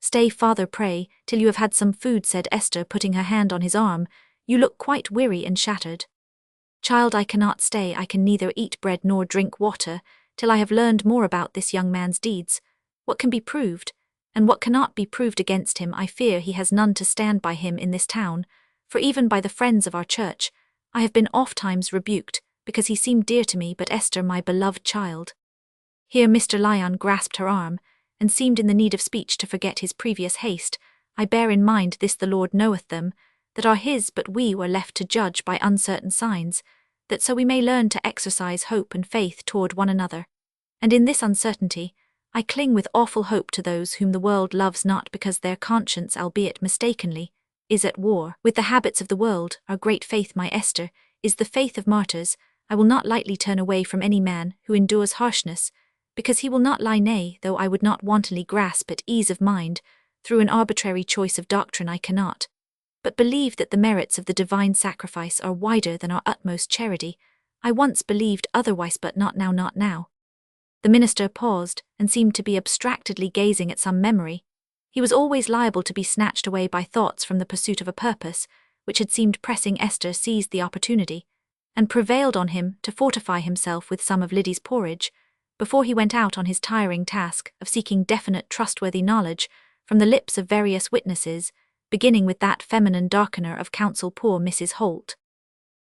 "Stay, father, pray, till you have had some food," said Esther, putting her hand on his arm. "You look quite weary and shattered." "Child, I cannot stay. I can neither eat bread nor drink water, till I have learned more about this young man's deeds, what can be proved, and what cannot be proved against him. I fear he has none to stand by him in this town, for even by the friends of our church, I have been ofttimes rebuked, because he seemed dear to me. But Esther, my beloved child—" Here Mr. Lyon grasped her arm, and seemed in the need of speech to forget his previous haste. "I bear in mind this, the Lord knoweth them, that are his, but we were left to judge by uncertain signs, that so we may learn to exercise hope and faith toward one another. And in this uncertainty, I cling with awful hope to those whom the world loves not, because their conscience, albeit mistakenly, is at war with the habits of the world. Our great faith, my Esther, is the faith of martyrs. I will not lightly turn away from any man who endures harshness, because he will not lie, nay, though I would not wantonly grasp at ease of mind through an arbitrary choice of doctrine, I cannot but believe that the merits of the divine sacrifice are wider than our utmost charity. I once believed otherwise, but not now, not now." The minister paused, and seemed to be abstractedly gazing at some memory. He was always liable to be snatched away by thoughts from the pursuit of a purpose, which had seemed pressing. Esther seized the opportunity, and prevailed on him to fortify himself with some of Liddy's porridge, before he went out on his tiring task of seeking definite, trustworthy knowledge from the lips of various witnesses, beginning with that feminine darkener of counsel, poor Mrs. Holt.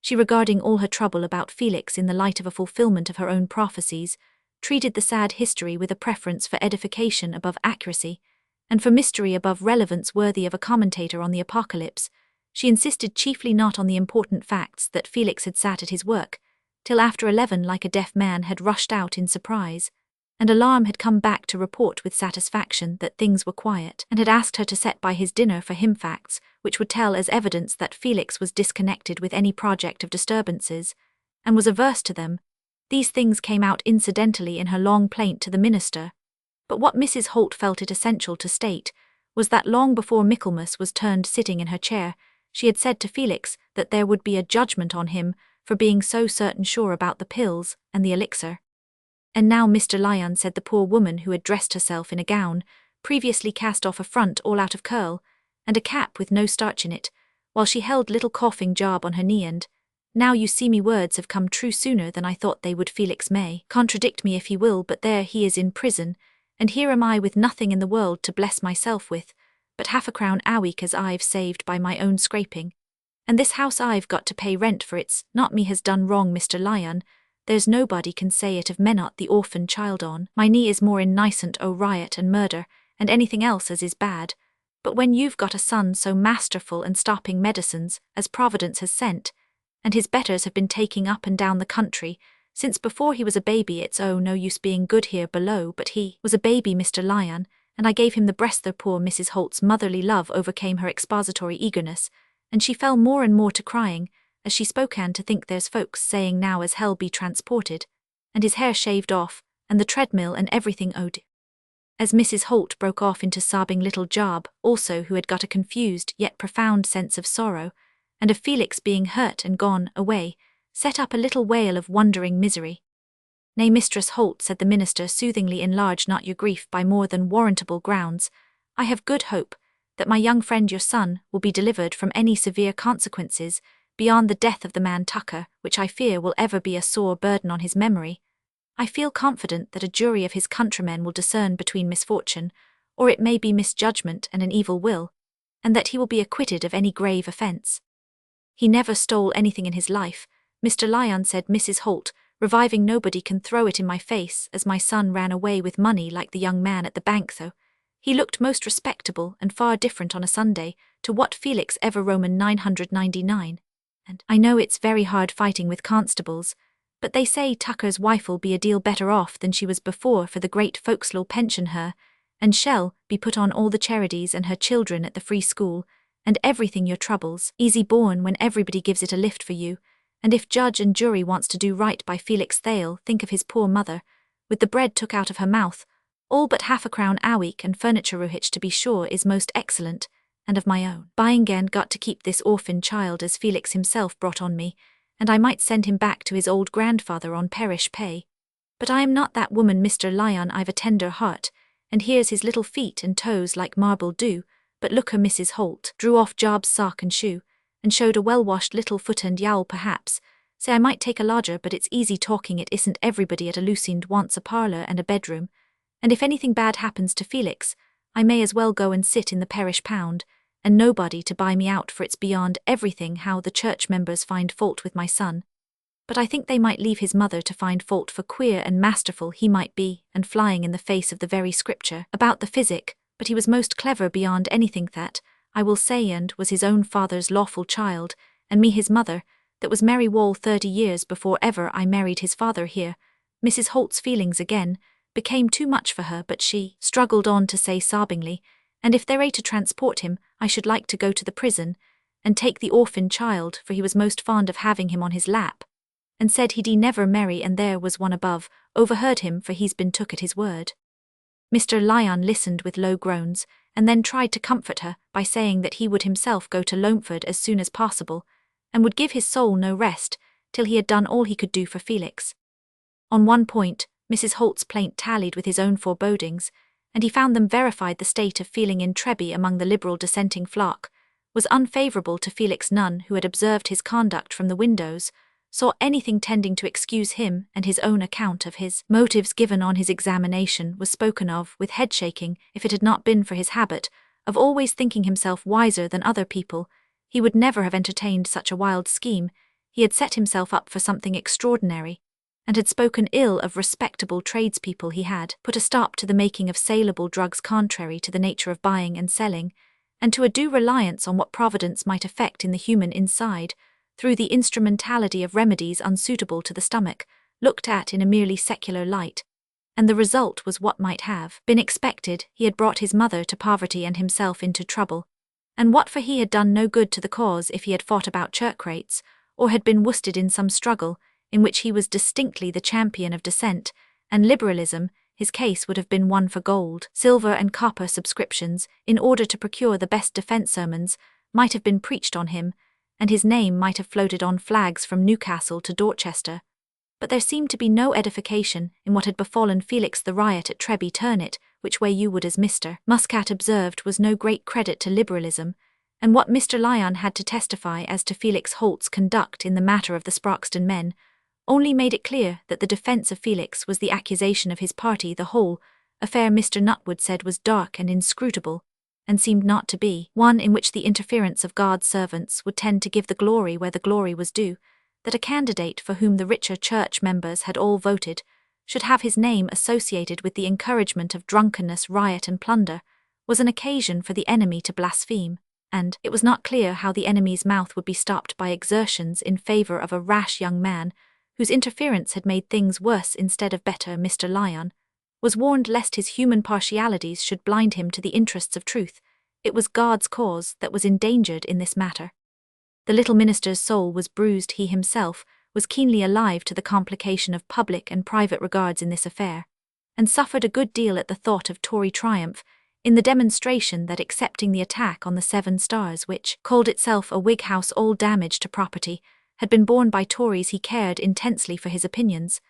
She, regarding all her trouble about Felix in the light of a fulfillment of her own prophecies, treated the sad history with a preference for edification above accuracy, and for mystery above relevance worthy of a commentator on the Apocalypse. She insisted chiefly not on the important facts that Felix had sat at his work, till after 11, like a deaf man, had rushed out in surprise, and alarm had come back to report with satisfaction that things were quiet, and had asked her to set by his dinner for him facts which would tell as evidence that Felix was disconnected with any project of disturbances, and was averse to them. These things came out incidentally in her long plaint to the minister, but what Mrs. Holt felt it essential to state was that long before Michaelmas was turned sitting in her chair, she had said to Felix that there would be a judgment on him for being so certain sure about the pills and the elixir. "And now, Mr. Lyon," said the poor woman, who had dressed herself in a gown, previously cast off a front all out of curl, and a cap with no starch in it, while she held little coughing Job on her knee, "and now you see me words have come true sooner than I thought they would. Felix may contradict me if he will, but there he is in prison, and here am I with nothing in the world to bless myself with, but half a crown a week as I've saved by my own scraping. And this house I've got to pay rent for. It's not me has done wrong, Mr. Lyon. There's nobody can say it of me, not the orphan child on my knee is more innocent o' riot and murder, and anything else as is bad. But when you've got a son so masterful and stopping medicines as Providence has sent, and his betters have been taking up and down the country since before he was a baby, it's no use being good here below. But he was a baby, Mr. Lyon, and I gave him the breast." The poor Mrs. Holt's motherly love overcame her expository eagerness, and she fell more and more to crying as she spoke. "And to think there's folks saying now as hell be transported, and his hair shaved off, and the treadmill and everything owed." As Mrs. Holt broke off into sobbing, little Job, also, who had got a confused yet profound sense of sorrow, and of Felix being hurt and gone away, set up a little wail of wondering misery. "Nay, Mistress Holt," said the minister soothingly, "enlarge not your grief by more than warrantable grounds. I have good hope that my young friend your son will be delivered from any severe consequences beyond the death of the man Tucker, which I fear will ever be a sore burden on his memory. I feel confident that a jury of his countrymen will discern between misfortune, or it may be misjudgment and an evil will, and that he will be acquitted of any grave offence." "He never stole anything in his life, Mr. Lyon," said Mrs. Holt, reviving. "Nobody can throw it in my face as my son ran away with money like the young man at the bank, though he looked most respectable and far different on a Sunday to what Felix ever Roman 999. And I know it's very hard fighting with constables, but they say Tucker's wife'll be a deal better off than she was before, for the great folks'll pension her, and shall be put on all the charities, and her children at the free school, and everything your troubles easy borne when everybody gives it a lift for you. And if judge and jury wants to do right by Felix, they'll think of his poor mother, with the bread took out of her mouth, all but half a crown a week, and furniture which to be sure is most excellent, and of my own buying, and got to keep this orphan child as Felix himself brought on me, and I might send him back to his old grandfather on parish pay. But I am not that woman, Mr. Lyon. I've a tender heart, and here's his little feet and toes like marble do, but look her Mrs. Holt drew off Job's sock and shoe, and showed a well-washed little foot and yowl perhaps. Say I might take a lodger, but it's easy talking, it isn't everybody at a loose end wants a parlour and a bedroom, and if anything bad happens to Felix, I may as well go and sit in the parish pound, and nobody to buy me out, for it's beyond everything how the church members find fault with my son. But I think they might leave his mother to find fault for queer and masterful he might be, and flying in the face of the very scripture about the physic, but he was most clever beyond anything that, I will say, and was his own father's lawful child, and me his mother, that was Mary Wall 30 years before ever I married his father here. Mrs. Holt's feelings again became too much for her, but she struggled on to say sobbingly, and if they're to transport him, I should like to go to the prison, and take the orphan child, for he was most fond of having him on his lap, and said he'd never marry, and there was one above, overheard him, for he's been took at his word. Mr. Lyon listened with low groans, and then tried to comfort her by saying that he would himself go to Loamford as soon as possible, and would give his soul no rest till he had done all he could do for Felix. On one point, Mrs. Holt's plaint tallied with his own forebodings, and he found them verified. The state of feeling in Treby among the liberal dissenting flock was unfavourable to Felix. None who had observed his conduct from the windows saw anything tending to excuse him, and his own account of his motives given on his examination was spoken of with head-shaking. If it had not been for his habit of always thinking himself wiser than other people, he would never have entertained such a wild scheme. He had set himself up for something extraordinary, and had spoken ill of respectable tradespeople. He had put a stop to the making of saleable drugs contrary to the nature of buying and selling, and to a due reliance on what Providence might effect in the human inside, through the instrumentality of remedies unsuitable to the stomach, looked at in a merely secular light. And the result was what might have been expected. He had brought his mother to poverty and himself into trouble, and what for he had done no good to the cause if he had fought about church rates, or had been worsted in some struggle in which he was distinctly the champion of dissent and liberalism. His case would have been one for gold, silver and copper subscriptions, in order to procure the best defence sermons might have been preached on him, and his name might have floated on flags from Newcastle to Dorchester. But there seemed to be no edification in what had befallen Felix. The riot at Treby, turn it which way you would, as Mr. Muscat observed, was no great credit to liberalism, and what Mr. Lyon had to testify as to Felix Holt's conduct in the matter of the Sproxton men only made it clear that the defence of Felix was the accusation of his party. The whole affair, Mr. Nutwood said, was dark and inscrutable, and seemed not to be one in which the interference of God's servants would tend to give the glory where the glory was due. That a candidate for whom the richer church members had all voted should have his name associated with the encouragement of drunkenness, riot, and plunder was an occasion for the enemy to blaspheme, and it was not clear how the enemy's mouth would be stopped by exertions in favour of a rash young man whose interference had made things worse instead of better. Mr. Lyon was warned lest his human partialities should blind him to the interests of truth. It was God's cause that was endangered in this matter. The little minister's soul was bruised. He himself was keenly alive to the complication of public and private regards in this affair, and suffered a good deal at the thought of Tory triumph in the demonstration that, excepting the attack on the Seven Stars, which called itself a Whig house, all damage to property had been borne by Tories. He cared intensely for his opinions,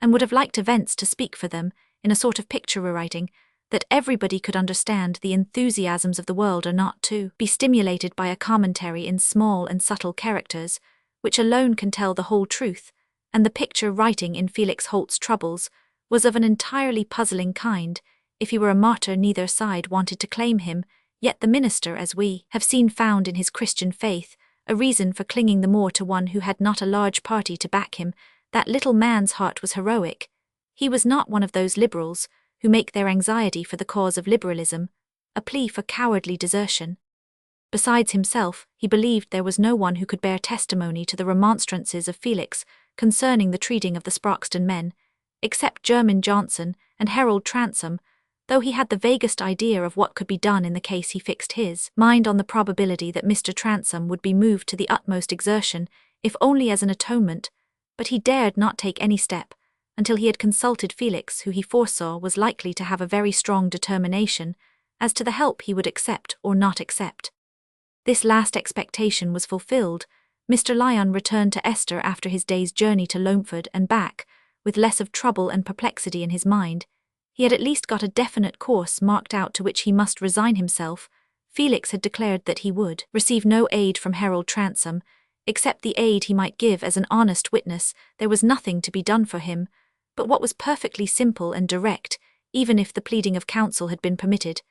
and would have liked events to speak for them in a sort of picture writing, that everybody could understand. The enthusiasms of the world are not to be stimulated by a commentary in small and subtle characters, which alone can tell the whole truth, and the picture writing in Felix Holt's troubles was of an entirely puzzling kind. If he were a martyr, neither side wanted to claim him, yet the minister, as we have seen, found in his Christian faith a reason for clinging the more to one who had not a large party to back him. That little man's heart was heroic. He was not one of those liberals who make their anxiety for the cause of liberalism a plea for cowardly desertion. Besides himself, he believed there was no one who could bear testimony to the remonstrances of Felix concerning the treating of the Sproxton men, except Jermyn Johnson and Harold Transome. Though he had the vaguest idea of what could be done in the case, he fixed his mind on the probability that Mr. Transome would be moved to the utmost exertion, if only as an atonement, but he dared not take any step until he had consulted Felix, who he foresaw was likely to have a very strong determination as to the help he would accept or not accept. This last expectation was fulfilled. Mr. Lyon returned to Esther after his day's journey to Loamford and back, with less of trouble and perplexity in his mind. He had at least got a definite course marked out to which he must resign himself. Felix had declared that he would receive no aid from Harold Transome, except the aid he might give as an honest witness. There was nothing to be done for him, but what was perfectly simple and direct, even if the pleading of counsel had been permitted.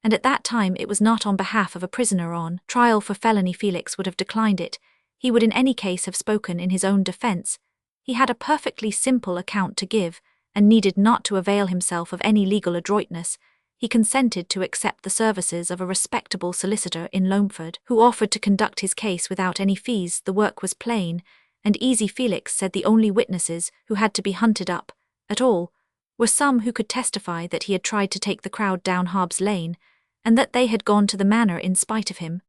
And at that time it was not on behalf of a prisoner on trial for felony. Felix would have declined it. He would in any case have spoken in his own defense. He had a perfectly simple account to give, and needed not to avail himself of any legal adroitness. He consented to accept the services of a respectable solicitor in Loamford, who offered to conduct his case without any fees. The work was plain and easy. Felix said the only witnesses who had to be hunted up at all were some who could testify that he had tried to take the crowd down Hobbs Lane, and that they had gone to the manor in spite of him.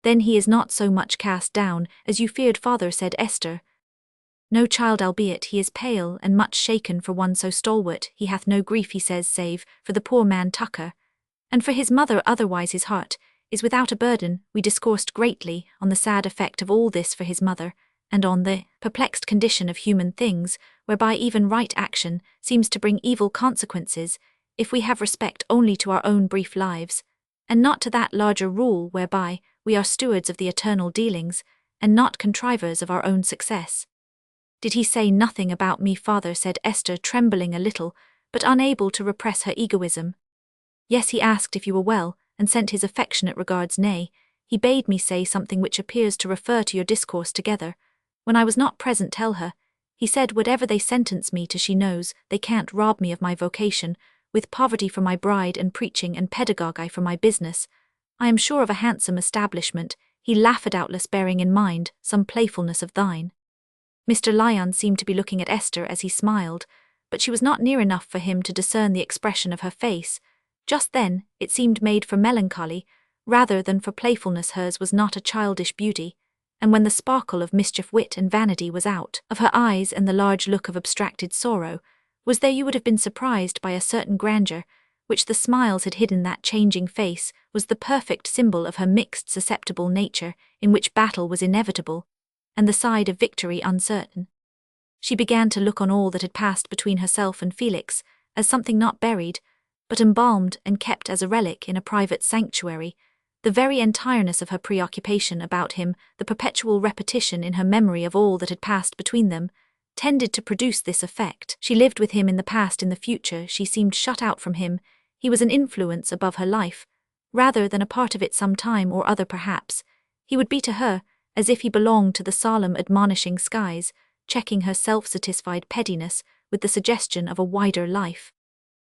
Then he is not so much cast down as you feared, father, said Esther. No child, albeit he is pale and much shaken for one so stalwart. He hath no grief, he says, save for the poor man Tucker, and for his mother, otherwise his heart is without a burden. We discoursed greatly on the sad effect of all this for his mother, and on the perplexed condition of human things, whereby even right action seems to bring evil consequences, if we have respect only to our own brief lives, and not to that larger rule whereby we are stewards of the eternal dealings, and not contrivers of our own success. Did he say nothing about me, father, said Esther, trembling a little, but unable to repress her egoism. Yes, he asked if you were well, and sent his affectionate regards. Nay, he bade me say something which appears to refer to your discourse together. When I was not present, tell her. He said, whatever they sentence me to, she knows, they can't rob me of my vocation, with poverty for my bride and preaching and pedagogy for my business. I am sure of a handsome establishment. He laughed, doubtless bearing in mind some playfulness of thine. Mr. Lyon seemed to be looking at Esther as he smiled, but she was not near enough for him to discern the expression of her face. Just then, it seemed made for melancholy, rather than for playfulness. Hers was not a childish beauty, and when the sparkle of mischief, wit, and vanity was out of her eyes, and the large look of abstracted sorrow was there, you would have been surprised by a certain grandeur, which the smiles had hidden. That changing face was the perfect symbol of her mixed, susceptible nature, in which battle was inevitable, and the side of victory uncertain. She began to look on all that had passed between herself and Felix as something not buried, but embalmed and kept as a relic in a private sanctuary. The very entireness of her preoccupation about him, the perpetual repetition in her memory of all that had passed between them, tended to produce this effect. She lived with him in the past, in the future she seemed shut out from him. He was an influence above her life, rather than a part of it. Some time or other, perhaps, he would be to her as if he belonged to the solemn admonishing skies, checking her self-satisfied pettiness with the suggestion of a wider life.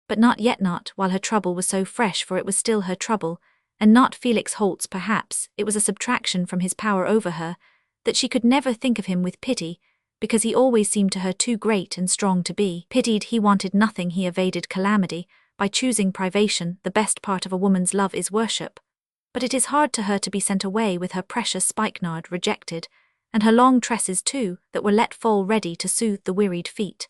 But not yet, not while her trouble was so fresh, for it was still her trouble, and not Felix Holt's. Perhaps it was a subtraction from his power over her, that she could never think of him with pity, because he always seemed to her too great and strong to be pitied. He wanted nothing, he evaded calamity by choosing privation. The best part of a woman's love is worship, but it is hard to her to be sent away with her precious spikenard rejected, and her long tresses too, that were let fall ready to soothe the wearied feet.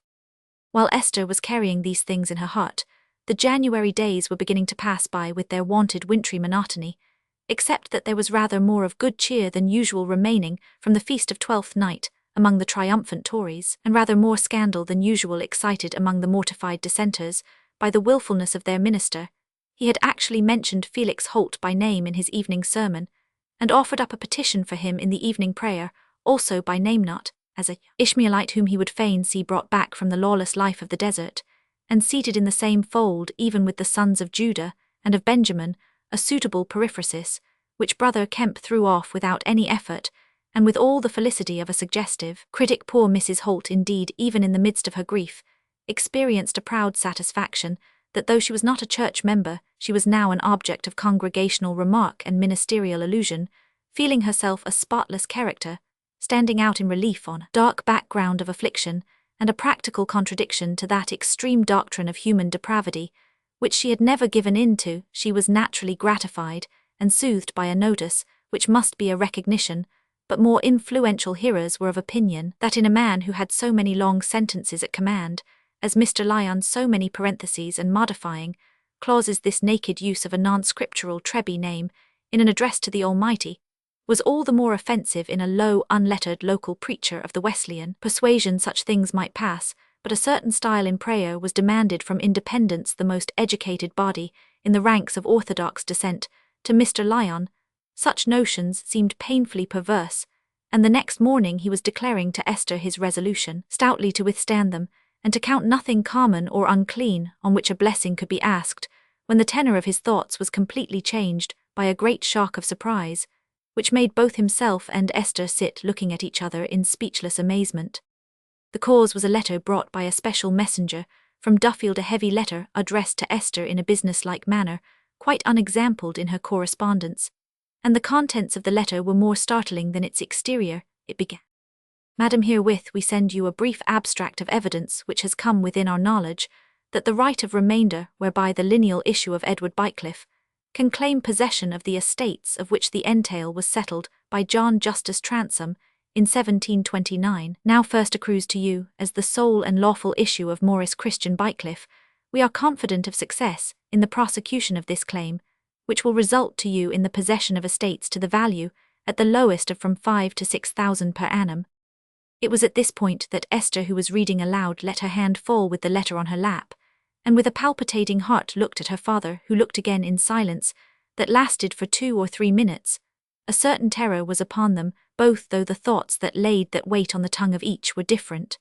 While Esther was carrying these things in her heart, the January days were beginning to pass by with their wonted wintry monotony, except that there was rather more of good cheer than usual remaining from the feast of Twelfth Night among the triumphant Tories, and rather more scandal than usual excited among the mortified dissenters by the wilfulness of their minister. He had actually mentioned Felix Holt by name in his evening sermon, and offered up a petition for him in the evening prayer, also by name, not as a Ishmaelite whom he would fain see brought back from the lawless life of the desert, and seated in the same fold even with the sons of Judah and of Benjamin, a suitable periphrasis, which Brother Kemp threw off without any effort, and with all the felicity of a suggestive critic. Poor Mrs. Holt, indeed, even in the midst of her grief, experienced a proud satisfaction that though she was not a church member, she was now an object of congregational remark and ministerial allusion, feeling herself a spotless character, standing out in relief on a dark background of affliction, and a practical contradiction to that extreme doctrine of human depravity, which she had never given in to. She was naturally gratified and soothed by a notice, which must be a recognition, but more influential hearers were of opinion that in a man who had so many long sentences at command, as Mr. Lyon, so many parentheses and modifying clauses, this naked use of a non-scriptural Treby name in an address to the Almighty was all the more offensive in a low, unlettered local preacher of the Wesleyan persuasion. Such things might pass, but a certain style in prayer was demanded from Independence, the most educated body in the ranks of Orthodox descent, to Mr. Lyon. Such notions seemed painfully perverse, and the next morning he was declaring to Esther his resolution stoutly to withstand them, and to count nothing common or unclean on which a blessing could be asked, when the tenor of his thoughts was completely changed by a great shock of surprise, which made both himself and Esther sit looking at each other in speechless amazement. The cause was a letter brought by a special messenger from Duffield, a heavy letter addressed to Esther in a business-like manner, quite unexampled in her correspondence, and the contents of the letter were more startling than its exterior. It began, "Madam, herewith we send you a brief abstract of evidence which has come within our knowledge, that the right of remainder, whereby the lineal issue of Edward Bycliffe can claim possession of the estates of which the entail was settled by John Justice Transome in 1729, now first accrues to you as the sole and lawful issue of Maurice Christian Bycliffe. We are confident of success in the prosecution of this claim, which will result to you in the possession of estates to the value, at the lowest, of from 5,000 to 6,000 per annum." It was at this point that Esther, who was reading aloud, let her hand fall with the letter on her lap, and with a palpitating heart looked at her father, who looked again in silence that lasted for 2 or 3 minutes. A certain terror was upon them both, though the thoughts that laid that weight on the tongue of each were different.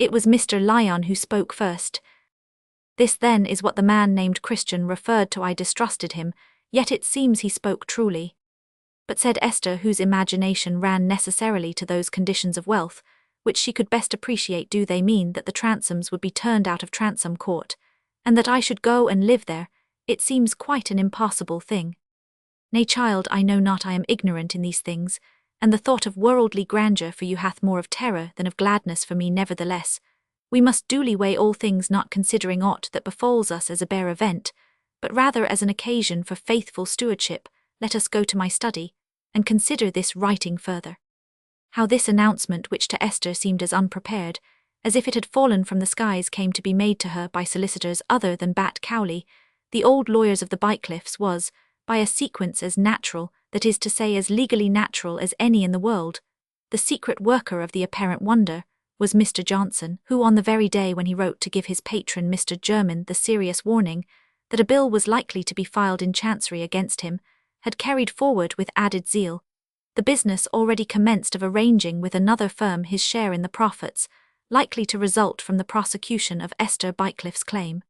It was Mr. Lyon who spoke first. "This then is what the man named Christian referred to. I distrusted him, yet it seems he spoke truly." But said Esther, whose imagination ran necessarily to those conditions of wealth which she could best appreciate, "Do they mean that the Transomes would be turned out of Transome Court, and that I should go and live there? It seems quite an impossible thing." "Nay, child, I know not, I am ignorant in these things, and the thought of worldly grandeur for you hath more of terror than of gladness for me. Nevertheless, we must duly weigh all things, not considering aught that befalls us as a bare event, but rather as an occasion for faithful stewardship. Let us go to my study, and consider this writing further." How this announcement, which to Esther seemed as unprepared as if it had fallen from the skies, came to be made to her by solicitors other than Bat Cowley, the old lawyers of the Bycliffes, was, by a sequence as natural, that is to say as legally natural, as any in the world. The secret worker of the apparent wonder was Mr. Johnson, who on the very day when he wrote to give his patron Mr. Jermyn the serious warning that a bill was likely to be filed in Chancery against him, had carried forward with added zeal the business already commenced of arranging with another firm his share in the profits likely to result from the prosecution of Esther Bycliffe's claim.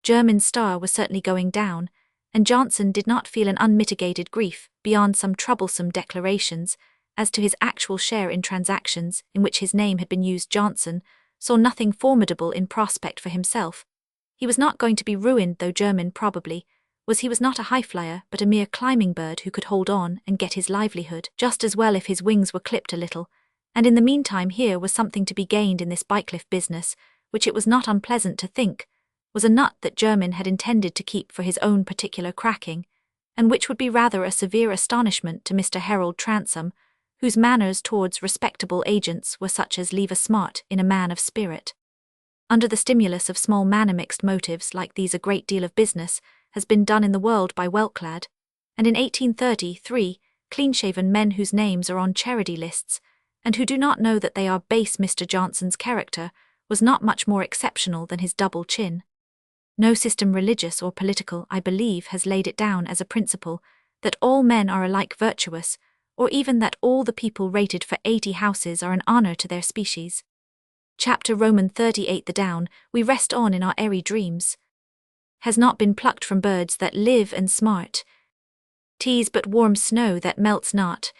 Jermyn's star was certainly going down, and Johnson did not feel an unmitigated grief, beyond some troublesome declarations as to his actual share in transactions in which his name had been used. Johnson saw nothing formidable in prospect for himself. He was not going to be ruined, though Jermyn probably he was not a high-flyer, but a mere climbing bird who could hold on and get his livelihood just as well if his wings were clipped a little, and in the meantime here was something to be gained in this Bycliffe business, which it was not unpleasant to think was a nut that Jermyn had intended to keep for his own particular cracking, and which would be rather a severe astonishment to Mr. Harold Transome, whose manners towards respectable agents were such as leave a smart in a man of spirit. Under the stimulus of small manner-mixed motives like these a great deal of business has been done in the world by well-clad, and in 1833, clean-shaven men whose names are on charity lists, and who do not know that they are base. Mr. Johnson's character was not much more exceptional than his double chin. No system, religious or political, I believe, has laid it down as a principle that all men are alike virtuous, or even that all the people rated for 80 houses are an honour to their species. Chapter Roman 38. The down we rest on in our airy dreams has not been plucked from birds that live and smart. 'Tis but warm snow that melts not.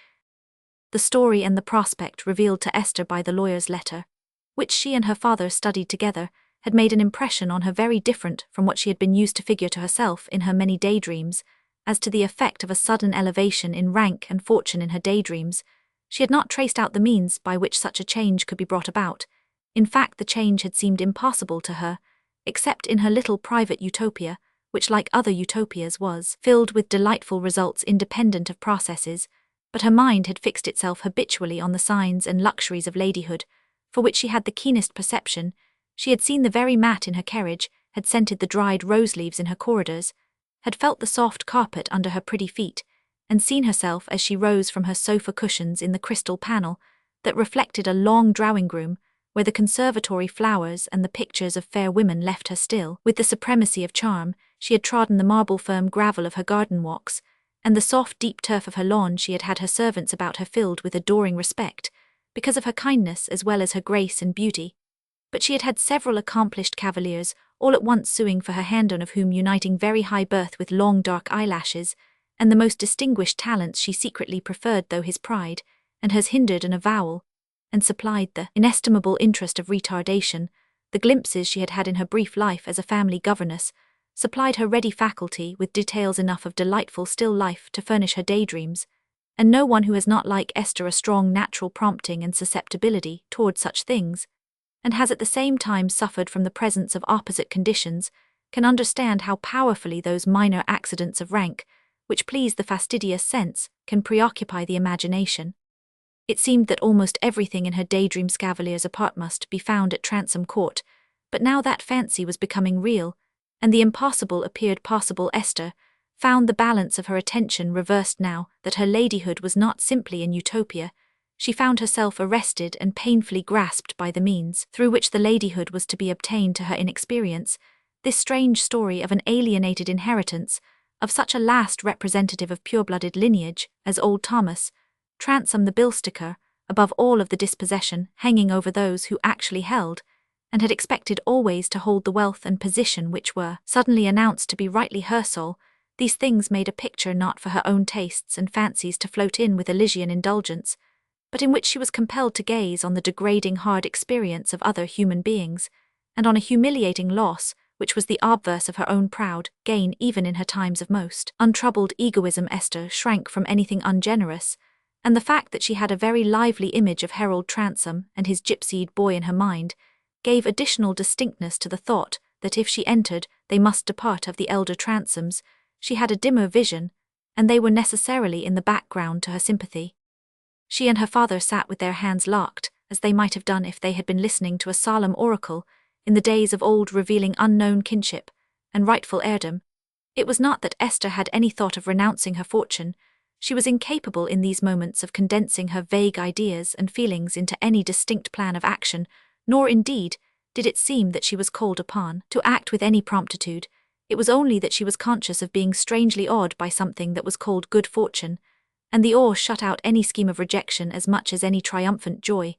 The story and the prospect revealed to Esther by the lawyer's letter, which she and her father studied together, had made an impression on her very different from what she had been used to figure to herself in her many daydreams. As to the effect of a sudden elevation in rank and fortune in her daydreams, she had not traced out the means by which such a change could be brought about. In fact, the change had seemed impossible to her, except in her little private utopia, which, like other utopias, was filled with delightful results independent of processes, but her mind had fixed itself habitually on the signs and luxuries of ladyhood, for which she had the keenest perception. She had seen the very mat in her carriage, had scented the dried rose-leaves in her corridors, had felt the soft carpet under her pretty feet, and seen herself as she rose from her sofa cushions in the crystal panel that reflected a long drawing-room, where the conservatory flowers and the pictures of fair women left her still. With the supremacy of charm, she had trodden the marble-firm gravel of her garden walks, and the soft, deep turf of her lawn she had her servants about her filled with adoring respect, because of her kindness as well as her grace and beauty. But she had had several accomplished cavaliers, all at once suing for her hand, on of whom uniting very high birth with long dark eyelashes, and the most distinguished talents she secretly preferred, though his pride, and hers hindered an avowal, and supplied the inestimable interest of retardation. The glimpses she had had in her brief life as a family governess supplied her ready faculty with details enough of delightful still life to furnish her daydreams, and no one who has not like Esther a strong natural prompting and susceptibility toward such things, and has at the same time suffered from the presence of opposite conditions, can understand how powerfully those minor accidents of rank, which please the fastidious sense, can preoccupy the imagination. It seemed that almost everything in her daydreams cavaliers apart must be found at Transome Court, but now that fancy was becoming real, and the impossible appeared possible. Esther found the balance of her attention reversed now that her ladyhood was not simply an utopia. She found herself arrested and painfully grasped by the means through which the ladyhood was to be obtained to her inexperience. This strange story of an alienated inheritance, of such a last representative of pure-blooded lineage as old Thomas, Transome the bill-sticker, above all of the dispossession hanging over those who actually held, and had expected always to hold the wealth and position which were suddenly announced to be rightly her soul. These things made a picture not for her own tastes and fancies to float in with Elysian indulgence, but in which she was compelled to gaze on the degrading hard experience of other human beings, and on a humiliating loss which was the obverse of her own proud gain even in her times of most untroubled egoism. Esther shrank from anything ungenerous, and the fact that she had a very lively image of Harold Transome and his gypsied boy in her mind gave additional distinctness to the thought that if she entered they must depart of the elder Transomes. She had a dimmer vision, and they were necessarily in the background to her sympathy. She and her father sat with their hands locked, as they might have done if they had been listening to a solemn oracle, in the days of old, revealing unknown kinship and rightful heirdom. It was not that Esther had any thought of renouncing her fortune. She was incapable in these moments of condensing her vague ideas and feelings into any distinct plan of action, nor indeed did it seem that she was called upon to act with any promptitude. It was only that she was conscious of being strangely awed by something that was called good fortune, and the awe shut out any scheme of rejection as much as any triumphant joy.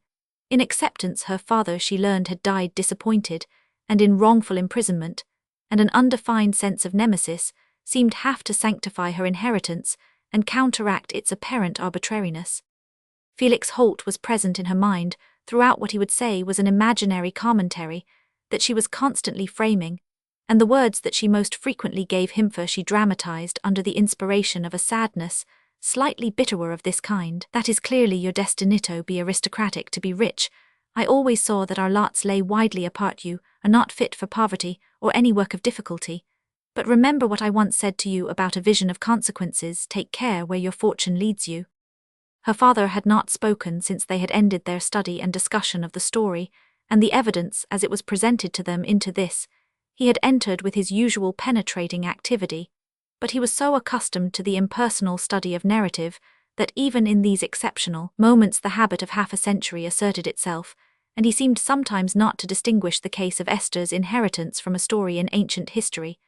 In acceptance, her father, she learned, had died disappointed, and in wrongful imprisonment, and an undefined sense of nemesis seemed half to sanctify her inheritance and counteract its apparent arbitrariness. Felix Holt was present in her mind throughout what he would say was an imaginary commentary that she was constantly framing, and the words that she most frequently gave him for she dramatized under the inspiration of a sadness slightly bitterer of this kind. That is clearly your destinito, be aristocratic to be rich. I always saw that our lots lay widely apart. You are not fit for poverty or any work of difficulty. But remember what I once said to you about a vision of consequences. Take care where your fortune leads you. Her father had not spoken since they had ended their study and discussion of the story, and the evidence as it was presented to them. Into this he had entered with his usual penetrating activity, but he was so accustomed to the impersonal study of narrative that even in these exceptional moments the habit of half a century asserted itself, and he seemed sometimes not to distinguish the case of Esther's inheritance from a story in ancient history,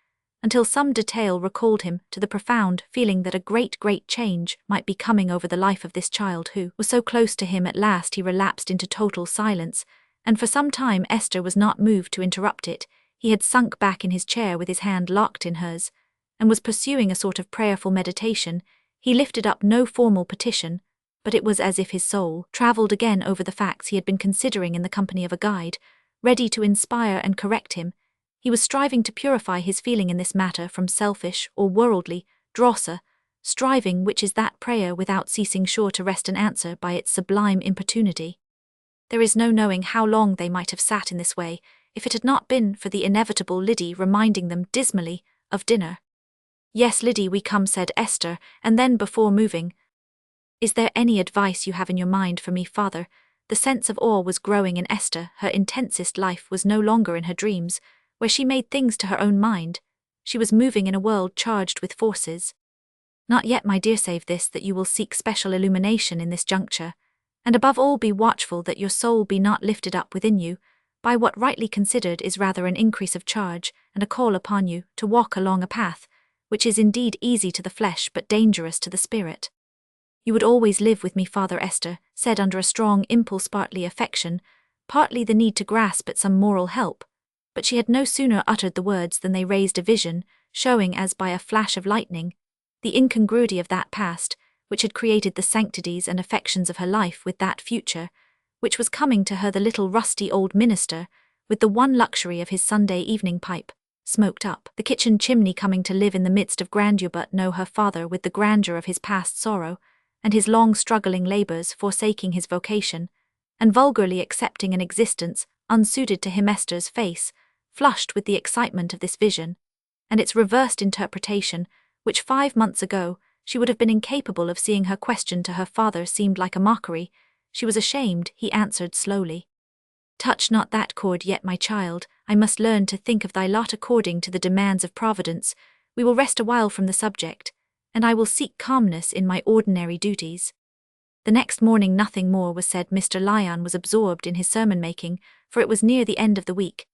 until some detail recalled him to the profound feeling that a great change might be coming over the life of this child who was so close to him. At last he relapsed into total silence, and for some time Esther was not moved to interrupt it. He had sunk back in his chair with his hand locked in hers, and was pursuing a sort of prayerful meditation. He lifted up no formal petition, but it was as if his soul travelled again over the facts he had been considering in the company of a guide, ready to inspire and correct him. He was striving to purify his feeling in this matter from selfish or worldly drossa, striving which is that prayer without ceasing sure to wrest an answer by its sublime importunity. There is no knowing how long they might have sat in this way, if it had not been for the inevitable Liddy reminding them dismally of dinner. "Yes, Liddy, we come," said Esther, and then before moving, "Is there any advice you have in your mind for me, father?" The sense of awe was growing in Esther. Her intensest life was no longer in her dreams, where she made things to her own mind. She was moving in a world charged with forces. "Not yet, my dear, save this, that you will seek special illumination in this juncture, And above all be watchful that your soul be not lifted up within you, by what rightly considered is rather an increase of charge, and a call upon you to walk along a path, which is indeed easy to the flesh but dangerous to the spirit. You would always live with me, Father, Esther said under a strong impulse, partly affection, partly the need to grasp at some moral help, but she had no sooner uttered the words than they raised a vision, showing as by a flash of lightning, the incongruity of that past, which had created the sanctities and affections of her life, with that future, which was coming to her, the little rusty old minister, with the one luxury of his Sunday evening pipe, smoked up the kitchen chimney, coming to live in the midst of grandeur, but know her father with the grandeur of his past sorrow, and his long struggling labours, forsaking his vocation, and vulgarly accepting an existence unsuited to him. Esther's face flushed with the excitement of this vision, and its reversed interpretation, which 5 months ago she would have been incapable of seeing. Her question to her father seemed like a mockery. She was ashamed. He answered slowly, "Touch not that chord yet, my child. I must learn to think of thy lot according to the demands of Providence. We will rest a while from the subject, and I will seek calmness in my ordinary duties." The next morning nothing more was said. Mr. Lyon was absorbed in his sermon-making, for it was near the end of the week,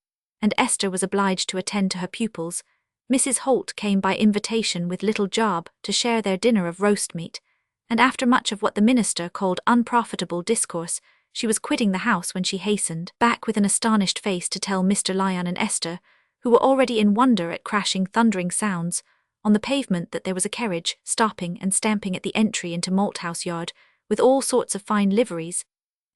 and Esther was obliged to attend to her pupils. Mrs. Holt came by invitation with little Job to share their dinner of roast meat, and after much of what the minister called unprofitable discourse, she was quitting the house when she hastened back with an astonished face to tell Mr. Lyon and Esther, who were already in wonder at crashing, thundering sounds on the pavement, that there was a carriage stopping and stamping at the entry into Malthouse Yard, with all sorts of fine liveries,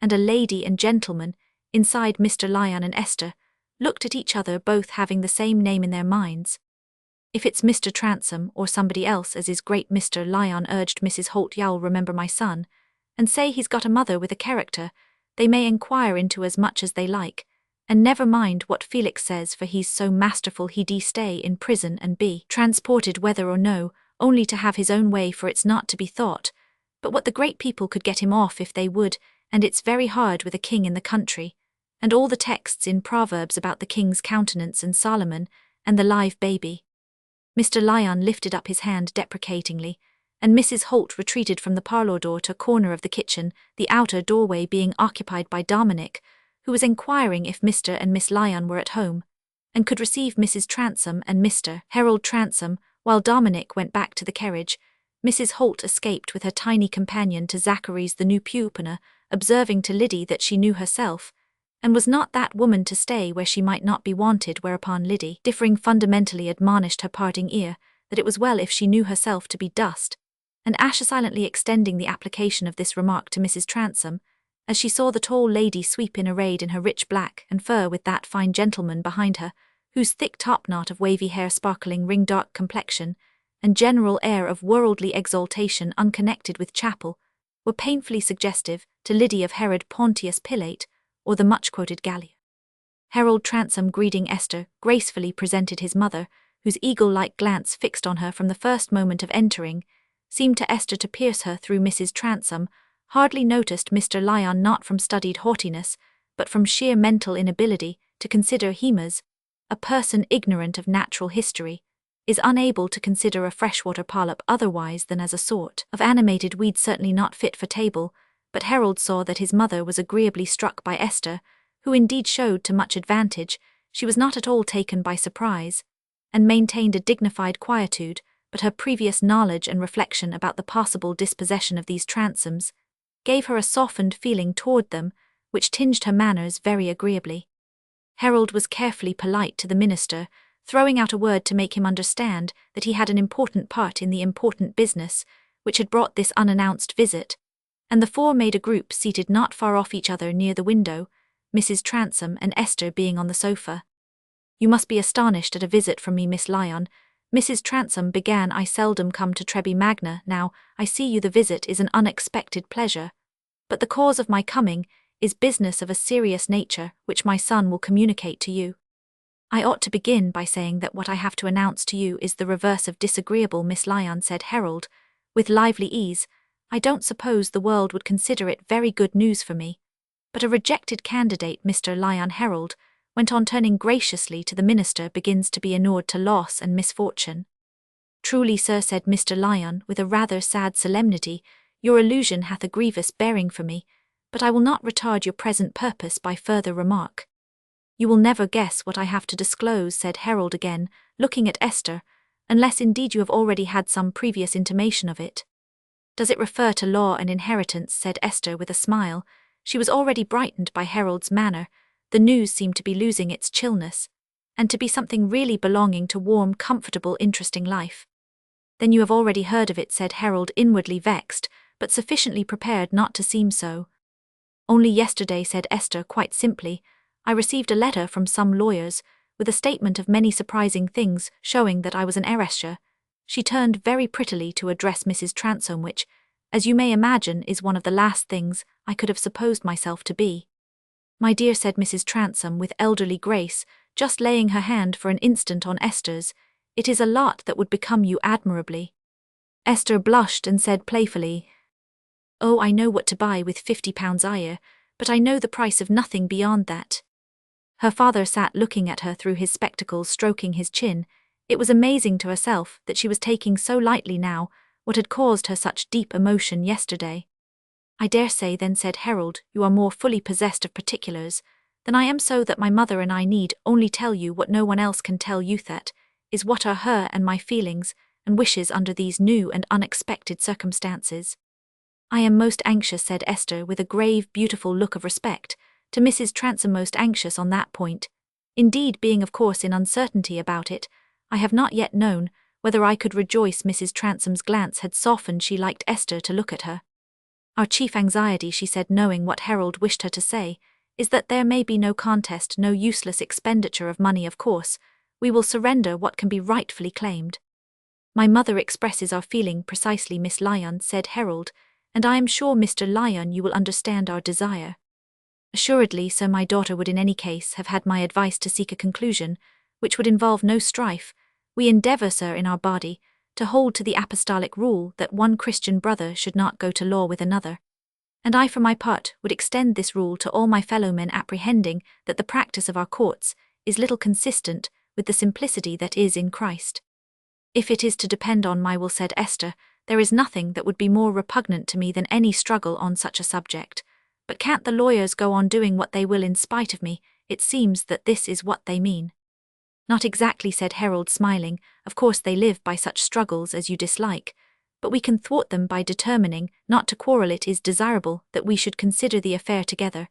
and a lady and gentleman inside. Mr. Lyon and Esther looked at each other, both having the same name in their minds. "If it's Mr. Transome or somebody else as is great," Mr. Lyon urged Mrs. Holt, "you'll remember my son, and say he's got a mother with a character. They may inquire into as much as they like, and never mind what Felix says, for he's so masterful he'd stay in prison and be transported whether or no, only to have his own way, for it's not to be thought but what the great people could get him off if they would, and it's very hard with a king in the country, and all the texts in Proverbs about the king's countenance and Solomon and the live baby." Mr. Lyon lifted up his hand deprecatingly, and Mrs. Holt retreated from the parlour door to a corner of the kitchen, the outer doorway being occupied by Dominic, who was inquiring if Mr. and Miss Lyon were at home, and could receive Mrs. Transome and Mr. Harold Transome. While Dominic went back to the carriage, Mrs. Holt escaped with her tiny companion to Zachary's, the new puppener, observing to Liddy that she knew herself, and was not that woman to stay where she might not be wanted, whereupon Liddy, differing fundamentally, admonished her parting ear that it was well if she knew herself to be dust, and Asher silently extending the application of this remark to Mrs. Transome, as she saw the tall lady sweep in arrayed in her rich black and fur, with that fine gentleman behind her, whose thick topknot of wavy hair, sparkling ring, dark complexion, and general air of worldly exaltation unconnected with chapel, were painfully suggestive to Liddy of Herod Pontius Pilate, or the much-quoted Gallio. Harold Transome, greeting Esther, gracefully presented his mother, whose eagle-like glance, fixed on her from the first moment of entering, seemed to Esther to pierce her through. Mrs. Transome hardly noticed Mr. Lyon, not from studied haughtiness, but from sheer mental inability to consider him as a person ignorant of natural history is unable to consider a freshwater polyp otherwise than as a sort of animated weed, certainly not fit for table. But Harold saw that his mother was agreeably struck by Esther, who indeed showed to much advantage. She was not at all taken by surprise, and maintained a dignified quietude, but her previous knowledge and reflection about the possible dispossession of these Transomes gave her a softened feeling toward them, which tinged her manners very agreeably. Harold was carefully polite to the minister, throwing out a word to make him understand that he had an important part in the important business which had brought this unannounced visit, and the four made a group seated not far off each other near the window, Mrs. Transome and Esther being on the sofa. "You must be astonished at a visit from me, Miss Lyon," Mrs. Transome began. "I seldom come to Trebi Magna. Now, I see you the visit is an unexpected pleasure, but the cause of my coming is business of a serious nature which my son will communicate to you. I ought to begin by saying that what I have to announce to you is the reverse of disagreeable, Miss Lyon," said Harold, with lively ease. "I don't suppose the world would consider it very good news for me, but a rejected candidate, Mr. Lyon," Harold went on, turning graciously to the minister, "begins to be inured to loss and misfortune." "Truly, sir," said Mr. Lyon with a rather sad solemnity, "your allusion hath a grievous bearing for me, but I will not retard your present purpose by further remark. You will never guess what I have to disclose, said Harold again, looking at Esther, unless indeed you have already had some previous intimation of it. Does it refer to law and inheritance, said Esther with a smile. She was already brightened by Harold's manner. The news seemed to be losing its chillness, and to be something really belonging to warm, comfortable, interesting life. Then you have already heard of it, said Harold, inwardly vexed, but sufficiently prepared not to seem so. Only yesterday, said Esther quite simply, I received a letter from some lawyers, with a statement of many surprising things, showing that I was an heiress. She turned very prettily to address Mrs. Transome, which, as you may imagine, is one of the last things I could have supposed myself to be. My dear, said Mrs. Transome with elderly grace, just laying her hand for an instant on Esther's, it is a lot that would become you admirably. Esther blushed and said playfully, Oh, I know what to buy with £50 a year, but I know the price of nothing beyond that. Her father sat looking at her through his spectacles, stroking his chin. It was amazing to herself that she was taking so lightly now what had caused her such deep emotion yesterday. I dare say then, said Harold, you are more fully possessed of particulars than I am, so that my mother and I need only tell you what no one else can tell you, that is what are her and my feelings and wishes under these new and unexpected circumstances. I am most anxious, said Esther with a grave, beautiful look of respect, to Mrs. Transome, most anxious on that point. Indeed, being of course in uncertainty about it, I have not yet known whether I could rejoice. Mrs. Transome's glance had softened. She liked Esther to look at her. Our chief anxiety, she said, knowing what Harold wished her to say, is that there may be no contest, no useless expenditure of money. Of course, we will surrender what can be rightfully claimed. My mother expresses our feeling precisely, Miss Lyon, said Harold, and I am sure, Mr. Lyon, you will understand our desire. Assuredly, sir, my daughter would in any case have had my advice to seek a conclusion, which would involve no strife. We endeavour, sir, in our body, to hold to the apostolic rule that one Christian brother should not go to law with another. And I, for my part, would extend this rule to all my fellow men, apprehending that the practice of our courts is little consistent with the simplicity that is in Christ. If it is to depend on my will, said Esther, there is nothing that would be more repugnant to me than any struggle on such a subject. But can't the lawyers go on doing what they will in spite of me? It seems that this is what they mean. Not exactly, said Harold, smiling. Of course they live by such struggles as you dislike, but we can thwart them by determining not to quarrel. It is desirable that we should consider the affair together,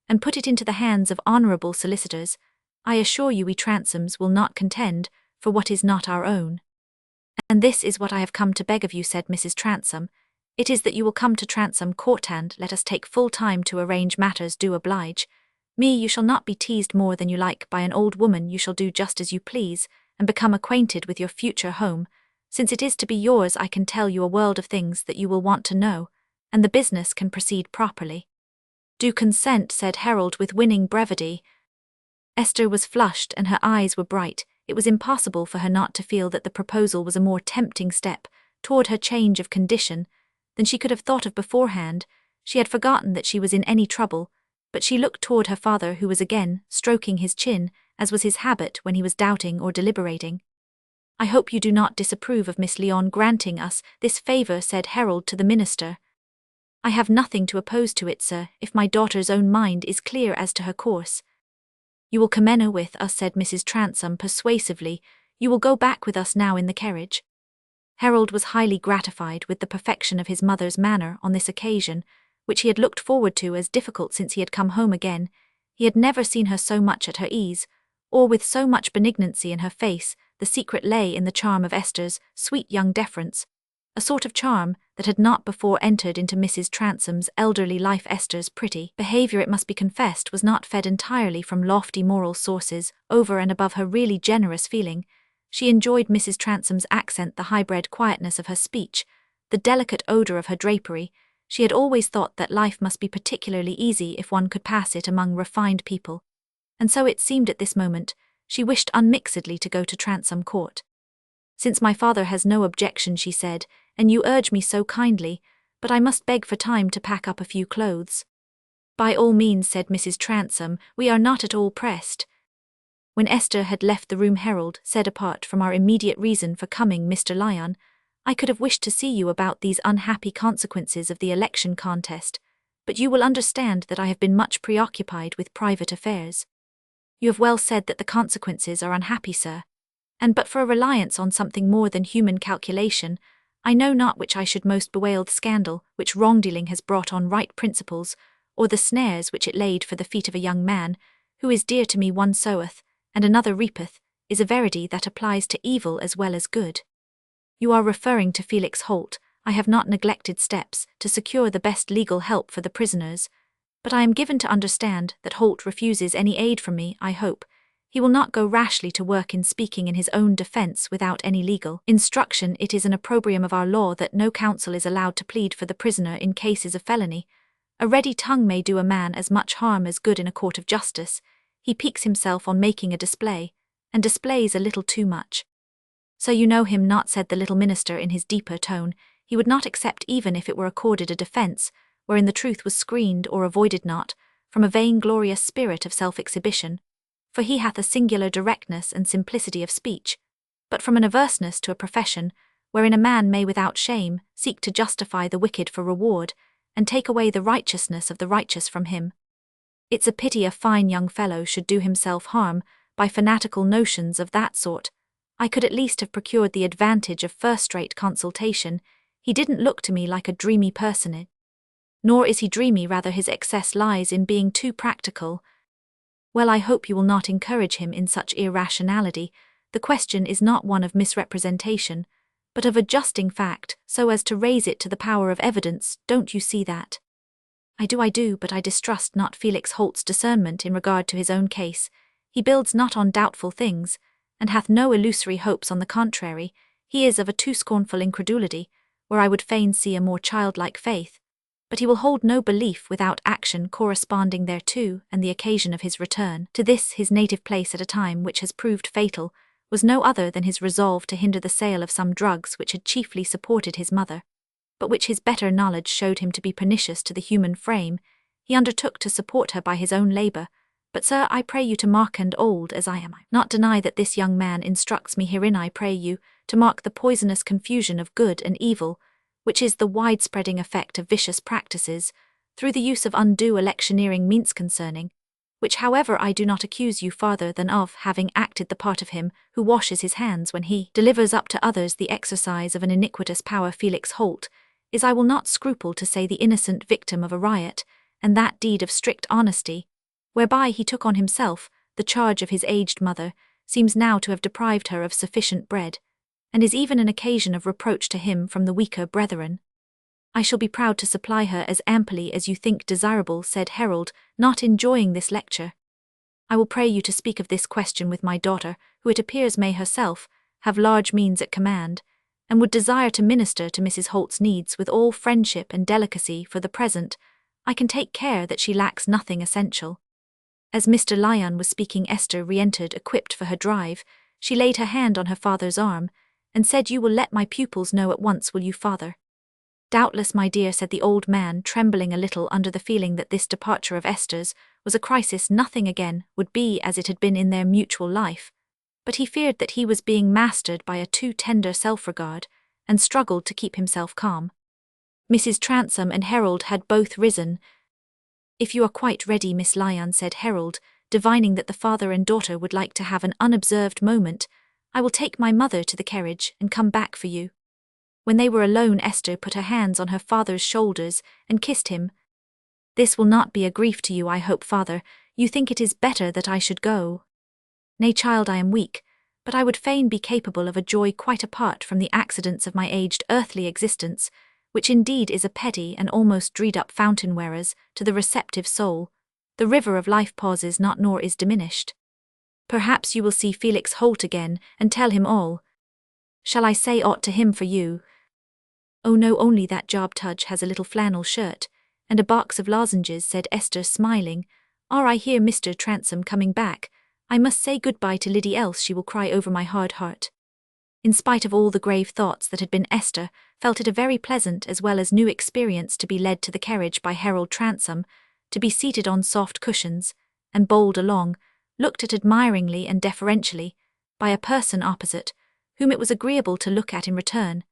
and put it into the hands of honourable solicitors. I assure you we Transomes will not contend for what is not our own. And this is what I have come to beg of you, said Mrs. Transome. It is that you will come to Transome Court and let us take full time to arrange matters. Do oblige me. You shall not be teased more than you like by an old woman. You shall do just as you please, and become acquainted with your future home. Since it is to be yours, I can tell you a world of things that you will want to know, and the business can proceed properly. Do consent, said Harold with winning brevity. Esther was flushed and her eyes were bright. It was impossible for her not to feel that the proposal was a more tempting step toward her change of condition than she could have thought of beforehand. She had forgotten that she was in any trouble, but she looked toward her father, who was again stroking his chin, as was his habit when he was doubting or deliberating. I hope you do not disapprove of Miss Lyon granting us this favour, said Harold to the minister. I have nothing to oppose to it, sir, if my daughter's own mind is clear as to her course. You will come in with us, said Mrs. Transome persuasively. You will go back with us now in the carriage. Harold was highly gratified with the perfection of his mother's manner on this occasion, which he had looked forward to as difficult since he had come home again. He had never seen her so much at her ease, or with so much benignancy in her face. The secret lay in the charm of Esther's sweet young deference, a sort of charm that had not before entered into Mrs. Transome's elderly life. Esther's pretty behaviour, it must be confessed, was not fed entirely from lofty moral sources. Over and above her really generous feeling, she enjoyed Mrs. Transome's accent, the high-bred quietness of her speech, the delicate odour of her drapery. She had always thought that life must be particularly easy if one could pass it among refined people, and so it seemed at this moment. She wished unmixedly to go to Transome Court. Since my father has no objection, she said, and you urge me so kindly, but I must beg for time to pack up a few clothes. By all means, said Mrs. Transome, we are not at all pressed. When Esther had left the room, Harold said, apart from our immediate reason for coming, Mr. Lyon, I could have wished to see you about these unhappy consequences of the election contest. but you will understand that I have been much preoccupied with private affairs. You have well said that the consequences are unhappy, sir, and but for a reliance on something more than human calculation, I know not which I should most bewail, the scandal which wrongdealing has brought on right principles, or the snares which it laid for the feet of a young man, who is dear to me. One soweth, and another reapeth, is a verity that applies to evil as well as good. You are referring to Felix Holt. I have not neglected steps to secure the best legal help for the prisoners, but I am given to understand that Holt refuses any aid from me. I hope he will not go rashly to work in speaking in his own defence without any legal instruction. It is an opprobrium of our law that no counsel is allowed to plead for the prisoner in cases of felony. A ready tongue may do a man as much harm as good in a court of justice. He piques himself on making a display, and displays a little too much. So you know him not, said the little minister in his deeper tone. He would not accept even if it were accorded a defence, wherein the truth was screened or avoided not, from a vainglorious spirit of self-exhibition, for he hath a singular directness and simplicity of speech, but from an averseness to a profession, wherein a man may without shame seek to justify the wicked for reward, and take away the righteousness of the righteous from him. It's a pity a fine young fellow should do himself harm by fanatical notions of that sort. I could at least have procured the advantage of first-rate consultation. He didn't look to me like a dreamy personage. Nor is he dreamy, rather his excess lies in being too practical. Well, I hope you will not encourage him in such irrationality. The question is not one of misrepresentation, but of adjusting fact so as to raise it to the power of evidence. Don't you see that? I do, but I distrust not Felix Holt's discernment in regard to his own case. He builds not on doubtful things, and hath no illusory hopes. On the contrary, he is of a too scornful incredulity, where I would fain see a more childlike faith. But he will hold no belief without action corresponding thereto, and the occasion of his return to this his native place at a time which has proved fatal was no other than his resolve to hinder the sale of some drugs which had chiefly supported his mother, but which his better knowledge showed him to be pernicious to the human frame. He undertook to support her by his own labour. But, sir, I pray you to mark, and old as I am, I not deny that this young man instructs me herein. I pray you to mark the poisonous confusion of good and evil, which is the wide-spreading effect of vicious practices, through the use of undue electioneering means concerning, which however I do not accuse you farther than of having acted the part of him who washes his hands when he delivers up to others the exercise of an iniquitous power. Felix Holt is, I will not scruple to say, the innocent victim of a riot, and that deed of strict honesty, whereby he took on himself the charge of his aged mother, seems now to have deprived her of sufficient bread, and is even an occasion of reproach to him from the weaker brethren. I shall be proud to supply her as amply as you think desirable, said Harold, not enjoying this lecture. I will pray you to speak of this question with my daughter, who it appears may herself have large means at command, and would desire to minister to Mrs. Holt's needs with all friendship and delicacy. For the present, I can take care that she lacks nothing essential. As Mr. Lyon was speaking, Esther re-entered equipped for her drive. She laid her hand on her father's arm, and said, "You will let my pupils know at once, will you, father?" "Doubtless, my dear," said the old man, trembling a little under the feeling that this departure of Esther's was a crisis. Nothing again would be as it had been in their mutual life, but he feared that he was being mastered by a too tender self-regard, and struggled to keep himself calm. Mrs. Transome and Harold had both risen. "If you are quite ready, Miss Lyon," said Harold, divining that the father and daughter would like to have an unobserved moment, "I will take my mother to the carriage and come back for you." When they were alone, Esther put her hands on her father's shoulders and kissed him. "This will not be a grief to you, I hope, father. You think it is better that I should go?" "Nay, child, I am weak, but I would fain be capable of a joy quite apart from the accidents of my aged earthly existence, which indeed is a petty and almost dreed-up fountain, whereas, to the receptive soul, the river of life pauses not nor is diminished. Perhaps you will see Felix Holt again, and tell him all. Shall I say aught to him for you?" "Oh no, only that Job Tudge has a little flannel shirt, and a box of lozenges," said Esther, smiling. I hear Mr. Transome coming back. I must say good-bye to Liddy, else she will cry over my hard heart." In spite of all the grave thoughts that had been, Esther felt it a very pleasant as well as new experience to be led to the carriage by Harold Transome, to be seated on soft cushions, and bowled along, looked at admiringly and deferentially, by a person opposite, whom it was agreeable to look at in return,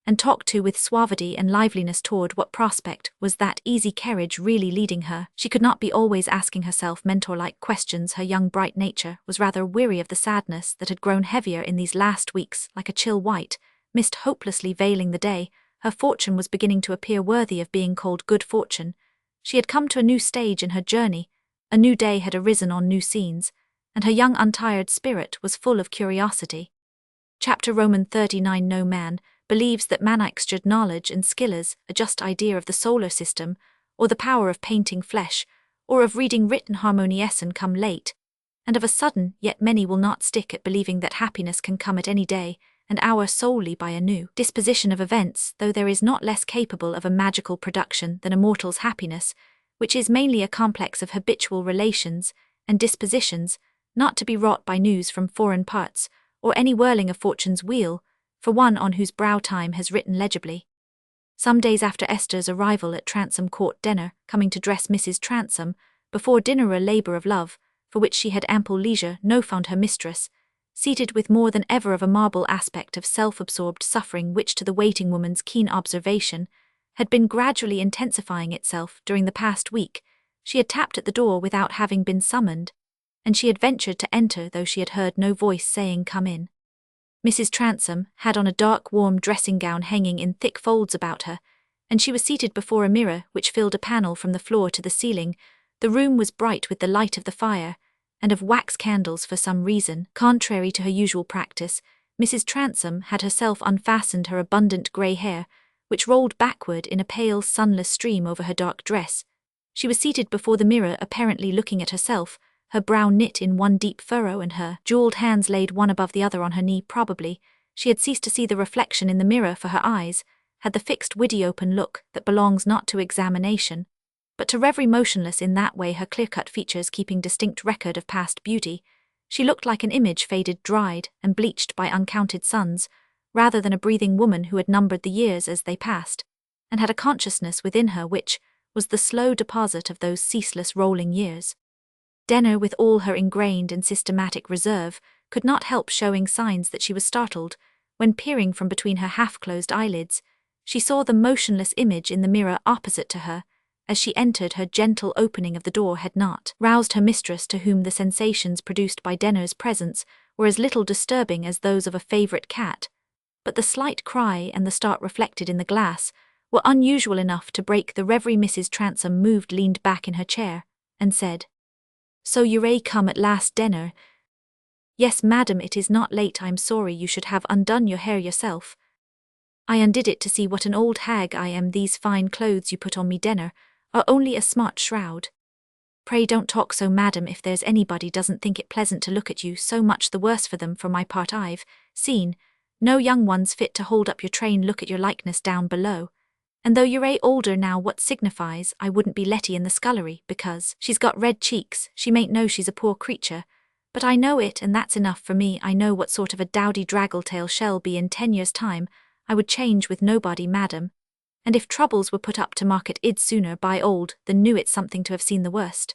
and talked to with suavity and liveliness toward what prospect was that easy carriage really leading her. She could not be always asking herself mentor-like questions. Her young bright nature was rather weary of the sadness that had grown heavier in these last weeks, like a chill white mist hopelessly veiling the day. Her fortune was beginning to appear worthy of being called good fortune. She had come to a new stage in her journey, a new day had arisen on new scenes, and her young untired spirit was full of curiosity. Chapter Roman 39. No man believes that manixtured knowledge and skills a just idea of the solar system, or the power of painting flesh, or of reading written harmoniessen come late, and of a sudden yet many will not stick at believing that happiness can come at any day and hour solely by a new disposition of events, though there is not less capable of a magical production than a mortal's happiness, which is mainly a complex of habitual relations and dispositions, not to be wrought by news from foreign parts, or any whirling of fortune's wheel, for one on whose brow time has written legibly. Some days after Esther's arrival at Transome Court dinner, coming to dress Mrs. Transome, before dinner a labour of love, for which she had ample leisure, no found her mistress, seated with more than ever of a marble aspect of self-absorbed suffering which to the waiting woman's keen observation had been gradually intensifying itself during the past week. She had tapped at the door without having been summoned, and she had ventured to enter though she had heard no voice saying come in. Mrs. Transome had on a dark warm dressing gown hanging in thick folds about her, and she was seated before a mirror which filled a panel from the floor to the ceiling. The room was bright with the light of the fire, and of wax candles. For some reason, contrary to her usual practice, Mrs. Transome had herself unfastened her abundant grey hair, which rolled backward in a pale sunless stream over her dark dress. She was seated before the mirror apparently looking at herself, her brow knit in one deep furrow and her jewelled hands laid one above the other on her knee. Probably she had ceased to see the reflection in the mirror, for her eyes had the fixed widdy open look that belongs not to examination, but to reverie, motionless in that way, her clear-cut features keeping distinct record of past beauty. She looked like an image faded, dried, and bleached by uncounted suns, rather than a breathing woman who had numbered the years as they passed, and had a consciousness within her which was the slow deposit of those ceaseless rolling years. Denner, with all her ingrained and systematic reserve, could not help showing signs that she was startled, when peering from between her half-closed eyelids, she saw the motionless image in the mirror opposite to her. As she entered, her gentle opening of the door had not roused her mistress, to whom the sensations produced by Denner's presence were as little disturbing as those of a favourite cat, but the slight cry and the start reflected in the glass were unusual enough to break the reverie. Mrs. Transome moved, leaned back in her chair, and said, "So you're come at last, Denner?" "Yes, madam, it is not late. I'm sorry you should have undone your hair yourself." "I undid it to see what an old hag I am. These fine clothes you put on me, Denner, are only a smart shroud." "Pray don't talk so, madam. If there's anybody doesn't think it pleasant to look at you, so much the worse for them. For my part, I've seen no young ones fit to hold up your train. Look at your likeness down below. And though you're older now, what signifies? I wouldn't be Letty in the scullery, because she's got red cheeks. She mayn't know she's a poor creature, but I know it, and that's enough for me. I know what sort of a dowdy draggletail shall be in 10 years' time. I would change with nobody, madam, and if troubles were put up to market, I'd sooner buy old than knew it something to have seen the worst."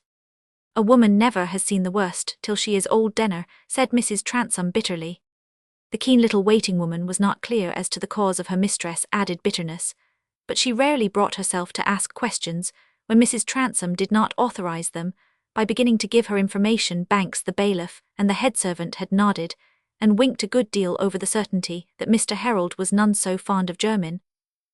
"A woman never has seen the worst till she is old, Denner," said Mrs. Transome bitterly. The keen little waiting woman was not clear as to the cause of her mistress' added bitterness, but she rarely brought herself to ask questions when Mrs. Transome did not authorize them. By beginning to give her information, Banks the bailiff and the head servant had nodded and winked a good deal over the certainty that Mr. Harold was none so fond of Jermyn.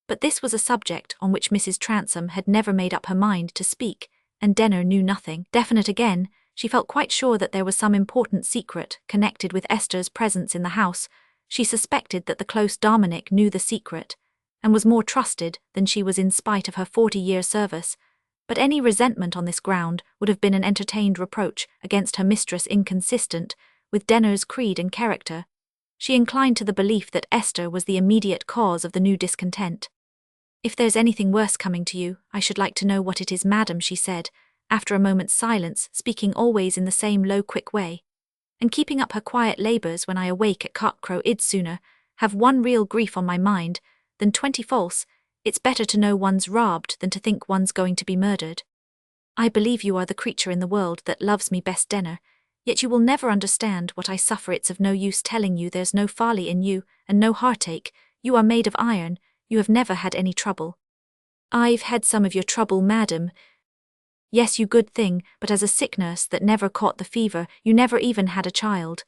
But this was a subject on which Mrs. Transome had never made up her mind to speak, and Denner knew nothing definite. Again, she felt quite sure that there was some important secret connected with Esther's presence in the house. She suspected that the close Dominic knew the secret, and was more trusted than she was in spite of her 40-year service, but any resentment on this ground would have been an entertained reproach against her mistress inconsistent with Denner's creed and character. She inclined to the belief that Esther was the immediate cause of the new discontent. "If there's anything worse coming to you, I should like to know what it is, madam," she said, after a moment's silence, speaking always in the same low, quick way, "and keeping up her quiet labours. When I awake at cockcrow, I'd sooner have one real grief on my mind than 20 false. It's better to know one's robbed than to think one's going to be murdered. I believe you are the creature in the world that loves me best, Denner, yet you will never understand what I suffer. It's of no use telling you. There's no folly in you, and no heartache. You are made of iron, you have never had any trouble. I've had some of your trouble, madam. Yes, you good thing, but as a sick nurse that never caught the fever, you never even had a child.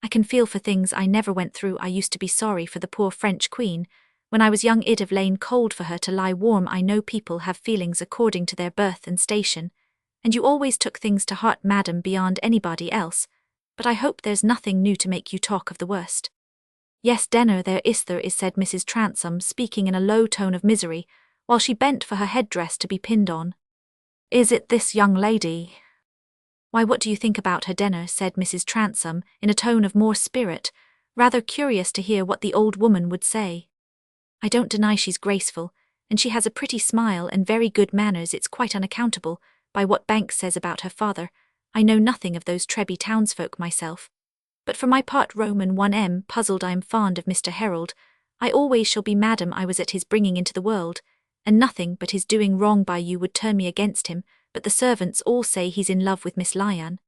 I can feel for things I never went through. I used to be sorry for the poor French queen. When I was young it'd have lain cold for her to lie warm. I know people have feelings according to their birth and station. And you always took things to heart, madam, beyond anybody else. But I hope there's nothing new to make you talk of the worst. Yes, Denner, there is, said Mrs. Transome, speaking in a low tone of misery, while she bent for her headdress to be pinned on. Is it this young lady? Why, what do you think about her, Denner? Said Mrs. Transome, in a tone of more spirit, rather curious to hear what the old woman would say. I don't deny she's graceful, and she has a pretty smile and very good manners. It's quite unaccountable, by what Banks says about her father. I know nothing of those Treby townsfolk myself. But for my part, Roman 1M, puzzled, I am fond of Mr. Harold. I always shall be, madam. I was at his bringing into the world, and nothing but his doing wrong by you would turn me against him, but the servants all say he's in love with Miss Lyon.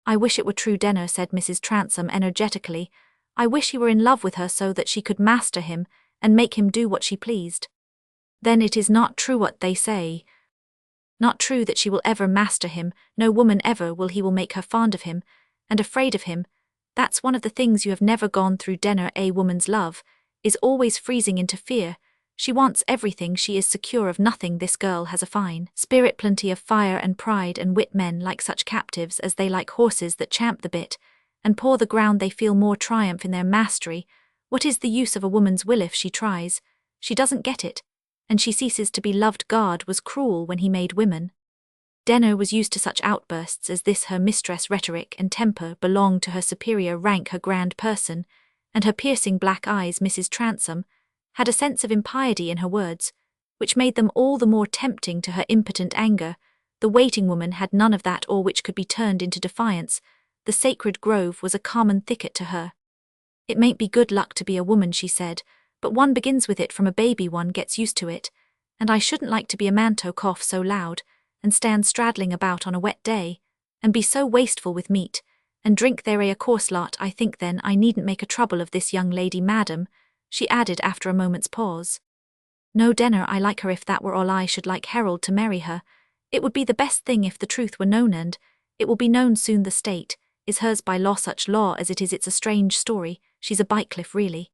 I wish it were true, Denner, said Mrs. Transome energetically. I wish he were in love with her so that she could master him, and make him do what she pleased. Then it is not true what they say. Not true that she will ever master him, no woman ever will. He will make her fond of him, and afraid of him. That's one of the things you have never gone through, Denner. A woman's love is always freezing into fear. She wants everything, she is secure of nothing. This girl has a fine spirit, plenty of fire and pride and wit. Men like such captives as they like horses that champ the bit and paw the ground. They feel more triumph in their mastery. What is the use of a woman's will if she tries? She doesn't get it, and she ceases to be loved. God was cruel when he made women. Denner was used to such outbursts as this. Her mistress' rhetoric and temper belonged to her superior rank, her grand person, and her piercing black eyes. Mrs. Transome had a sense of impiety in her words, which made them all the more tempting to her impotent anger. The waiting woman had none of that awe which could be turned into defiance. The sacred grove was a common thicket to her. It mayn't be good luck to be a woman, she said, but one begins with it from a baby, one gets used to it, and I shouldn't like to be a man to cough so loud, and stand straddling about on a wet day, and be so wasteful with meat, and drink there a coarse lot. I think then I needn't make a trouble of this young lady, madam, she added after a moment's pause. No, Denner, I like her. If that were all, I should like Harold to marry her. It would be the best thing if the truth were known, and it will be known soon. The state is hers by law, such law as it is. It's a strange story. She's a Bycliffe, really.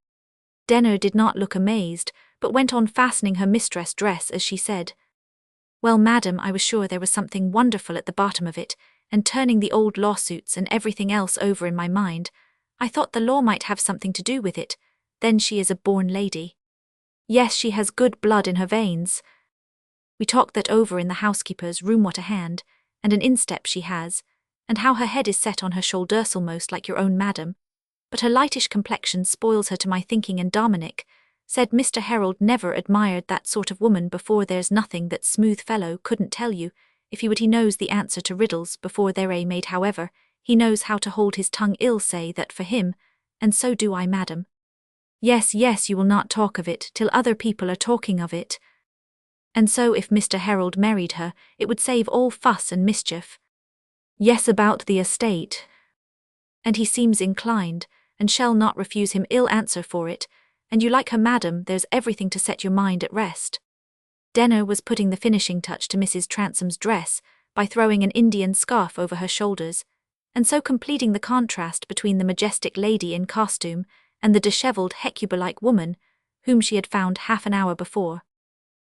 Denner did not look amazed, but went on fastening her mistress' dress as she said, Well, madam, I was sure there was something wonderful at the bottom of it, and turning the old lawsuits and everything else over in my mind, I thought the law might have something to do with it. Then she is a born lady. Yes, she has good blood in her veins. We talked that over in the housekeeper's room. What a hand, and an instep she has, and how her head is set on her shoulders almost like your own, madam. But her lightish complexion spoils her to my thinking. And Dominic said Mr. Harold never admired that sort of woman before. There's nothing that smooth fellow couldn't tell you, if he would. He knows the answer to riddles before they're made. However, he knows how to hold his tongue. Ill say that for him, and so do I, madam. Yes, yes, you will not talk of it till other people are talking of it. And so if Mr. Harold married her, it would save all fuss and mischief. Yes, about the estate. And he seems inclined, and shall not refuse him. Ill answer for it, and you like her, madam. There's everything to set your mind at rest. Denner was putting the finishing touch to Mrs. Transome's dress by throwing an Indian scarf over her shoulders, and so completing the contrast between the majestic lady in costume and the dishevelled Hecuba-like woman whom she had found half an hour before.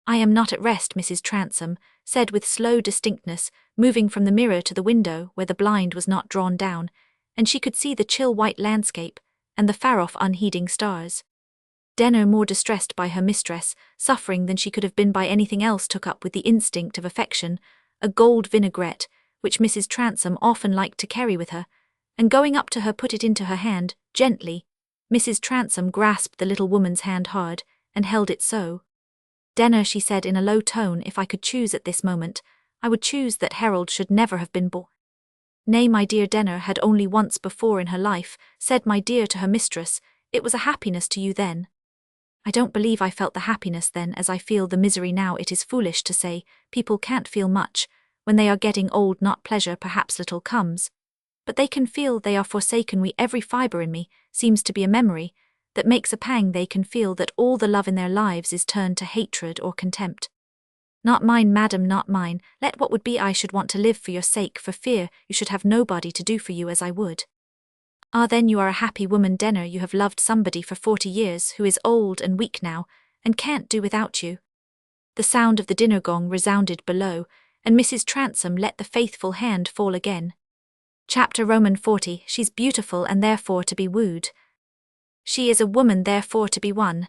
I am not at rest, Mrs. Transome said with slow distinctness, moving from the mirror to the window where the blind was not drawn down, and she could see the chill white landscape and the far-off unheeding stars. Denner, more distressed by her mistress, suffering than she could have been by anything else, took up with the instinct of affection a gold vinaigrette which Mrs. Transome often liked to carry with her, and going up to her put it into her hand, gently. Mrs. Transome grasped the little woman's hand hard, and held it so. Denner, she said in a low tone, if I could choose at this moment, I would choose that Harold should never have been born. Nay, my dear, Denner had only once before in her life said my dear to her mistress. It was a happiness to you then. I don't believe I felt the happiness then as I feel the misery now. It is foolish to say people can't feel much when they are getting old. Not pleasure, perhaps little comes, but they can feel they are forsaken. Every fibre in me seems to be a memory, that makes a pang they can feel that all the love in their lives is turned to hatred or contempt. Not mine, madam, not mine, let what would be I should want to live for your sake, for fear you should have nobody to do for you as I would. Ah, then you are a happy woman, Denner, you have loved somebody for 40 years who is old and weak now, and can't do without you. The sound of the dinner gong resounded below, and Mrs. Transome let the faithful hand fall again. Chapter Roman 40, she's beautiful and therefore to be wooed. She is a woman therefore to be won.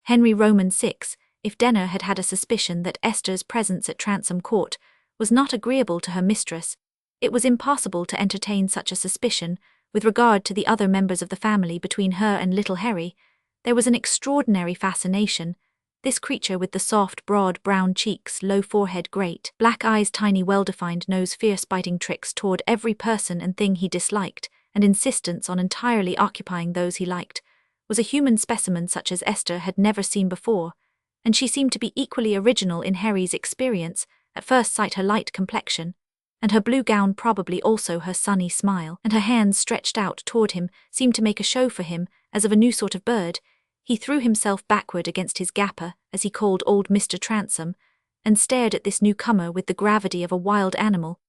Henry Roman 6, if Denner had had a suspicion that Esther's presence at Transome Court was not agreeable to her mistress, it was impossible to entertain such a suspicion with regard to the other members of the family. Between her and little Harry there was an extraordinary fascination. This creature with the soft, broad brown cheeks, low forehead, great black eyes, tiny well-defined nose, fierce biting tricks toward every person and thing he disliked, and insistence on entirely occupying those he liked, was a human specimen such as Esther had never seen before, and she seemed to be equally original in Harry's experience. At first sight, her light complexion, and her blue gown, probably also her sunny smile, and her hands stretched out toward him, seemed to make a show for him, as of a new sort of bird. He threw himself backward against his gapper, as he called old Mr. Transome, and stared at this newcomer with the gravity of a wild animal.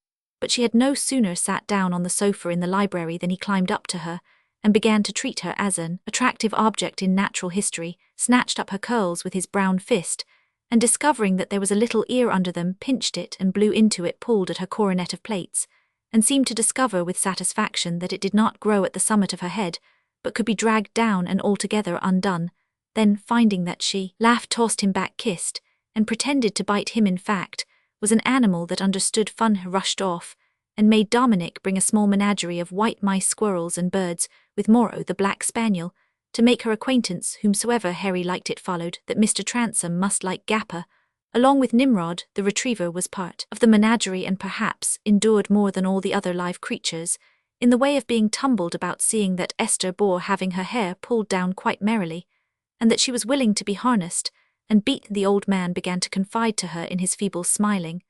But she had no sooner sat down on the sofa in the library than he climbed up to her, and began to treat her as an attractive object in natural history, snatched up her curls with his brown fist, and discovering that there was a little ear under them, pinched it and blew into it, pulled at her coronet of plaits, and seemed to discover with satisfaction that it did not grow at the summit of her head, but could be dragged down and altogether undone. Then, finding that she laughed, tossed him back, kissed, and pretended to bite him, in fact, was an animal that understood fun, rushed off, and made Dominic bring a small menagerie of white mice, squirrels, and birds, with Moro the black spaniel, to make her acquaintance. Whomsoever Harry liked, it followed that Mr. Transome must like Gapper. Along with Nimrod, the retriever was part of the menagerie, and perhaps endured more than all the other live creatures, in the way of being tumbled about, seeing that Esther bore having her hair pulled down quite merrily, and that she was willing to be harnessed and beaten. The old man began to confide to her in his feeble, smiling,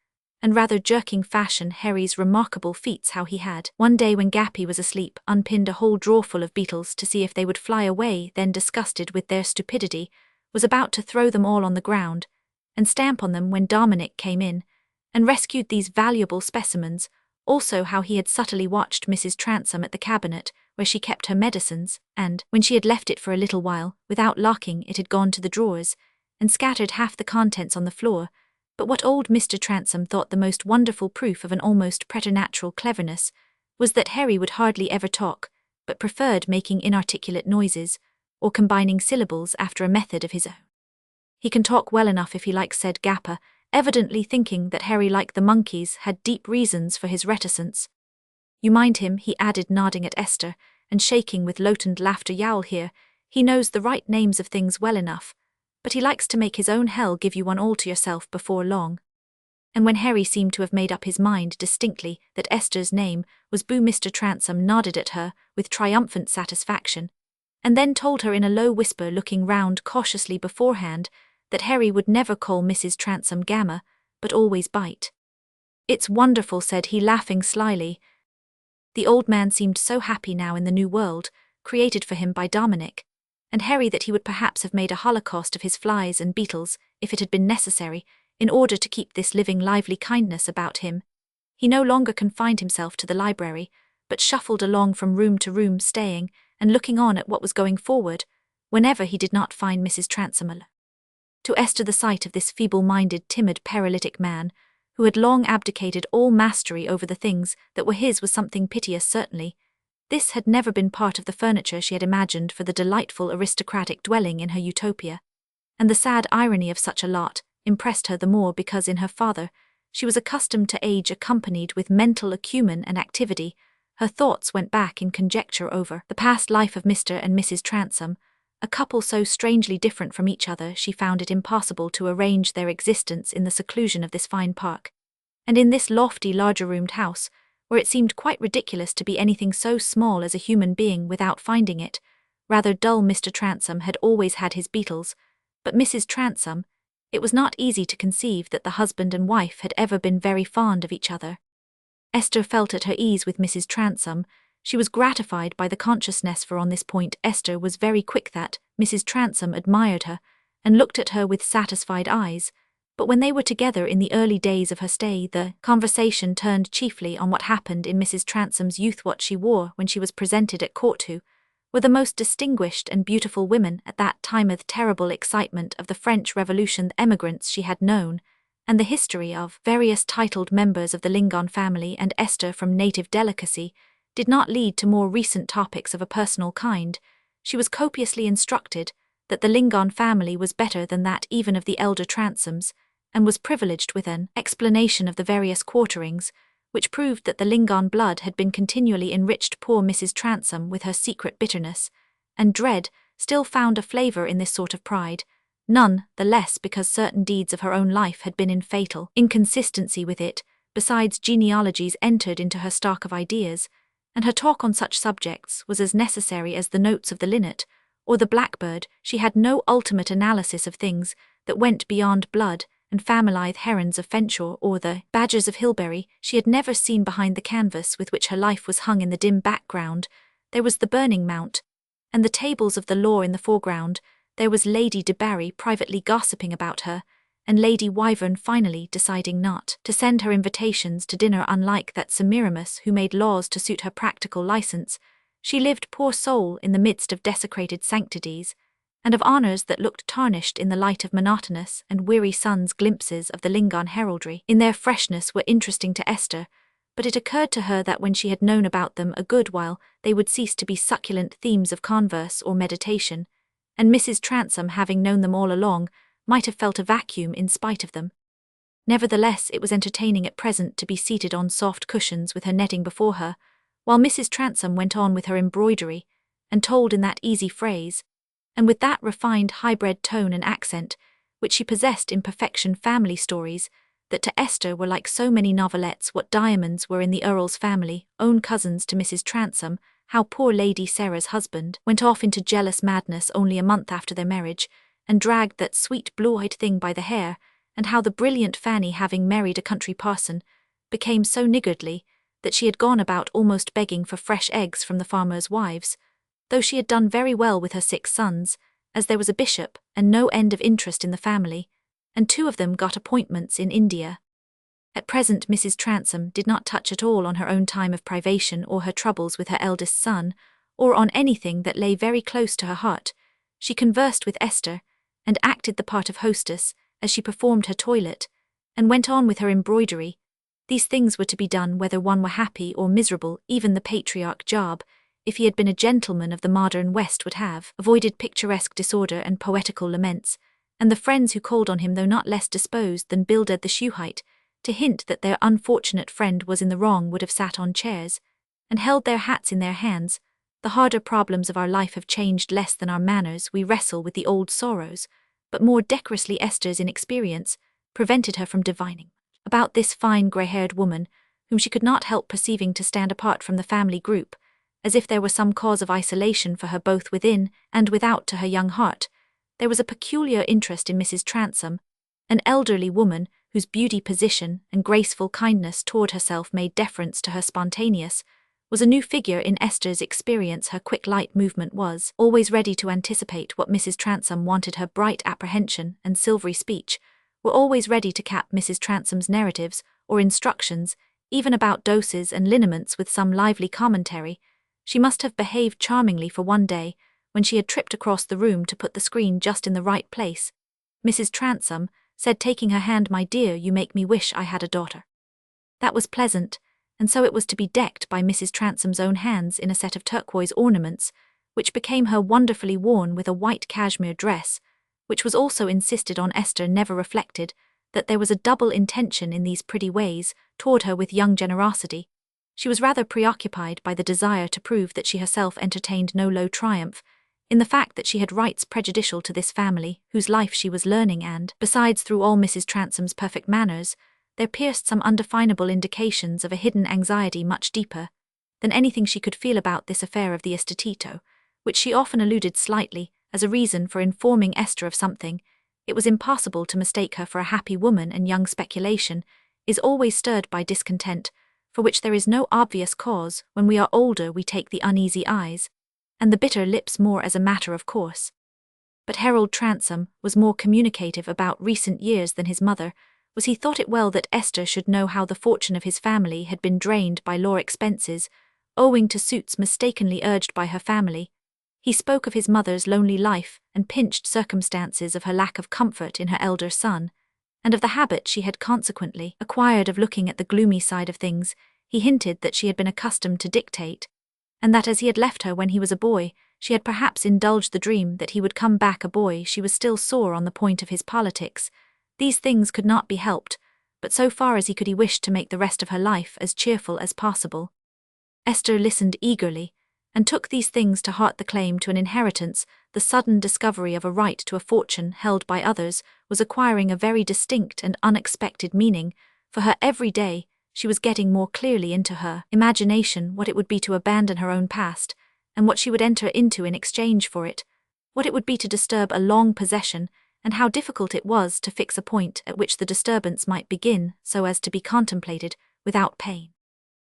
and rather jerking fashion Harry's remarkable feats, how he had, one day when Gappy was asleep, unpinned a whole drawful of beetles to see if they would fly away, then, disgusted with their stupidity, was about to throw them all on the ground, and stamp on them when Dominic came in, and rescued these valuable specimens. Also how he had subtly watched Mrs. Transome at the cabinet, where she kept her medicines, and, when she had left it for a little while, without locking, it had gone to the drawers, and scattered half the contents on the floor. But what old Mr. Transome thought the most wonderful proof of an almost preternatural cleverness was that Harry would hardly ever talk, but preferred making inarticulate noises, or combining syllables after a method of his own. He can talk well enough if he likes, said Gapper, evidently thinking that Harry, like the monkeys, had deep reasons for his reticence. You mind him, he added, nodding at Esther, and shaking with loathsome laughter. Yowl here, he knows the right names of things well enough, but he likes to make his own hell give you one all to yourself before long. And when Harry seemed to have made up his mind distinctly that Esther's name was Boo, Mr. Transome nodded at her with triumphant satisfaction, and then told her in a low whisper, looking round cautiously beforehand, that Harry would never call Mrs. Transome Gamma, but always Bite. It's wonderful, said he, laughing slyly. The old man seemed so happy now in the new world, created for him by Dominic and Harry, that he would perhaps have made a holocaust of his flies and beetles, if it had been necessary, in order to keep this living, lively kindness about him. He no longer confined himself to the library, but shuffled along from room to room, staying and looking on at what was going forward, whenever he did not find Mrs. Transome alone. To Esther, the sight of this feeble-minded, timid, paralytic man, who had long abdicated all mastery over the things that were his, was something piteous, certainly. This had never been part of the furniture she had imagined for the delightful aristocratic dwelling in her utopia, and the sad irony of such a lot impressed her the more because in her father she was accustomed to age accompanied with mental acumen and activity. Her thoughts went back in conjecture over the past life of Mr. and Mrs. Transome, a couple so strangely different from each other she found it impossible to arrange their existence in the seclusion of this fine park, and in this lofty, larger-roomed house, where it seemed quite ridiculous to be anything so small as a human being without finding it. Rather dull Mr. Transome had always had his beetles, but Mrs. Transome, it was not easy to conceive that the husband and wife had ever been very fond of each other. Esther felt at her ease with Mrs. Transome. She was gratified by the consciousness, for on this point Esther was very quick, that Mrs. Transome admired her and looked at her with satisfied eyes. But when they were together in the early days of her stay, the conversation turned chiefly on what happened in Mrs. Transome's youth. What she wore when she was presented at court to were the most distinguished and beautiful women at that time of the terrible excitement of the French Revolution, the emigrants she had known, and the history of various titled members of the Lingon family. And Esther, from native delicacy, did not lead to more recent topics of a personal kind. She was copiously instructed that the Lingon family was better than that even of the elder Transomes, and was privileged with an explanation of the various quarterings, which proved that the Lingon blood had been continually enriched. Poor Mrs. Transome, with her secret bitterness and dread, still found a flavour in this sort of pride, none the less because certain deeds of her own life had been in fatal inconsistency with it. Besides, genealogies entered into her stock of ideas, and her talk on such subjects was as necessary as the notes of the linnet or the blackbird. She had no ultimate analysis of things that went beyond blood and family herons of Fenshaw or the badgers of Hilberry. She had never seen behind the canvas with which her life was hung in the dim background. There was the burning mount, and the tables of the law in the foreground. There was Lady de Barry privately gossiping about her, and Lady Wyvern finally deciding not to send her invitations to dinner. Unlike that Semiramis who made laws to suit her practical license, she lived, poor soul, in the midst of desecrated sanctities, and of honours that looked tarnished in the light of monotonous and weary suns. Glimpses of the Lingon heraldry in their freshness were interesting to Esther, but it occurred to her that when she had known about them a good while, they would cease to be succulent themes of converse or meditation, and Mrs. Transome, having known them all along, might have felt a vacuum in spite of them. Nevertheless, it was entertaining at present to be seated on soft cushions with her netting before her, while Mrs. Transome went on with her embroidery, and told in that easy phrase, and with that refined high-bred tone and accent, which she possessed in perfection, family stories that to Esther were like so many novelettes. What diamonds were in the Earl's family, own cousins to Mrs. Transome, how poor Lady Sarah's husband went off into jealous madness only a month after their marriage, and dragged that sweet blue-eyed thing by the hair, and how the brilliant Fanny, having married a country parson, became so niggardly that she had gone about almost begging for fresh eggs from the farmers' wives, though she had done very well with her 6 sons, as there was a bishop and no end of interest in the family, and 2 of them got appointments in India. At present Mrs. Transome did not touch at all on her own time of privation or her troubles with her eldest son, or on anything that lay very close to her heart. She conversed with Esther, and acted the part of hostess as she performed her toilet, and went on with her embroidery. These things were to be done whether one were happy or miserable. Even the patriarch Job, if he had been a gentleman of the modern West, would have avoided picturesque disorder and poetical laments, and the friends who called on him, though not less disposed than Bildad the Shuhite to hint that their unfortunate friend was in the wrong, would have sat on chairs and held their hats in their hands. The harder problems of our life have changed less than our manners. We wrestle with the old sorrows, but more decorously. Esther's inexperience prevented her from divining about this fine grey-haired woman, whom she could not help perceiving to stand apart from the family group, as if there were some cause of isolation for her both within and without. To her young heart there was a peculiar interest in Mrs. Transome, an elderly woman whose beauty, position, and graceful kindness toward herself made deference to her spontaneous, was a new figure in Esther's experience. Her quick light movement was always ready to anticipate what Mrs. Transome wanted. Her bright apprehension and silvery speech were always ready to cap Mrs. Transome's narratives or instructions, even about doses and liniments, with some lively commentary. She must have behaved charmingly, for one day, when she had tripped across the room to put the screen just in the right place, Mrs. Transome said, taking her hand, "My dear, you make me wish I had a daughter." That was pleasant, and so it was to be decked by Mrs. Transome's own hands in a set of turquoise ornaments, which became her wonderfully, worn with a white cashmere dress, which was also insisted on. Esther never reflected that there was a double intention in these pretty ways toward her with young generosity. She was rather preoccupied by the desire to prove that she herself entertained no low triumph in the fact that she had rights prejudicial to this family, whose life she was learning, and, besides, through all Mrs. Transome's perfect manners, there pierced some undefinable indications of a hidden anxiety much deeper than anything she could feel about this affair of the estetito, which she often alluded slightly as a reason for informing Esther of something. It was impossible to mistake her for a happy woman, and young speculation is always stirred by discontent, for which there is no obvious cause. When we are older we take the uneasy eyes, and the bitter lips more as a matter of course. But Harold Transome was more communicative about recent years than his mother, was he thought it well that Esther should know how the fortune of his family had been drained by law expenses, owing to suits mistakenly urged by her family. He spoke of his mother's lonely life and pinched circumstances of her lack of comfort in her elder son, and of the habit she had consequently acquired of looking at the gloomy side of things. He hinted that she had been accustomed to dictate, and that as he had left her when he was a boy, she had perhaps indulged the dream that he would come back a boy. She was still sore on the point of his politics. These things could not be helped, but so far as he could he wished to make the rest of her life as cheerful as possible. Esther listened eagerly, and took these things to heart. The claim to an inheritance, the sudden discovery of a right to a fortune held by others, was acquiring a very distinct and unexpected meaning. For her every day, she was getting more clearly into her imagination what it would be to abandon her own past, and what she would enter into in exchange for it, what it would be to disturb a long possession, and how difficult it was to fix a point at which the disturbance might begin so as to be contemplated without pain.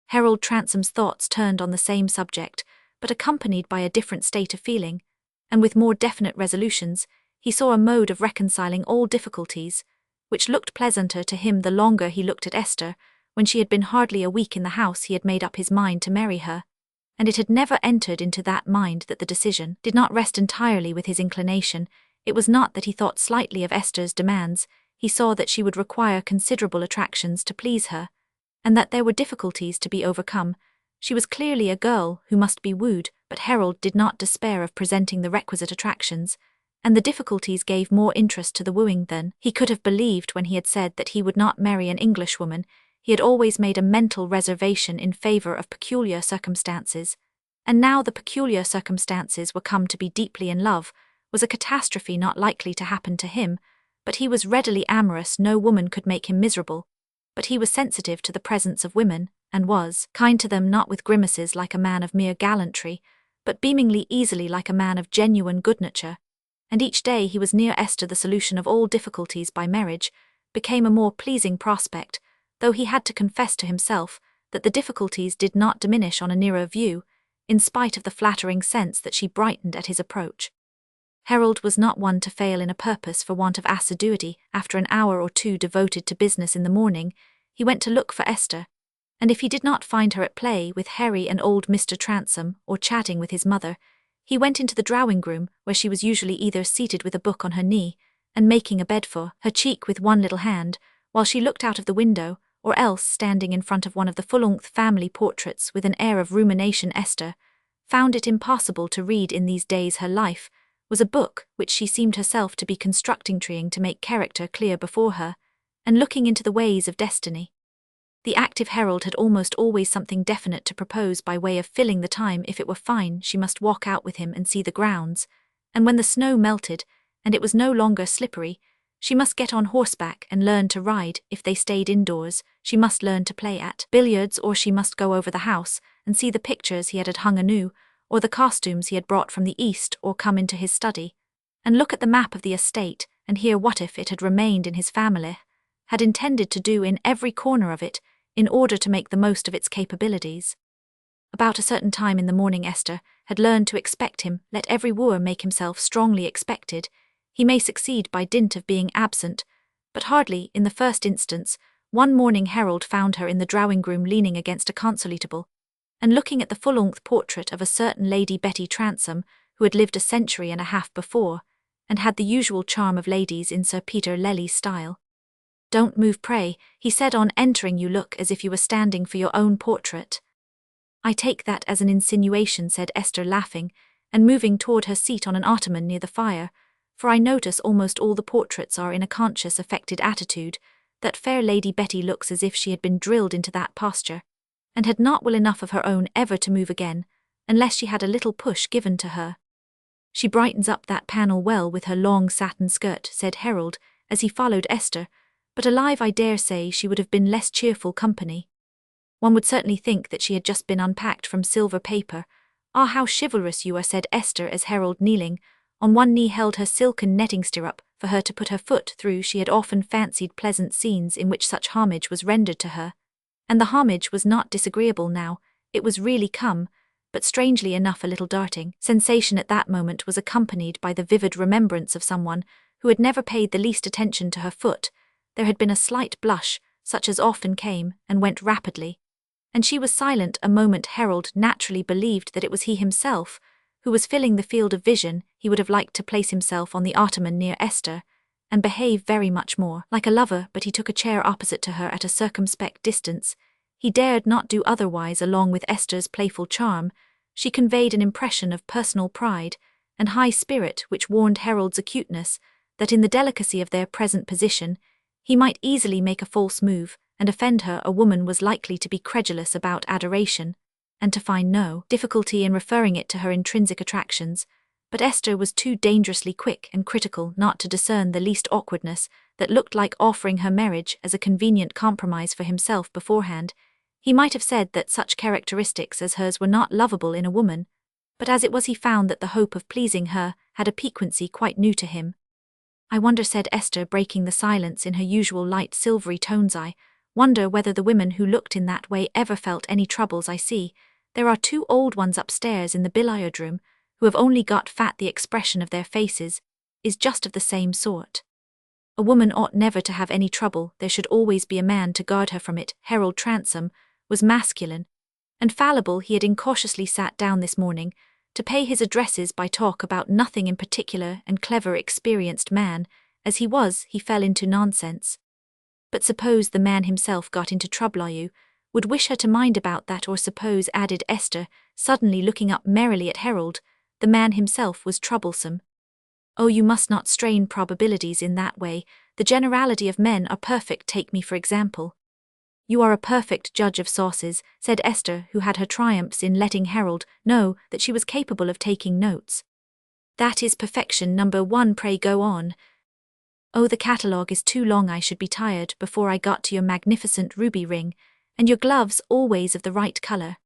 Harold Transome's thoughts turned on the same subject, but accompanied by a different state of feeling, and with more definite resolutions. He saw a mode of reconciling all difficulties, which looked pleasanter to him the longer he looked at Esther. When she had been hardly a week in the house he had made up his mind to marry her, and it had never entered into that mind that the decision did not rest entirely with his inclination. It was not that he thought slightly of Esther's demands. He saw that she would require considerable attractions to please her, and that there were difficulties to be overcome. She was clearly a girl who must be wooed, but Harold did not despair of presenting the requisite attractions, and the difficulties gave more interest to the wooing than he could have believed when he had said that he would not marry an Englishwoman. He had always made a mental reservation in favor of peculiar circumstances, and now the peculiar circumstances were come to be deeply in love. Was a catastrophe not likely to happen to him, but he was readily amorous. No woman could make him miserable, but he was sensitive to the presence of women, and was kind to them, not with grimaces like a man of mere gallantry, but beamingly easily like a man of genuine good nature. And each day he was near Esther the solution of all difficulties by marriage became a more pleasing prospect, though he had to confess to himself that the difficulties did not diminish on a nearer view, in spite of the flattering sense that she brightened at his approach. Harold was not one to fail in a purpose for want of assiduity. After an hour or two devoted to business in the morning, he went to look for Esther, and if he did not find her at play with Harry and old Mr. Transome, or chatting with his mother, he went into the drawing-room, where she was usually either seated with a book on her knee, and making a bed for her cheek with one little hand, while she looked out of the window, or else standing in front of one of the full-length family portraits with an air of rumination. Esther found it impossible to read in these days. Her life was a book which she seemed herself to be constructing, trying to make character clear before her, and looking into the ways of destiny. The active Harold had almost always something definite to propose by way of filling the time. If it were fine, she must walk out with him and see the grounds, and when the snow melted, and it was no longer slippery, she must get on horseback and learn to ride. If they stayed indoors, she must learn to play at billiards, or she must go over the house and see the pictures he had hung anew, or the costumes he had brought from the East, or come into his study, and look at the map of the estate, and hear what if it had remained in his family, had intended to do in every corner of it, in order to make the most of its capabilities. About a certain time in the morning Esther had learned to expect him. Let every wooer make himself strongly expected. He may succeed by dint of being absent, but hardly in the first instance. One morning Harold found her in the drawing-room leaning against a console table, and looking at the full-length portrait of a certain Lady Betty Transome, who had lived a century and a half before, and had the usual charm of ladies in Sir Peter Lely's style. "Don't move, pray," he said on entering. "You look as if you were standing for your own portrait." "I take that as an insinuation," said Esther, laughing, and moving toward her seat on an ottoman near the fire, "for I notice almost all the portraits are in a conscious, affected attitude. That fair Lady Betty looks as if she had been drilled into that posture, and had not will enough of her own ever to move again, unless she had a little push given to her. She brightens up that panel well with her long satin skirt," said Harold, as he followed Esther, "but alive I dare say she would have been less cheerful company. One would certainly think that she had just been unpacked from silver paper." "Ah, how chivalrous you are," said Esther, as Harold, kneeling on one knee, held her silken netting stirrup for her to put her foot through. She had often fancied pleasant scenes in which such homage was rendered to her, And the homage was not disagreeable now, it was really come, but strangely enough a little darting. Sensation at that moment was accompanied by the vivid remembrance of someone who had never paid the least attention to her foot. There had been a slight blush, such as often came, and went rapidly. And she was silent a moment. Harold naturally believed that it was he himself who was filling the field of vision. He would have liked to place himself on the ottoman near Esther, and behave very much more like a lover, but he took a chair opposite to her at a circumspect distance. He dared not do otherwise. Along with Esther's playful charm, she conveyed an impression of personal pride and high spirit which warned Harold's acuteness that in the delicacy of their present position, he might easily make a false move and offend her. A woman was likely to be credulous about adoration, and to find no difficulty in referring it to her intrinsic attractions, but Esther was too dangerously quick and critical not to discern the least awkwardness that looked like offering her marriage as a convenient compromise for himself beforehand. He might have said that such characteristics as hers were not lovable in a woman, but as it was he found that the hope of pleasing her had a piquancy quite new to him. "I wonder," said Esther, breaking the silence in her usual light silvery tones, "I wonder whether the women who looked in that way ever felt any troubles. I see there are 2 old ones upstairs in the billiard room who have only got fat. The expression of their faces is just of the same sort. A woman ought never to have any trouble. There should always be a man to guard her from it." Harold Transome was masculine and fallible. He had incautiously sat down this morning to pay his addresses by talk about nothing in particular, and clever, experienced man as he was, he fell into nonsense. "But suppose the man himself got into trouble, you would wish her to mind about that? Or suppose," added Esther, suddenly looking up merrily at Harold, "the man himself was troublesome?" "Oh, you must not strain probabilities in that way. The generality of men are perfect. Take me for example." "You are a perfect judge of sauces," said Esther, who had her triumphs in letting Harold know that she was capable of taking notes. "That is perfection number 1. Pray go on." "Oh, the catalogue is too long. I should be tired before I got to your magnificent ruby ring, and your gloves always of the right color.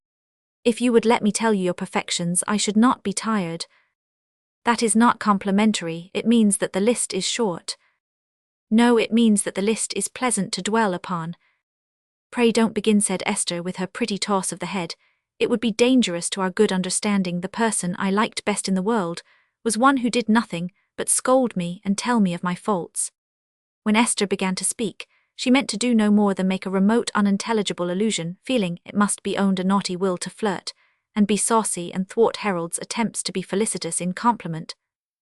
If you would let me tell you your perfections, I should not be tired." "That is not complimentary. It means that the list is short." "No, it means that the list is pleasant to dwell upon." "Pray don't begin," said Esther with her pretty toss of the head. "It would be dangerous to our good understanding. The person I liked best in the world was one who did nothing but scold me and tell me of my faults." When Esther began to speak, she meant to do no more than make a remote, unintelligible allusion, feeling, it must be owned, a naughty will to flirt and be saucy and thwart Harold's attempts to be felicitous in compliment.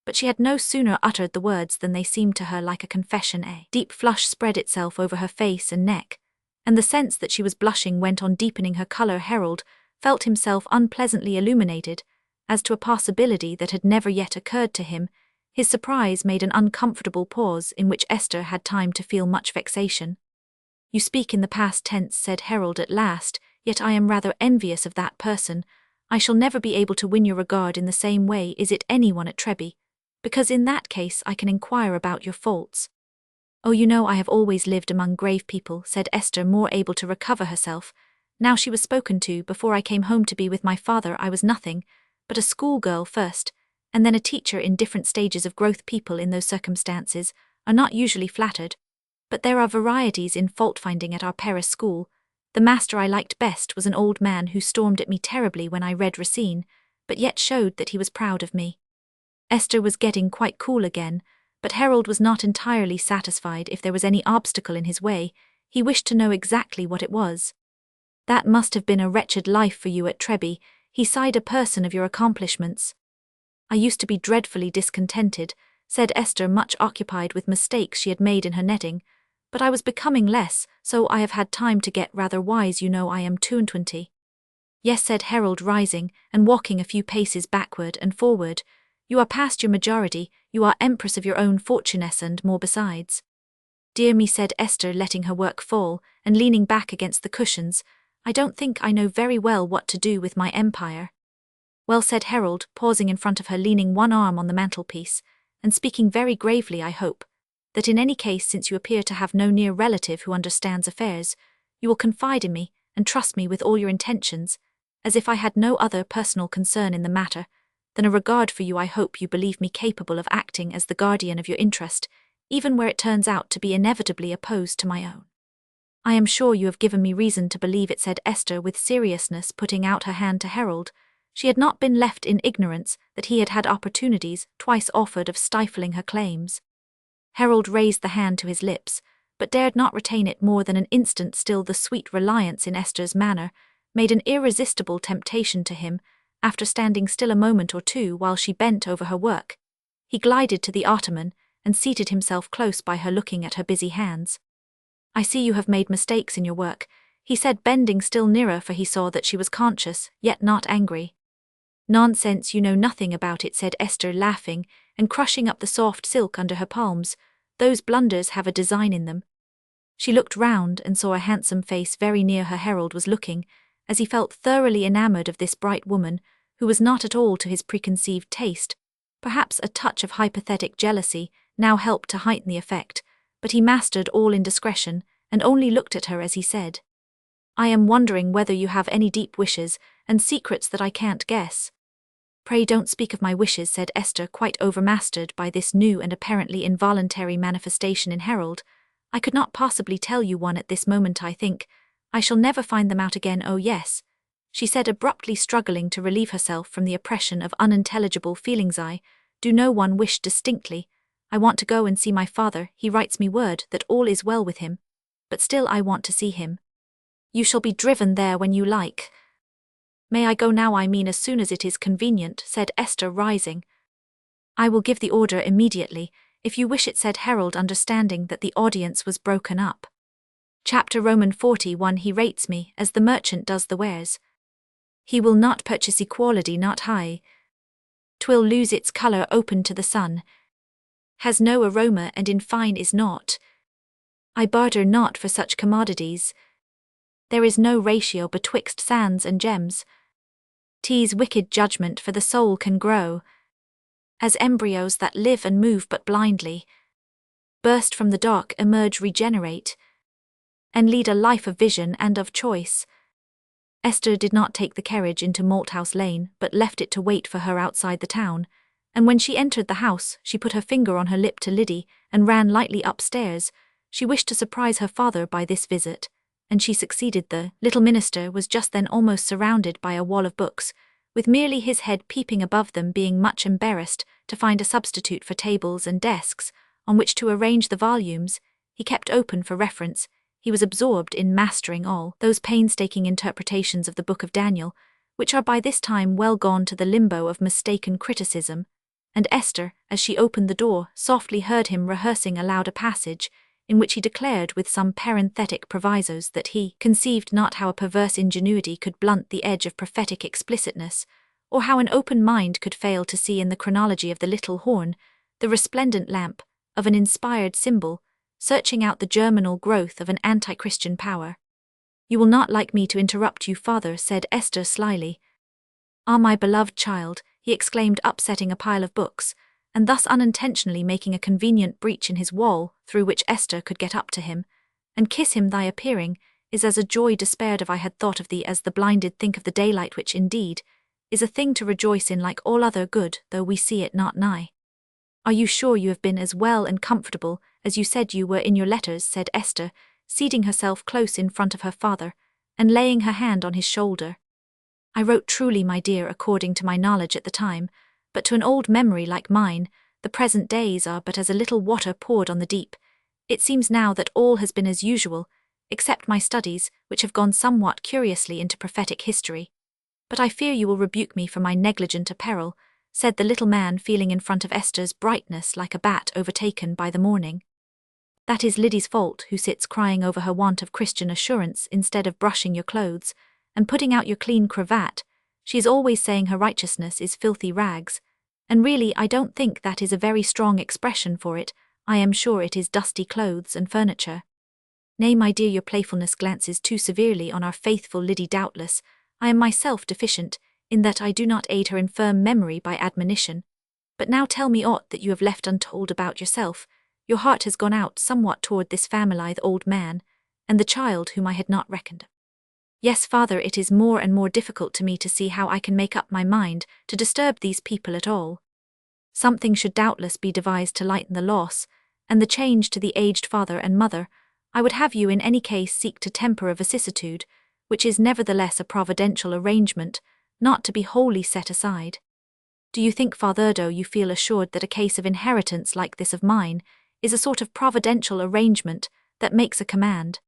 But she had no sooner uttered the words than they seemed to her like a confession. A deep flush spread itself over her face and neck, and the sense that she was blushing went on deepening her color. Harold felt himself unpleasantly illuminated as to a possibility that had never yet occurred to him. His surprise made an uncomfortable pause in which Esther had time to feel much vexation. "You speak in the past tense," said Harold at last, "yet I am rather envious of that person. I shall never be able to win your regard in the same way. Is it anyone at Treby? Because in that case I can inquire about your faults." "Oh, you know I have always lived among grave people," said Esther, more able to recover herself. Now she was spoken to. "Before I came home to be with my father I was nothing but a schoolgirl first, and then a teacher in different stages of growth. People in those circumstances are not usually flattered, but there are varieties in fault-finding at our Paris school. The master I liked best was an old man who stormed at me terribly when I read Racine, but yet showed that he was proud of me." Esther was getting quite cool again, but Harold was not entirely satisfied. If there was any obstacle in his way, he wished to know exactly what it was. "That must have been a wretched life for you at Treby," he sighed, "a person of your accomplishments." "I used to be dreadfully discontented," said Esther, much occupied with mistakes she had made in her netting, "but I was becoming less, so I have had time to get rather wise. You know I am 22. "Yes," said Harold, rising and walking a few paces backward and forward. "You are past your majority, you are empress of your own fortunes and more besides." "Dear me," said Esther, letting her work fall and leaning back against the cushions, "I don't think I know very well what to do with my empire." "Well," said Harold, pausing in front of her, leaning one arm on the mantelpiece, and speaking very gravely, "I hope that in any case, since you appear to have no near relative who understands affairs, you will confide in me and trust me with all your intentions, as if I had no other personal concern in the matter than a regard for you. I hope you believe me capable of acting as the guardian of your interest, even where it turns out to be inevitably opposed to my own." I am sure you have given me reason to believe it, said Esther with seriousness, putting out her hand to Harold. She had not been left in ignorance that he had had opportunities, twice offered, of stifling her claims. Harold raised the hand to his lips, but dared not retain it more than an instant. Still, the sweet reliance in Esther's manner made an irresistible temptation to him. After standing still a moment or two while she bent over her work, he glided to the ottoman and seated himself close by her, looking at her busy hands. I see you have made mistakes in your work, he said, bending still nearer, for he saw that she was conscious, yet not angry. Nonsense, you know nothing about it, said Esther, laughing and crushing up the soft silk under her palms. Those blunders have a design in them. She looked round and saw a handsome face very near her. Harold was looking, as he felt, thoroughly enamored of this bright woman, who was not at all to his preconceived taste. Perhaps a touch of hypothetic jealousy now helped to heighten the effect, but he mastered all indiscretion and only looked at her as he said, I am wondering whether you have any deep wishes and secrets that I can't guess. Pray don't speak of my wishes, said Esther, quite overmastered by this new and apparently involuntary manifestation in Harold. I could not possibly tell you one at this moment. I think I shall never find them out again. Oh yes, she said, abruptly struggling to relieve herself from the oppression of unintelligible feelings. I do know one wish distinctly. I want to go and see my father. He writes me word that all is well with him, but still I want to see him. You shall be driven there when you like. May I go now? I mean as soon as it is convenient, said Esther, rising. I will give the order immediately, if you wish it, said Harold, understanding that the audience was broken up. Chapter Roman 41. He rates me as the merchant does the wares. He will not purchase equality, not high. 'Twill lose its colour open to the sun. Has no aroma, and in fine is naught. I barter not for such commodities. There is no ratio betwixt sands and gems. 'Tis wicked judgment, for the soul can grow as embryos that live and move but blindly, burst from the dark, emerge, regenerate, and lead a life of vision and of choice. Esther did not take the carriage into Malthouse Lane, but left it to wait for her outside the town, and when she entered the house, she put her finger on her lip to Liddy and ran lightly upstairs. She wished to surprise her father by this visit, and she succeeded. The little minister was just then almost surrounded by a wall of books, with merely his head peeping above them, being much embarrassed to find a substitute for tables and desks on which to arrange the volumes he kept open for reference. He was absorbed in mastering all those painstaking interpretations of the book of Daniel, which are by this time well gone to the limbo of mistaken criticism, and Esther, as she opened the door, softly heard him rehearsing aloud a passage in which he declared with some parenthetic provisos that he conceived not how a perverse ingenuity could blunt the edge of prophetic explicitness, or how an open mind could fail to see in the chronology of the little horn the resplendent lamp of an inspired symbol, searching out the germinal growth of an anti-Christian power. You will not like me to interrupt you, father, said Esther slyly. Ah, my beloved child, he exclaimed, upsetting a pile of books, and thus unintentionally making a convenient breach in his wall through which Esther could get up to him, and kiss him. Thy appearing is as a joy despaired of. I had thought of thee as the blinded think of the daylight, which indeed is a thing to rejoice in like all other good, though we see it not nigh. Are you sure you have been as well and comfortable as you said you were in your letters, said Esther, seating herself close in front of her father, and laying her hand on his shoulder. I wrote truly, my dear, according to my knowledge at the time, but to an old memory like mine, the present days are but as a little water poured on the deep. It seems now that all has been as usual, except my studies, which have gone somewhat curiously into prophetic history. But I fear you will rebuke me for my negligent apparel, said the little man, feeling in front of Esther's brightness like a bat overtaken by the morning. That is Liddy's fault, who sits crying over her want of Christian assurance instead of brushing your clothes and putting out your clean cravat. She is always saying her righteousness is filthy rags, and really I don't think that is a very strong expression for it. I am sure it is dusty clothes and furniture. Nay, my dear, your playfulness glances too severely on our faithful Liddy. Doubtless I am myself deficient in that I do not aid her infirm memory by admonition. But now tell me aught that you have left untold about yourself. Your heart has gone out somewhat toward this family, the old man, and the child whom I had not reckoned. Yes, father, it is more and more difficult to me to see how I can make up my mind to disturb these people at all. Something should doubtless be devised to lighten the loss and the change to the aged father and mother. I would have you in any case seek to temper a vicissitude, which is nevertheless a providential arrangement, not to be wholly set aside. Do you think, Father, though you feel assured that a case of inheritance like this of mine is a sort of providential arrangement that makes a command?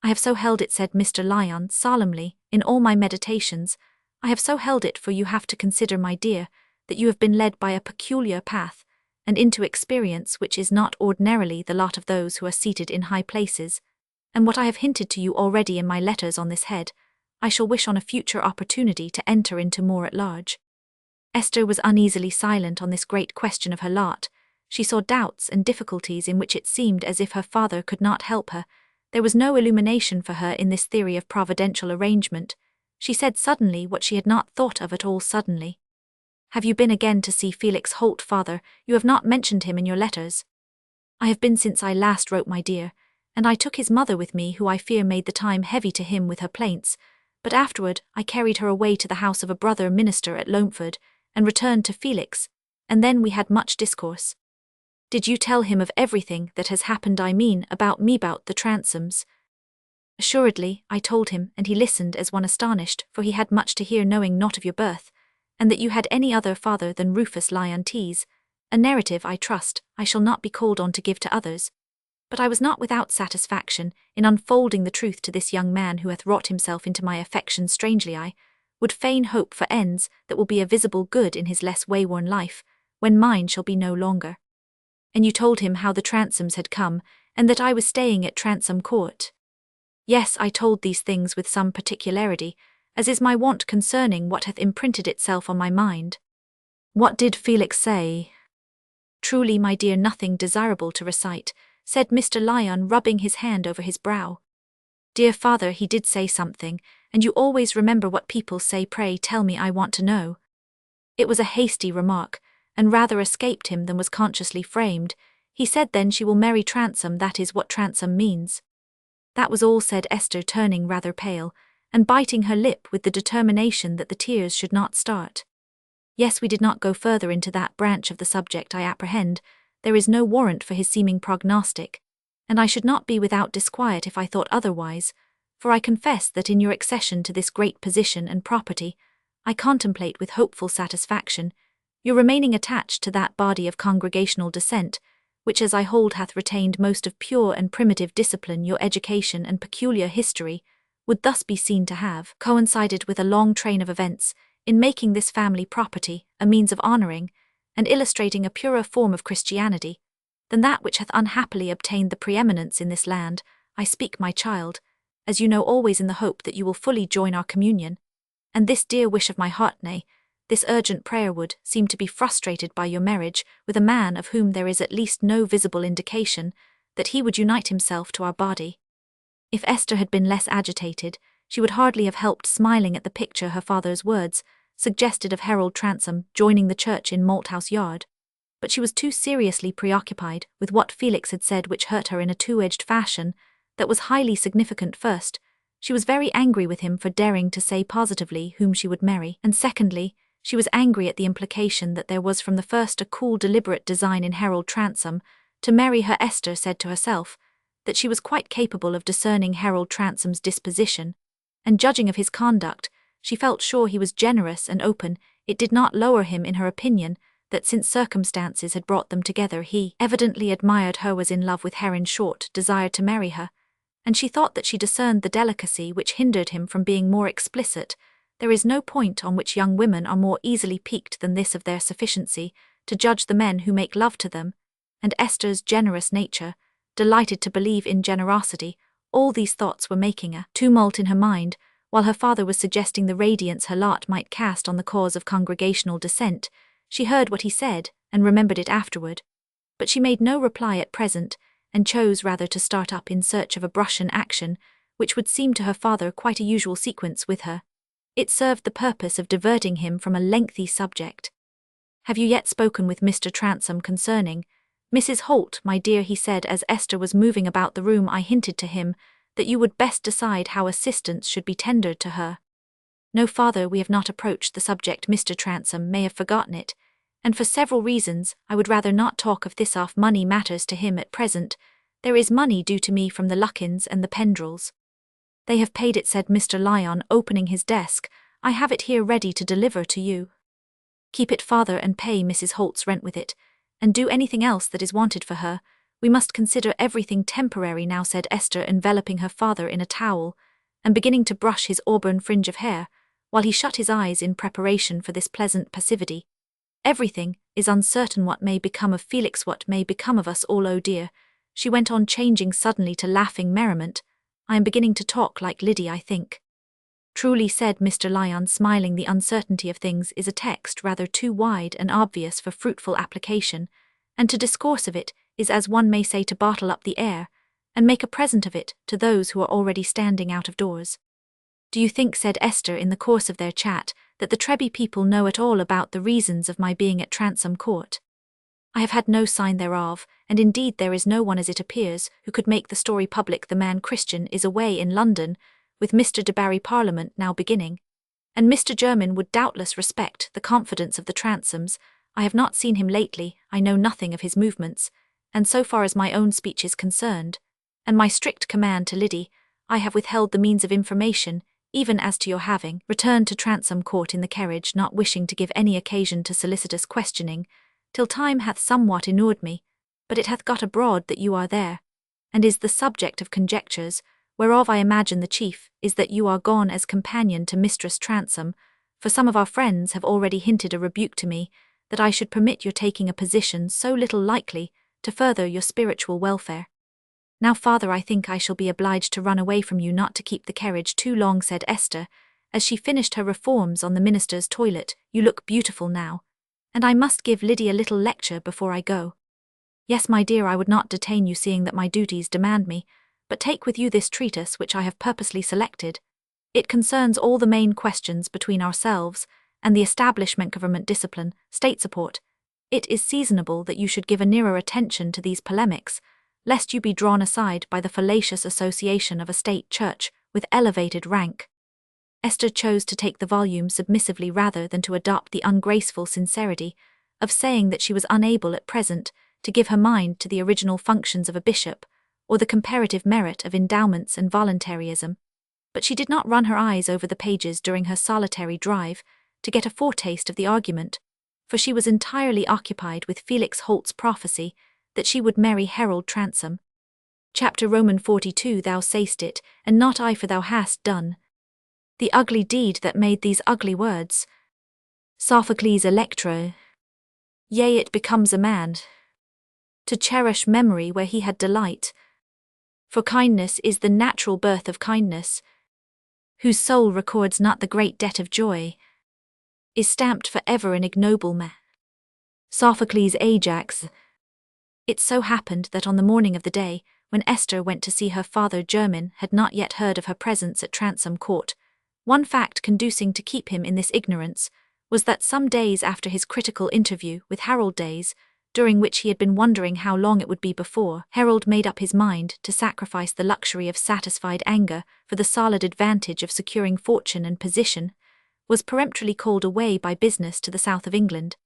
I have so held it, said Mr. Lyon solemnly, in all my meditations. I have so held it, for you have to consider, my dear, that you have been led by a peculiar path, and into experience which is not ordinarily the lot of those who are seated in high places, and what I have hinted to you already in my letters on this head, I shall wish on a future opportunity to enter into more at large. Esther was uneasily silent on this great question of her lot. She saw doubts and difficulties in which it seemed as if her father could not help her. There was no illumination for her in this theory of providential arrangement. She said suddenly what she had not thought of at all suddenly. Have you been again to see Felix Holt, father? You have not mentioned him in your letters. I have been since I last wrote, my dear, and I took his mother with me, who I fear made the time heavy to him with her plaints, but afterward I carried her away to the house of a brother minister at Loamford, and returned to Felix, and then we had much discourse. Did you tell him of everything that has happened, I mean, about me, about the Transomes? Assuredly, I told him, and he listened as one astonished, for he had much to hear, knowing not of your birth, and that you had any other father than Rufus Lyon Tees, a narrative, I trust, I shall not be called on to give to others. But I was not without satisfaction in unfolding the truth to this young man who hath wrought himself into my affection strangely. I would fain hope for ends that will be a visible good in his less wayworn life, when mine shall be no longer. And you told him how the Transomes had come, and that I was staying at Transome Court. Yes, I told these things with some particularity, as is my wont concerning what hath imprinted itself on my mind. What did Felix say? Truly, my dear, nothing desirable to recite, said Mr. Lyon, rubbing his hand over his brow. Dear father, he did say something, and you always remember what people say. Pray tell me, I want to know. It was a hasty remark, and rather escaped him than was consciously framed. He said then she will marry Transome, that is what Transome means. That was all, said Esther, turning rather pale, and biting her lip with the determination that the tears should not start. Yes, we did not go further into that branch of the subject, I apprehend. There is no warrant for his seeming prognostic, and I should not be without disquiet if I thought otherwise, for I confess that in your accession to this great position and property, I contemplate with hopeful satisfaction your remaining attached to that body of congregational descent, which as I hold hath retained most of pure and primitive discipline. Your education and peculiar history would thus be seen to have coincided with a long train of events in making this family property a means of honouring and illustrating a purer form of Christianity than that which hath unhappily obtained the preeminence in this land. I speak, my child, as you know, always in the hope that you will fully join our communion, and this dear wish of my heart, nay, this urgent prayer would seem to be frustrated by your marriage with a man of whom there is at least no visible indication that he would unite himself to our body. If Esther had been less agitated, she would hardly have helped smiling at the picture her father's words suggested of Harold Transome joining the church in Malthouse Yard, but she was too seriously preoccupied with what Felix had said, which hurt her in a two-edged fashion that was highly significant. First, she was very angry with him for daring to say positively whom she would marry, and secondly, she was angry at the implication that there was from the first a cool, deliberate design in Harold Transome to marry her. Esther said to herself that she was quite capable of discerning Harold Transome's disposition, and judging of his conduct, she felt sure he was generous and open. It did not lower him in her opinion that since circumstances had brought them together, he evidently admired her, was in love with her, in short, desired to marry her, and she thought that she discerned the delicacy which hindered him from being more explicit. There is no point on which young women are more easily piqued than this of their sufficiency to judge the men who make love to them, and Esther's generous nature delighted to believe in generosity. All these thoughts were making a tumult in her mind, while her father was suggesting the radiance her lot might cast on the cause of congregational descent. She heard what he said, and remembered it afterward, but she made no reply at present, and chose rather to start up in search of a brush and action, which would seem to her father quite a usual sequence with her. It served the purpose of diverting him from a lengthy subject. Have you yet spoken with Mr. Transome concerning Mrs. Holt, my dear? He said as Esther was moving about the room. I hinted to him that you would best decide how assistance should be tendered to her. No, father, we have not approached the subject. Mr. Transome may have forgotten it, and for several reasons I would rather not talk of this off money matters to him at present. There is money due to me from the Luckins and the Pendrels. They have paid it, said Mr. Lyon, opening his desk. I have it here ready to deliver to you. Keep it, father, and pay Mrs. Holt's rent with it, and do anything else that is wanted for her. We must consider everything temporary now, said Esther, enveloping her father in a towel, and beginning to brush his auburn fringe of hair, while he shut his eyes in preparation for this pleasant passivity. Everything is uncertain. What may become of Felix, what may become of us all, oh dear, she went on, changing suddenly to laughing merriment. I am beginning to talk like Liddy, I think. Truly, said Mr. Lyon, smiling, the uncertainty of things is a text rather too wide and obvious for fruitful application, and to discourse of it is, as one may say, to bottle up the air, and make a present of it to those who are already standing out of doors. Do you think, said Esther in the course of their chat, that the Treby people know at all about the reasons of my being at Transome Court? I have had no sign thereof, and indeed there is no one, as it appears, who could make the story public. The man Christian is away in London, with Mr. de Barry Parliament now beginning, and Mr. Jermyn would doubtless respect the confidence of the Transomes. I have not seen him lately, I know nothing of his movements, and so far as my own speech is concerned, and my strict command to Liddy, I have withheld the means of information, even as to your having returned to Transome Court in the carriage, not wishing to give any occasion to solicitous questioning, till time hath somewhat inured me, but it hath got abroad that you are there, and is the subject of conjectures, whereof I imagine the chief is that you are gone as companion to Mistress Transome, for some of our friends have already hinted a rebuke to me, that I should permit your taking a position so little likely to further your spiritual welfare. Now, father, I think I shall be obliged to run away from you, not to keep the carriage too long, said Esther, as she finished her reforms on the minister's toilet. You look beautiful now, and I must give Liddy a little lecture before I go. Yes, my dear, I would not detain you, seeing that my duties demand me, but take with you this treatise which I have purposely selected. It concerns all the main questions between ourselves and the establishment, government discipline, state support. It is seasonable that you should give a nearer attention to these polemics, lest you be drawn aside by the fallacious association of a state church with elevated rank. Esther chose to take the volume submissively rather than to adopt the ungraceful sincerity of saying that she was unable at present to give her mind to the original functions of a bishop, or the comparative merit of endowments and voluntaryism, but she did not run her eyes over the pages during her solitary drive to get a foretaste of the argument, for she was entirely occupied with Felix Holt's prophecy that she would marry Harold Transome. Chapter Roman 42. Thou say'st it, and not I, for thou hast done the ugly deed that made these ugly words. Sophocles' Electra. Yea, it becomes a man to cherish memory where he had delight. For kindness is the natural birth of kindness, whose soul records not the great debt of joy, is stamped for ever an ignoble man. Sophocles' Ajax. It so happened that on the morning of the day when Esther went to see her father, Jermyn had not yet heard of her presence at Transome Court. One fact conducing to keep him in this ignorance was that some days after his critical interview with Harold Days, during which he had been wondering how long it would be before Harold made up his mind to sacrifice the luxury of satisfied anger for the solid advantage of securing fortune and position, was peremptorily called away by business to the south of England,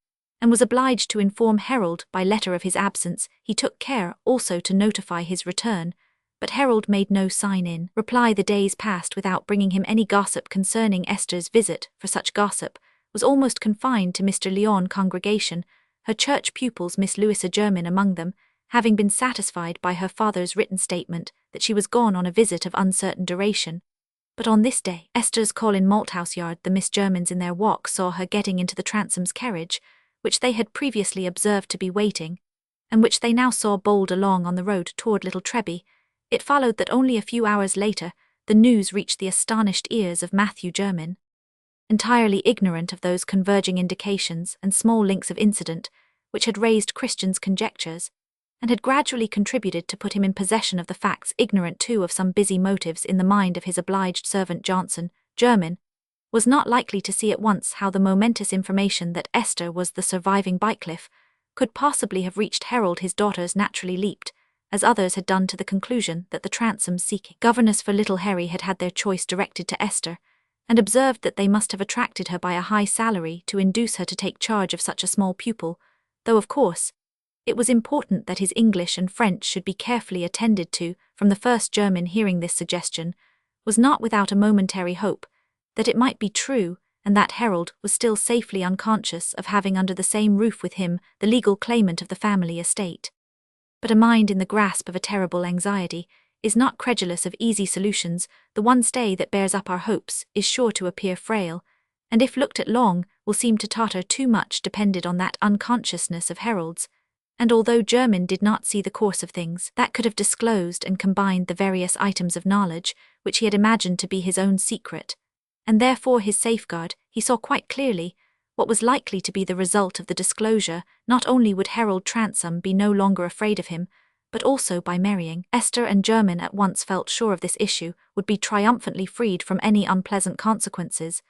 and was obliged to inform Harold by letter of his absence. He took care also to notify his return, but Harold made no sign in reply. The days passed without bringing him any gossip concerning Esther's visit, for such gossip was almost confined to Mr. Lyon congregation, her church pupils, Miss Louisa Jermyn among them, having been satisfied by her father's written statement that she was gone on a visit of uncertain duration. But on this day, Esther's call in Malthouse Yard, the Miss Jermyns in their walk saw her getting into the Transomes' carriage, which they had previously observed to be waiting, and which they now saw bowled along on the road toward Little Treby. It followed that only a few hours later the news reached the astonished ears of Matthew Jermyn. Entirely ignorant of those converging indications and small links of incident which had raised Christian's conjectures, and had gradually contributed to put him in possession of the facts, ignorant too of some busy motives in the mind of his obliged servant Johnson, Jermyn was not likely to see at once how the momentous information that Esther was the surviving Bycliffe could possibly have reached Harold. His daughters naturally leaped, as others had done, to the conclusion that the Transomes seeking governess for little Harry had had their choice directed to Esther, and observed that they must have attracted her by a high salary to induce her to take charge of such a small pupil, though of course It was important that his English and French should be carefully attended to. From the first, German, hearing this suggestion, was not without a momentary hope that it might be true, and that Harold was still safely unconscious of having under the same roof with him the legal claimant of the family estate. But a mind in the grasp of a terrible anxiety is not credulous of easy solutions. The one stay that bears up our hopes is sure to appear frail, and if looked at long, will seem to totter. Too much depended on that unconsciousness of Harold's, and although Jermyn did not see the course of things that could have disclosed and combined the various items of knowledge which he had imagined to be his own secret, and therefore his safeguard, he saw quite clearly what was likely to be the result of the disclosure. Not only would Harold Transome be no longer afraid of him, but also by marrying Esther, and Jermyn at once felt sure of this issue, would be triumphantly freed from any unpleasant consequences,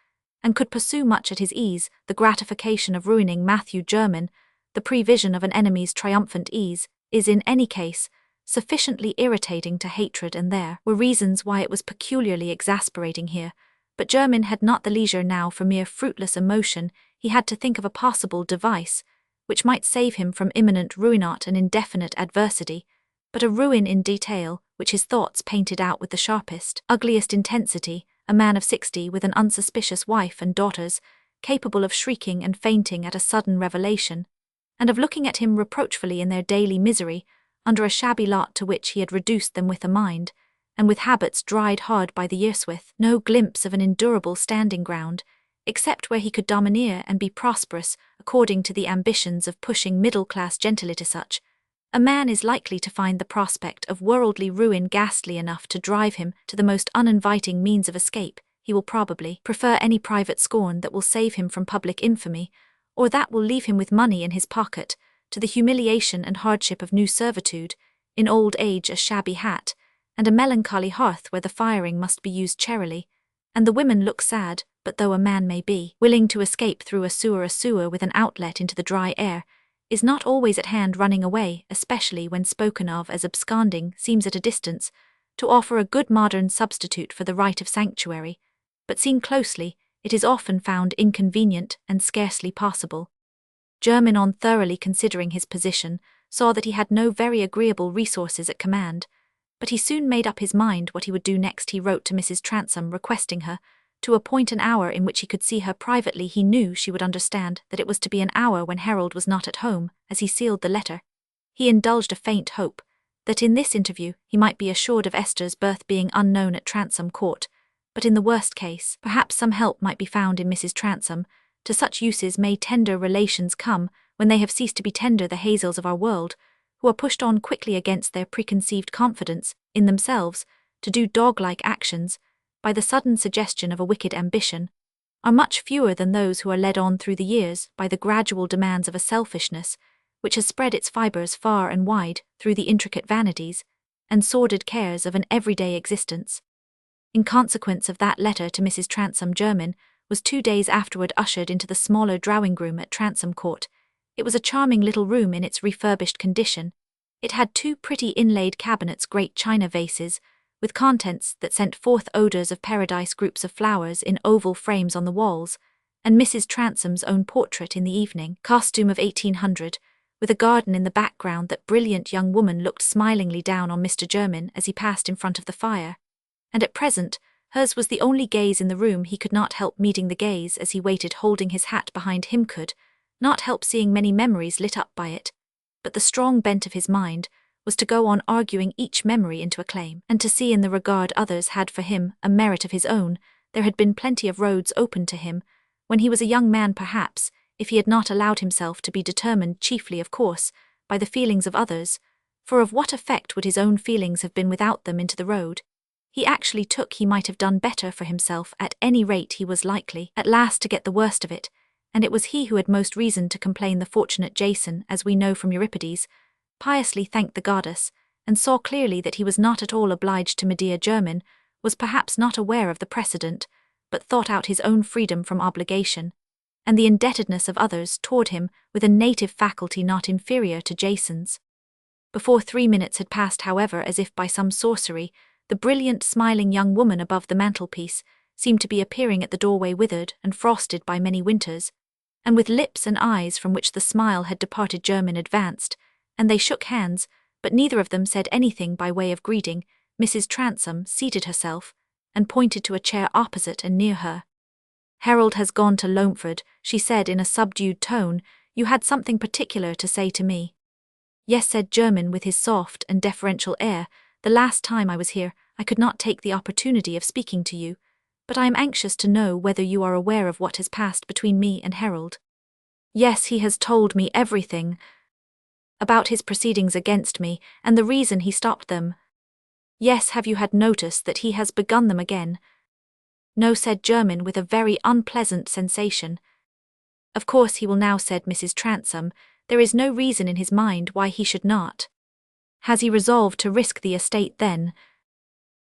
and could pursue much at his ease the gratification of ruining Matthew Jermyn. The prevision of an enemy's triumphant ease is in any case sufficiently irritating to hatred, and there were reasons why it was peculiarly exasperating here. But Jermyn had not the leisure now for mere fruitless emotion. He had to think of a possible device which might save him from imminent ruin, not an indefinite adversity, but a ruin in detail, which his thoughts painted out with the sharpest, ugliest intensity. A man of 60 with an unsuspicious wife and daughters, capable of shrieking and fainting at a sudden revelation, and of looking at him reproachfully in their daily misery, under a shabby lot to which he had reduced them, with a mind, and with habits dried hard by the years, with no glimpse of an endurable standing ground, except where he could domineer and be prosperous according to the ambitions of pushing middle-class gentility. Such a man is likely to find the prospect of worldly ruin ghastly enough to drive him to the most uninviting means of escape. He will probably prefer any private scorn that will save him from public infamy, or that will leave him with money in his pocket, to the humiliation and hardship of new servitude, in old age a shabby hat, and a melancholy hearth where the firing must be used charily, and the women look sad. But though a man may be willing to escape through a sewer with an outlet into the dry air, is not always at hand, running away, especially when spoken of as absconding, seems at a distance to offer a good modern substitute for the right of sanctuary, but seen closely, it is often found inconvenient and scarcely possible. Jermyn, on thoroughly considering his position, saw that he had no very agreeable resources at command, but he soon made up his mind what he would do next. He wrote to Mrs. Transome requesting her to appoint an hour in which he could see her privately. He knew she would understand that it was to be an hour when Harold was not at home. As he sealed the letter, he indulged a faint hope that in this interview he might be assured of Esther's birth being unknown at Transome Court, but in the worst case, perhaps some help might be found in Mrs. Transome. To such uses may tender relations come when they have ceased to be tender. The Hazels of our world, who are pushed on quickly against their preconceived confidence in themselves to do dog-like actions by the sudden suggestion of a wicked ambition, are much fewer than those who are led on through the years by the gradual demands of a selfishness which has spread its fibres far and wide through the intricate vanities and sordid cares of an everyday existence. In consequence of that letter to Mrs. Transome, Jermyn was 2 days afterward ushered into the smaller drawing-room at Transome Court. It was a charming little room in its refurbished condition. It had 2 pretty inlaid cabinets, great china vases, with contents that sent forth odours of paradise, groups of flowers in oval frames on the walls, and Mrs. Transome's own portrait in the evening costume of 1800, with a garden in the background. That brilliant young woman looked smilingly down on Mr. Jermyn as he passed in front of the fire, and at present hers was the only gaze in the room. He could not help meeting the gaze as he waited holding his hat behind him, could not help seeing many memories lit up by it, but the strong bent of his mind was to go on arguing each memory into a claim, and to see in the regard others had for him a merit of his own. There had been plenty of roads open to him when he was a young man, perhaps, if he had not allowed himself to be determined chiefly, of course, by the feelings of others, for of what effect would his own feelings have been without them, into the road he actually took? He might have done better for himself. At any rate, he was likely at last to get the worst of it, and it was he who had most reason to complain. The fortunate Jason, as we know from Euripides, piously thanked the goddess, and saw clearly that he was not at all obliged to Medea. Jermyn was perhaps not aware of the precedent, but thought out his own freedom from obligation, and the indebtedness of others toward him with a native faculty not inferior to Jason's. Before 3 minutes had passed, however, as if by some sorcery, the brilliant, smiling young woman above the mantelpiece seemed to be appearing at the doorway, withered and frosted by many winters, and with lips and eyes from which the smile had departed. Jermyn advanced, and they shook hands, but neither of them said anything by way of greeting. Mrs. Transome seated herself, and pointed to a chair opposite and near her. "Harold has gone to Loamford," she said in a subdued tone. "You had something particular to say to me." "Yes," said Jermyn with his soft and deferential air. "The last time I was here, I could not take the opportunity of speaking to you, but I am anxious to know whether you are aware of what has passed between me and Harold." "Yes, he has told me everything about his proceedings against me, and the reason he stopped them." "Yes, have you had notice that he has begun them again?" "No," said Jermyn with a very unpleasant sensation. "Of course he will now," said Mrs. Transome. "There is no reason in his mind why he should not." "Has he resolved to risk the estate then?"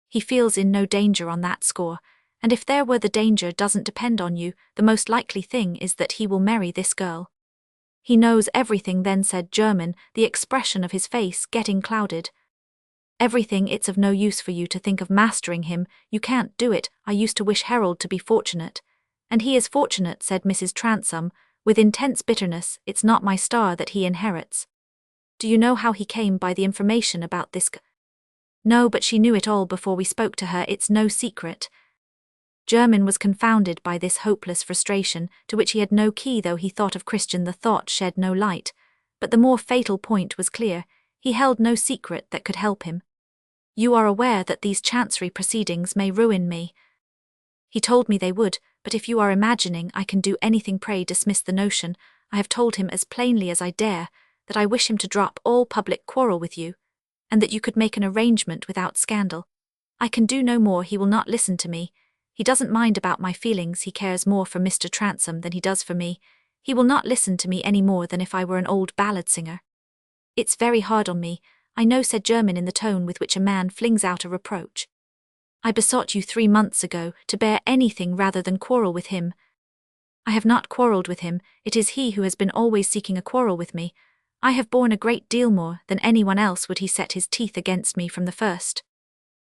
"He feels in no danger on that score, and if there were the danger doesn't depend on you, the most likely thing is that he will marry this girl." "He knows everything then," said Jermyn, the expression of his face getting clouded. "Everything. It's of no use for you to think of mastering him, you can't do it. I used to wish Harold to be fortunate." "And he is fortunate," said Mrs. Transome, with intense bitterness. "It's not my star that he inherits." "Do you know how he came by the information about this?" "No, but she knew it all before we spoke to her. It's no secret." Jermyn was confounded by this hopeless frustration, to which he had no key. Though he thought of Christian, the thought shed no light. But the more fatal point was clear: he held no secret that could help him. "You are aware that these chancery proceedings may ruin me?" "He told me they would, but if you are imagining I can do anything, pray dismiss the notion. I have told him as plainly as I dare that I wish him to drop all public quarrel with you, and that you could make an arrangement without scandal. I can do no more. He will not listen to me. He doesn't mind about my feelings. He cares more for Mr. Transome than he does for me. He will not listen to me any more than if I were an old ballad singer." "It's very hard on me, I know," said Jermyn in the tone with which a man flings out a reproach. "I besought you 3 months ago to bear anything rather than quarrel with him." "I have not quarrelled with him. It is he who has been always seeking a quarrel with me. I have borne a great deal more than anyone else. Would he set his teeth against me from the first?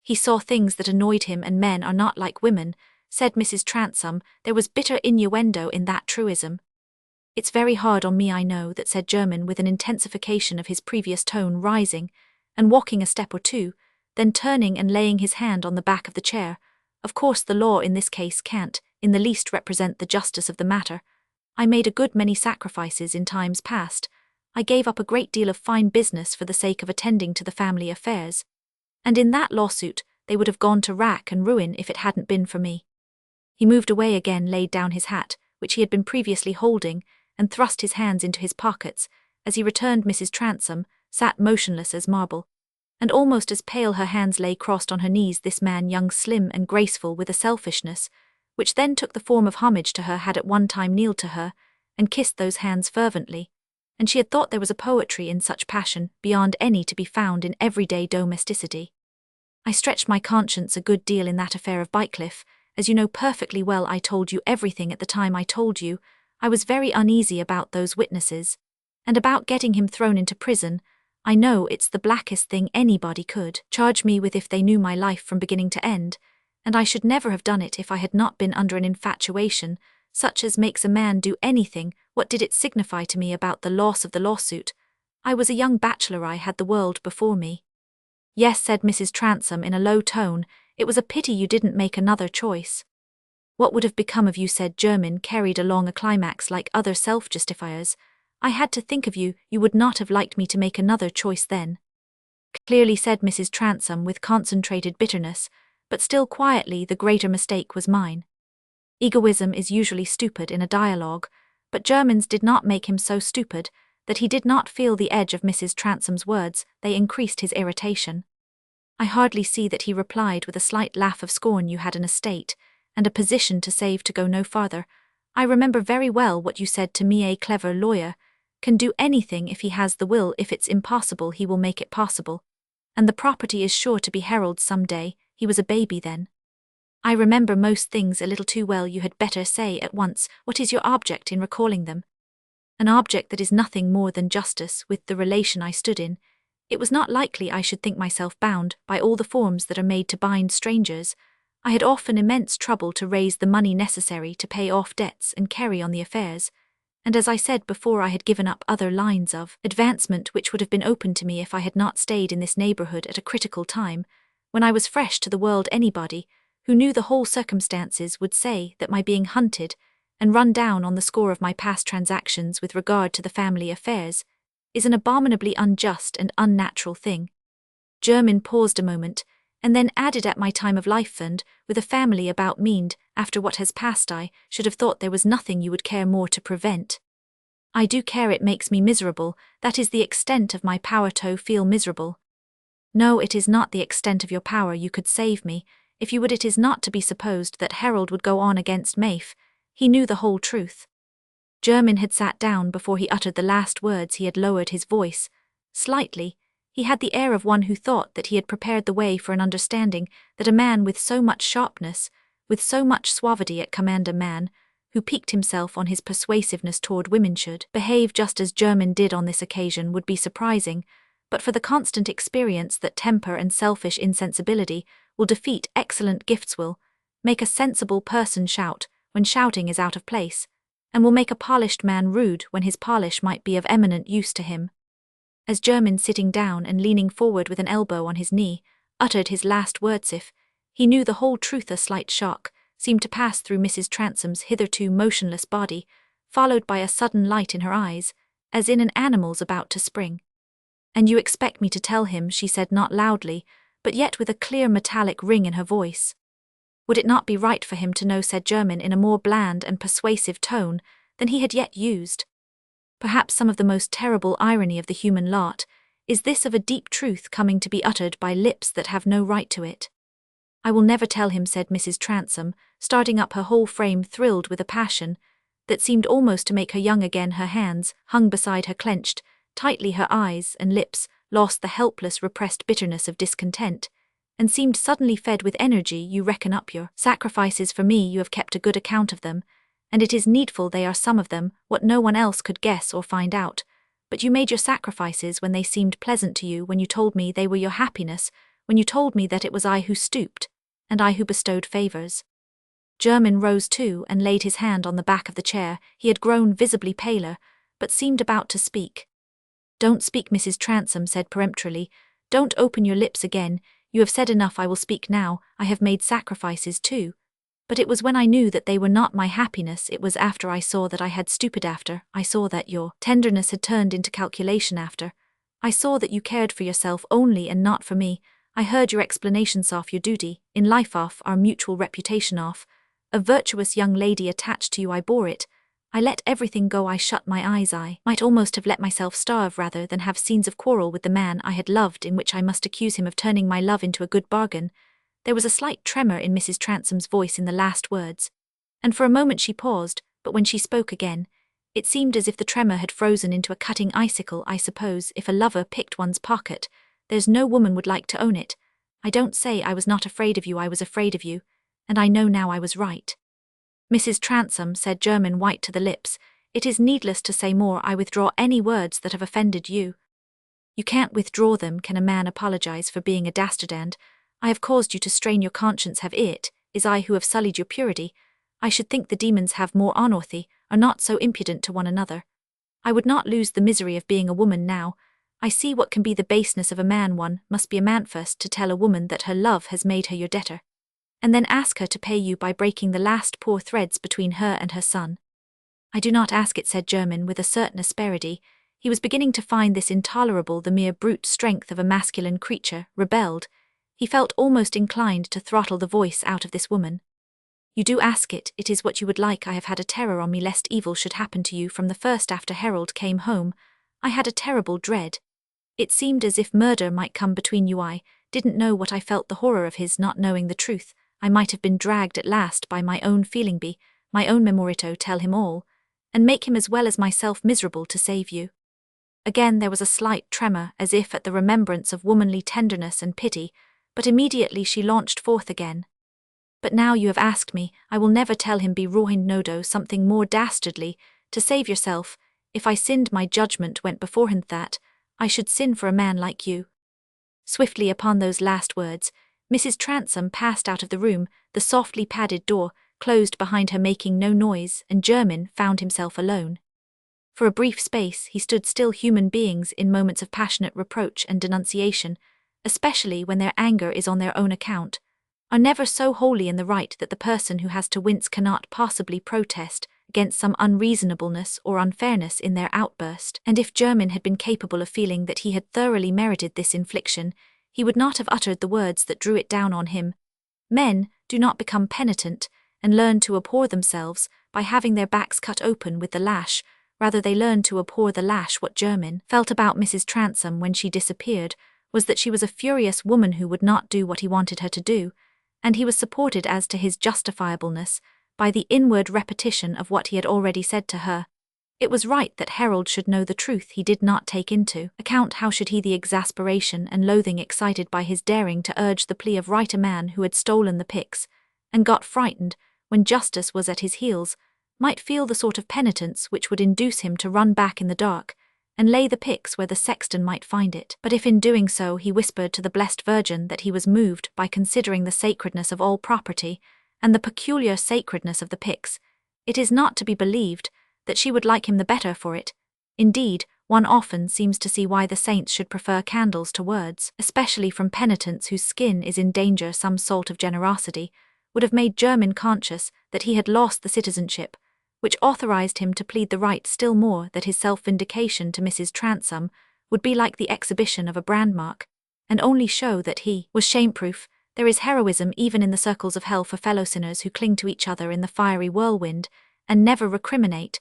He saw things that annoyed him, and men are not like women," said Mrs. Transome. There was bitter innuendo in that truism. "It's very hard on me, I know that," said Jermyn with an intensification of his previous tone, rising and walking a step or two, then turning and laying his hand on the back of the chair. "Of course the law in this case can't in the least represent the justice of the matter. I made a good many sacrifices in times past. I gave up a great deal of fine business for the sake of attending to the family affairs. And in that lawsuit they would have gone to rack and ruin if it hadn't been for me." He moved away again, laid down his hat, which he had been previously holding, and thrust his hands into his pockets. As he returned, Mrs. Transome sat motionless as marble, and almost as pale. Her hands lay crossed on her knees. This man, young, slim, and graceful, with a selfishness which then took the form of homage to her, had at one time kneeled to her and kissed those hands fervently, and she had thought there was a poetry in such passion beyond any to be found in everyday domesticity. "I stretched my conscience a good deal in that affair of Bycliffe. As you know perfectly well, I told you everything at the time I told you. I was very uneasy about those witnesses, and about getting him thrown into prison. I know it's the blackest thing anybody could charge me with if they knew my life from beginning to end, and I should never have done it if I had not been under an infatuation such as makes a man do anything. What did it signify to me about the loss of the lawsuit? I was a young bachelor. I had the world before me." "Yes," said Mrs. Transome in a low tone. "It was a pity you didn't make another choice." "What would have become of you?" said Jermyn, carried along a climax like other self-justifiers. "I had to think of you. You would not have liked me to make another choice then." "Clearly," said Mrs. Transome with concentrated bitterness, but still quietly. "The greater mistake was mine." Egoism is usually stupid in a dialogue, but Jermyn's did not make him so stupid that he did not feel the edge of Mrs. Transome's words. They increased his irritation. "I hardly see that," he replied with a slight laugh of scorn. "You had an estate and a position to save to go no farther. I remember very well what you said to me. A clever lawyer can do anything if he has the will. If it's impossible, he will make it possible. And the property is sure to be Harold's some day. He was a baby then." "I remember most things a little too well. You had better say at once, what is your object in recalling them?" "An object that is nothing more than justice with the relation I stood in. It was not likely I should think myself bound by all the forms that are made to bind strangers. I had often immense trouble to raise the money necessary to pay off debts and carry on the affairs. And as I said before, I had given up other lines of advancement which would have been open to me if I had not stayed in this neighborhood at a critical time, when I was fresh to the world. Anybody who knew the whole circumstances would say that my being hunted and run down on the score of my past transactions with regard to the family affairs is an abominably unjust and unnatural thing. Jermyn paused a moment, and then added, at my time of life and with a family about me, and after what has passed, I should have thought there was nothing you would care more to prevent. I do care. It makes me miserable. That is the extent of my power to feel miserable. No, it is not the extent of your power. You could save me, if you would. It is not to be supposed that Harold would go on against Maeve. He knew the whole truth. Jermyn had sat down before he uttered the last words. He had lowered his voice slightly. He had the air of one who thought that he had prepared the way for an understanding that a man with so much sharpness, with so much suavity at command, a man who piqued himself on his persuasiveness toward women, should behave just as Jermyn did on this occasion, would be surprising, but for the constant experience that temper and selfish insensibility will defeat excellent gifts, will make a sensible person shout when shouting is out of place, and will make a polished man rude when his polish might be of eminent use to him. As Jermyn, sitting down and leaning forward with an elbow on his knee, uttered his last words, if he knew the whole truth, a slight shock seemed to pass through Mrs. Transome's hitherto motionless body, followed by a sudden light in her eyes, as in an animal's about to spring. "And you expect me to tell him," she said, not loudly, but yet with a clear metallic ring in her voice. "Would it not be right for him to know," said Jermyn in a more bland and persuasive tone than he had yet used. Perhaps some of the most terrible irony of the human lot is this of a deep truth coming to be uttered by lips that have no right to it. "I will never tell him," said Mrs. Transome, starting up, her whole frame thrilled with a passion that seemed almost to make her young again. Her hands hung beside her clenched tightly, her eyes and lips lost the helpless repressed bitterness of discontent, and seemed suddenly fed with energy. "You reckon up your sacrifices for me. You have kept a good account of them, and it is needful they are, some of them, what no one else could guess or find out. But you made your sacrifices when they seemed pleasant to you, when you told me they were your happiness, when you told me that it was I who stooped, and I who bestowed favors." Jermyn rose too and laid his hand on the back of the chair. He had grown visibly paler, but seemed about to speak. "Don't speak," Mrs. Transome said peremptorily. "Don't open your lips again. You have said enough. I will speak now. I have made sacrifices too. But it was when I knew that they were not my happiness. It was after I saw that I had stooped, after I saw that your tenderness had turned into calculation, after I saw that you cared for yourself only and not for me. I heard your explanations of your duty in life, of our mutual reputation, of a virtuous young lady attached to you. I bore it. I let everything go. I shut my eyes. I might almost have let myself starve rather than have scenes of quarrel with the man I had loved, in which I must accuse him of turning my love into a good bargain." There was a slight tremor in Mrs. Transome's voice in the last words, and for a moment she paused, but when she spoke again, it seemed as if the tremor had frozen into a cutting icicle. "I suppose if a lover picked one's pocket, there's no woman would like to own it. I don't say I was not afraid of you. I was afraid of you, and I know now I was right." "Mrs. Transome," said Jermyn, white to the lips, "it is needless to say more. I withdraw any words that have offended you." "You can't withdraw them. Can a man apologize for being a dastard? And I have caused you to strain your conscience. Have it is I who have sullied your purity. I should think the demons have more unearthly, are not so impudent to one another. I would not lose the misery of being a woman now. I see what can be the baseness of a man. One must be a man first to tell a woman that her love has made her your debtor, and then ask her to pay you by breaking the last poor threads between her and her son." "I do not ask it," said Jermyn with a certain asperity. He was beginning to find this intolerable. The mere brute strength of a masculine creature rebelled. He felt almost inclined to throttle the voice out of this woman. "You do ask it. It is what you would like. I have had a terror on me lest evil should happen to you from the first. After Harold came home, I had a terrible dread. It seemed as if murder might come between you. I didn't know what I felt, the horror of his not knowing the truth. I might have been dragged at last by my own feeling, be my own memory to tell him all, and make him as well as myself miserable to save you." Again there was a slight tremor, as if at the remembrance of womanly tenderness and pity, but immediately she launched forth again. "But now you have asked me, I will never tell him. Be ruined, nodo, something more dastardly, to save yourself. If I sinned, my judgment went beforehand that I should sin for a man like you." Swiftly upon those last words, Mrs. Transome passed out of the room, the softly padded door closed behind her, making no noise, and Jermyn found himself alone. For a brief space he stood still. Human beings in moments of passionate reproach and denunciation, especially when their anger is on their own account, are never so wholly in the right that the person who has to wince cannot possibly protest against some unreasonableness or unfairness in their outburst. And if German had been capable of feeling that he had thoroughly merited this infliction, he would not have uttered the words that drew it down on him. Men do not become penitent and learn to abhor themselves by having their backs cut open with the lash. Rather, they learn to abhor the lash. What German felt about Mrs. Transome when she disappeared was that she was a furious woman who would not do what he wanted her to do, and he was supported as to his justifiableness by the inward repetition of what he had already said to her. It was right that Harold should know the truth. He did not take into account how should he the exasperation and loathing excited by his daring to urge the plea of right. A man who had stolen the pyx, and got frightened when justice was at his heels, might feel the sort of penitence which would induce him to run back in the dark and lay the pyx where the sexton might find it. But if in doing so he whispered to the Blessed Virgin that he was moved by considering the sacredness of all property and the peculiar sacredness of the pyx, it is not to be believed that she would like him the better for it. Indeed, one often seems to see why the saints should prefer candles to words, especially from penitents whose skin is in danger. Some salt of generosity would have made German conscious that he had lost the citizenship, which authorized him to plead the right still more that his self-vindication to Mrs. Transome would be like the exhibition of a brandmark, and only show that he was shameproof. There is heroism even in the circles of hell for fellow sinners who cling to each other in the fiery whirlwind and never recriminate.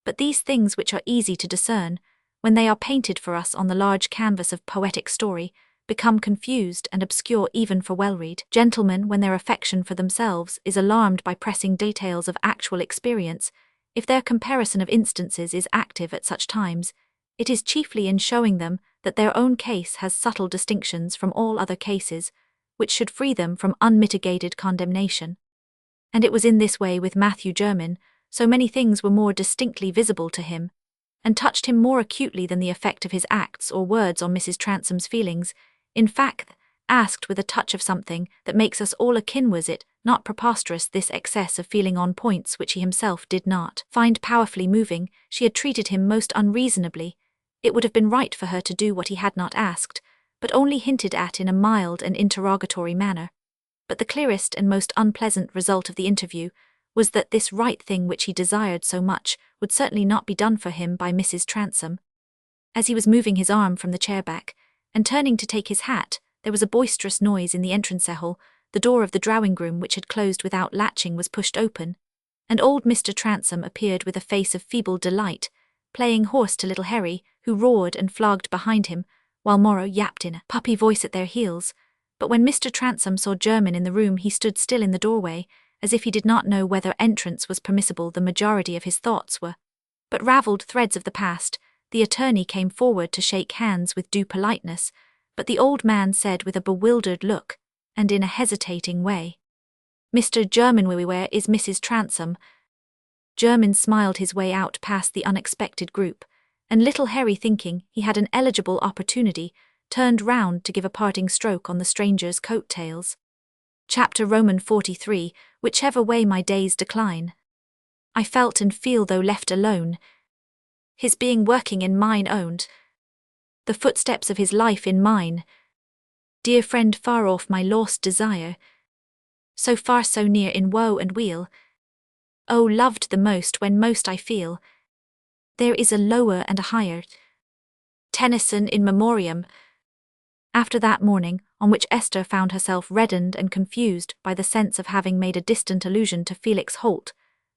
But these things which are easy to discern, when they are painted for us on the large canvas of poetic story, become confused and obscure even for well-read gentlemen when their affection for themselves is alarmed by pressing details of actual experience. If their comparison of instances is active at such times, it is chiefly in showing them that their own case has subtle distinctions from all other cases, which should free them from unmitigated condemnation. And it was in this way with Matthew German. So many things were more distinctly visible to him, and touched him more acutely than the effect of his acts or words on Mrs. Transome's feelings. In fact, asked with a touch of something that makes us all akin, was it not preposterous, this excess of feeling on points which he himself did not find powerfully moving? She had treated him most unreasonably. It would have been right for her to do what he had not asked, but only hinted at in a mild and interrogatory manner. But the clearest and most unpleasant result of the interview was that this right thing which he desired so much would certainly not be done for him by Mrs. Transome. As he was moving his arm from the chair back, and turning to take his hat, there was a boisterous noise in the entrance hall. The door of the drawing-room, which had closed without latching, was pushed open, and old Mr. Transome appeared with a face of feeble delight, playing horse to little Harry, who roared and flogged behind him, while Morrow yapped in a puppy voice at their heels. But when Mr. Transome saw German in the room, he stood still in the doorway, as if he did not know whether entrance was permissible. The majority of his thoughts were but ravelled threads of the past. The attorney came forward to shake hands with due politeness, but the old man said with a bewildered look, and in a hesitating way, "Mr. German, where is Mrs. Transome?" German smiled his way out past the unexpected group, and little Harry, thinking he had an eligible opportunity, turned round to give a parting stroke on the stranger's coat-tails. Chapter Roman 43, Whichever way my days decline. I felt and feel though left alone, his being working in mine owned, the footsteps of his life in mine. Dear friend, far off my lost desire, so far so near in woe and weal. Oh, loved the most when most I feel, there is a lower and a higher. Tennyson in memoriam. After that morning, on which Esther found herself reddened and confused by the sense of having made a distant allusion to Felix Holt,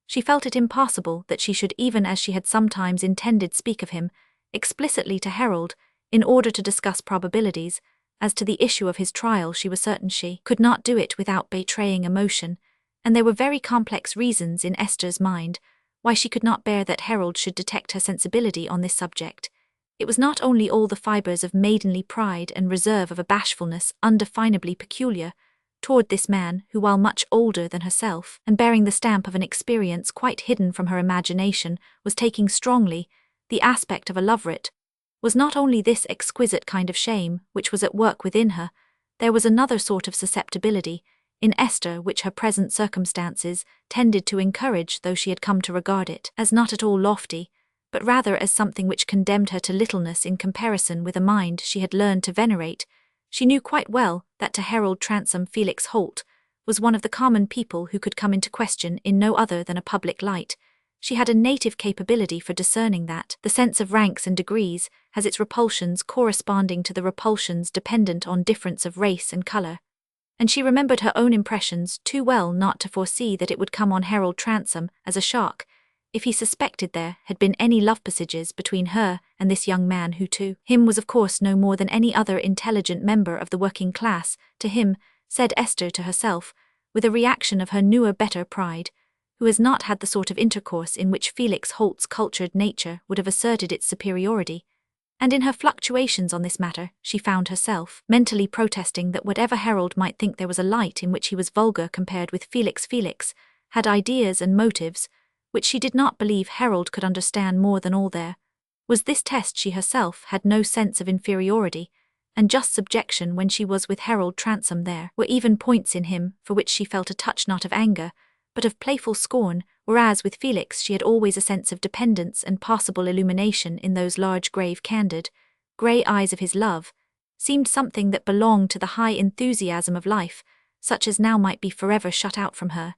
she felt it impossible that she should, even as she had sometimes intended, speak of him explicitly to Harold, in order to discuss probabilities. As to the issue of his trial, she was certain she could not do it without betraying emotion, and there were very complex reasons in Esther's mind why she could not bear that Harold should detect her sensibility on this subject. It was not only all the fibres of maidenly pride and reserve of a bashfulness undefinably peculiar toward this man who, while much older than herself, and bearing the stamp of an experience quite hidden from her imagination, was taking strongly the aspect of a loverette, was not only this exquisite kind of shame which was at work within her. There was another sort of susceptibility in Esther which her present circumstances tended to encourage, though she had come to regard it as not at all lofty, but rather as something which condemned her to littleness in comparison with a mind she had learned to venerate. She knew quite well that to Harold Transome Felix Holt was one of the common people who could come into question in no other than a public light. She had a native capability for discerning that the sense of ranks and degrees has its repulsions corresponding to the repulsions dependent on difference of race and colour. And she remembered her own impressions too well not to foresee that it would come on Harold Transome as a shock if he suspected there had been any love passages between her and this young man who to him was of course no more than any other intelligent member of the working class. To him, said Esther to herself, with a reaction of her newer better pride, who has not had the sort of intercourse in which Felix Holt's cultured nature would have asserted its superiority. And in her fluctuations on this matter, she found herself mentally protesting that whatever Harold might think there was a light in which he was vulgar compared with Felix had ideas and motives which she did not believe Harold could understand more than all there. Was this test she herself had no sense of inferiority, and just subjection when she was with Harold Transome there were even points in him for which she felt a touch not of anger, but of playful scorn, whereas with Felix she had always a sense of dependence and possible illumination in those large grave candid, grey eyes of his love, seemed something that belonged to the high enthusiasm of life, such as now might be forever shut out from her.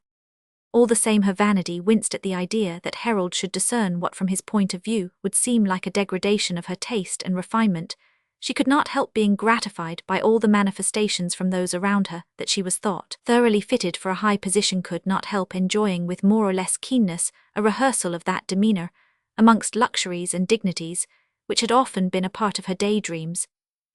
All the same her vanity winced at the idea that Harold should discern what from his point of view would seem like a degradation of her taste and refinement. She could not help being gratified by all the manifestations from those around her that she was thought thoroughly fitted for a high position, could not help enjoying with more or less keenness a rehearsal of that demeanour, amongst luxuries and dignities, which had often been a part of her daydreams,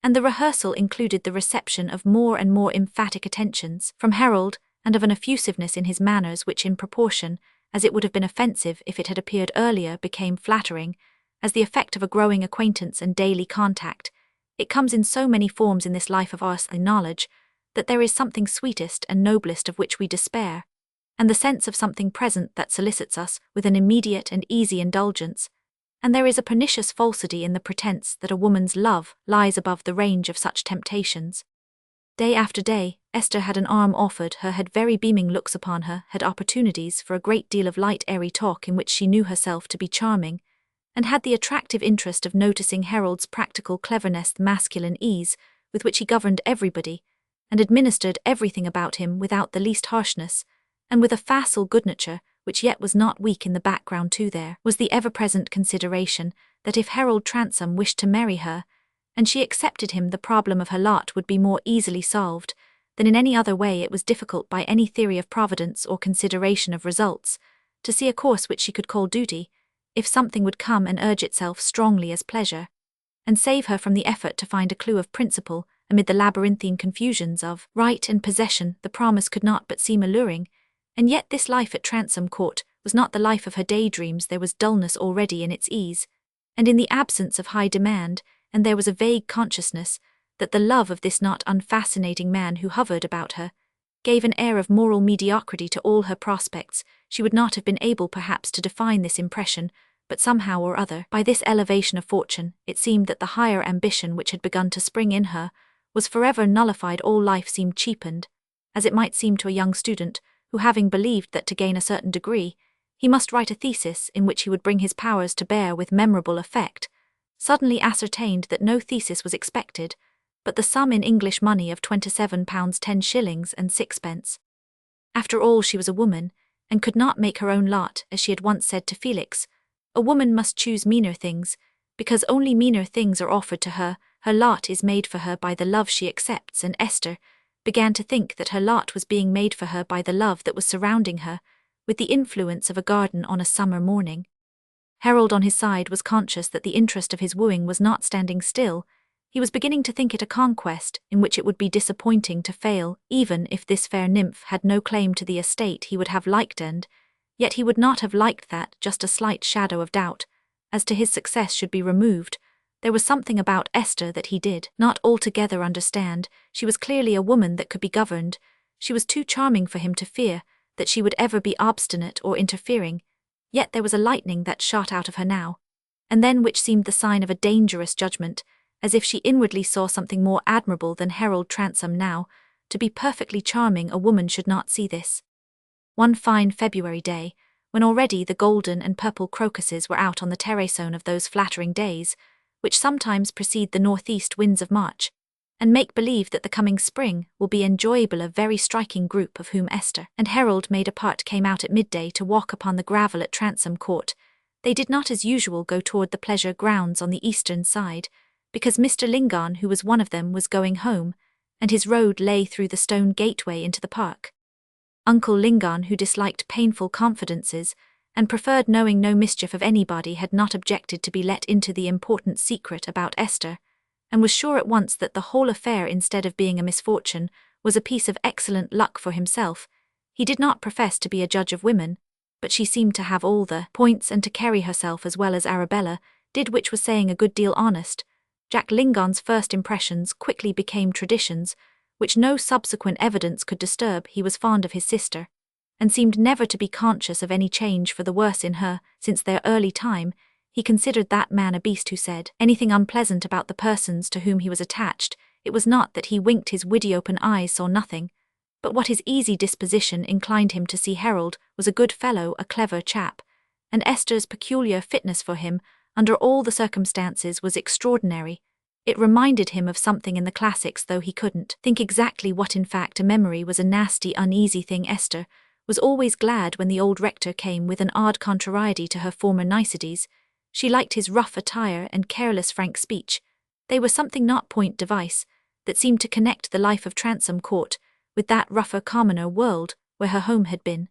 and the rehearsal included the reception of more and more emphatic attentions from Harold, and of an effusiveness in his manners which in proportion as it would have been offensive if it had appeared earlier became flattering, as the effect of a growing acquaintance and daily contact. It comes in so many forms in this life of ours and knowledge, that there is something sweetest and noblest of which we despair, and the sense of something present that solicits us with an immediate and easy indulgence, and there is a pernicious falsity in the pretence that a woman's love lies above the range of such temptations. Day after day, Esther had an arm offered her, had very beaming looks upon her, had opportunities for a great deal of light airy talk in which she knew herself to be charming, and had the attractive interest of noticing Harold's practical cleverness, the masculine ease with which he governed everybody, and administered everything about him without the least harshness, and with a facile good nature which yet was not weak in the background too. There was the ever-present consideration that if Harold Transome wished to marry her, and she accepted him, the problem of her lot would be more easily solved than in any other way. It was difficult by any theory of providence or consideration of results to see a course which she could call duty, if something would come and urge itself strongly as pleasure, and save her from the effort to find a clue of principle amid the labyrinthine confusions of right and possession. The promise could not but seem alluring, and yet this life at Transome Court was not the life of her daydreams. There was dullness already in its ease, and in the absence of high demand, and there was a vague consciousness that the love of this not unfascinating man who hovered about her gave an air of moral mediocrity to all her prospects. She would not have been able perhaps to define this impression, but somehow or other, by this elevation of fortune, it seemed that the higher ambition which had begun to spring in her was forever nullified. All life seemed cheapened, as it might seem to a young student who, having believed that to gain a certain degree he must write a thesis in which he would bring his powers to bear with memorable effect, suddenly ascertained that no thesis was expected, but the sum in English money of £27 10 shillings and sixpence. After all, she was a woman, and could not make her own lot, as she had once said to Felix. A woman must choose meaner things, because only meaner things are offered to her. Her lot is made for her by the love she accepts, and Esther began to think that her lot was being made for her by the love that was surrounding her, with the influence of a garden on a summer morning. Harold on his side was conscious that the interest of his wooing was not standing still. He was beginning to think it a conquest in which it would be disappointing to fail. Even if this fair nymph had no claim to the estate he would have liked, and yet he would not have liked that just a slight shadow of doubt as to his success should be removed. There was something about Esther that he did not altogether understand. She was clearly a woman that could be governed. She was too charming for him to fear that she would ever be obstinate or interfering. Yet there was a lightning that shot out of her now, and then which seemed the sign of a dangerous judgment, as if she inwardly saw something more admirable than Harold Transome now. To be perfectly charming, a woman should not see this. One fine February day, when already the golden and purple crocuses were out on the terrason of those flattering days, which sometimes precede the northeast winds of March, and make believe that the coming spring will be enjoyable. A very striking group of whom Esther and Harold made a part came out at midday to walk upon the gravel at Transome Court. They did not as usual go toward the pleasure grounds on the eastern side, because Mr. Lingon, who was one of them, was going home, and his road lay through the stone gateway into the park. Uncle Lingon, who disliked painful confidences, and preferred knowing no mischief of anybody, had not objected to be let into the important secret about Esther, and was sure at once that the whole affair, instead of being a misfortune, was a piece of excellent luck for himself. He did not profess to be a judge of women, but she seemed to have all the points and to carry herself as well as Arabella did, which was saying a good deal honest. Jack Lingon's first impressions quickly became traditions, which no subsequent evidence could disturb. He was fond of his sister, and seemed never to be conscious of any change for the worse in her since their early time. He considered that man a beast who said anything unpleasant about the persons to whom he was attached. It was not that he winked his wide open eyes, saw nothing, but what his easy disposition inclined him to see. Harold was a good fellow, a clever chap, and Esther's peculiar fitness for him, under all the circumstances, was extraordinary. It reminded him of something in the classics, though he couldn't think exactly what. In fact, a memory was a nasty, uneasy thing. Esther was always glad when the old rector came, with an odd contrariety to her former niceties. She liked his rough attire and careless frank speech. They were something not point device, that seemed to connect the life of Transome Court with that rougher, commoner world where her home had been.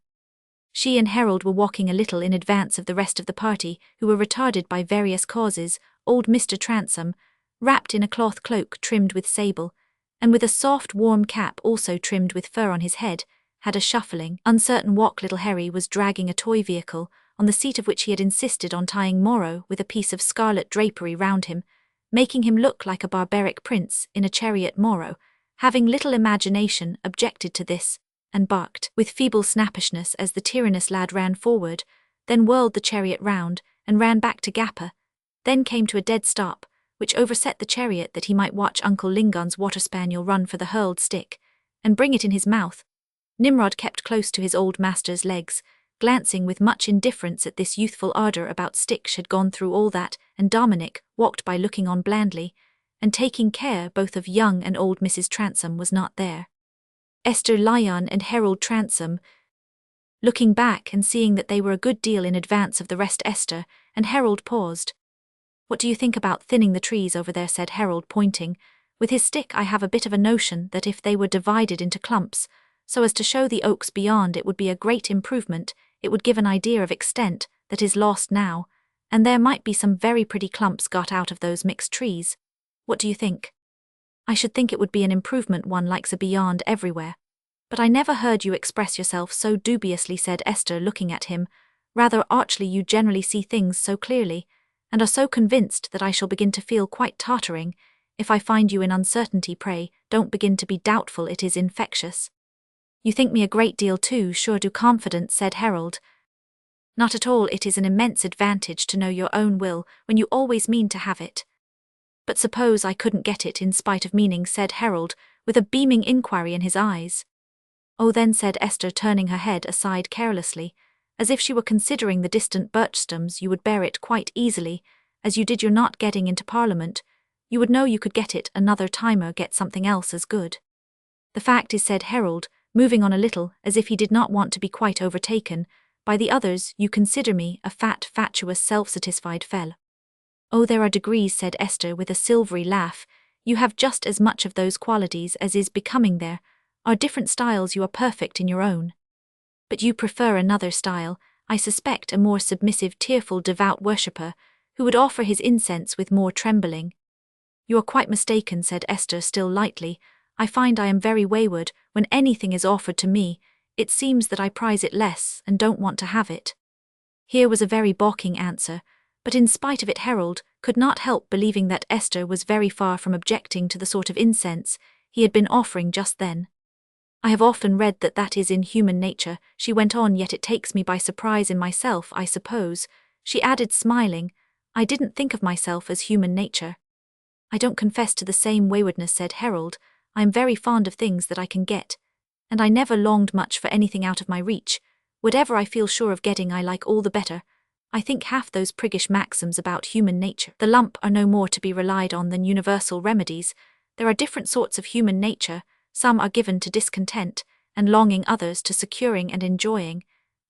She and Harold were walking a little in advance of the rest of the party, who were retarded by various causes. Old Mr. Transome, wrapped in a cloth cloak trimmed with sable, and with a soft warm cap also trimmed with fur on his head, had a shuffling, uncertain walk. Little Harry was dragging a toy vehicle, on the seat of which he had insisted on tying Moro with a piece of scarlet drapery round him, making him look like a barbaric prince in a chariot. Moro, having little imagination, objected to this, and barked with feeble snappishness as the tyrannous lad ran forward, then whirled the chariot round, and ran back to Gappa, then came to a dead stop, which overset the chariot that he might watch Uncle Lingon's water-spaniel run for the hurled stick, and bring it in his mouth. Nimrod kept close to his old master's legs, glancing with much indifference at this youthful ardour about Stitch had gone through all that, and Dominic walked by looking on blandly, and taking care both of young and old Mrs. Transome was not there. Esther Lyon and Harold Transome, looking back and seeing that they were a good deal in advance of the rest. Esther and Harold paused. "What do you think about thinning the trees over there?" said Harold, pointing with his stick. "I have a bit of a notion that if they were divided into clumps, so as to show the oaks beyond, it would be a great improvement. It would give an idea of extent that is lost now, and there might be some very pretty clumps got out of those mixed trees. What do you think?" "I should think it would be an improvement. One likes a beyond everywhere. But I never heard you express yourself so dubiously," said Esther, looking at him rather archly. "You generally see things so clearly, and are so convinced that I shall begin to feel quite tottering if I find you in uncertainty. Pray, don't begin to be doubtful. It is infectious." "You think me a great deal too sure do confident," said Harold. "Not at all. It is an immense advantage to know your own will when you always mean to have it." "But suppose I couldn't get it in spite of meaning?" said Harold, with a beaming inquiry in his eyes. "Oh, then," said Esther, turning her head aside carelessly, as if she were considering the distant birch stems, "you would bear it quite easily, as you did your not getting into Parliament. You would know you could get it another time, or get something else as good." "The fact is," said Harold, moving on a little, as if he did not want to be quite overtaken by the others, "you consider me a fat, fatuous, self-satisfied fell." "Oh, there are degrees," said Esther with a silvery laugh. "You have just as much of those qualities as is becoming. There are different styles. You are perfect in your own. But you prefer another style, I suspect, a more submissive, tearful, devout worshipper, who would offer his incense with more trembling." "You are quite mistaken," said Esther, still lightly. "I find I am very wayward. When anything is offered to me, it seems that I prize it less and don't want to have it." Here was a very balking answer, but in spite of it Harold could not help believing that Esther was very far from objecting to the sort of incense he had been offering just then. "I have often read that that is in human nature," she went on, "yet it takes me by surprise in myself, I suppose," she added, smiling. "I didn't think of myself as human nature." "I don't confess to the same waywardness," said Harold. "I am very fond of things that I can get, and I never longed much for anything out of my reach, Whatever I feel sure of getting I like all the better. I think half those priggish maxims about human nature, the lump, are no more to be relied on than universal remedies. There are different sorts of human nature, some are given to discontent, and longing, others to securing and enjoying.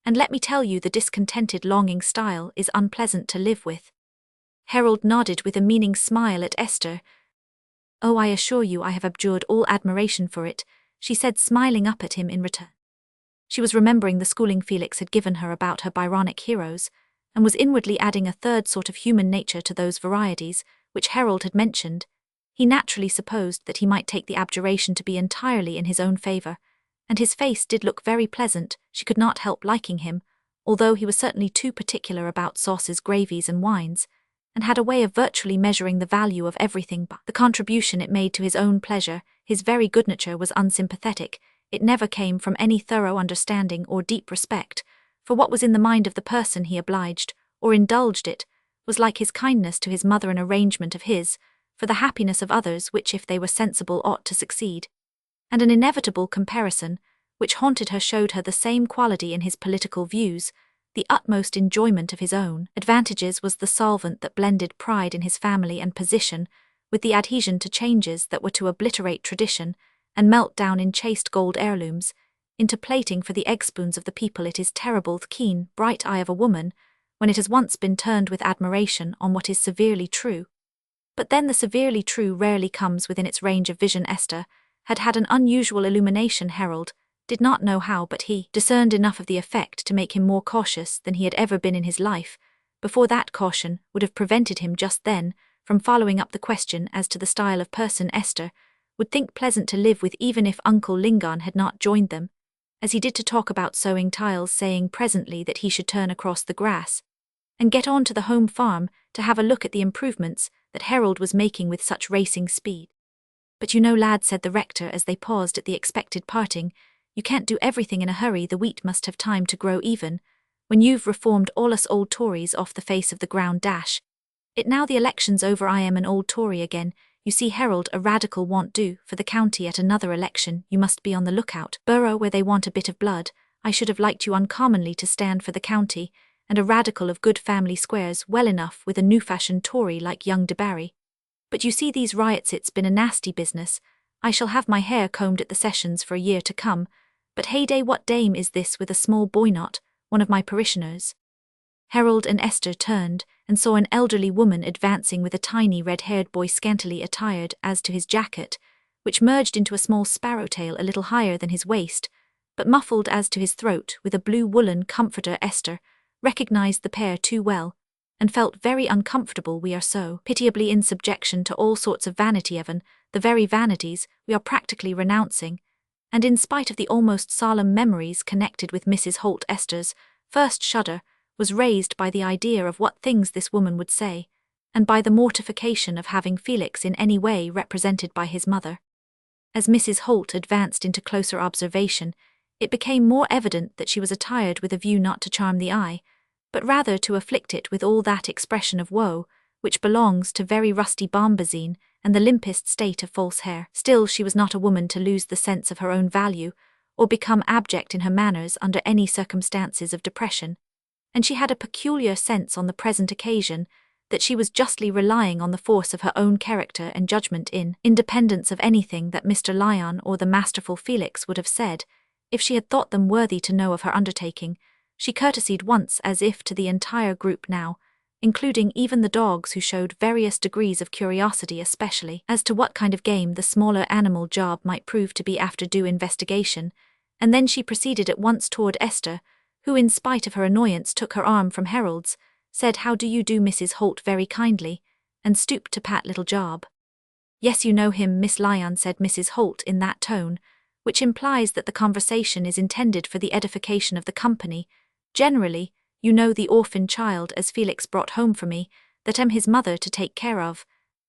And let me tell you, the discontented longing style is unpleasant to live with. Harold nodded with a meaning smile at Esther. Oh, I assure you I have abjured all admiration for it, she said, smiling up at him in return. She was remembering the schooling Felix had given her about her Byronic heroes, and was inwardly adding a third sort of human nature to those varieties, which Harold had mentioned. He naturally supposed that he might take the abjuration to be entirely in his own favour, and his face did look very pleasant. She could not help liking him, although he was certainly too particular about sauces, gravies and wines, and had a way of virtually measuring the value of everything but the contribution it made to his own pleasure. His very good nature was unsympathetic. It never came from any thorough understanding or deep respect, for what was in the mind of the person he obliged, or indulged it, was like his kindness to his mother, an arrangement of his, for the happiness of others, which if they were sensible ought to succeed. And an inevitable comparison, which haunted her, showed her the same quality in his political views. The utmost enjoyment of his own advantages was the solvent that blended pride in his family and position with the adhesion to changes that were to obliterate tradition and melt down in chaste gold heirlooms into plating for the egg spoons of the people. It is terrible, the keen, bright eye of a woman, when it has once been turned with admiration on what is severely true. But then the severely true rarely comes within its range of vision. Esther had had an unusual illumination. Harold did not know how, but he discerned enough of the effect to make him more cautious than he had ever been in his life. Before that caution would have prevented him just then from following up the question as to the style of person Esther would think pleasant to live with, even if Uncle Lingon had not joined them, as he did to talk about sewing tiles, saying presently that he should turn across the grass and get on to the home farm to have a look at the improvements that Harold was making with such racing speed. But you know, lad, said the rector as they paused at the expected parting, you can't do everything in a hurry. The wheat must have time to grow even. When you've reformed all us old Tories off the face of the ground, it now the election's over, I am an old Tory again. You see, Harold, a radical won't do for the county at another election. You must be on the lookout. Borough where they want a bit of blood. I should have liked you uncommonly to stand for the county, and a radical of good family squares, well enough with a new-fashioned Tory like young Debarry. But you see these riots, it's been a nasty business. I shall have my hair combed at the sessions for a year to come. But heyday, what dame is this with a small boy? Not one of my parishioners. Harold and Esther turned and saw an elderly woman advancing with a tiny red-haired boy, scantily attired as to his jacket, which merged into a small sparrow-tail a little higher than his waist, but muffled as to his throat with a blue woolen comforter. Esther recognized the pair too well, and felt very uncomfortable. We are so pitiably in subjection to all sorts of vanity, Evan, the very vanities we are practically renouncing, and in spite of the almost solemn memories connected with Mrs. Holt, Esther's first shudder was raised by the idea of what things this woman would say, and by the mortification of having Felix in any way represented by his mother. As Mrs. Holt advanced into closer observation, it became more evident that she was attired with a view not to charm the eye, but rather to afflict it with all that expression of woe which belongs to very rusty bombazine and the limpest state of false hair. Still, she was not a woman to lose the sense of her own value, or become abject in her manners under any circumstances of depression, and she had a peculiar sense on the present occasion that she was justly relying on the force of her own character and judgment in independence of anything that Mr. Lyon or the masterful Felix would have said, if she had thought them worthy to know of her undertaking. She courtesied once as if to the entire group now, including even the dogs, who showed various degrees of curiosity, especially as to what kind of game the smaller animal job might prove to be after due investigation, and then she proceeded at once toward Esther, who, in spite of her annoyance, took her arm from Harold's, said, "How do you do, Mrs. Holt?" very kindly, and stooped to pat little Job. "Yes, you know him, Miss Lyon," said Mrs. Holt in that tone, which implies that the conversation is intended for the edification of the company. "Generally, you know the orphan child as Felix brought home for me, that am his mother to take care of,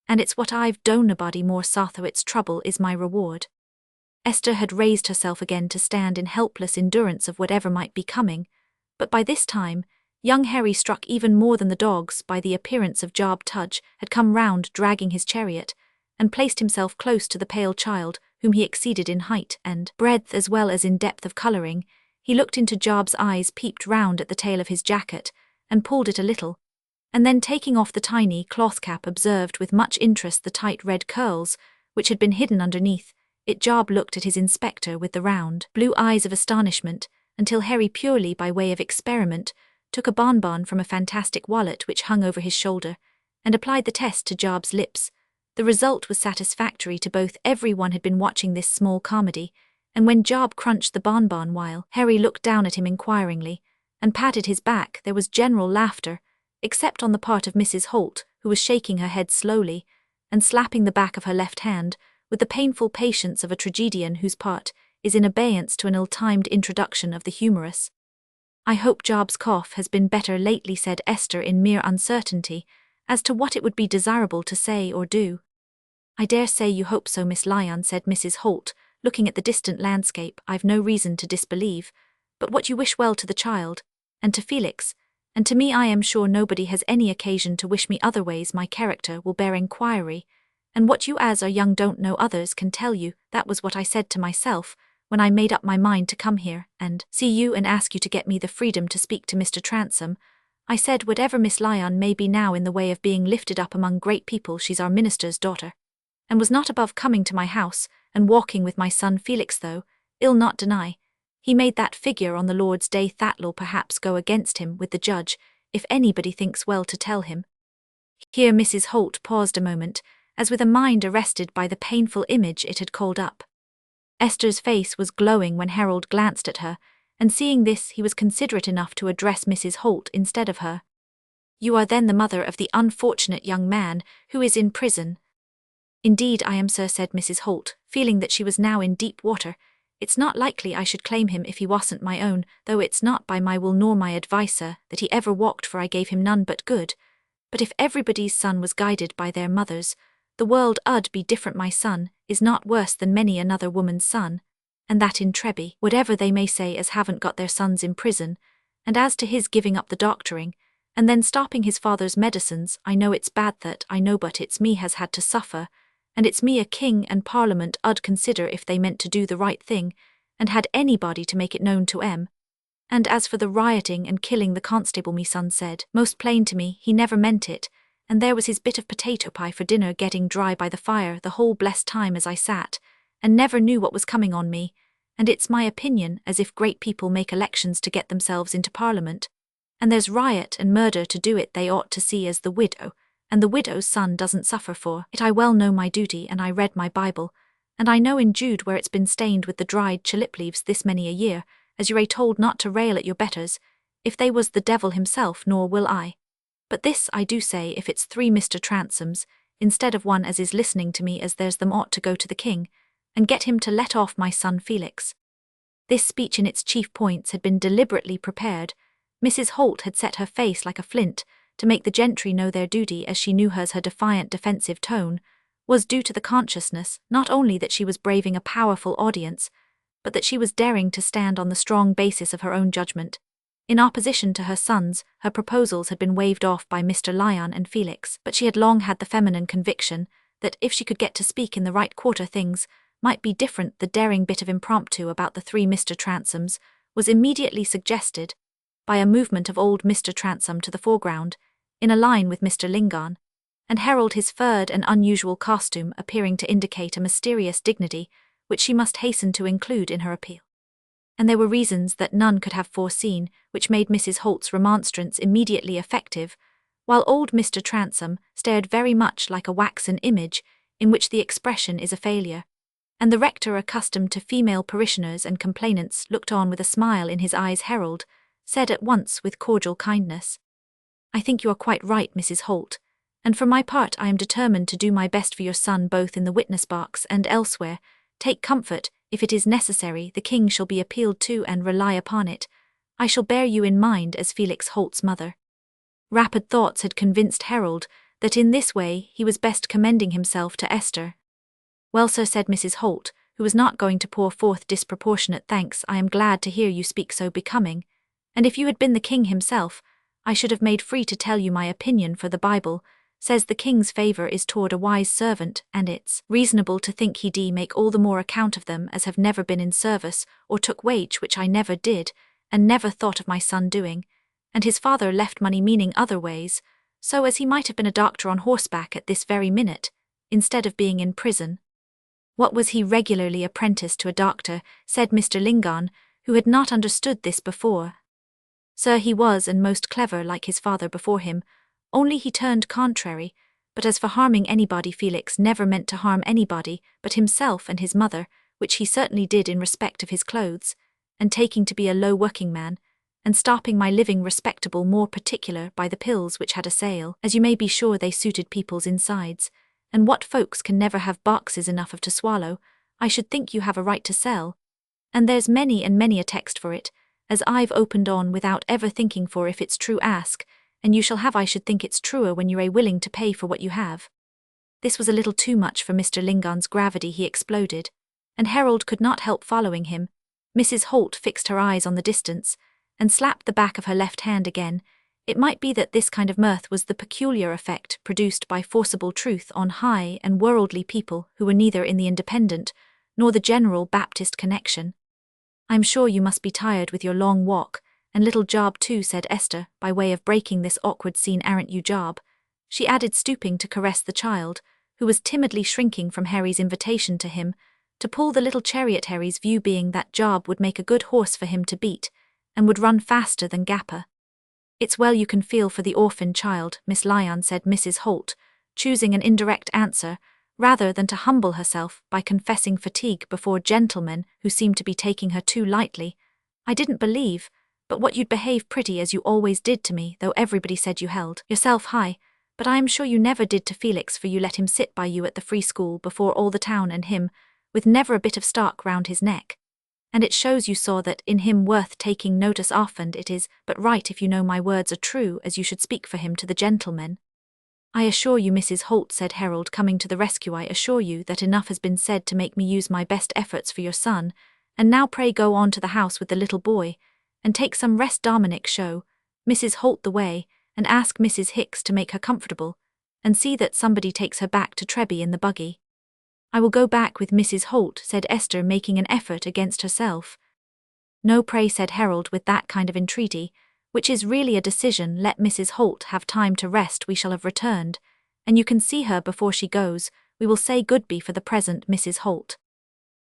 and it's what I've done, nobody more Sotho, its trouble is my reward." Esther had raised herself again to stand in helpless endurance of whatever might be coming, but by this time, young Harry, struck even more than the dogs by the appearance of Job Tudge, had come round dragging his chariot, and placed himself close to the pale child, whom he exceeded in height and breadth as well as in depth of colouring. He looked into Job's eyes, peeped round at the tail of his jacket, and pulled it a little, and then taking off the tiny cloth cap observed with much interest the tight red curls, which had been hidden underneath it. Job looked at his inspector with the round, blue eyes of astonishment, until Harry, purely by way of experiment, took a bonbon from a fantastic wallet which hung over his shoulder, and applied the test to Job's lips. The result was satisfactory to both. Everyone had been watching this small comedy, and when Job crunched the bonbon while Harry looked down at him inquiringly, and patted his back, there was general laughter, except on the part of Mrs. Holt, who was shaking her head slowly, and slapping the back of her left hand, with the painful patience of a tragedian whose part is in abeyance to an ill-timed introduction of the humorous. "I hope Job's cough has been better lately," said Esther in mere uncertainty as to what it would be desirable to say or do. "I dare say you hope so, Miss Lyon," said Mrs. Holt, looking at the distant landscape. "I've no reason to disbelieve, but what you wish well to the child, and to Felix, and to me. I am sure nobody has any occasion to wish me otherways. My character will bear inquiry, and what you as are young don't know others can tell you. That was what I said to myself when I made up my mind to come here and see you and ask you to get me the freedom to speak to Mr. Transome. I said, whatever Miss Lyon may be now in the way of being lifted up among great people, she's our minister's daughter, and was not above coming to my house and walking with my son Felix, though I'll not deny he made that figure on the Lord's day. That'll perhaps go against him with the judge, if anybody thinks well to tell him." Here Mrs. Holt paused a moment, as with a mind arrested by the painful image it had called up. Esther's face was glowing when Harold glanced at her, and seeing this he was considerate enough to address Mrs. Holt instead of her. "You are then the mother of the unfortunate young man who is in prison?" "Indeed I am, sir," said Mrs. Holt, feeling that she was now in deep water. "It's not likely I should claim him if he wasn't my own, though it's not by my will nor my advice, sir, that he ever walked, for I gave him none but good. But if everybody's son was guided by their mothers, the world 'ud be different. My son is not worse than many another woman's son, and that in Treby, whatever they may say as haven't got their sons in prison. And as to his giving up the doctoring, and then stopping his father's medicines, I know it's bad, that I know, but it's me has had to suffer, and it's me a king and Parliament 'ud consider if they meant to do the right thing, and had anybody to make it known to 'em. And as for the rioting and killing the constable, me son said most plain to me he never meant it, and there was his bit of potato pie for dinner getting dry by the fire the whole blessed time as I sat, and never knew what was coming on me. And it's my opinion as if great people make elections to get themselves into Parliament, and there's riot and murder to do it, they ought to see as the widow and the widow's son doesn't suffer for it. I well know my duty, and I read my Bible, and I know in Jude where it's been stained with the dried tulip leaves this many a year, as you're told not to rail at your betters, if they was the devil himself, nor will I. But this I do say, if it's 3 Mr. Transomes, instead of 1 as is listening to me as there's them, ought to go to the king, and get him to let off my son Felix." This speech in its chief points had been deliberately prepared. Mrs. Holt had set her face like a flint, to make the gentry know their duty, as she knew hers. Her defiant defensive tone was due to the consciousness not only that she was braving a powerful audience, but that she was daring to stand on the strong basis of her own judgment. In opposition to her sons, her proposals had been waved off by Mr. Lyon and Felix, but she had long had the feminine conviction that if she could get to speak in the right quarter, things might be different. The daring bit of impromptu about the 3 Mr. Transomes was immediately suggested by a movement of old Mr. Transome to the foreground, in a line with Mr. Lingon, and Harold, his furred and unusual costume appearing to indicate a mysterious dignity which she must hasten to include in her appeal. And there were reasons that none could have foreseen which made Mrs. Holt's remonstrance immediately effective, while old Mr. Transome stared very much like a waxen image in which the expression is a failure, and the rector, accustomed to female parishioners and complainants, looked on with a smile in his eyes. Harold said at once with cordial kindness, "I think you are quite right, Mrs. Holt, and for my part I am determined to do my best for your son both in the witness box and elsewhere. Take comfort, if it is necessary the king shall be appealed to, and rely upon it, I shall bear you in mind as Felix Holt's mother." Rapid thoughts had convinced Harold that in this way he was best commending himself to Esther. "Well, sir," said Mrs. Holt, who was not going to pour forth disproportionate thanks, "I am glad to hear you speak so becoming, and if you had been the king himself, I should have made free to tell you my opinion for the Bible, says the king's favour is toward a wise servant, and it's reasonable to think he make all the more account of them as have never been in service, or took wage which I never did, and never thought of my son doing, and his father left money meaning other ways, so as he might have been a doctor on horseback at this very minute, instead of being in prison. What was he regularly apprenticed to a doctor, said Mr. Lingon, who had not understood this before. Sir, he was, and most clever like his father before him, only he turned contrary, but as for harming anybody, Felix never meant to harm anybody but himself and his mother, which he certainly did in respect of his clothes, and taking to be a low working man, and stopping my living respectable more particular by the pills which had a sale, as you may be sure they suited people's insides, and what folks can never have boxes enough of to swallow, I should think you have a right to sell, and there's many and many a text for it, as I've opened on without ever thinking for if it's true ask, and you shall have I should think it's truer when you're willing to pay for what you have. This was a little too much for Mr. Lingon's gravity. He exploded, and Harold could not help following him. Mrs. Holt fixed her eyes on the distance, and slapped the back of her left hand again. It might be that this kind of mirth was the peculiar effect produced by forcible truth on high and worldly people who were neither in the Independent nor the General Baptist connection. I'm sure you must be tired with your long walk, and little Job too, said Esther, by way of breaking this awkward scene. Aren't you, Job? She added, stooping to caress the child, who was timidly shrinking from Harry's invitation to him, to pull the little chariot, Harry's view being that Job would make a good horse for him to beat, and would run faster than Gapper. It's well you can feel for the orphan child, Miss Lyon, said Mrs. Holt, choosing an indirect answer, rather than to humble herself by confessing fatigue before gentlemen who seemed to be taking her too lightly. I didn't believe, but what you'd behave pretty as you always did to me, though everybody said you held yourself high, but I am sure you never did to Felix, for you let him sit by you at the free school before all the town and him, with never a bit of stock round his neck. And it shows you saw that in him worth taking notice of, and it is but right if you know my words are true as you should speak for him to the gentlemen. I assure you, Mrs. Holt, said Harold, coming to the rescue, I assure you that enough has been said to make me use my best efforts for your son, and now pray go on to the house with the little boy, and take some rest. Dominic, show Mrs. Holt the way, and ask Mrs. Hicks to make her comfortable, and see that somebody takes her back to Treby in the buggy. I will go back with Mrs. Holt, said Esther, making an effort against herself. No, pray, said Harold, with that kind of entreaty, which is really a decision, let Mrs. Holt have time to rest. We shall have returned, and you can see her before she goes. We will say goodbye for the present, Mrs. Holt.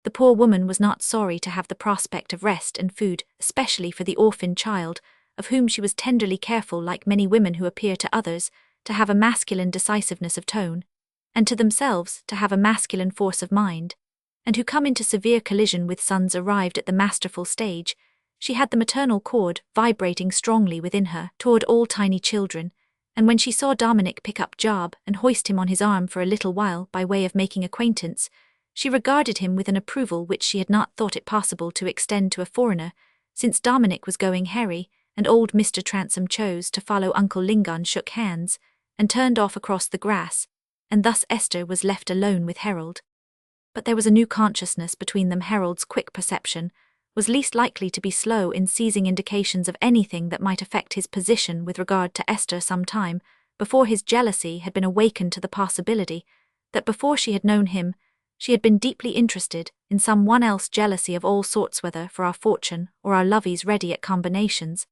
The poor woman was not sorry to have the prospect of rest and food, especially for the orphan child, of whom she was tenderly careful, like many women who appear to others to have a masculine decisiveness of tone, and to themselves to have a masculine force of mind, and who come into severe collision with sons arrived at the masterful stage. She had the maternal chord vibrating strongly within her toward all tiny children, and when she saw Dominic pick up Job and hoist him on his arm for a little while by way of making acquaintance, she regarded him with an approval which she had not thought it possible to extend to a foreigner, since Dominic was going. Harry and old Mr. Transome chose to follow Uncle Lingon, shook hands, and turned off across the grass, and thus Esther was left alone with Harold. But there was a new consciousness between them. Harold's quick perception was least likely to be slow in seizing indications of anything that might affect his position with regard to Esther some time before his jealousy had been awakened to the possibility that before she had known him, she had been deeply interested in some one else. Jealousy of all sorts, whether for our fortune or our loveys ready at combinations,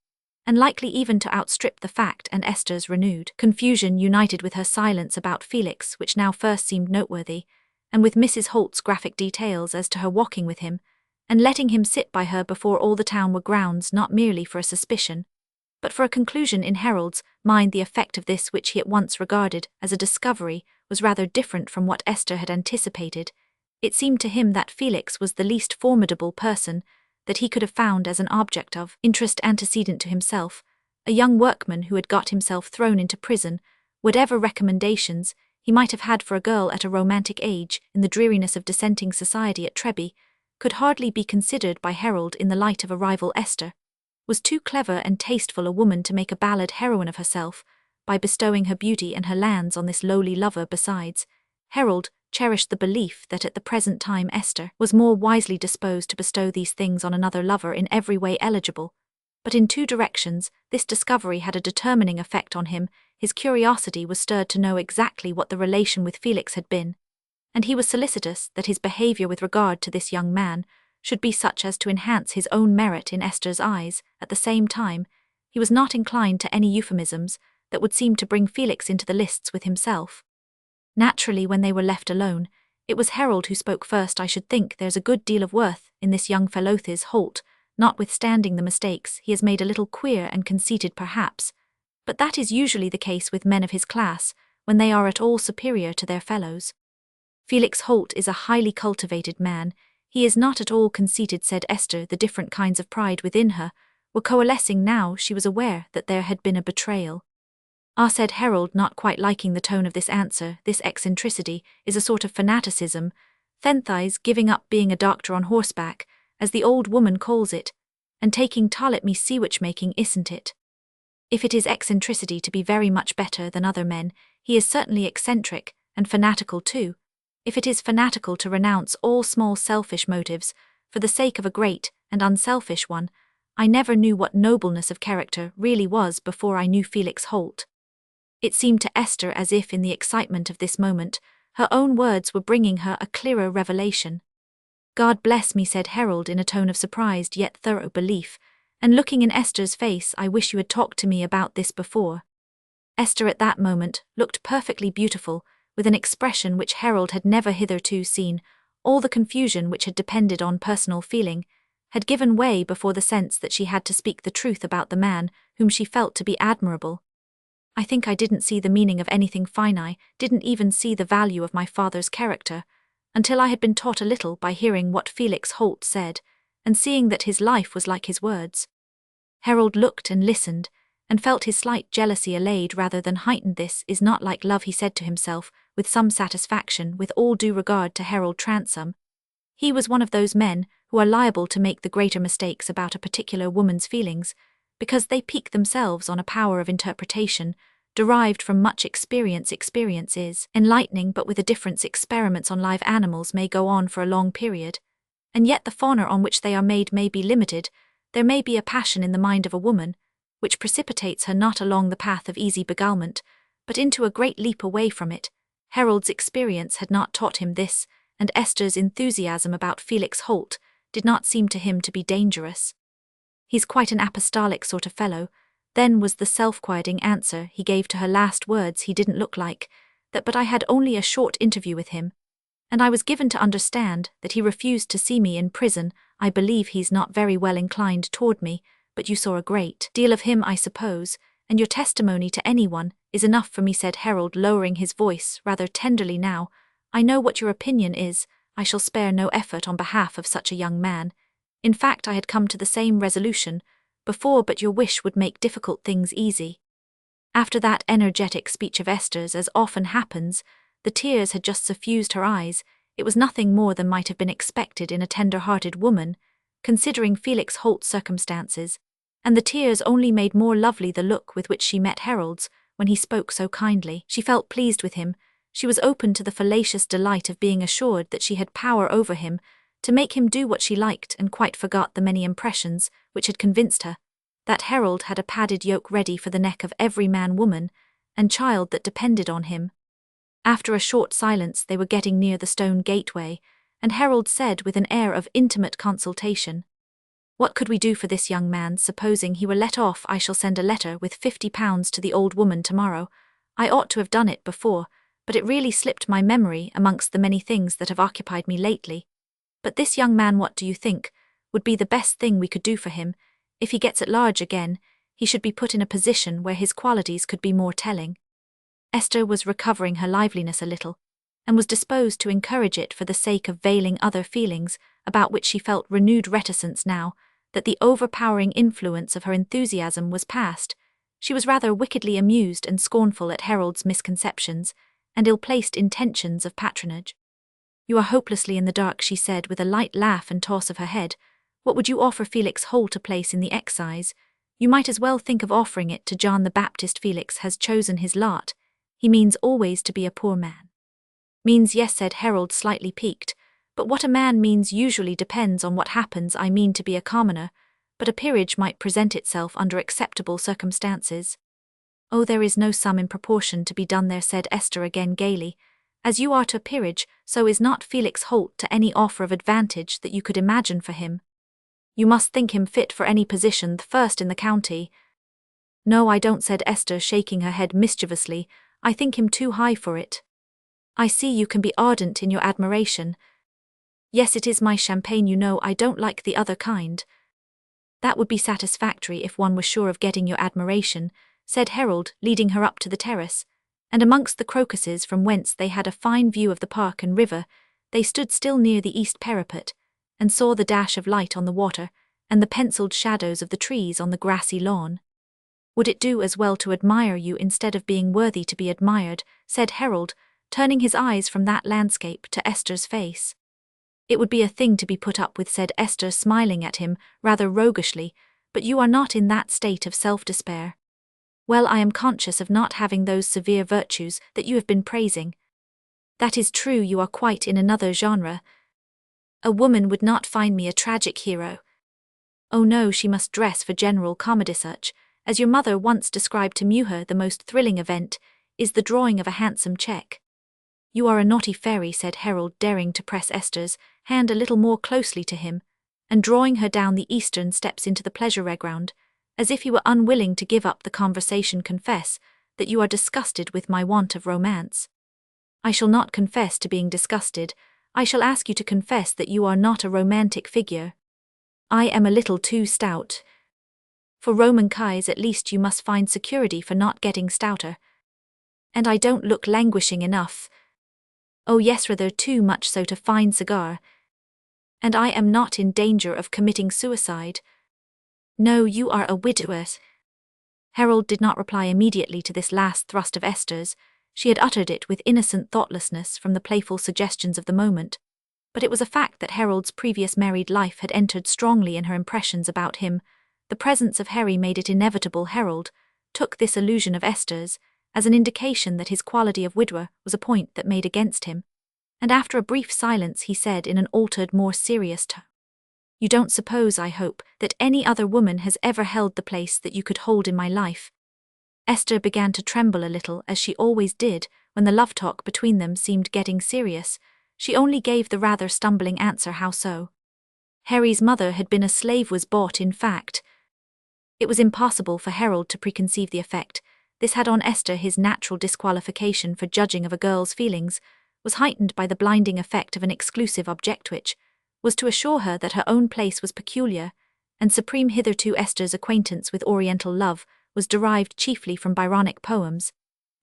and likely even to outstrip the fact, and Esther's renewed confusion united with her silence about Felix, which now first seemed noteworthy, and with Mrs. Holt's graphic details as to her walking with him, and letting him sit by her before all the town, were grounds not merely for a suspicion, but for a conclusion in Harold's mind. The effect of this, which he at once regarded as a discovery, was rather different from what Esther had anticipated. It seemed to him that Felix was the least formidable person that he could have found as an object of interest antecedent to himself, a young workman who had got himself thrown into prison. Whatever recommendations he might have had for a girl at a romantic age in the dreariness of dissenting society at Treby, could hardly be considered by Harold in the light of a rival. Esther was too clever and tasteful a woman to make a ballad heroine of herself by bestowing her beauty and her lands on this lowly lover. Besides, Harold cherished the belief that at the present time Esther was more wisely disposed to bestow these things on another lover in every way eligible, But in two directions, this discovery had a determining effect on him. His curiosity was stirred to know exactly what the relation with Felix had been, and he was solicitous that his behavior with regard to this young man should be such as to enhance his own merit in Esther's eyes. At the same time, he was not inclined to any euphemisms that would seem to bring Felix into the lists with himself. Naturally, when they were left alone, it was Harold who spoke first. I should think there's a good deal of worth in this young Felix Holt, notwithstanding the mistakes he has made. A little queer and conceited perhaps, but that is usually the case with men of his class when they are at all superior to their fellows. Felix Holt is a highly cultivated man. He is not at all conceited, said Esther. The different kinds of pride within her were coalescing now. She was aware that there had been a betrayal. Ah, said Harold, not quite liking the tone of this answer, this eccentricity is a sort of fanaticism, Fenthai's giving up being a doctor on horseback, as the old woman calls it, and taking toilet me sewage making, isn't it? If it is eccentricity to be very much better than other men, he is certainly eccentric, and fanatical too. If it is fanatical to renounce all small selfish motives for the sake of a great and unselfish one, I never knew what nobleness of character really was before I knew Felix Holt. It seemed to Esther as if in the excitement of this moment, her own words were bringing her a clearer revelation. God bless me, said Harold in a tone of surprised yet thorough belief, and looking in Esther's face. I wish you had talked to me about this before. Esther at that moment looked perfectly beautiful, with an expression which Harold had never hitherto seen. All the confusion which had depended on personal feeling had given way before the sense that she had to speak the truth about the man whom she felt to be admirable. I think I didn't see the meaning of anything fine. I didn't even see the value of my father's character, until I had been taught a little by hearing what Felix Holt said, and seeing that his life was like his words. Harold looked and listened, and felt his slight jealousy allayed rather than heightened. This is not like love, he said to himself, with some satisfaction. With all due regard to Harold Transome, he was one of those men who are liable to make the greater mistakes about a particular woman's feelings, because they pique themselves on a power of interpretation derived from much experience. Experience is enlightening, but with a difference. Experiments on live animals may go on for a long period, and yet the fauna on which they are made may be limited. There may be a passion in the mind of a woman, which precipitates her not along the path of easy beguilement, but into a great leap away from it. Harold's experience had not taught him this, and Esther's enthusiasm about Felix Holt did not seem to him to be dangerous. He's quite an apostolic sort of fellow, then was the self-quieting answer he gave to her last words. He didn't look like that, but I had only a short interview with him, and I was given to understand that he refused to see me in prison. I believe he's not very well inclined toward me, but you saw a great deal of him, I suppose, and your testimony to anyone is enough for me, said Harold, lowering his voice rather tenderly now. I know what your opinion is. I shall spare no effort on behalf of such a young man. In fact, I had come to the same resolution before, but your wish would make difficult things easy. After that energetic speech of Esther's, as often happens, the tears had just suffused her eyes. It was nothing more than might have been expected in a tender-hearted woman, considering Felix Holt's circumstances, and the tears only made more lovely the look with which she met Harold's when he spoke so kindly. She felt pleased with him. She was open to the fallacious delight of being assured that she had power over him, to make him do what she liked, and quite forgot the many impressions which had convinced her that Harold had a padded yoke ready for the neck of every man, woman, and child that depended on him. After a short silence they were getting near the stone gateway, and Harold said with an air of intimate consultation, "What could we do for this young man, supposing he were let off? I shall send a letter with £50 to the old woman tomorrow. I ought to have done it before, but it really slipped my memory amongst the many things that have occupied me lately. But this young man, what do you think would be the best thing we could do for him? If he gets at large again, he should be put in a position where his qualities could be more telling." Esther was recovering her liveliness a little, and was disposed to encourage it for the sake of veiling other feelings about which she felt renewed reticence now that the overpowering influence of her enthusiasm was past. She was rather wickedly amused and scornful at Harold's misconceptions and ill-placed intentions of patronage. "You are hopelessly in the dark," she said with a light laugh and toss of her head. "What would you offer Felix Holt? A place in the excise? You might as well think of offering it to John the Baptist. Felix has chosen his lot. He means always to be a poor man." "Means, yes," said Harold, slightly piqued, "but what a man means usually depends on what happens. I mean to be a commoner, but a peerage might present itself under acceptable circumstances. Oh, there is no sum in proportion to be done there, said Esther again gaily. As you are to a peerage, so is not Felix Holt to any offer of advantage that you could imagine for him. You must think him fit for any position, the first in the county. No, I don't, said Esther, shaking her head mischievously. I think him too high for it. I see you can be ardent in your admiration. Yes, it is my champagne, you know. I don't like the other kind. That would be satisfactory if one was sure of getting your admiration, said Harold, leading her up to the terrace, and amongst the crocuses from whence they had a fine view of the park and river, they stood still near the east parapet, and saw the dash of light on the water, and the penciled shadows of the trees on the grassy lawn. Would it do as well to admire you instead of being worthy to be admired, said Harold, turning his eyes from that landscape to Esther's face. It would be a thing to be put up with, said Esther, smiling at him, rather roguishly, but you are not in that state of self-despair. Well, I am conscious of not having those severe virtues that you have been praising. That is true, you are quite in another genre. A woman would not find me a tragic hero. Oh no, she must dress for general comedy. Such, as your mother once described to Muher, the most thrilling event is the drawing of a handsome cheque. You are a naughty fairy, said Harold, daring to press Esther's hand a little more closely to him, and drawing her down the eastern steps into the pleasure ground, as if he were unwilling to give up the conversation. Confess that you are disgusted with my want of romance. I shall not confess to being disgusted. I shall ask you to confess that you are not a romantic figure. I am a little too stout. For Roman Kais, at least you must find security for not getting stouter. And I don't look languishing enough. Oh yes, rather too much so to find cigar. And I am not in danger of committing suicide. No, you are a widower. Harold did not reply immediately to this last thrust of Esther's. She had uttered it with innocent thoughtlessness from the playful suggestions of the moment, but it was a fact that Harold's previous married life had entered strongly in her impressions about him. The presence of Harry made it inevitable. Harold took this allusion of Esther's as an indication that his quality of widower was a point that made against him, and after a brief silence he said in an altered, more serious tone, You don't suppose, I hope, that any other woman has ever held the place that you could hold in my life? Esther began to tremble a little, as she always did when the love talk between them seemed getting serious. She only gave the rather stumbling answer, How so? Harry's mother had been a slave, was bought, in fact. It was impossible for Harold to preconceive the effect this had on Esther. His natural disqualification for judging of a girl's feelings was heightened by the blinding effect of an exclusive object which was to assure her that her own place was peculiar and supreme. Hitherto Esther's acquaintance with Oriental love was derived chiefly from Byronic poems,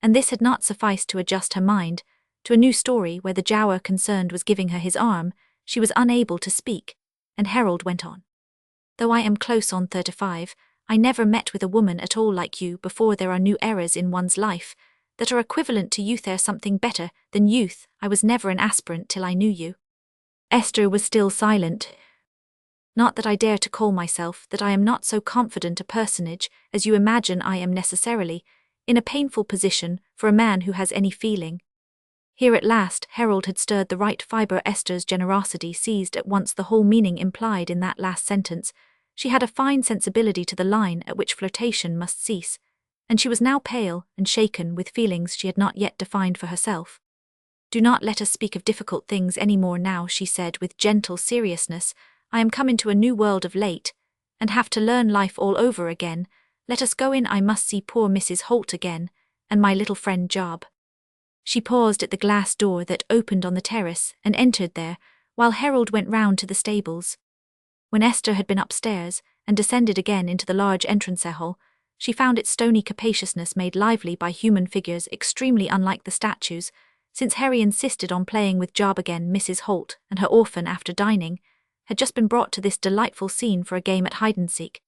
and this had not sufficed to adjust her mind to a new story where the Giaour concerned was giving her his arm. She was unable to speak, and Harold went on. Though I am close on 35, I never met with a woman at all like you before. There are new eras in one's life that are equivalent to youth. There's something better than youth. I was never an aspirant till I knew you. Esther was still silent. Not that I dare to call myself, that I am not so confident a personage as you imagine I am necessarily, in a painful position for a man who has any feeling. Here at last Harold had stirred the right fibre. Esther's generosity seized at once the whole meaning implied in that last sentence. She had a fine sensibility to the line at which flirtation must cease, and she was now pale and shaken with feelings she had not yet defined for herself. Do not let us speak of difficult things any more now, she said with gentle seriousness. I am come into a new world of late, and have to learn life all over again. Let us go in. I must see poor Mrs. Holt again, and my little friend Job. She paused at the glass door that opened on the terrace and entered there, while Harold went round to the stables. When Esther had been upstairs and descended again into the large entrance hall, she found its stony capaciousness made lively by human figures extremely unlike the statues. Since Harry insisted on playing with Job again, Mrs. Holt and her orphan, after dining, had just been brought to this delightful scene for a game at hide-and-seek,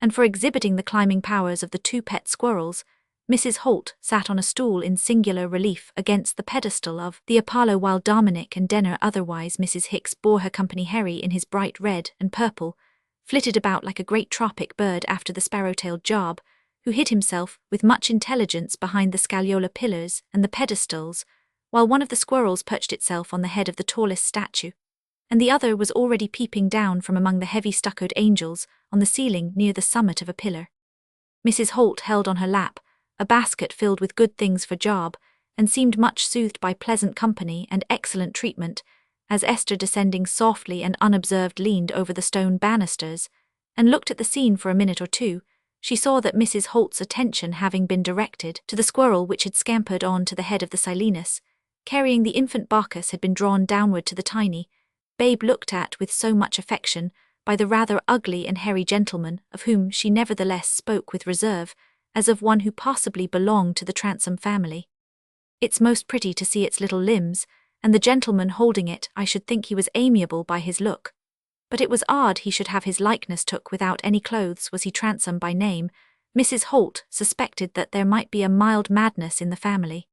and for exhibiting the climbing powers of the two pet squirrels. Mrs. Holt sat on a stool in singular relief against the pedestal of the Apollo, while Dominic and Denner, otherwise Mrs. Hicks, bore her company. Harry, in his bright red and purple, flitted about like a great tropic bird after the sparrow-tailed Job, who hid himself with much intelligence behind the scagliola pillars and the pedestals, while one of the squirrels perched itself on the head of the tallest statue. and the other was already peeping down from among the heavy stuccoed angels on the ceiling near the summit of a pillar. Mrs. Holt held on her lap a basket filled with good things for Job, and seemed much soothed by pleasant company and excellent treatment, as Esther, descending softly and unobserved, leaned over the stone banisters, and looked at the scene for a minute or two. She saw that Mrs. Holt's attention having been directed to the squirrel which had scampered on to the head of the Silenus, carrying the infant Bacchus, had been drawn downward to the tiny babe looked at with so much affection by the rather ugly and hairy gentleman, of whom she nevertheless spoke with reserve, as of one who possibly belonged to the Transome family. "It's most pretty to see its little limbs, and the gentleman holding it, I should think he was amiable by his look. But it was odd he should have his likeness took without any clothes. Was he Transome by name?" Mrs. Holt suspected that there might be a mild madness in the family.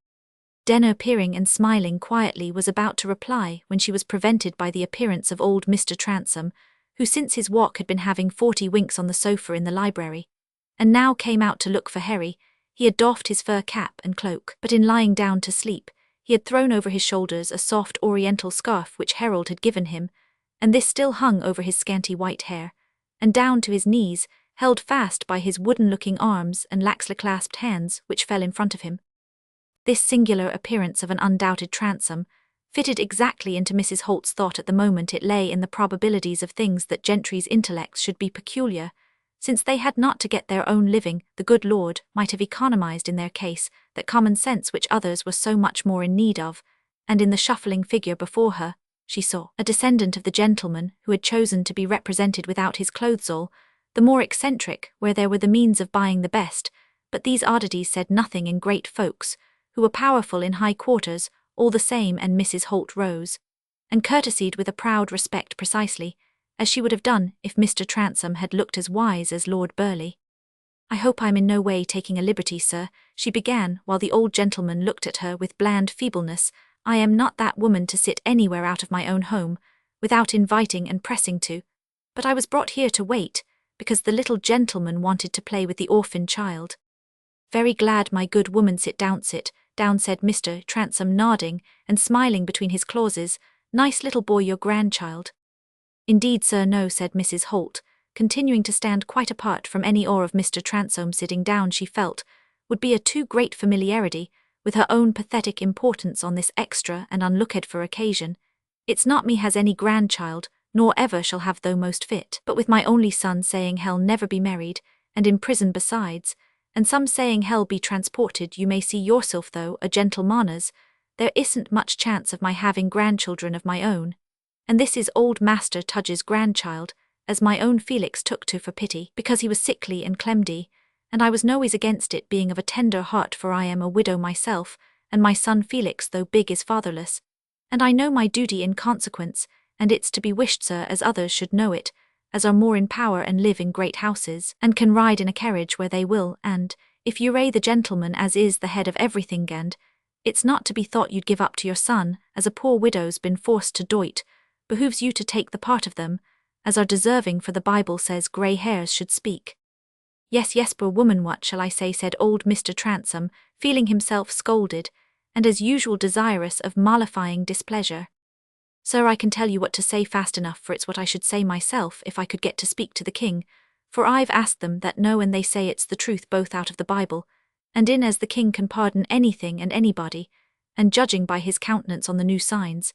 Denner, peering and smiling quietly, was about to reply when she was prevented by the appearance of old Mr. Transome, who since his walk had been having 40 winks on the sofa in the library, and now came out to look for Harry. He had doffed his fur cap and cloak, but in lying down to sleep, he had thrown over his shoulders a soft oriental scarf which Harold had given him, and this still hung over his scanty white hair, and down to his knees, held fast by his wooden-looking arms and laxly clasped hands which fell in front of him. This singular appearance of an undoubted Transome fitted exactly into Mrs. Holt's thought at the moment. It lay in the probabilities of things that gentry's intellects should be peculiar. Since they had not to get their own living, the good Lord might have economized in their case that common sense which others were so much more in need of, and in the shuffling figure before her, she saw a descendant of the gentleman who had chosen to be represented without his clothes all, the more eccentric where there were the means of buying the best, but these oddities said nothing in great folks, who were powerful in high quarters, all the same. And Mrs. Holt rose, and courtesied with a proud respect, precisely as she would have done if Mr. Transome had looked as wise as Lord Burleigh. "I hope I'm in no way taking a liberty, sir," she began, while the old gentleman looked at her with bland feebleness. "I am not that woman to sit anywhere out of my own home, without inviting and pressing to, but I was brought here to wait, because the little gentleman wanted to play with the orphan child." "Very glad, my good woman. Sit down, said Mr. Transome, nodding and smiling between his clauses. "Nice little boy, your grandchild." "Indeed, sir, no," said Mrs. Holt, continuing to stand quite apart from any awe of Mr. Transome. Sitting down, she felt, would be a too great familiarity with her own pathetic importance on this extra and unlooked-for occasion. "It's not me has any grandchild, nor ever shall have, though most fit, but with my only son saying he'll never be married, and in prison besides, and some saying he'll be transported. You may see yourself, though a gentle manners, there isn't much chance of my having grandchildren of my own. And this is old Master Tudge's grandchild, as my own Felix took to for pity, because he was sickly and clemdy, and I was noways against it, being of a tender heart, for I am a widow myself, and my son Felix, though big, is fatherless. And I know my duty in consequence, and it's to be wished, sir, as others should know it, as are more in power and live in great houses, and can ride in a carriage where they will, and, if you ray the gentleman as is the head of everything, and it's not to be thought you'd give up to your son, as a poor widow's been forced to do't, behooves you to take the part of them, as are deserving, for the Bible says grey hairs should speak." Yes, poor woman, what shall I say?" said old Mr. Transome, feeling himself scolded, and as usual desirous of mollifying displeasure. "Sir, I can tell you what to say fast enough, for it's what I should say myself if I could get to speak to the king, for I've asked them that know, and they say it's the truth both out of the Bible, and in as the king can pardon anything and anybody, and judging by his countenance on the new signs,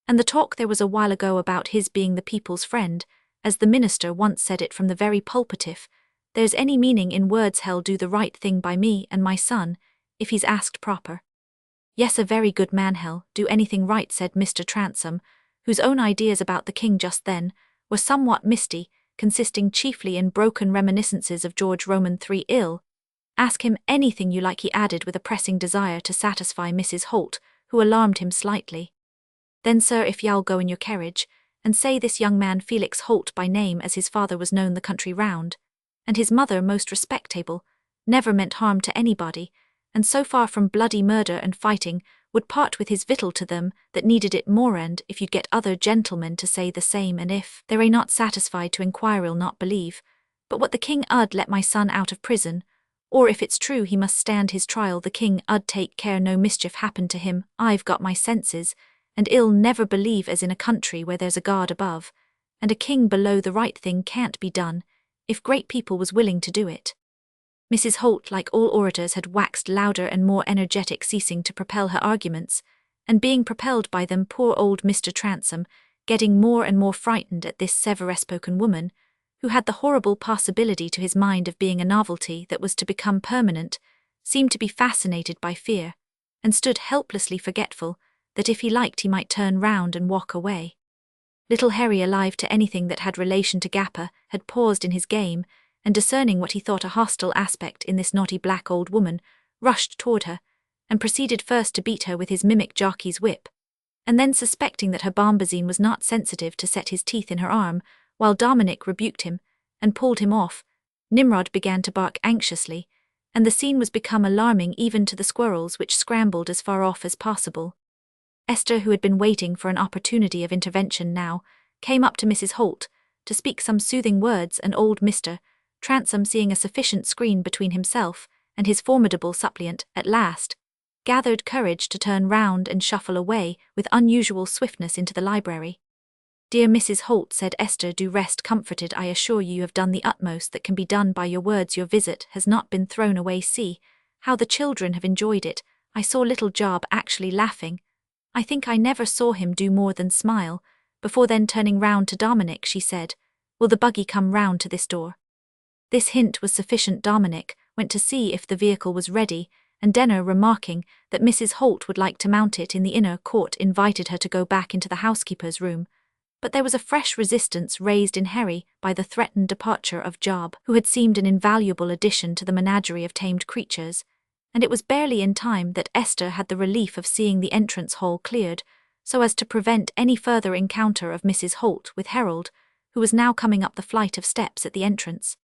and the talk there was a while ago about his being the people's friend, as the minister once said it from the very pulpitif, there's any meaning in words, hell do the right thing by me and my son, if he's asked proper." "Yes, a very good man, hell do anything right," said Mr. Transome, whose own ideas about the king just then were somewhat misty, consisting chiefly in broken reminiscences of George Roman III ill. "Ask him anything you like," he added with a pressing desire to satisfy Mrs. Holt, who alarmed him slightly. "Then, sir, if y'all go in your carriage, and say this young man Felix Holt by name, as his father was known the country round, and his mother most respectable, never meant harm to anybody, and so far from bloody murder and fighting, would part with his victual to them that needed it more, and if you'd get other gentlemen to say the same, and if they are not satisfied to inquire'll not believe, but what the king ud let my son out of prison, or if it's true he must stand his trial, the king ud take care no mischief happen to him. I've got my senses, and ill never believe as in a country where there's a God above, and a king below the right thing can't be done, if great people was willing to do it. Mrs. Holt, like all orators, had waxed louder and more energetic, ceasing to propel her arguments, and being propelled by them poor old Mr. Transome, getting more and more frightened at this severe-spoken woman, who had the horrible possibility to his mind of being a novelty that was to become permanent, seemed to be fascinated by fear, and stood helplessly forgetful that if he liked he might turn round and walk away. Little Harry, alive to anything that had relation to Gappa, had paused in his game, and discerning what he thought a hostile aspect in this naughty black old woman, rushed toward her, and proceeded first to beat her with his mimic jockey's whip, and then, suspecting that her bombazine was not sensitive, to set his teeth in her arm, while Dominic rebuked him and pulled him off. Nimrod began to bark anxiously, and the scene was become alarming even to the squirrels, which scrambled as far off as possible. Esther, who had been waiting for an opportunity of intervention now, came up to Mrs. Holt to speak some soothing words, and old Mr. Transome, seeing a sufficient screen between himself and his formidable suppliant, at last gathered courage to turn round and shuffle away with unusual swiftness into the library. "Dear Mrs. Holt," said Esther, "do rest comforted. I assure you have done the utmost that can be done by your words. Your visit has not been thrown away. See how the children have enjoyed it. I saw little Job actually laughing. I think I never saw him do more than smile." Before then, turning round to Dominic, she said, "Will the buggy come round to this door?" This hint was sufficient. Dominic went to see if the vehicle was ready, and Denner, remarking that Mrs. Holt would like to mount it in the inner court, invited her to go back into the housekeeper's room. But there was a fresh resistance raised in Harry by the threatened departure of Job, who had seemed an invaluable addition to the menagerie of tamed creatures, and it was barely in time that Esther had the relief of seeing the entrance hall cleared, so as to prevent any further encounter of Mrs. Holt with Harold, who was now coming up the flight of steps at the entrance.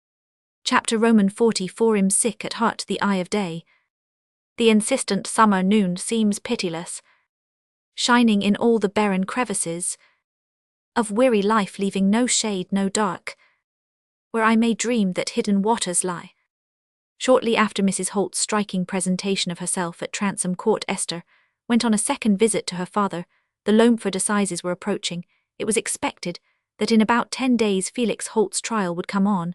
Chapter Roman 44. "I'm sick at heart, the eye of day. The insistent summer noon seems pitiless, shining in all the barren crevices of weary life, leaving no shade, no dark, where I may dream that hidden waters lie." Shortly after Mrs. Holt's striking presentation of herself at Transome Court, Esther went on a second visit to her father. The Loamford assizes were approaching. It was expected that in about 10 days Felix Holt's trial would come on,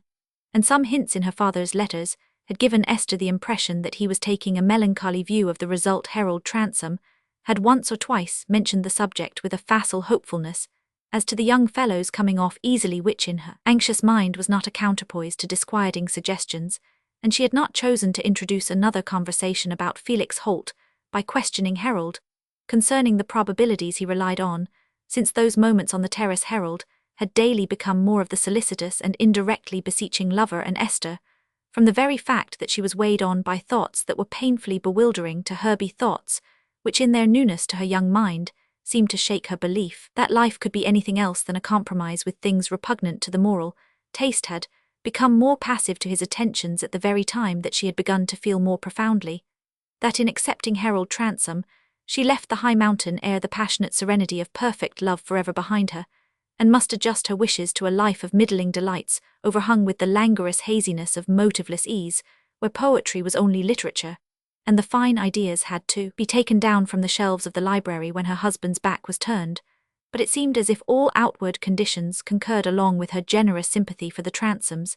and some hints in her father's letters had given Esther the impression that he was taking a melancholy view of the result. Harold Transome had once or twice mentioned the subject with a facile hopefulness as to the young fellow's coming off easily, which in her anxious mind was not a counterpoise to disquieting suggestions, and she had not chosen to introduce another conversation about Felix Holt by questioning Harold concerning the probabilities he relied on, since those moments on the terrace. Harold had daily become more of the solicitous and indirectly beseeching lover, and Esther, from the very fact that she was weighed on by thoughts that were painfully bewildering to her, thoughts which in their newness to her young mind seemed to shake her belief that life could be anything else than a compromise with things repugnant to the moral taste, had become more passive to his attentions at the very time that she had begun to feel more profoundly that in accepting Harold Transome she left the high mountain air, the passionate serenity of perfect love, forever behind her, and must adjust her wishes to a life of middling delights, overhung with the languorous haziness of motiveless ease, where poetry was only literature, and the fine ideas had to be taken down from the shelves of the library when her husband's back was turned. But it seemed as if all outward conditions concurred along with her generous sympathy for the Transomes,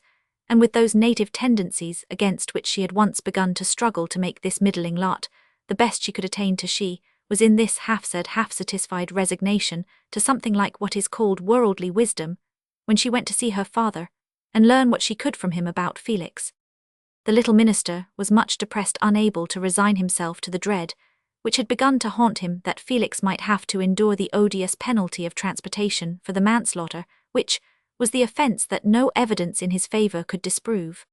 and with those native tendencies against which she had once begun to struggle to make this middling lot the best she could attain to. She was in this half-said, half-satisfied resignation to something like what is called worldly wisdom, when she went to see her father and learn what she could from him about Felix. The little minister was much depressed, unable to resign himself to the dread which had begun to haunt him that Felix might have to endure the odious penalty of transportation for the manslaughter, which was the offence that no evidence in his favour could disprove.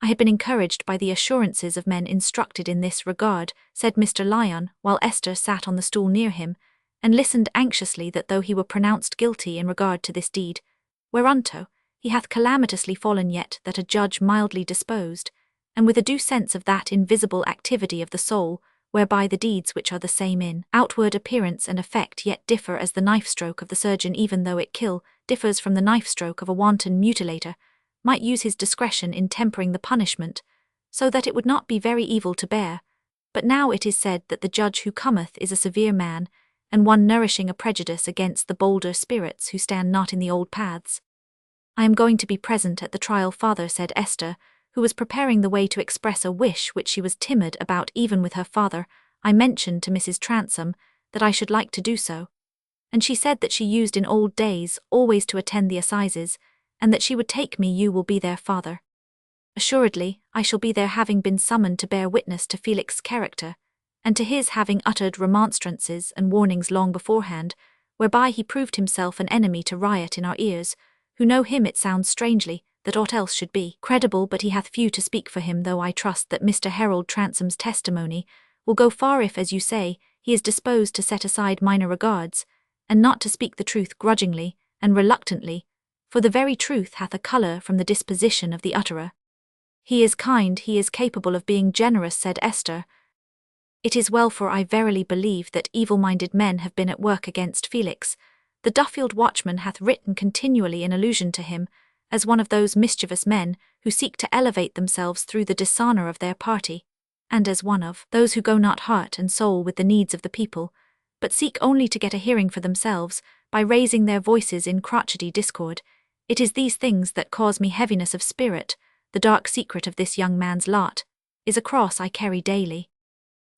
"I had been encouraged by the assurances of men instructed in this regard," said Mr. Lyon, while Esther sat on the stool near him, and listened anxiously, "that though he were pronounced guilty in regard to this deed, whereunto he hath calamitously fallen, yet that a judge mildly disposed, and with a due sense of that invisible activity of the soul, whereby the deeds which are the same in outward appearance and effect yet differ, as the knife-stroke of the surgeon, even though it kill, differs from the knife-stroke of a wanton mutilator, might use his discretion in tempering the punishment, so that it would not be very evil to bear. But now it is said that the judge who cometh is a severe man, and one nourishing a prejudice against the bolder spirits who stand not in the old paths. I am going to be present at the trial, father, said Esther, who was preparing the way to express a wish which she was timid about even with her father. I mentioned to Mrs. Transome that I should like to do so, and she said that she used in old days always to attend the assizes, and that she would take me. You will be there, father. Assuredly, I shall be there, having been summoned to bear witness to Felix's character, and to his having uttered remonstrances and warnings long beforehand, whereby he proved himself an enemy to riot in our ears, who know him. It sounds strangely that aught else should be credible, but he hath few to speak for him, though I trust that Mr. Harold Transome's testimony will go far if, as you say, he is disposed to set aside minor regards, and not to speak the truth grudgingly and reluctantly, for the very truth hath a colour from the disposition of the utterer. He is kind, he is capable of being generous, said Esther. It is well, for I verily believe that evil-minded men have been at work against Felix. The Duffield Watchman hath written continually in allusion to him, as one of those mischievous men who seek to elevate themselves through the dishonour of their party, and as one of those who go not heart and soul with the needs of the people, but seek only to get a hearing for themselves by raising their voices in crotchety discord. It is these things that cause me heaviness of spirit. The dark secret of this young man's lot is a cross I carry daily.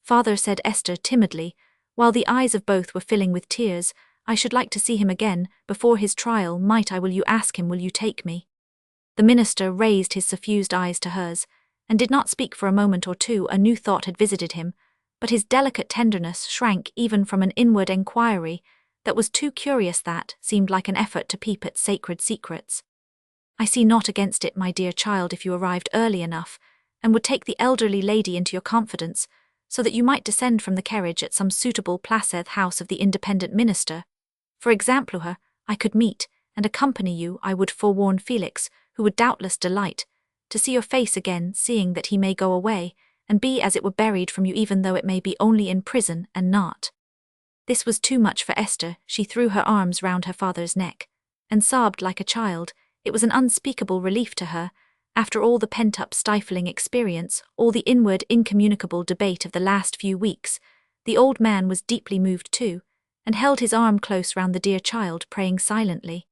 Father, said Esther timidly, while the eyes of both were filling with tears, I should like to see him again before his trial. Might I? Will you ask him? Will you take me? The minister raised his suffused eyes to hers, and did not speak for a moment or two. A new thought had visited him, but his delicate tenderness shrank even from an inward enquiry that was too curious, that seemed like an effort to peep at sacred secrets. I see naught against it, my dear child, if you arrived early enough, and would take the elderly lady into your confidence, so that you might descend from the carriage at some suitable placid house of the independent minister. For example, I could meet and accompany you. I would forewarn Felix, who would doubtless delight to see your face again, seeing that he may go away, and be as it were buried from you, even though it may be only in prison and not. This was too much for Esther. She threw her arms round her father's neck, and sobbed like a child. It was an unspeakable relief to her, after all the pent-up stifling experience, all the inward incommunicable debate of the last few weeks. The old man was deeply moved too, and held his arm close round the dear child, praying silently.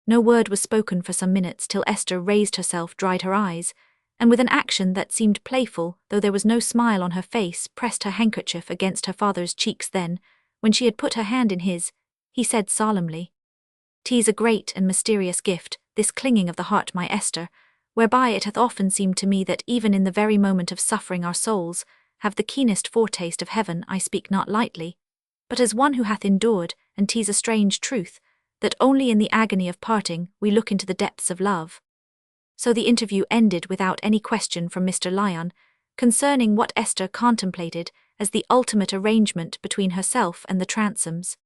No word was spoken for some minutes, till Esther raised herself, dried her eyes, and with an action that seemed playful, though there was no smile on her face, pressed her handkerchief against her father's cheeks. Then, when she had put her hand in his, he said solemnly, "'Tis a great and mysterious gift, this clinging of the heart, my Esther, whereby it hath often seemed to me that even in the very moment of suffering our souls have the keenest foretaste of heaven. I speak not lightly, but as one who hath endured, and 'tis a strange truth, that only in the agony of parting we look into the depths of love." So the interview ended without any question from Mr. Lyon concerning what Esther contemplated as the ultimate arrangement between herself and the Transomes.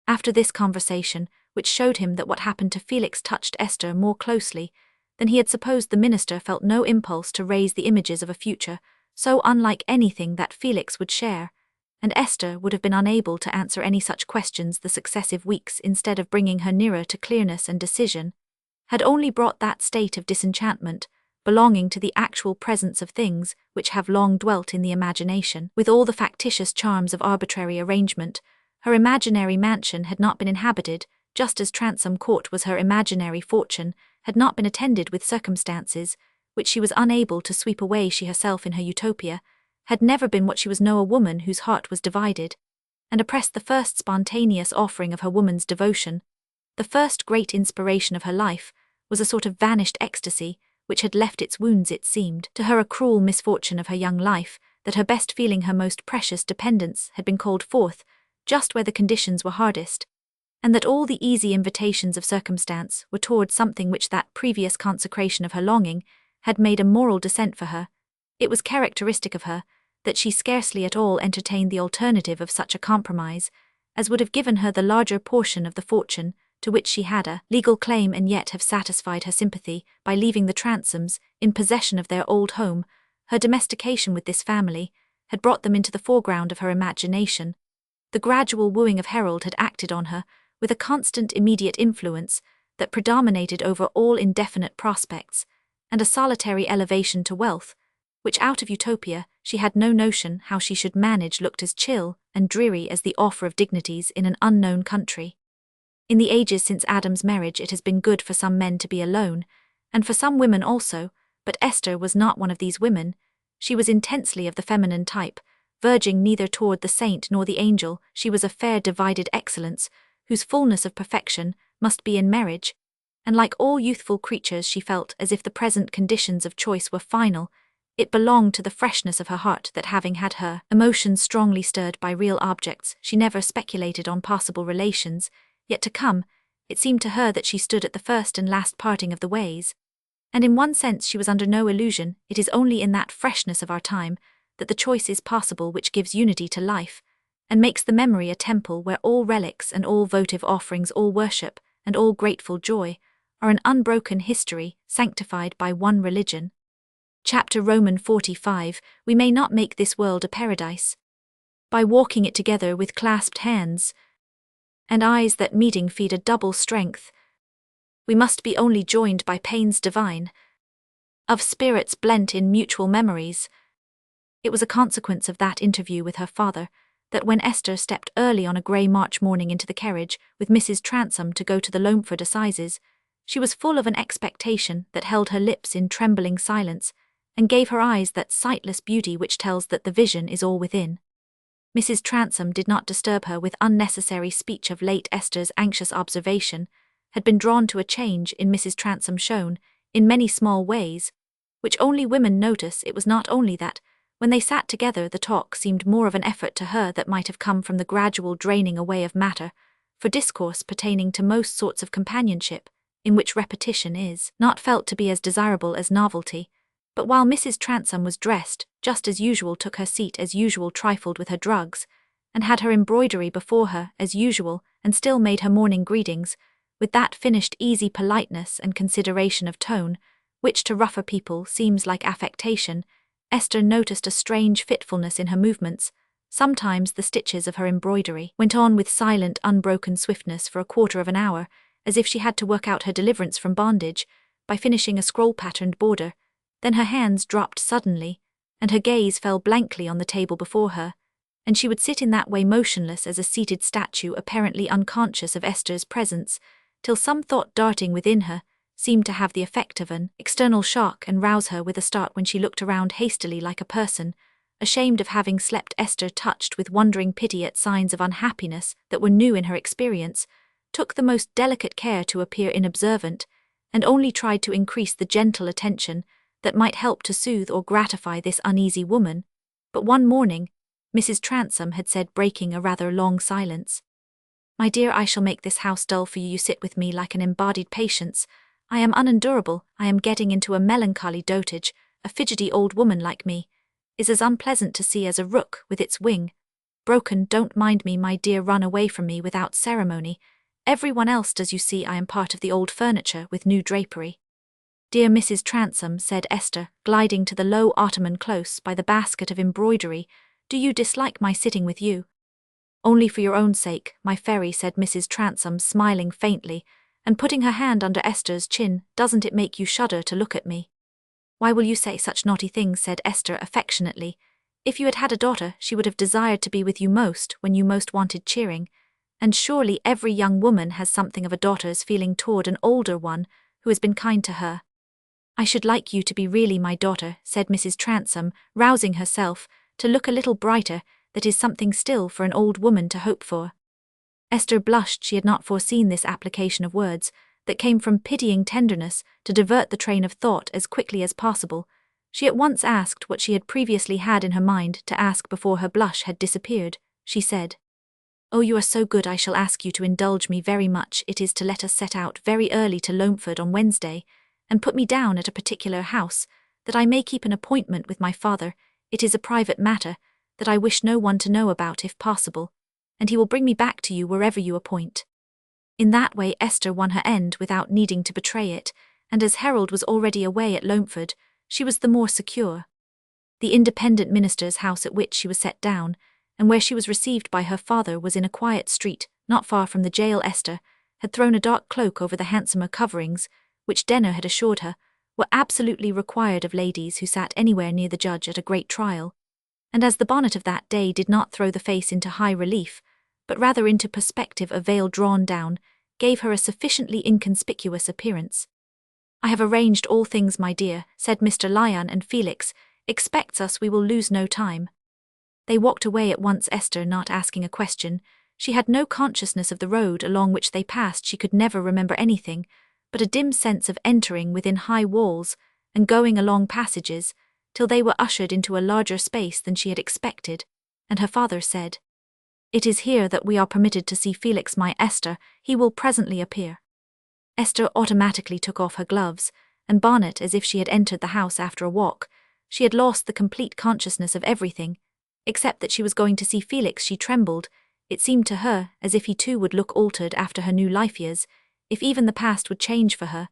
After this conversation, which showed him that what happened to Felix touched Esther more closely than he had supposed, the minister felt no impulse to raise the images of a future so unlike anything that Felix would share, and Esther would have been unable to answer any such questions. The successive weeks, instead of bringing her nearer to clearness and decision, had only brought that state of disenchantment belonging to the actual presence of things which have long dwelt in the imagination. With all the factitious charms of arbitrary arrangement, her imaginary mansion had not been inhabited, just as Transome Court was. Her imaginary fortune had not been attended with circumstances which she was unable to sweep away. She herself, in her utopia, had never been what she was now, a woman whose heart was divided, and oppressed. The first spontaneous offering of her woman's devotion, the first great inspiration of her life, was a sort of vanished ecstasy, which had left its wounds. It seemed to her a cruel misfortune of her young life that her best feeling, her most precious dependence, had been called forth just where the conditions were hardest, and that all the easy invitations of circumstance were toward something which that previous consecration of her longing had made a moral descent for her. It was characteristic of her that she scarcely at all entertained the alternative of such a compromise as would have given her the larger portion of the fortune to which she had a legal claim, and yet have satisfied her sympathy by leaving the Transomes in possession of their old home. Her domestication with this family had brought them into the foreground of her imagination. The gradual wooing of Harold had acted on her with a constant immediate influence that predominated over all indefinite prospects, and a solitary elevation to wealth, which out of utopia she had no notion how she should manage looked as chill and dreary as the offer of dignities in an unknown country. In the ages since Adam's marriage it has been good for some men to be alone, and for some women also, but Esther was not one of these women. She was intensely of the feminine type, verging neither toward the saint nor the angel. She was a fair divided excellence, whose fullness of perfection must be in marriage, and like all youthful creatures she felt as if the present conditions of choice were final. It belonged to the freshness of her heart that, having had her emotions strongly stirred by real objects, she never speculated on possible relations, yet to come, it seemed to her that she stood at the first and last parting of the ways. And in one sense she was under no illusion. It is only in that freshness of our time that the choice is possible which gives unity to life, and makes the memory a temple where all relics and all votive offerings, all worship and all grateful joy, are an unbroken history, sanctified by one religion. Chapter Roman 45. We may not make this world a paradise by walking it together with clasped hands, and eyes that meeting feed a double strength. We must be only joined by pains divine, of spirits blent in mutual memories. It was a consequence of that interview with her father that when Esther stepped early on a grey March morning into the carriage with Mrs. Transome to go to the Loamford Assizes, she was full of an expectation that held her lips in trembling silence, and gave her eyes that sightless beauty which tells that the vision is all within. Mrs. Transome did not disturb her with unnecessary speech of late. Esther's anxious observation had been drawn to a change in Mrs. Transome shown, in many small ways, which only women notice. It was not only that, when they sat together, the talk seemed more of an effort to her that might have come from the gradual draining away of matter, for discourse pertaining to most sorts of companionship, in which repetition is not felt to be as desirable as novelty, but while Mrs. Transome was dressed, just as usual, took her seat as usual, trifled with her drugs, and had her embroidery before her as usual, and still made her morning greetings, with that finished easy politeness and consideration of tone, which to rougher people seems like affectation, Esther noticed a strange fitfulness in her movements. Sometimes the stitches of her embroidery went on with silent, unbroken swiftness for a quarter of an hour, as if she had to work out her deliverance from bondage by finishing a scroll-patterned border. Then her hands dropped suddenly, and her gaze fell blankly on the table before her, and she would sit in that way motionless as a seated statue, apparently unconscious of Esther's presence, till some thought darting within her seemed to have the effect of an external shock and rouse her with a start when she looked around hastily like a person, ashamed of having slept. Esther, touched with wondering pity at signs of unhappiness that were new in her experience, took the most delicate care to appear inobservant, and only tried to increase the gentle attention that might help to soothe or gratify this uneasy woman. But one morning, Mrs. Transome had said, breaking a rather long silence, "My dear, I shall make this house dull for you. You sit with me like an embodied patience. I am unendurable. I am getting into a melancholy dotage. A fidgety old woman like me is as unpleasant to see as a rook with its wing broken. Don't mind me, my dear. Run away from me without ceremony. Everyone else does. You see, I am part of the old furniture with new drapery." "Dear Mrs. Transome," said Esther, gliding to the low ottoman close by the basket of embroidery, "do you dislike my sitting with you?" "Only for your own sake, my fairy," said Mrs. Transome, smiling faintly, and putting her hand under Esther's chin. "Doesn't it make you shudder to look at me?" "Why will you say such naughty things?" said Esther affectionately. "If you had had a daughter, she would have desired to be with you most when you most wanted cheering, and surely every young woman has something of a daughter's feeling toward an older one who has been kind to her." "I should like you to be really my daughter," said Mrs. Transome, rousing herself to look a little brighter. "That is something still for an old woman to hope for." Esther blushed. She had not foreseen this application of words, that came from pitying tenderness, to divert the train of thought as quickly as possible. She at once asked what she had previously had in her mind to ask before her blush had disappeared. She said, "Oh, you are so good. I shall ask you to indulge me very much. It is to let us set out very early to Loamford on Wednesday, and put me down at a particular house, that I may keep an appointment with my father. It is a private matter, that I wish no one to know about if possible, and he will bring me back to you wherever you appoint." In that way Esther won her end without needing to betray it, and as Harold was already away at Loamford, she was the more secure. The independent minister's house at which she was set down, and where she was received by her father, was in a quiet street, not far from the jail. Esther had thrown a dark cloak over the handsomer coverings, which Denner had assured her were absolutely required of ladies who sat anywhere near the judge at a great trial. And as the bonnet of that day did not throw the face into high relief, but rather into perspective, a veil drawn down gave her a sufficiently inconspicuous appearance. "I have arranged all things, my dear," said Mr. Lyon, "and Felix expects us. We will lose no time." They walked away at once, Esther not asking a question. She had no consciousness of the road along which they passed. She could never remember anything but a dim sense of entering within high walls and going along passages, till they were ushered into a larger space than she had expected, and her father said, "It is here that we are permitted to see Felix, my Esther. He will presently appear." Esther automatically took off her gloves and bonnet as if she had entered the house after a walk. She had lost the complete consciousness of everything, except that she was going to see Felix. She trembled. It seemed to her as if he too would look altered after her new life years, if even the past would change for her,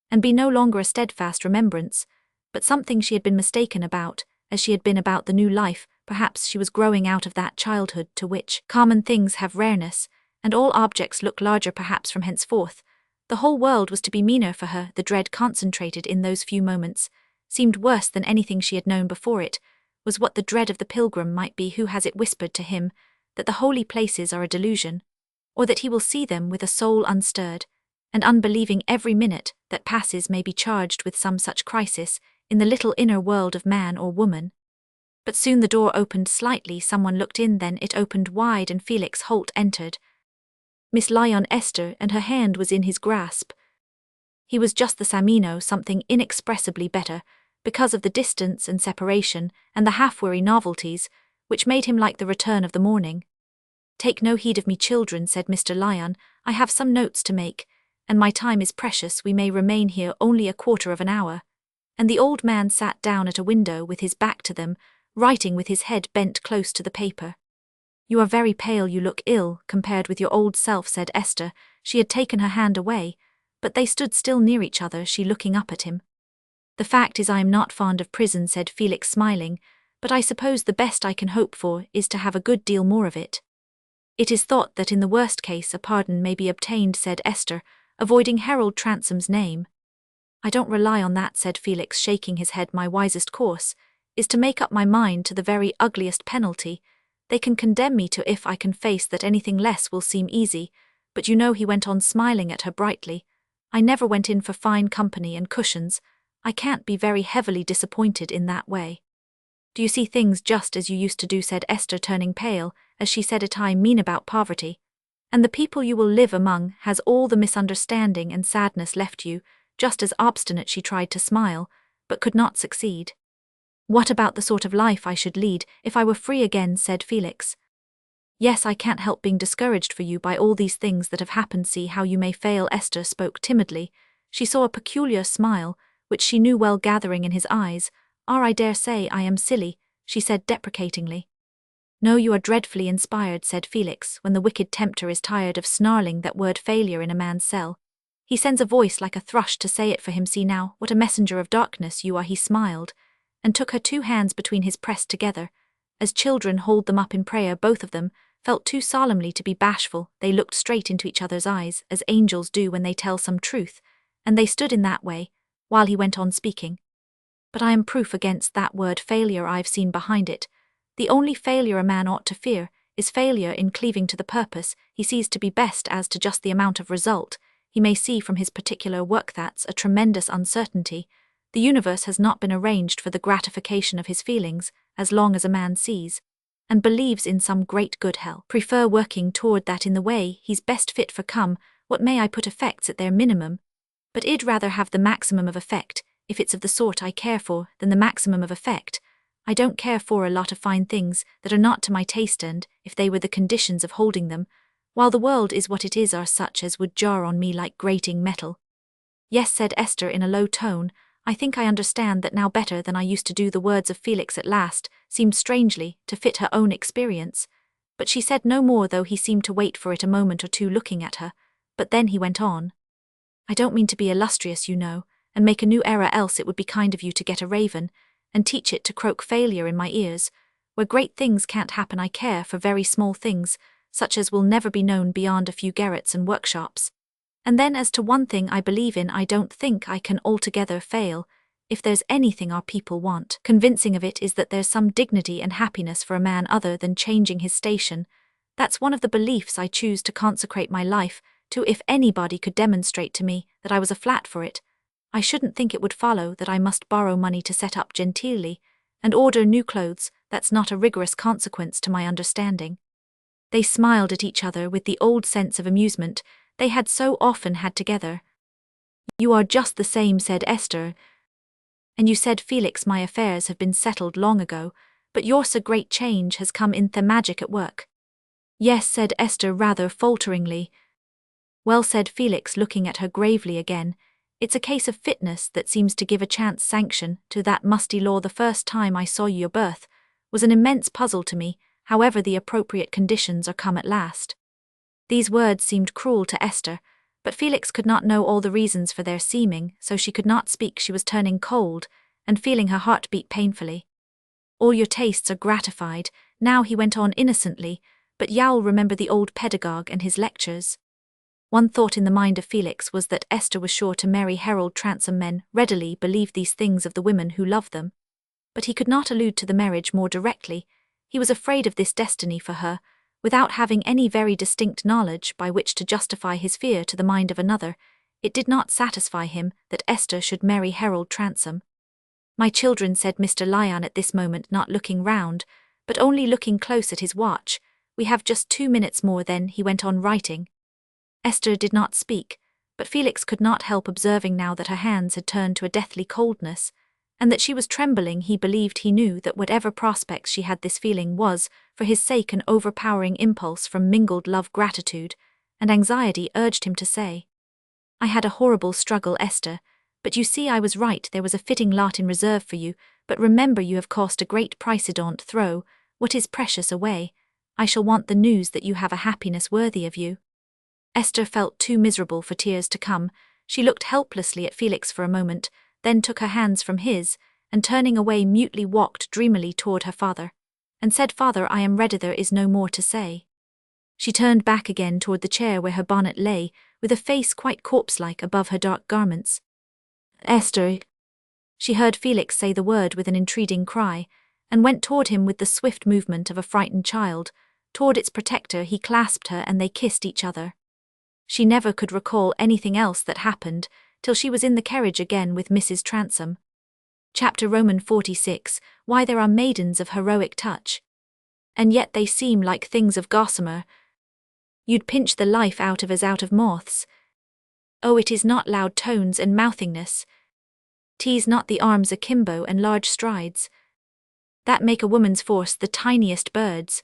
and be no longer a steadfast remembrance, but something she had been mistaken about, as she had been about the new life. Perhaps she was growing out of that childhood to which common things have rareness, and all objects look larger. Perhaps from henceforth the whole world was to be meaner for her. The dread concentrated in those few moments seemed worse than anything she had known before. It was what the dread of the pilgrim might be who has it whispered to him that the holy places are a delusion, or that he will see them with a soul unstirred, and unbelieving. Every minute that passes may be charged with some such crisis in the little inner world of man or woman. But soon the door opened slightly. Someone looked in, then it opened wide, and Felix Holt entered. Miss Lyon, Esther, and her hand was in his grasp. He was just the Samino, something inexpressibly better, because of the distance and separation and the half-weary novelties, which made him like the return of the morning. "Take no heed of me, children," said Mr. Lyon. "I have some notes to make, and my time is precious. We may remain here only a quarter of an hour." And the old man sat down at a window with his back to them, writing with his head bent close to the paper. "You are very pale. You look ill, compared with your old self," said Esther. She had taken her hand away, but they stood still near each other, she looking up at him. "The fact is I am not fond of prison," said Felix, smiling, "but I suppose the best I can hope for is to have a good deal more of it." "It is thought that in the worst case a pardon may be obtained," said Esther, avoiding Harold Transome's name. "I don't rely on that," said Felix, shaking his head. "My wisest course is to make up my mind to the very ugliest penalty. They can condemn me to if I can face that. Anything less will seem easy. But you know," he went on, smiling at her brightly, "I never went in for fine company and cushions. I can't be very heavily disappointed in that way." "Do you see things just as you used to do?" said Esther, turning pale, as she said it. "I mean about poverty. And the people you will live among has all the misunderstanding and sadness left you, just as obstinate." She tried to smile, but could not succeed. "What about the sort of life I should lead if I were free again?" said Felix. "Yes, I can't help being discouraged for you by all these things that have happened. See how you may fail." Esther spoke timidly. She saw a peculiar smile, which she knew well, gathering in his eyes. "I dare say I am silly," she said deprecatingly. "No, you are dreadfully inspired," said Felix. "When the wicked tempter is tired of snarling that word failure in a man's cell, he sends a voice like a thrush to say it for him. See now, what a messenger of darkness you are." He smiled, and took her two hands between his pressed together. As children hold them up in prayer, both of them felt too solemnly to be bashful. They looked straight into each other's eyes, as angels do when they tell some truth, and they stood in that way, while he went on speaking. "But I am proof against that word failure. I've seen behind it. The only failure a man ought to fear is failure in cleaving to the purpose he sees to be best. As to just the amount of result he may see from his particular work, that's a tremendous uncertainty. The universe has not been arranged for the gratification of his feelings. As long as a man sees and believes in some great good, he'll prefer working toward that in the way he's best fit for. Come what may, I put effects at their minimum, but I'd rather have the maximum of effect, if it's of the sort I care for, than the maximum of effect. I don't care for a lot of fine things that are not to my taste, and, if they were the conditions of holding them, while the world is what it is, are such as would jar on me like grating metal." "Yes," said Esther in a low tone, "I think I understand that now better than I used to do." The words of Felix at last seemed strangely to fit her own experience, but she said no more, though he seemed to wait for it a moment or two, looking at her. But then he went on. "I don't mean to be illustrious, you know, and make a new error, else it would be kind of you to get a raven and teach it to croak failure in my ears. Where great things can't happen, I care for very small things, such as will never be known beyond a few garrets and workshops. And then as to one thing I believe in, I don't think I can altogether fail if there's anything our people want convincing of it is that there's some dignity and happiness for a man other than changing his station. That's one of the beliefs I choose to consecrate my life to. If anybody could demonstrate to me that I was a flat for it, I shouldn't think it would follow that I must borrow money to set up genteelly, and order new clothes. That's not a rigorous consequence to my understanding. They smiled at each other with the old sense of amusement they had so often had together. You are just the same, said Esther. And you said, Felix, my affairs have been settled long ago, but your so great change has come in the magic at work. Yes, said Esther rather falteringly. Well, said Felix, looking at her gravely again, it's a case of fitness that seems to give a chance sanction to that musty law. The first time I saw your birth was an immense puzzle to me, however the appropriate conditions are come at last. These words seemed cruel to Esther, but Felix could not know all the reasons for their seeming, so she could not speak. She was turning cold, and feeling her heart beat painfully. All your tastes are gratified, now, he went on innocently, but you'll remember the old pedagogue and his lectures. One thought in the mind of Felix was that Esther was sure to marry Harold Transome. Men readily believed these things of the women who love them. But he could not allude to the marriage more directly. He was afraid of this destiny for her, without having any very distinct knowledge by which to justify his fear to the mind of another. It did not satisfy him that Esther should marry Harold Transome. My children, said Mr. Lyon at this moment, not looking round, but only looking close at his watch, we have just 2 minutes more. Then he went on writing. Esther did not speak, but Felix could not help observing now that her hands had turned to a deathly coldness, and that she was trembling. He believed he knew that whatever prospects she had, this feeling was, for his sake, an overpowering impulse from mingled love, gratitude, and anxiety urged him to say, I had a horrible struggle, Esther, but you see I was right. There was a fitting lot in reserve for you, but remember you have cost a great price. Don't throw what is precious away. I shall want the news that you have a happiness worthy of you. Esther felt too miserable for tears to come. She looked helplessly at Felix for a moment, then took her hands from his, and turning away mutely walked dreamily toward her father, and said, Father, I am ready, there is no more to say. She turned back again toward the chair where her bonnet lay, with a face quite corpse-like above her dark garments. Esther! She heard Felix say the word with an entreating cry, and went toward him with the swift movement of a frightened child. Toward its protector he clasped her, and they kissed each other. She never could recall anything else that happened, till she was in the carriage again with Mrs. Transome. Chapter Roman 46, Why there are maidens of heroic touch. And yet they seem like things of gossamer. You'd pinch the life out of as out of moths. Oh, it is not loud tones and mouthingness. 'Tis not the arms akimbo and large strides. That make a woman's force the tiniest birds.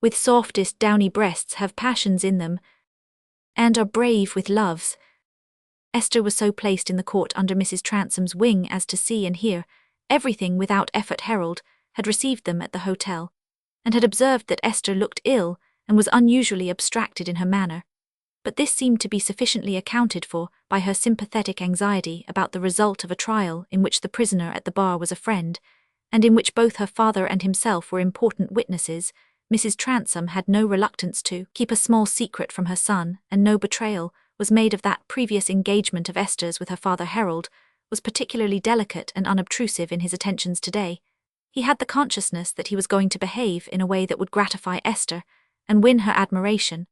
With softest downy breasts have passions in them, and are brave with loves. Esther was so placed in the court under Mrs. Transome's wing as to see and hear everything without effort. Harold had received them at the hotel, and had observed that Esther looked ill and was unusually abstracted in her manner. But this seemed to be sufficiently accounted for by her sympathetic anxiety about the result of a trial in which the prisoner at the bar was a friend, and in which both her father and himself were important witnesses. Mrs. Transome had no reluctance to keep a small secret from her son, and no betrayal was made of that previous engagement of Esther's with her father. Harold was particularly delicate and unobtrusive in his attentions today. He had the consciousness that he was going to behave in a way that would gratify Esther and win her admiration,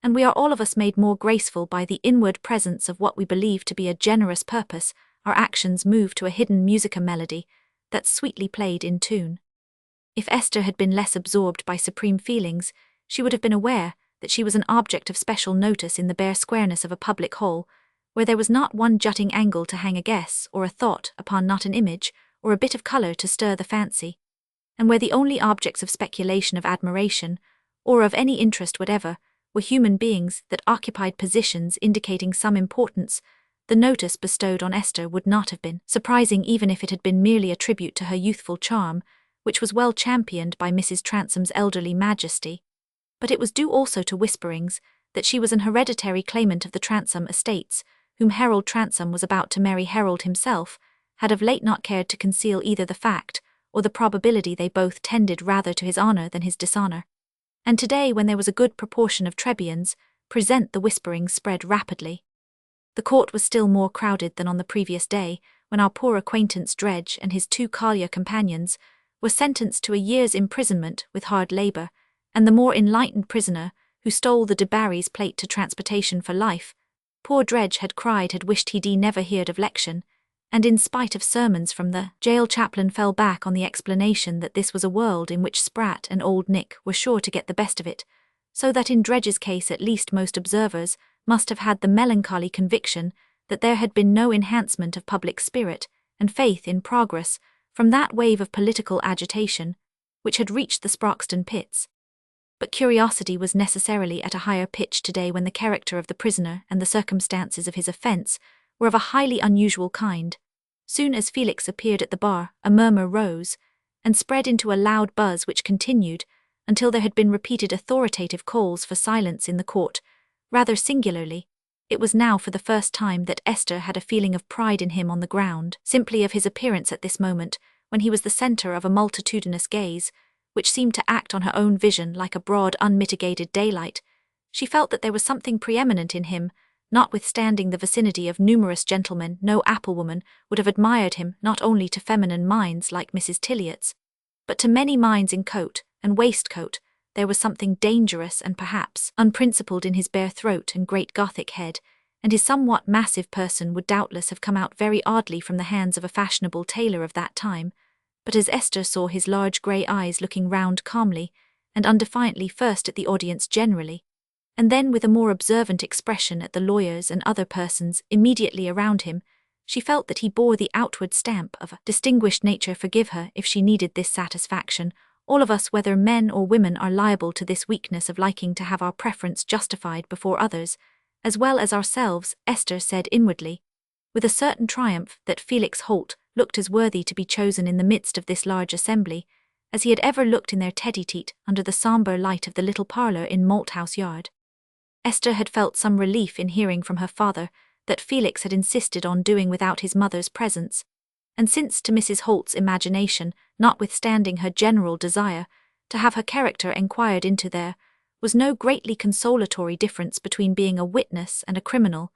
and we are all of us made more graceful by the inward presence of what we believe to be a generous purpose. Our actions move to a hidden musica melody that's sweetly played in tune. If Esther had been less absorbed by supreme feelings, she would have been aware that she was an object of special notice in the bare squareness of a public hall, where there was not one jutting angle to hang a guess or a thought upon, not an image or a bit of colour to stir the fancy, and where the only objects of speculation, of admiration, or of any interest whatever, were human beings that occupied positions indicating some importance. The notice bestowed on Esther would not have been surprising even if it had been merely a tribute to her youthful charm, which was well championed by Mrs. Transome's elderly majesty. But it was due also to whisperings that she was an hereditary claimant of the Transome estates, whom Harold Transome was about to marry. Harold himself had of late not cared to conceal either the fact or the probability. They both tended rather to his honour than his dishonour. And today, when there was a good proportion of Trebians present, the whisperings spread rapidly. The court was still more crowded than on the previous day, when our poor acquaintance Dredge and his 2 collier companions were sentenced to a year's imprisonment with hard labour, and the more enlightened prisoner, who stole the de Barry's plate to transportation for life, poor Dredge had cried had wished he'd never heard of lection, and in spite of sermons from the jail chaplain fell back on the explanation that this was a world in which Spratt and Old Nick were sure to get the best of it, so that in Dredge's case at least most observers must have had the melancholy conviction that there had been no enhancement of public spirit and faith in progress from that wave of political agitation which had reached the Sproxton pits. But curiosity was necessarily at a higher pitch today when the character of the prisoner and the circumstances of his offence were of a highly unusual kind. Soon as Felix appeared at the bar, a murmur rose, and spread into a loud buzz which continued until there had been repeated authoritative calls for silence in the court. Rather singularly, it was now for the first time that Esther had a feeling of pride in him on the ground, simply of his appearance at this moment, when he was the centre of a multitudinous gaze, which seemed to act on her own vision like a broad unmitigated daylight. She felt that there was something preeminent in him. Notwithstanding the vicinity of numerous gentlemen, no applewoman would have admired him not only to feminine minds like Mrs. Tiliot's, but to many minds in coat and waistcoat. There was something dangerous and perhaps unprincipled in his bare throat and great Gothic head, and his somewhat massive person would doubtless have come out very oddly from the hands of a fashionable tailor of that time. But as Esther saw his large grey eyes looking round calmly and undefiantly first at the audience generally, and then with a more observant expression at the lawyers and other persons immediately around him, she felt that he bore the outward stamp of a distinguished nature. Forgive her if she needed this satisfaction. All of us, whether men or women, are liable to this weakness of liking to have our preference justified before others, as well as ourselves, Esther said inwardly, with a certain triumph, that Felix Holt looked as worthy to be chosen in the midst of this large assembly as he had ever looked in their tete-a-tete under the sombre light of the little parlour in Malthouse Yard. Esther had felt some relief in hearing from her father that Felix had insisted on doing without his mother's presence, and since to Mrs. Holt's imagination, notwithstanding her general desire to have her character enquired into, there was no greatly consolatory difference between being a witness and a criminal,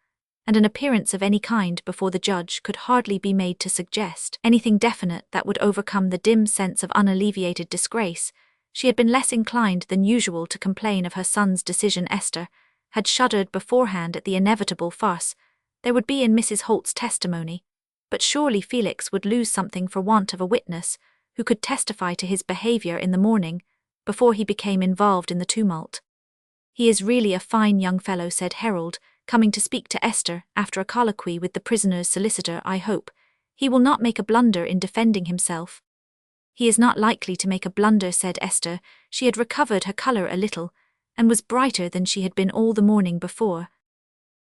and an appearance of any kind before the judge could hardly be made to suggest anything definite that would overcome the dim sense of unalleviated disgrace. She had been less inclined than usual to complain of her son's decision. Esther had shuddered beforehand at the inevitable farce there would be in Mrs. Holt's testimony, but surely Felix would lose something for want of a witness who could testify to his behaviour in the morning, before he became involved in the tumult. "He is really a fine young fellow," said Harold, coming to speak to Esther after a colloquy with the prisoner's solicitor. "I hope he will not make a blunder in defending himself." "He is not likely to make a blunder," said Esther. She had recovered her colour a little, and was brighter than she had been all the morning before.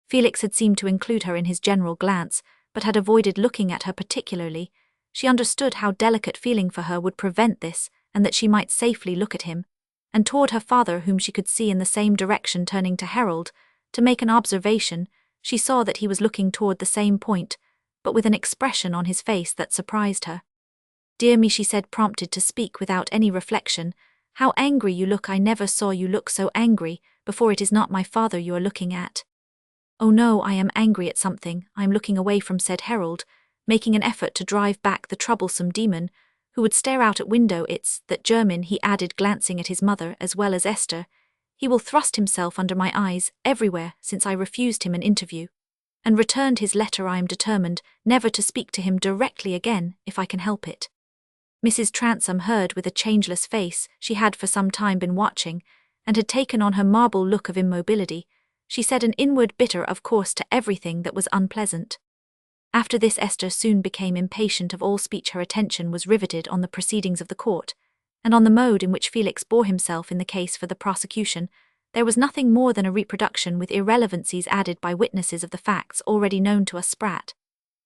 Felix had seemed to include her in his general glance, but had avoided looking at her particularly. She understood how delicate feeling for her would prevent this, and that she might safely look at him, and toward her father, whom she could see in the same direction. Turning to Harold to make an observation, she saw that he was looking toward the same point, but with an expression on his face that surprised her. "Dear me," she said, prompted to speak without any reflection, "how angry you look. I never saw you look so angry before. It is not my father you are looking at." "Oh no, I am angry at something I am looking away from," said Harold, making an effort to drive back the troublesome demon who would stare out at window. "It's that German," he added, glancing at his mother as well as Esther. "He will thrust himself under my eyes everywhere since I refused him an interview and returned his letter. I am determined never to speak to him directly again if I can help it." Mrs. Transome heard with a changeless face. She had for some time been watching, and had taken on her marble look of immobility. She said an inward bitter of course to everything that was unpleasant. After this Esther soon became impatient of all speech. Her attention was riveted on the proceedings of the court, and on the mode in which Felix bore himself in the case for the prosecution. There was nothing more than a reproduction with irrelevancies added by witnesses of the facts already known to us. Spratt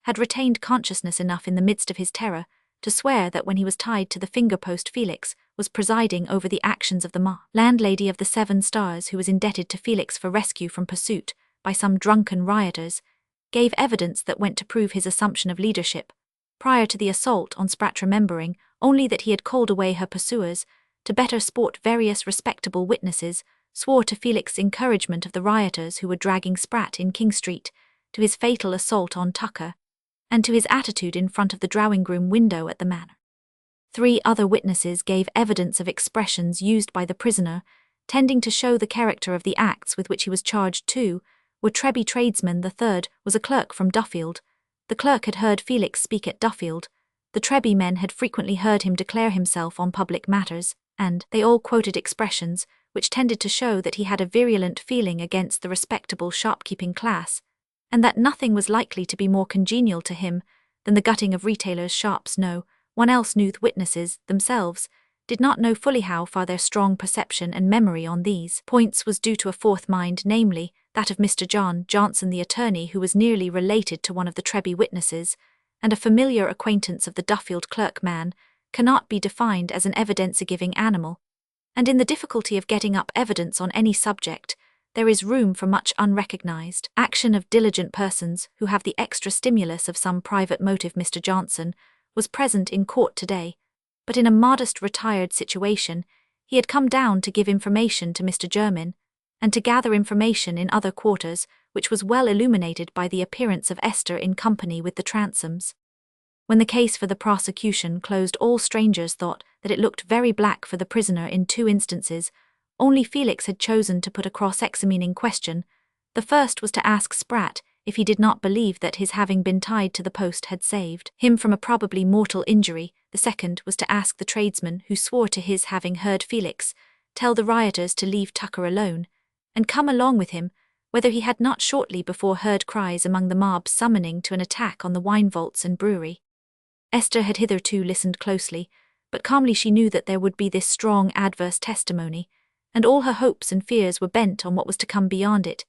had retained consciousness enough in the midst of his terror to swear that when he was tied to the finger-post Felix was presiding over the actions of the landlady of the Seven Stars, who was indebted to Felix for rescue from pursuit by some drunken rioters, gave evidence that went to prove his assumption of leadership prior to the assault on Spratt, remembering only that he had called away her pursuers to better sport. Various respectable witnesses swore to Felix's encouragement of the rioters who were dragging Spratt in King Street to his fatal assault on Tucker, and to his attitude in front of the drawing-room window at the manor. 3 other witnesses gave evidence of expressions used by the prisoner, tending to show the character of the acts with which he was charged. 2 were Treby tradesmen. The third was a clerk from Duffield. The clerk had heard Felix speak at Duffield. The Treby men had frequently heard him declare himself on public matters, and they all quoted expressions which tended to show that he had a virulent feeling against the respectable shopkeeping class, and that nothing was likely to be more congenial to him than the gutting of retailers' shops. No one else knew. The witnesses themselves did not know fully how far their strong perception and memory on these points was due to a fourth mind, namely, that of Mr. John Johnson, the attorney, who was nearly related to one of the Treby witnesses, and a familiar acquaintance of the Duffield clerk. Man cannot be defined as an evidence-giving animal, and in the difficulty of getting up evidence on any subject, there is room for much unrecognized action of diligent persons who have the extra stimulus of some private motive. Mr. Johnson was present in court today, but in a modest, retired situation. He had come down to give information to Mr. Jermyn, and to gather information in other quarters, which was well illuminated by the appearance of Esther in company with the Transomes. When the case for the prosecution closed, all strangers thought that it looked very black for the prisoner in 2 instances. Only Felix had chosen to put a cross-examining question. The first was to ask Spratt if he did not believe that his having been tied to the post had saved him from a probably mortal injury. The second was to ask the tradesman who swore to his having heard Felix tell the rioters to leave Tucker alone and come along with him, whether he had not shortly before heard cries among the mob summoning to an attack on the wine vaults and brewery. Esther had hitherto listened closely, but calmly she knew that there would be this strong adverse testimony, and all her hopes and fears were bent on what was to come beyond it.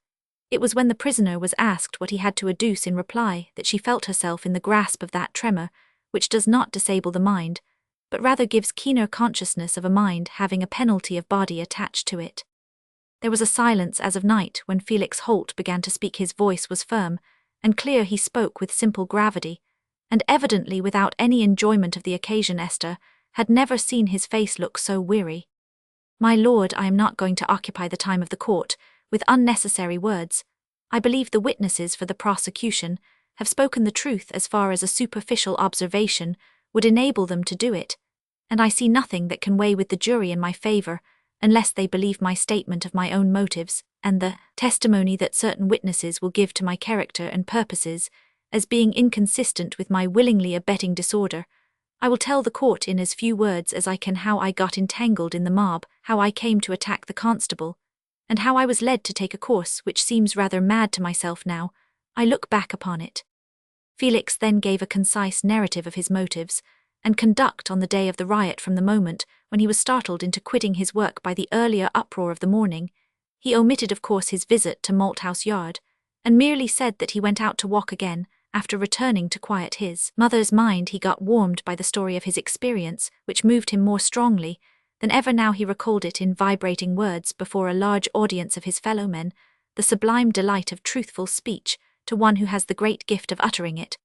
It was when the prisoner was asked what he had to adduce in reply that she felt herself in the grasp of that tremor which does not disable the mind, but rather gives keener consciousness of a mind having a penalty of body attached to it. There was a silence as of night when Felix Holt began to speak. His voice was firm and clear. He spoke with simple gravity, and evidently without any enjoyment of the occasion. Esther had never seen his face look so weary. "My lord, I am not going to occupy the time of the court with unnecessary words. I believe the witnesses for the prosecution have spoken the truth as far as a superficial observation would enable them to do it, and I see nothing that can weigh with the jury in my favor unless they believe my statement of my own motives and the testimony that certain witnesses will give to my character and purposes as being inconsistent with my willingly abetting disorder. I will tell the court in as few words as I can how I got entangled in the mob, how I came to attack the constable, and how I was led to take a course which seems rather mad to myself now I look back upon it." Felix then gave a concise narrative of his motives and conduct on the day of the riot, from the moment when he was startled into quitting his work by the earlier uproar of the morning. He omitted, of course, his visit to Malthouse Yard, and merely said that he went out to walk again after returning to quiet his mother's mind. He got warmed by the story of his experience, which moved him more strongly than ever now he recalled it in vibrating words before a large audience of his fellow men. The sublime delight of truthful speech, to one who has the great gift of uttering it,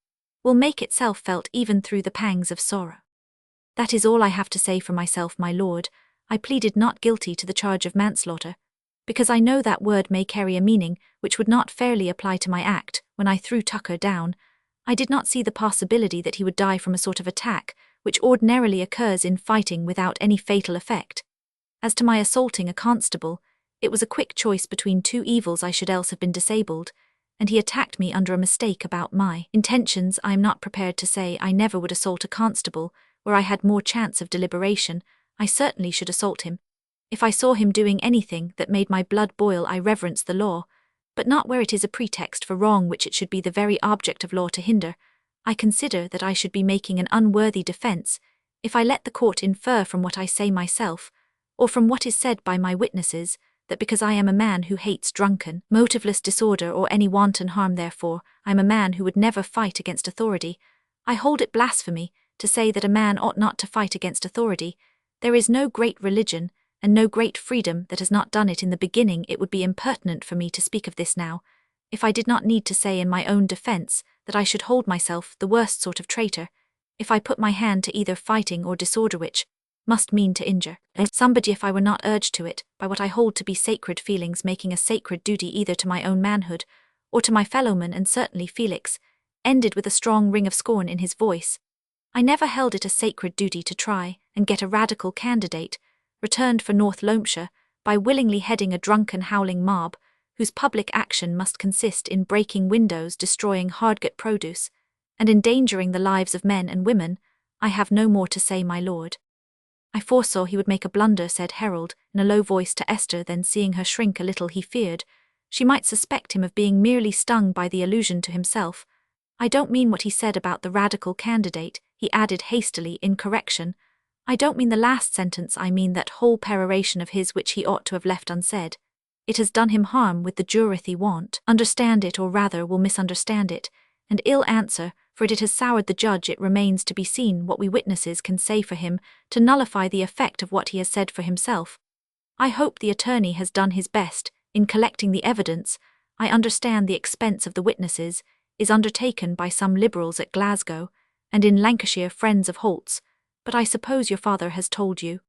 will make itself felt even through the pangs of sorrow. That is all I have to say for myself, my lord. I pleaded not guilty to the charge of manslaughter, because I know that word may carry a meaning which would not fairly apply to my act. When I threw Tucker down, I did not see the possibility that he would die from a sort of attack which ordinarily occurs in fighting without any fatal effect. As to my assaulting a constable, it was a quick choice between 2 evils. I should else have been disabled, and he attacked me under a mistake about my intentions. I am not prepared to say I never would assault a constable where I had more chance of deliberation. I certainly should assault him. If I saw him doing anything that made my blood boil, I reverence the law, but not where it is a pretext for wrong which it should be the very object of law to hinder. I consider that I should be making an unworthy defence if I let the court infer from what I say myself, or from what is said by my witnesses, that because I am a man who hates drunken, motiveless disorder or any wanton harm, therefore I am a man who would never fight against authority. I hold it blasphemy to say that a man ought not to fight against authority. There is no great religion and no great freedom that has not done it in the beginning. It would be impertinent for me to speak of this now, if I did not need to say in my own defence that I should hold myself the worst sort of traitor if I put my hand to either fighting or disorder which must mean to injure somebody if I were not urged to it by what I hold to be sacred feelings, making a sacred duty either to my own manhood or to my fellowmen. And certainly, Felix, ended with a strong ring of scorn in his voice. I never held it a sacred duty to try and get a radical candidate, returned for North Loamshire, by willingly heading a drunken howling mob, whose public action must consist in breaking windows, destroying hardgut produce, and endangering the lives of men and women. I have no more to say, my lord. I foresaw he would make a blunder, said Harold, in a low voice to Esther, then seeing her shrink a little he feared she might suspect him of being merely stung by the allusion to himself. I don't mean what he said about the radical candidate, he added hastily in correction. I don't mean the last sentence, I mean that whole peroration of his which he ought to have left unsaid. It has done him harm with the jurith he won't understand it, or rather will misunderstand it, and ill answer, for it has soured the judge. It remains to be seen what we witnesses can say for him to nullify the effect of what he has said for himself. I hope the attorney has done his best in collecting the evidence. I understand the expense of the witnesses is undertaken by some Liberals at Glasgow, and in Lancashire friends of Holt's, but I suppose your father has told you.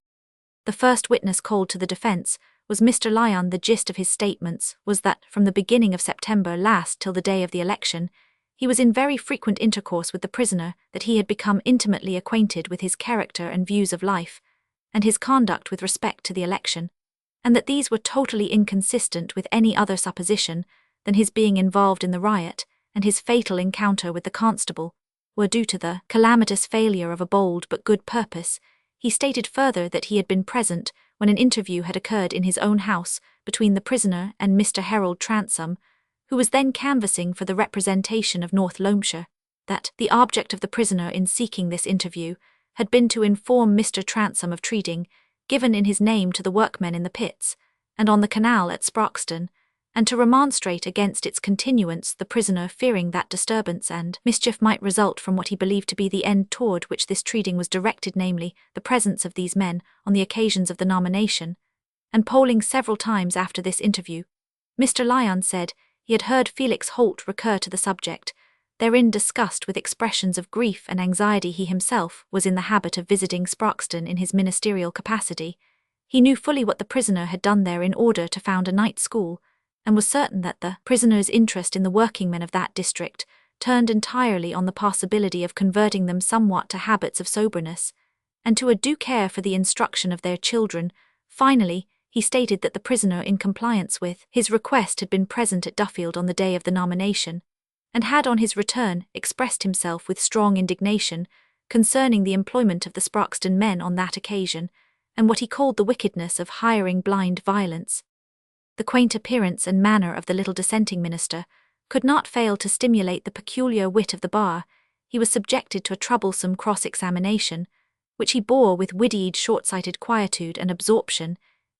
The first witness called to the defence was Mr. Lyon. The gist of his statements was that from the beginning of September last till the day of the election, he was in very frequent intercourse with the prisoner, that he had become intimately acquainted with his character and views of life, and his conduct with respect to the election, and that these were totally inconsistent with any other supposition than his being involved in the riot, and his fatal encounter with the constable were due to the calamitous failure of a bold but good purpose. He stated further that he had been present when an interview had occurred in his own house between the prisoner and Mr. Harold Transome, who was then canvassing for the representation of North Loamshire, that the object of the prisoner in seeking this interview had been to inform Mr. Transome of treating given in his name to the workmen in the pits and on the canal at Sproxton, and to remonstrate against its continuance, the prisoner fearing that disturbance and mischief might result from what he believed to be the end toward which this treating was directed, namely, the presence of these men on the occasions of the nomination, and polling several times after this interview. Mr. Lyon said he had heard Felix Holt recur to the subject, therein discussed with expressions of grief and anxiety. He himself was in the habit of visiting Sproxton in his ministerial capacity. He knew fully what the prisoner had done there in order to found a night school, and was certain that the prisoner's interest in the workingmen of that district turned entirely on the possibility of converting them somewhat to habits of soberness, and to a due care for the instruction of their children. Finally, he stated that the prisoner, in compliance with his request, had been present at Duffield on the day of the nomination, and had on his return expressed himself with strong indignation concerning the employment of the Sproxton men on that occasion, and what he called the wickedness of hiring blind violence. The quaint appearance and manner of the little dissenting minister could not fail to stimulate the peculiar wit of the bar. He was subjected to a troublesome cross-examination, which he bore with witty, short-sighted quietude and absorption,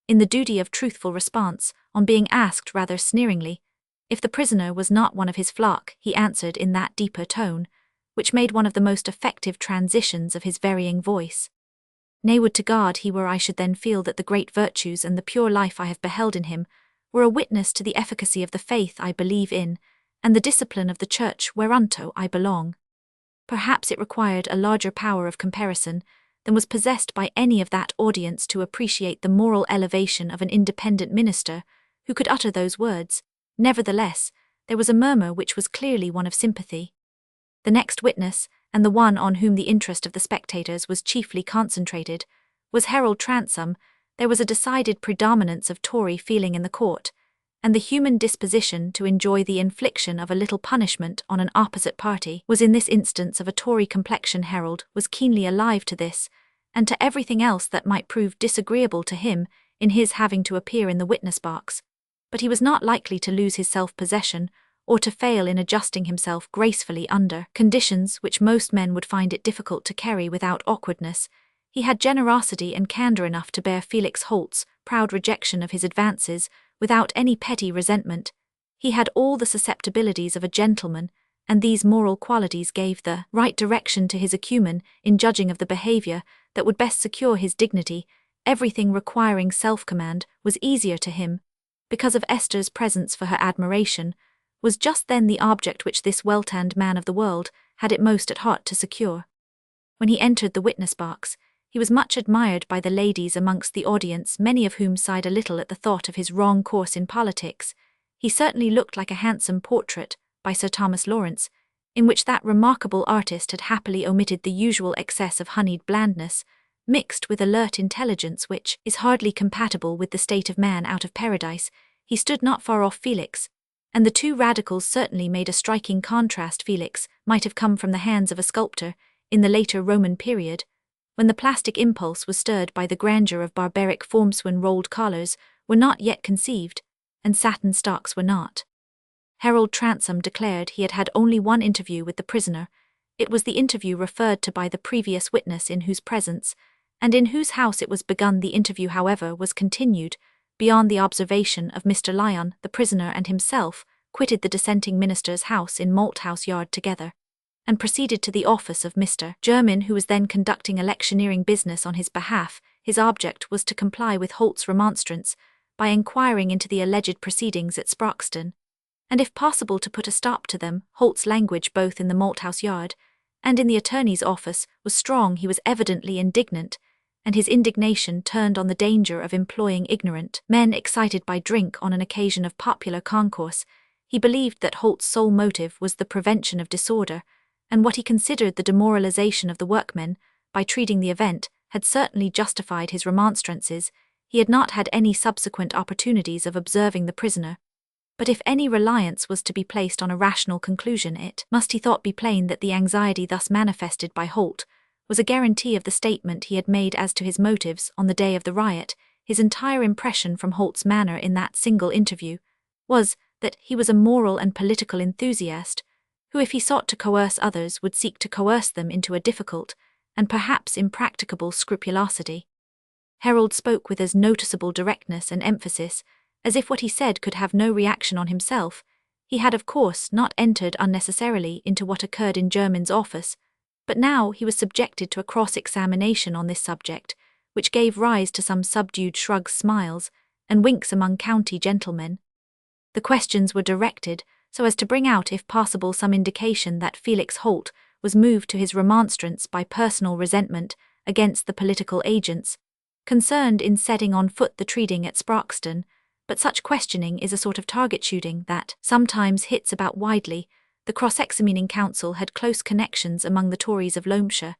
in the duty of truthful response. On being asked rather sneeringly if the prisoner was not one of his flock, he answered in that deeper tone, which made one of the most effective transitions of his varying voice. Nay, would to God he were! I should then feel that the great virtues and the pure life I have beheld in him were a witness to the efficacy of the faith I believe in, and the discipline of the church whereunto I belong. Perhaps it required a larger power of comparison than was possessed by any of that audience to appreciate the moral elevation of an independent minister who could utter those words. Nevertheless, there was a murmur which was clearly one of sympathy. The next witness, and the one on whom the interest of the spectators was chiefly concentrated, was Harold Transome. There was a decided predominance of Tory feeling in the court, and the human disposition to enjoy the infliction of a little punishment on an opposite party was in this instance of a Tory complexion. Harold was keenly alive to this, and to everything else that might prove disagreeable to him in his having to appear in the witness box, but he was not likely to lose his self-possession or to fail in adjusting himself gracefully under conditions which most men would find it difficult to carry without awkwardness. He had generosity and candour enough to bear Felix Holt's proud rejection of his advances without any petty resentment. He had all the susceptibilities of a gentleman, and these moral qualities gave the right direction to his acumen in judging of the behaviour that would best secure his dignity. Everything requiring self-command was easier to him, because of Esther's presence, for her admiration was just then the object which this well-tanned man of the world had it most at heart to secure. When he entered the witness box, he was much admired by the ladies amongst the audience, many of whom sighed a little at the thought of his wrong course in politics. He certainly looked like a handsome portrait by Sir Thomas Lawrence. in which that remarkable artist had happily omitted the usual excess of honeyed blandness, mixed with alert intelligence which is hardly compatible with the state of man out of paradise. He stood not far off Felix, and the two radicals certainly made a striking contrast. Felix might have come from the hands of a sculptor in the later Roman period, when the plastic impulse was stirred by the grandeur of barbaric forms, when rolled collars were not yet conceived, and satin stocks were not. Harold Transome declared he had had only one interview with the prisoner. It was the interview referred to by the previous witness, in whose presence, and in whose house it was begun. The interview, however, was continued, beyond the observation of Mr. Lyon. The prisoner and himself quitted the dissenting minister's house in Malthouse Yard together, and proceeded to the office of Mr. Jermyn, who was then conducting electioneering business on his behalf. His object was to comply with Holt's remonstrance by inquiring into the alleged proceedings at Sproxton, and if possible to put a stop to them. Holt's language both in the Malthouse Yard and in the attorney's office was strong. He was evidently indignant, and his indignation turned on the danger of employing ignorant men excited by drink on an occasion of popular concourse. He believed that Holt's sole motive was the prevention of disorder, and what he considered the demoralization of the workmen by treating the event had certainly justified his remonstrances. He had not had any subsequent opportunities of observing the prisoner, but if any reliance was to be placed on a rational conclusion, it must, he thought, be plain that the anxiety thus manifested by Holt was a guarantee of the statement he had made as to his motives on the day of the riot. His entire impression from Holt's manner in that single interview was that he was a moral and political enthusiast, who, if he sought to coerce others, would seek to coerce them into a difficult and perhaps impracticable scrupulosity. Harold spoke with as noticeable directness and emphasis as if what he said could have no reaction on himself. He had, of course, not entered unnecessarily into what occurred in Jermyn's office, but now he was subjected to a cross-examination on this subject, which gave rise to some subdued shrugs, smiles, and winks among county gentlemen. The questions were directed so as to bring out, if possible, some indication that Felix Holt was moved to his remonstrance by personal resentment against the political agents concerned in setting on foot the treating at Sproxton. But such questioning is a sort of target shooting that sometimes hits about widely. The cross-examining counsel had close connections among the Tories of Loamshire,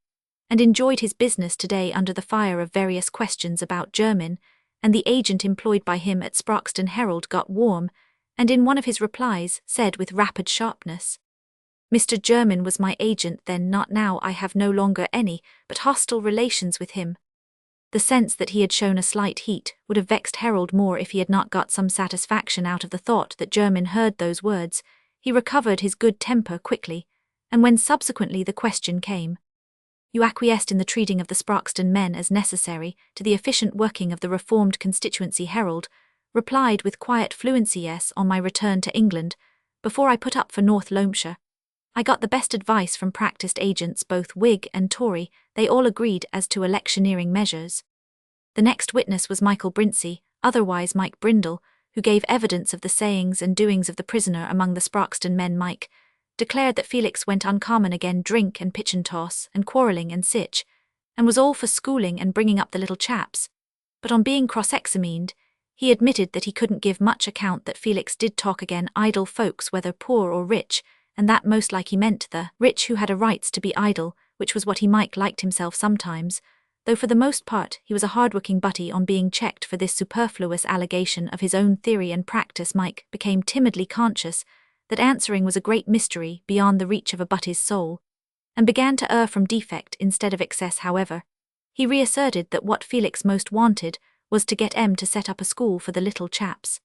and enjoyed his business today under the fire of various questions about Jermyn, and the agent employed by him at Sproxton. Harold got warm, and in one of his replies said with rapid sharpness, "Mr. Jermyn was my agent then, not now. I have no longer any but hostile relations with him." The sense that he had shown a slight heat would have vexed Harold more if he had not got some satisfaction out of the thought that Jermyn heard those words. He recovered his good temper quickly, and when subsequently the question came, "You acquiesced in the treating of the Sproxton men as necessary to the efficient working of the reformed constituency?" Harold replied with quiet fluency, "Yes, on my return to England, before I put up for North Loamshire. I got the best advice from practised agents, both Whig and Tory. They all agreed as to electioneering measures." The next witness was Michael Brincey, otherwise Mike Brindle, who gave evidence of the sayings and doings of the prisoner among the Sproxton men. Mike declared that Felix went uncommon again drink and pitch and toss and quarrelling and sich, and was all for schooling and bringing up the little chaps. But on being cross-examined, he admitted that he couldn't give much account that Felix did talk again idle folks, whether poor or rich, and that most like he meant the rich who had a rights to be idle, which was what he Mike liked himself sometimes, though for the most part he was a hard-working butty. On being checked for this superfluous allegation of his own theory and practice, Mike became timidly conscious that answering was a great mystery beyond the reach of a butty's soul, and began to err from defect instead of excess. However, he reasserted that what Felix most wanted was to get to set up a school for the little chaps.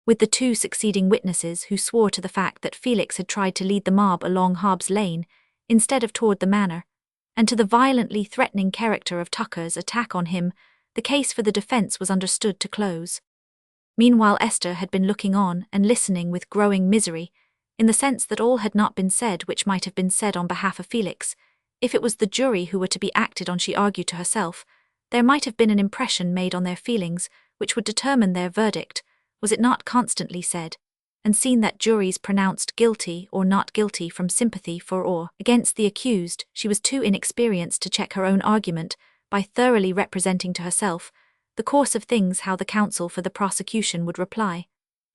With the two succeeding witnesses who swore to the fact that Felix had tried to lead the mob along Hobbs Lane instead of toward the manor, and to the violently threatening character of Tucker's attack on him, the case for the defence was understood to close. Meanwhile Esther had been looking on and listening with growing misery, in the sense that all had not been said which might have been said on behalf of Felix. If it was the jury who were to be acted on, she argued to herself, there might have been an impression made on their feelings which would determine their verdict. Was it not constantly said and seen that juries pronounced guilty or not guilty from sympathy for or against the accused? She was too inexperienced to check her own argument by thoroughly representing to herself the course of things, how the counsel for the prosecution would reply,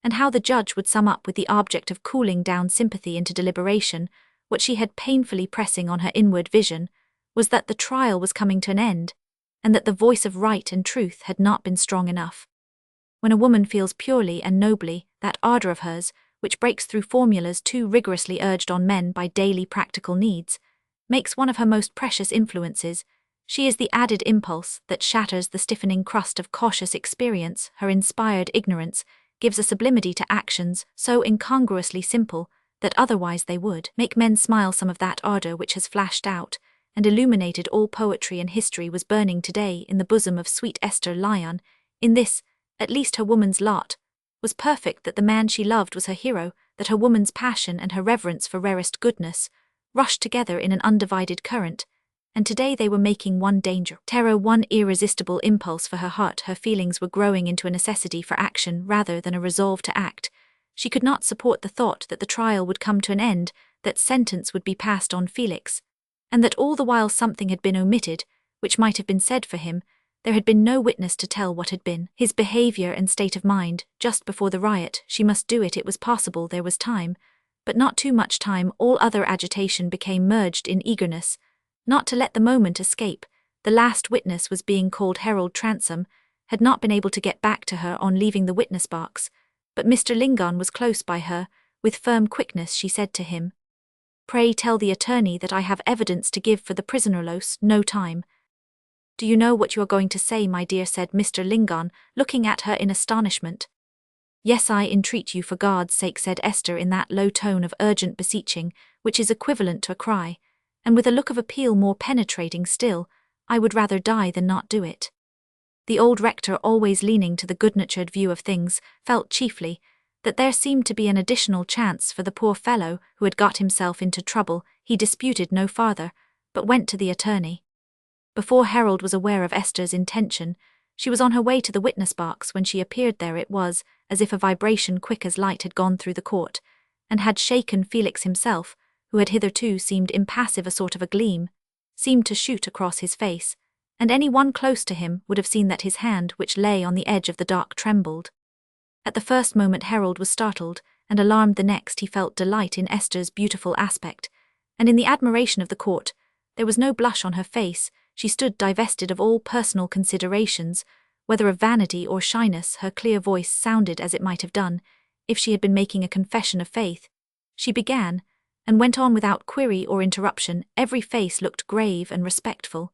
and how the judge would sum up with the object of cooling down sympathy into deliberation, what she had painfully pressing on her inward vision, was that the trial was coming to an end, and that the voice of right and truth had not been strong enough. When a woman feels purely and nobly, that ardor of hers, which breaks through formulas too rigorously urged on men by daily practical needs, makes one of her most precious influences, she is the added impulse that shatters the stiffening crust of cautious experience. Her inspired ignorance gives a sublimity to actions so incongruously simple that otherwise they would make men smile. Some of that ardor which has flashed out and illuminated all poetry and history was burning today in the bosom of sweet Esther Lyon. In this, at least, her woman's lot was perfect, that the man she loved was her hero, that her woman's passion and her reverence for rarest goodness rushed together in an undivided current, and today they were making one terror, one irresistible impulse for her heart. Her feelings were growing into a necessity for action rather than a resolve to act. She could not support the thought that the trial would come to an end, that sentence would be passed on Felix, and that all the while something had been omitted, which might have been said for him. There had been no witness to tell what had been his behavior and state of mind just before the riot. She must do it. It was possible there was time, but not too much time. All other agitation became merged in eagerness, not to let the moment escape. The last witness was being called. Harold Transome had not been able to get back to her on leaving the witness box, but Mr. Lingon was close by her. With firm quickness she said to him, "Pray tell the attorney that I have evidence to give for the prisoner. No time." "Do you know what you are going to say, my dear?" said Mr. Lingon, looking at her in astonishment. "Yes, I entreat you, for God's sake," said Esther in that low tone of urgent beseeching, which is equivalent to a cry, and with a look of appeal more penetrating still. "I would rather die than not do it." The old rector, always leaning to the good-natured view of things, felt chiefly that there seemed to be an additional chance for the poor fellow who had got himself into trouble. He disputed no farther, but went to the attorney. Before Harold was aware of Esther's intention, she was on her way to the witness box. When she appeared there, it was as if a vibration quick as light had gone through the court, and had shaken Felix himself, who had hitherto seemed impassive. A sort of a gleam seemed to shoot across his face, and any one close to him would have seen that his hand, which lay on the edge of the dock, trembled. At the first moment Harold was startled and alarmed. The next he felt delight in Esther's beautiful aspect, and in the admiration of the court. There was no blush on her face. She stood divested of all personal considerations, whether of vanity or shyness. Her clear voice sounded as it might have done if she had been making a confession of faith. She began, and went on without query or interruption. Every face looked grave and respectful.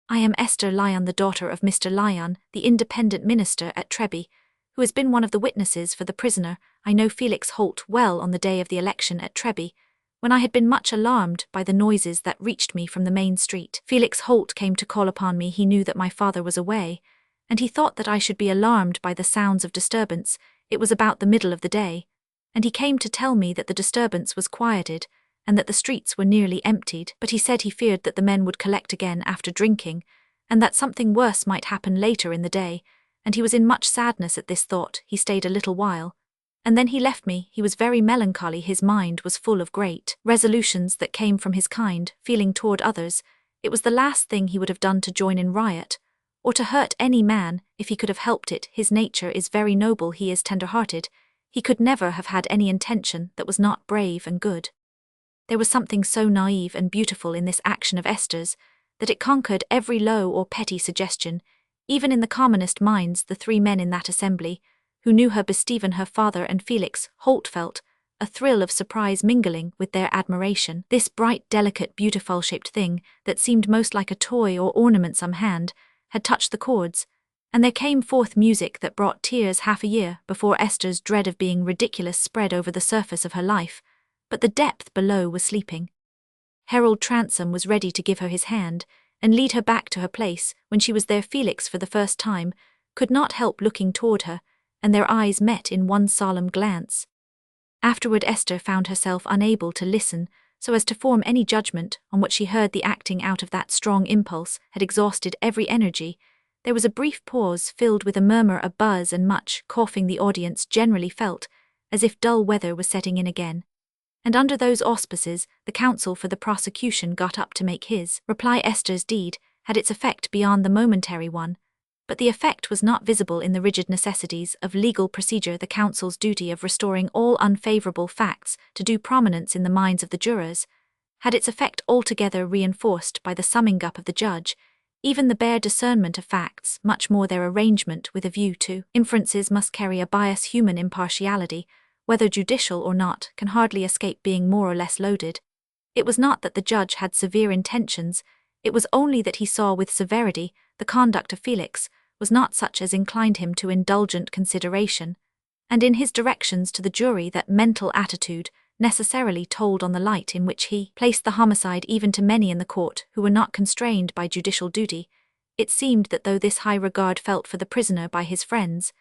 "I am Esther Lyon, the daughter of Mr. Lyon, the independent minister at Treby, who has been one of the witnesses for the prisoner. I know Felix Holt well. On the day of the election at Treby, when I had been much alarmed by the noises that reached me from the main street, Felix Holt came to call upon me. He knew that my father was away, and he thought that I should be alarmed by the sounds of disturbance. It was about the middle of the day, and he came to tell me that the disturbance was quieted, and that the streets were nearly emptied. But he said he feared that the men would collect again after drinking, and that something worse might happen later in the day, and he was in much sadness at this thought. He stayed a little while, and then he left me. He was very melancholy. His mind was full of great resolutions that came from his kind feeling toward others. It was the last thing he would have done to join in riot, or to hurt any man, if he could have helped it. His nature is very noble. He is tender-hearted. He could never have had any intention that was not brave and good. There was something so naive and beautiful in this action of Esther's that it conquered every low or petty suggestion. Even in the commonest minds, the three men in that assembly, who knew her, Stephen, her father, and Felix Holt, felt a thrill of surprise mingling with their admiration. This bright, delicate, beautiful-shaped thing that seemed most like a toy or ornament some hand had touched the chords, and there came forth music that brought tears. Half a year before, Esther's dread of being ridiculous spread over the surface of her life, but the depth below was sleeping. Harold Transome was ready to give her his hand and lead her back to her place. When she was there, Felix, for the first time, could not help looking toward her, and their eyes met in one solemn glance. Afterward Esther found herself unable to listen so as to form any judgment on what she heard. The acting out of that strong impulse had exhausted every energy. There was a brief pause filled with a murmur, a buzz, and much coughing. The audience generally felt as if dull weather was setting in again, and under those auspices the counsel for the prosecution got up to make his reply. Esther's deed had its effect beyond the momentary one, but the effect was not visible in the rigid necessities of legal procedure. The counsel's duty of restoring all unfavorable facts to due prominence in the minds of the jurors had its effect altogether reinforced by the summing up of the judge. Even the bare discernment of facts, much more their arrangement with a view to inferences, must carry a bias. Human impartiality, whether judicial or not, can hardly escape being more or less loaded. It was not that the judge had severe intentions, it was only that he saw with severity the conduct of Felix was not such as inclined him to indulgent consideration, and in his directions to the jury that mental attitude necessarily told on the light in which he placed the homicide. Even to many in the court who were not constrained by judicial duty, it seemed that though this high regard felt for the prisoner by his friends,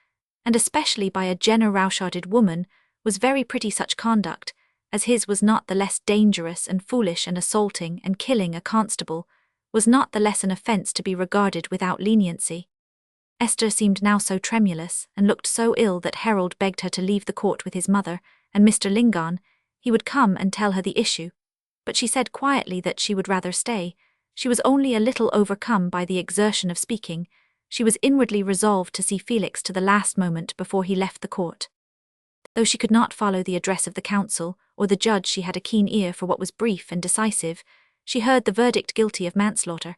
and especially by a generous-hearted woman, was very pretty, such conduct as his was not the less dangerous and foolish, and assaulting and killing a constable was not the less an offence to be regarded without leniency. Esther seemed now so tremulous and looked so ill that Harold begged her to leave the court with his mother and Mr. Lingon. He would come and tell her the issue, but she said quietly that she would rather stay. She was only a little overcome by the exertion of speaking. She was inwardly resolved to see Felix to the last moment before he left the court. Though she could not follow the address of the counsel or the judge, she had a keen ear for what was brief and decisive. She heard the verdict guilty of manslaughter,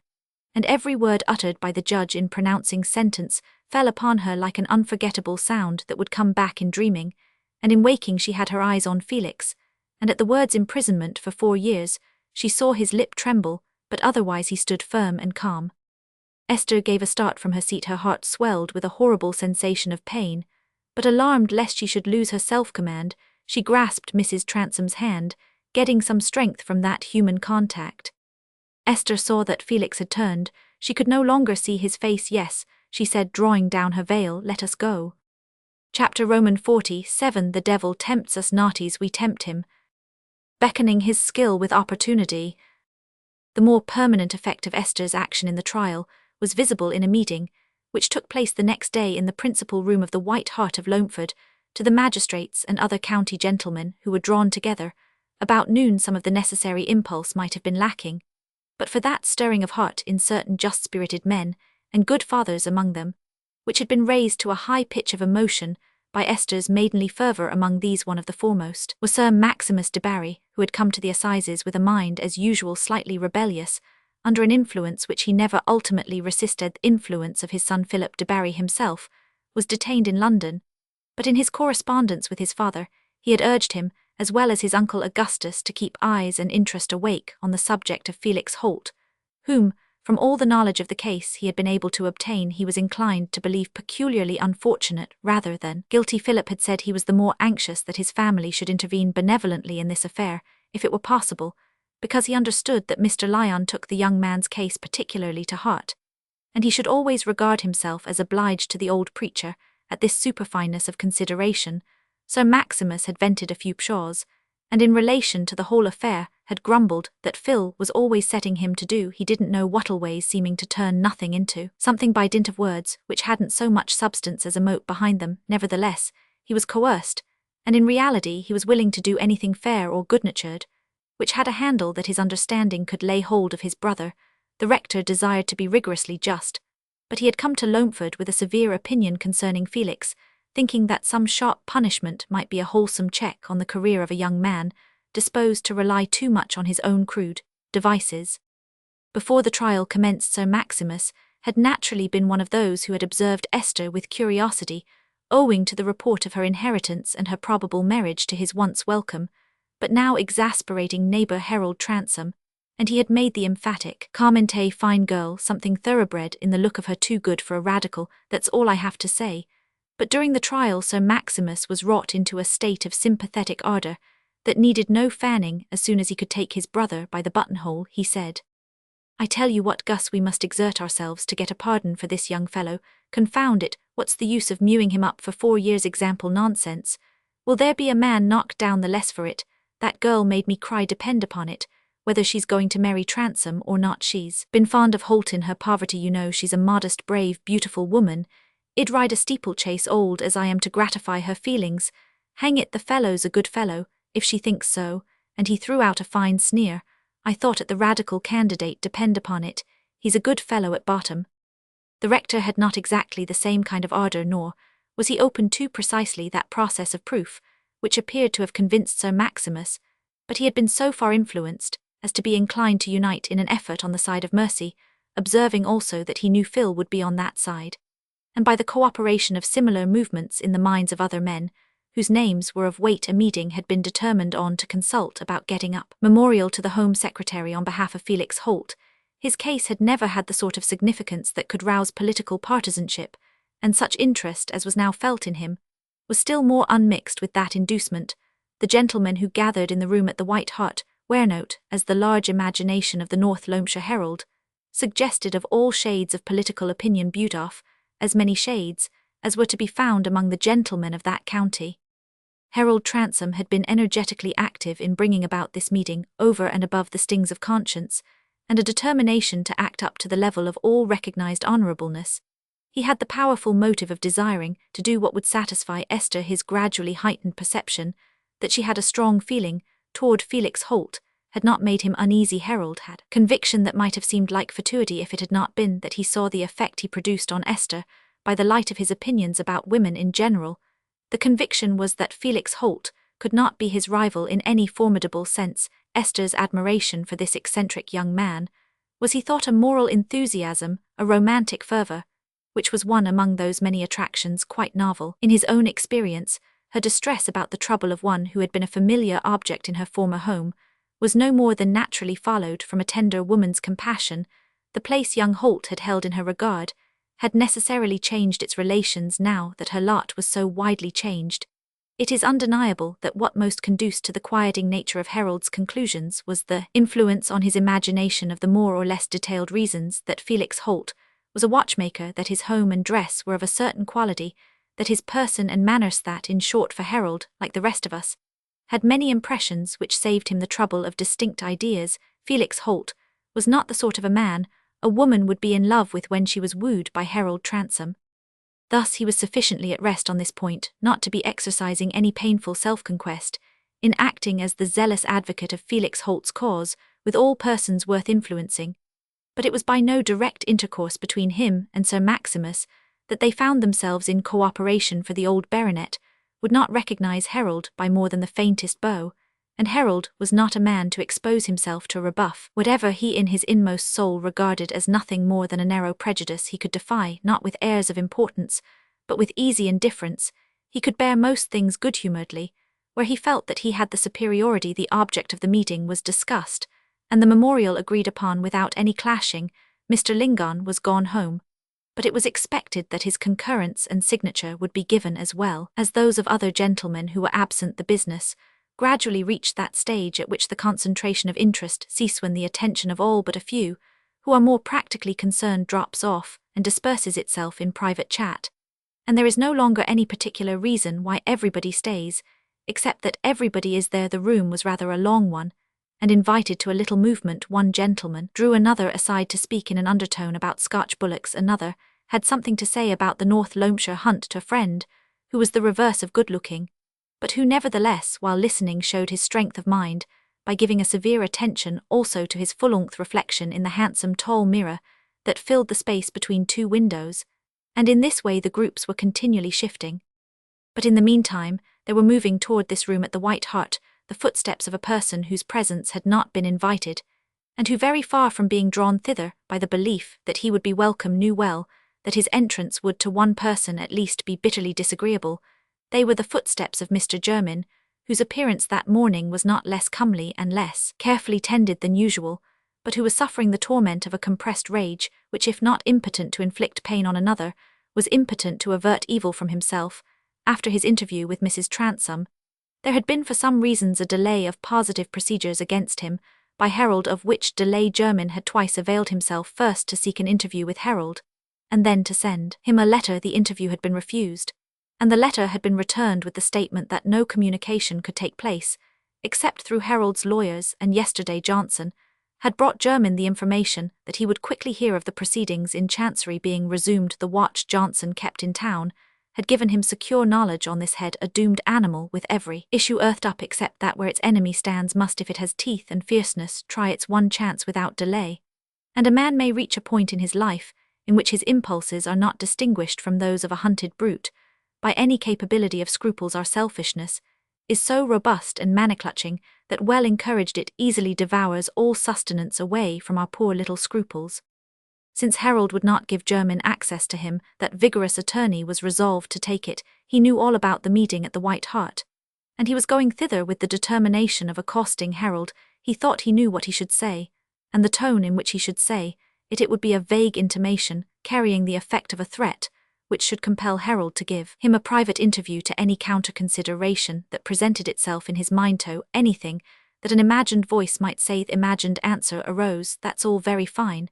and every word uttered by the judge in pronouncing sentence fell upon her like an unforgettable sound that would come back in dreaming, and in waking she had her eyes on Felix, and at the words imprisonment for 4 years, she saw his lip tremble, but otherwise he stood firm and calm. Esther gave a start from her seat. Her heart swelled with a horrible sensation of pain, but alarmed lest she should lose her self-command, she grasped Mrs. Transom's hand, getting some strength from that human contact. Esther saw that Felix had turned. She could no longer see his face. Yes, she said, drawing down her veil, let us go. Chapter Roman 47. The devil tempts us naughties, we tempt him, beckoning his skill with opportunity. The more permanent effect of Esther's action in the trial was visible in a meeting, which took place the next day in the principal room of the White Hart of Loamford. To the magistrates and other county gentlemen who were drawn together, about noon some of the necessary impulse might have been lacking, but for that stirring of heart in certain just-spirited men, and good fathers among them, which had been raised to a high pitch of emotion by Esther's maidenly fervour. Among these one of the foremost was Sir Maximus de Barry, who had come to the assizes with a mind as usual slightly rebellious, under an influence which he never ultimately resisted. The influence of his son Philip de Barry himself was detained in London, but in his correspondence with his father he had urged him, as well as his uncle Augustus, to keep eyes and interest awake on the subject of Felix Holt, whom, from all the knowledge of the case he had been able to obtain, he was inclined to believe peculiarly unfortunate rather than guilty. Philip had said he was the more anxious that his family should intervene benevolently in this affair, if it were possible, because he understood that Mr. Lyon took the young man's case particularly to heart, and he should always regard himself as obliged to the old preacher. At this superfineness of consideration, Sir Maximus had vented a few pshaws, and in relation to the whole affair had grumbled that Phil was always setting him to do he didn't know what ways, seeming to turn nothing into something by dint of words which hadn't so much substance as a mote behind them. Nevertheless, he was coerced, and in reality he was willing to do anything fair or good-natured, which had a handle that his understanding could lay hold of his brother. The rector desired to be rigorously just, but he had come to Loamford with a severe opinion concerning Felix, thinking that some sharp punishment might be a wholesome check on the career of a young man, disposed to rely too much on his own crude devices. Before the trial commenced, Sir Maximus had naturally been one of those who had observed Esther with curiosity, owing to the report of her inheritance and her probable marriage to his once welcome, but now exasperating neighbour Harold Transome, and he had made the emphatic, carmente fine girl something thoroughbred in the look of her, too good for a radical. That's all I have to say. But during the trial Sir Maximus was wrought into a state of sympathetic ardour that needed no fanning. As soon as he could take his brother by the buttonhole, he said, I tell you what, Gus, we must exert ourselves to get a pardon for this young fellow. Confound it, what's the use of mewing him up for 4 years' example nonsense? Will there be a man knocked down the less for it? That girl made me cry, depend upon it, whether she's going to marry Transome or not. She's been fond of Holt in her poverty, you know. She's a modest, brave, beautiful woman. I'd ride a steeplechase, old as I am, to gratify her feelings. Hang it, the fellow's a good fellow, if she thinks so, and he threw out a fine sneer. I thought it the radical candidate, depend upon it, he's a good fellow at bottom. The rector had not exactly the same kind of ardour, nor was he open to precisely that process of proof which appeared to have convinced Sir Maximus, but he had been so far influenced as to be inclined to unite in an effort on the side of mercy, observing also that he knew Phil would be on that side, and by the cooperation of similar movements in the minds of other men, whose names were of weight, a meeting had been determined on to consult about getting up memorial to the Home Secretary on behalf of Felix Holt. His case had never had the sort of significance that could rouse political partisanship, and such interest as was now felt in him was still more unmixed with that inducement. The gentlemen who gathered in the room at the White Hart were note as the large imagination of the North Loamshire Herald, suggested of all shades of political opinion butte off, as many shades as were to be found among the gentlemen of that county. Harold Transome had been energetically active in bringing about this meeting over and above the stings of conscience, and a determination to act up to the level of all recognized honourableness. He had the powerful motive of desiring to do what would satisfy Esther, his gradually heightened perception that she had a strong feeling toward Felix Holt had not made him uneasy. Harold had conviction that might have seemed like fatuity if it had not been that he saw the effect he produced on Esther by the light of his opinions about women in general. The conviction was that Felix Holt could not be his rival in any formidable sense. Esther's admiration for this eccentric young man was, he thought, a moral enthusiasm, a romantic fervour, which was one among those many attractions quite novel in his own experience. Her distress about the trouble of one who had been a familiar object in her former home was no more than naturally followed from a tender woman's compassion. The place young Holt had held in her regard had necessarily changed its relations now that her lot was so widely changed. It is undeniable that what most conduced to the quieting nature of Harold's conclusions was the influence on his imagination of the more or less detailed reasons that Felix Holt was a watchmaker, that his home and dress were of a certain quality, that his person and manners, that, in short, for Harold, like the rest of us, had many impressions which saved him the trouble of distinct ideas. Felix Holt was not the sort of a man a woman would be in love with when she was wooed by Harold Transome. Thus he was sufficiently at rest on this point not to be exercising any painful self-conquest in acting as the zealous advocate of Felix Holt's cause with all persons worth influencing. But it was by no direct intercourse between him and Sir Maximus that they found themselves in cooperation, for the old baronet would not recognise Harold by more than the faintest bow, and Harold was not a man to expose himself to a rebuff. Whatever he in his inmost soul regarded as nothing more than a narrow prejudice, he could defy, not with airs of importance, but with easy indifference. He could bear most things good-humouredly. Where he felt that he had the superiority, the object of the meeting was discussed, and the memorial agreed upon without any clashing. Mr. Lingon was gone home, but it was expected that his concurrence and signature would be given as well as those of other gentlemen who were absent. The business gradually reached that stage at which the concentration of interest ceases when the attention of all but a few, who are more practically concerned, drops off and disperses itself in private chat, and there is no longer any particular reason why everybody stays, except that everybody is there. The room was rather a long one, and invited to a little movement. One gentleman drew another aside to speak in an undertone about Scotch bullocks. Another had something to say about the North Loamshire hunt to a friend, who was the reverse of good-looking, but who nevertheless, while listening, showed his strength of mind by giving a severe attention also to his full-length reflection in the handsome tall mirror that filled the space between two windows, and in this way the groups were continually shifting. But in the meantime there were moving toward this room at the White Hart the footsteps of a person whose presence had not been invited, and who, very far from being drawn thither by the belief that he would be welcome, knew well that his entrance would to one person at least be bitterly disagreeable. They were the footsteps of Mr. Jermyn, whose appearance that morning was not less comely and less carefully tended than usual, but who was suffering the torment of a compressed rage, which, if not impotent to inflict pain on another, was impotent to avert evil from himself. After his interview with Mrs. Transome, there had been for some reasons a delay of positive procedures against him by Harold, of which delay Jermyn had twice availed himself, first to seek an interview with Harold, and then to send him a letter. The interview had been refused, and the letter had been returned with the statement that no communication could take place, except through Harold's lawyers, and yesterday Johnson had brought Jermyn the information that he would quickly hear of the proceedings in Chancery being resumed. The watch Johnson kept in town had given him secure knowledge on this head. A doomed animal, with every issue earthed up except that where its enemy stands, must, if it has teeth and fierceness, try its one chance without delay. And a man may reach a point in his life in which his impulses are not distinguished from those of a hunted brute by any capability of scruples or selfishness, is so robust and manna-clutching that well encouraged it easily devours all sustenance away from our poor little scruples. Since Harold would not give Jermyn access to him, that vigorous attorney was resolved to take it. He knew all about the meeting at the White Hart, and he was going thither with the determination of accosting Harold. He thought he knew what he should say, and the tone in which he should say it. It would be a vague intimation, carrying the effect of a threat, which should compel Harold to give him a private interview to any counter-consideration that presented itself in his mind. To anything that an imagined voice might say, the imagined answer arose, "That's all very fine,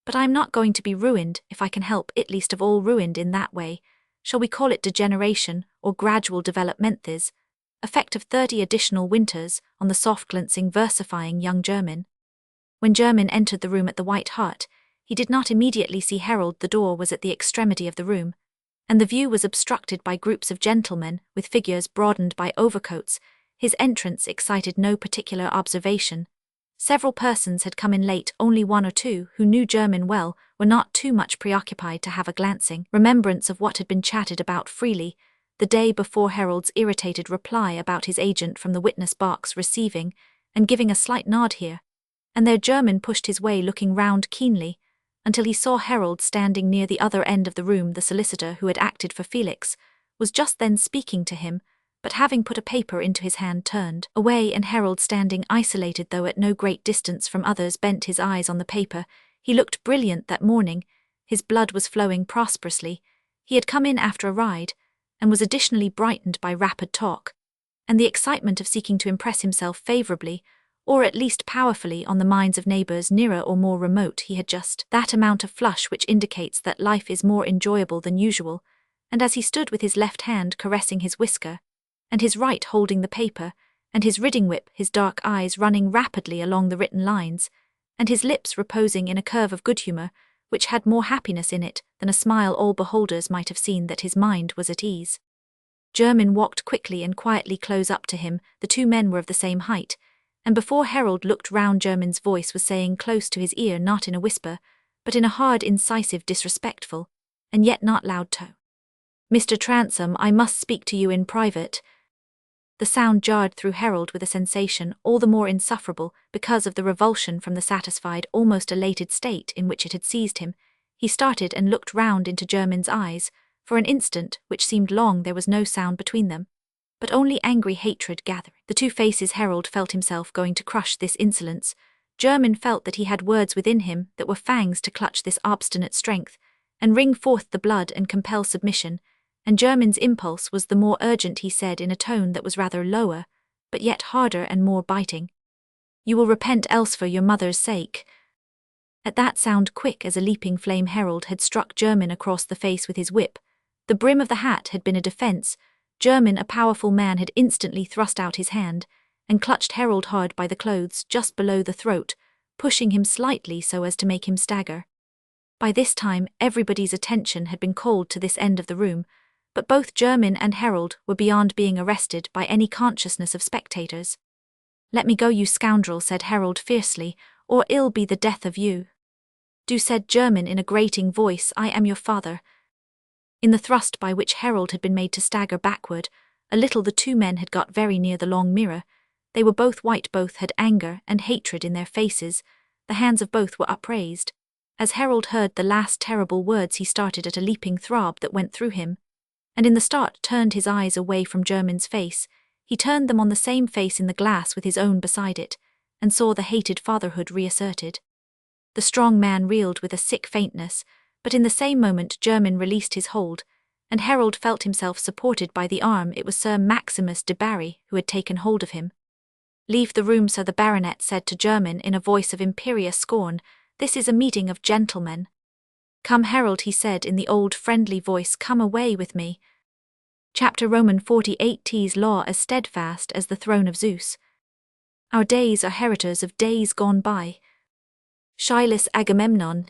but I'm not going to be ruined if I can help it, least of all ruined in that way. Shall we call it degeneration, or gradual development? This effect of 30 additional winters on the soft-glancing, versifying young Jermyn." When Jermyn entered the room at the White Hart, he did not immediately see Harold. The door was at the extremity of the room, and the view was obstructed by groups of gentlemen, with figures broadened by overcoats. His entrance excited no particular observation. Several persons had come in late. Only one or two, who knew Jermyn well, were not too much preoccupied to have a glancing remembrance of what had been chatted about freely the day before. Harold's irritated reply about his agent from the witness box receiving and giving a slight nod here and there. Jermyn pushed his way, looking round keenly, until he saw Harold standing near the other end of the room. The solicitor who had acted for Felix was just then speaking to him, but having put a paper into his hand turned away, and Harold, standing isolated though at no great distance from others, bent his eyes on the paper. He looked brilliant that morning. His blood was flowing prosperously. He had come in after a ride, and was additionally brightened by rapid talk, and the excitement of seeking to impress himself favourably, or at least powerfully, on the minds of neighbours nearer or more remote. He had just that amount of flush which indicates that life is more enjoyable than usual, and as he stood with his left hand caressing his whisker, and his right holding the paper, and his riding whip, his dark eyes running rapidly along the written lines, and his lips reposing in a curve of good humour, which had more happiness in it than a smile, all beholders might have seen that his mind was at ease. Jermyn walked quickly and quietly close up to him. The two men were of the same height, and before Harold looked round, Jermyn's voice was saying close to his ear, not in a whisper, but in a hard, incisive, disrespectful, and yet not loud tone, "Mr. Transome, I must speak to you in private." The sound jarred through Harold with a sensation all the more insufferable because of the revulsion from the satisfied, almost elated state in which it had seized him. He started and looked round into Jermyn's eyes. For an instant, which seemed long, there was no sound between them, but only angry hatred gathering the two faces. Harold felt himself going to crush this insolence. Jermyn felt that he had words within him that were fangs to clutch this obstinate strength, and wring forth the blood and compel submission, and Jermyn's impulse was the more urgent. He said in a tone that was rather lower, but yet harder and more biting, "You will repent else for your mother's sake." At that sound, quick as a leaping flame, Harold had struck Jermyn across the face with his whip. The brim of the hat had been a defence. Jermyn, a powerful man, had instantly thrust out his hand and clutched Harold hard by the clothes, just below the throat, pushing him slightly so as to make him stagger. By this time, everybody's attention had been called to this end of the room, but both Jermyn and Harold were beyond being arrested by any consciousness of spectators. "Let me go, you scoundrel," said Harold fiercely, "or ill be the death of you." "Do," said Jermyn in a grating voice, "I am your father." In the thrust by which Harold had been made to stagger backward a little, the two men had got very near the long mirror. They were both white, both had anger and hatred in their faces. The hands of both were upraised. As Harold heard the last terrible words, he started at a leaping throb that went through him, and in the start turned his eyes away from Jermyn's face. He turned them on the same face in the glass with his own beside it, and saw the hated fatherhood reasserted. The strong man reeled with a sick faintness, but in the same moment Jermyn released his hold, and Harold felt himself supported by the arm. It was Sir Maximus de Barry who had taken hold of him. "Leave the room, sir," the baronet said to Jermyn in a voice of imperious scorn. "This is a meeting of gentlemen." "Come, Harold," he said in the old friendly voice, "come away with me." Chapter Roman 48. T's law as steadfast as the throne of Zeus. Our days are heritors of days gone by. Shylas Agamemnon.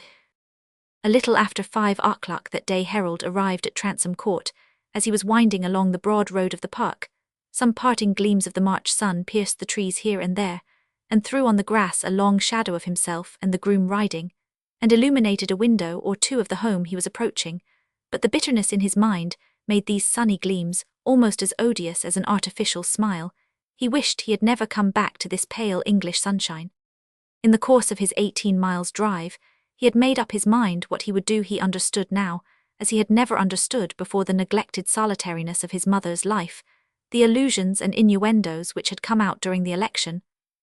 A little after 5 o'clock that day, Harold arrived at Transome Court. As he was winding along the broad road of the park, some parting gleams of the March sun pierced the trees here and there, and threw on the grass a long shadow of himself and the groom riding, and illuminated a window or two of the home he was approaching. But the bitterness in his mind made these sunny gleams almost as odious as an artificial smile. He wished he had never come back to this pale English sunshine. In the course of his 18 miles drive, he had made up his mind what he would do. He understood now, as he had never understood before, the neglected solitariness of his mother's life, the allusions and innuendos which had come out during the election,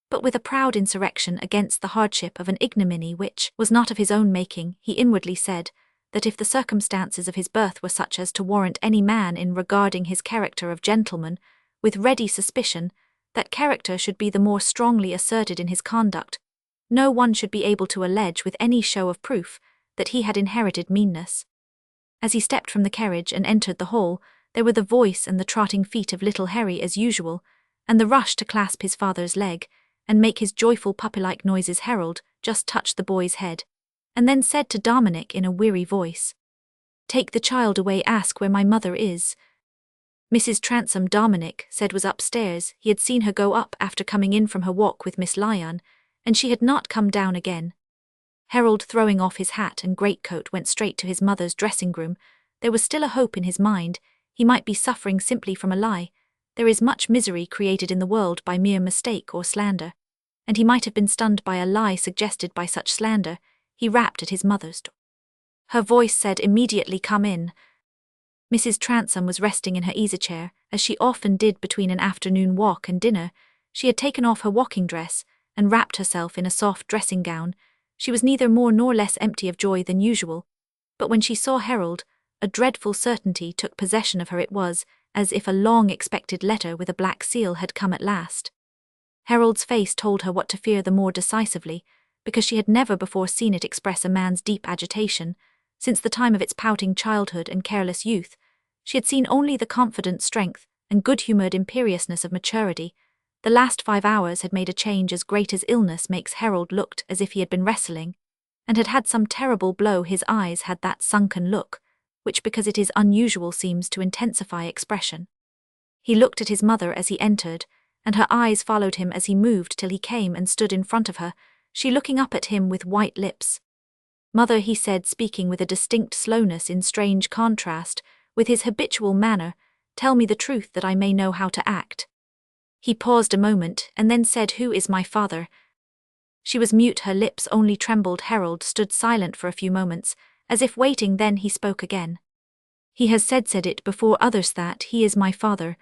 but with a proud insurrection against the hardship of an ignominy which was not of his own making. He inwardly said that if the circumstances of his birth were such as to warrant any man in regarding his character of gentleman with ready suspicion, that character should be the more strongly asserted in his conduct. No one should be able to allege with any show of proof that he had inherited meanness. As he stepped from the carriage and entered the hall, there were the voice and the trotting feet of little Harry as usual, and the rush to clasp his father's leg and make his joyful puppy-like noises. Harold just touched the boy's head, and then said to Dominic in a weary voice, "Take the child away, ask where my mother is." Mrs. Transome, Dominic said, was upstairs. He had seen her go up after coming in from her walk with Miss Lyon, and she had not come down again. Harold, throwing off his hat and greatcoat, went straight to his mother's dressing-room. There was still a hope in his mind. He might be suffering simply from a lie. There is much misery created in the world by mere mistake or slander, and he might have been stunned by a lie suggested by such slander. He rapped at his mother's door. Her voice said immediately, "Come in." Mrs. Transome was resting in her easy-chair, as she often did between an afternoon walk and dinner. She had taken off her walking dress and wrapped herself in a soft dressing-gown. She was neither more nor less empty of joy than usual, but when she saw Harold, a dreadful certainty took possession of her. It was as if a long-expected letter with a black seal had come at last. Harold's face told her what to fear the more decisively, because she had never before seen it express a man's deep agitation. Since the time of its pouting childhood and careless youth, she had seen only the confident strength and good-humoured imperiousness of maturity. The last 5 hours had made a change as great as illness makes. Harold looked as if he had been wrestling, and had had some terrible blow. His eyes had that sunken look, which, because it is unusual, seems to intensify expression. He looked at his mother as he entered, and her eyes followed him as he moved till he came and stood in front of her, she looking up at him with white lips. "Mother," he said, speaking with a distinct slowness in strange contrast with his habitual manner, "tell me the truth that I may know how to act." He paused a moment and then said, "Who is my father?" She was mute, her lips only trembled. Harold stood silent for a few moments, as if waiting. Then he spoke again. "He has said it before others that he is my father."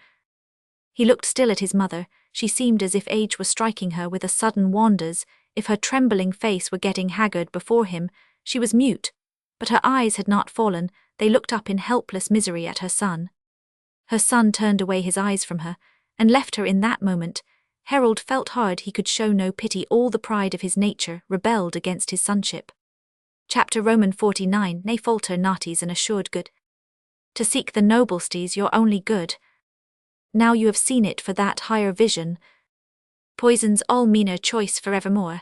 He looked still at his mother. She seemed as if age was striking her with a sudden wonders, if her trembling face were getting haggard before him. She was mute, but her eyes had not fallen. They looked up in helpless misery at her son. Her son turned away his eyes from her, and left her in that moment. Harold felt hard he could show no pity. All the pride of his nature rebelled against his sonship. Chapter Roman 49. Nay, falter not is an assured good. To seek the noble stees your only good. Now you have seen it for that higher vision. Poisons all meaner choice forevermore.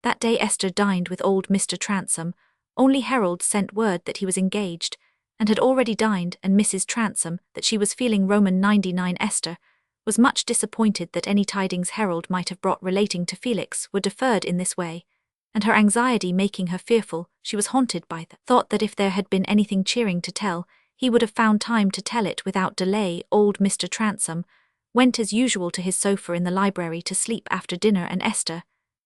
That day Esther dined with old Mr. Transome. Only Harold sent word that he was engaged, and had already dined, and Mrs. Transome that she was feeling Roman 99. Esther was much disappointed that any tidings Harold might have brought relating to Felix were deferred in this way, and her anxiety making her fearful, she was haunted by the thought that if there had been anything cheering to tell, he would have found time to tell it without delay. Old Mr. Transome went as usual to his sofa in the library to sleep after dinner, and Esther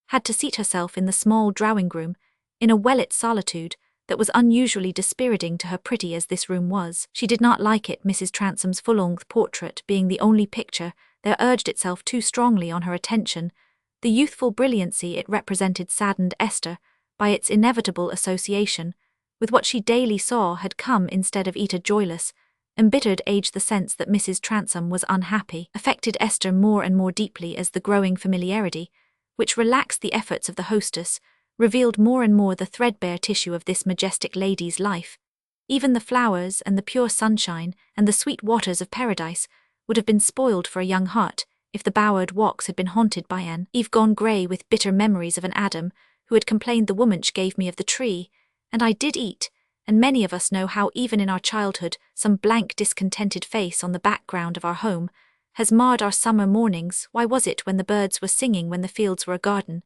had to seat herself in the small drawing-room, in a well-lit solitude that was unusually dispiriting to her. Pretty as this room was, she did not like it. Mrs. Transome's full-length portrait being the only picture, there urged itself too strongly on her attention. The youthful brilliancy it represented saddened Esther by its inevitable association with what she daily saw had come instead of it. A joyless, embittered age. The sense that Mrs. Transome was unhappy affected Esther more and more deeply as the growing familiarity, which relaxed the efforts of the hostess, revealed more and more the threadbare tissue of this majestic lady's life. Even the flowers and the pure sunshine and the sweet waters of paradise would have been spoiled for a young heart if the bowered walks had been haunted by an Eve gone grey with bitter memories of an Adam who had complained, "The womanch gave me of the tree, and I did eat." And many of us know how even in our childhood some blank discontented face on the background of our home has marred our summer mornings. Why was it when the birds were singing, when the fields were a garden,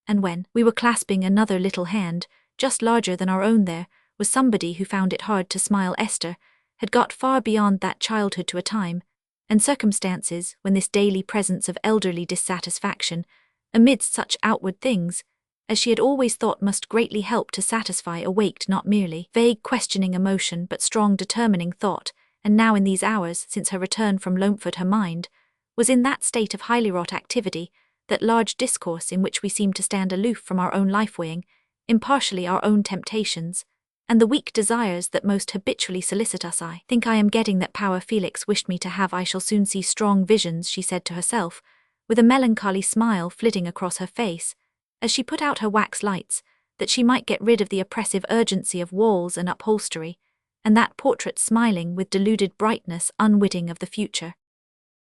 and when we were clasping another little hand, just larger than our own, there was somebody who found it hard to smile? Esther had got far beyond that childhood to a time, and circumstances when this daily presence of elderly dissatisfaction, amidst such outward things, as she had always thought must greatly help to satisfy awaked not merely vague questioning emotion but strong determining thought, and now in these hours since her return from Loamford her mind was in that state of highly wrought activity, that large discourse in which we seem to stand aloof from our own life-weighing, impartially our own temptations, and the weak desires that most habitually solicit us. I think I am getting that power Felix wished me to have. I shall soon see strong visions, she said to herself, with a melancholy smile flitting across her face, as she put out her wax lights, that she might get rid of the oppressive urgency of walls and upholstery, and that portrait smiling with deluded brightness unwitting of the future.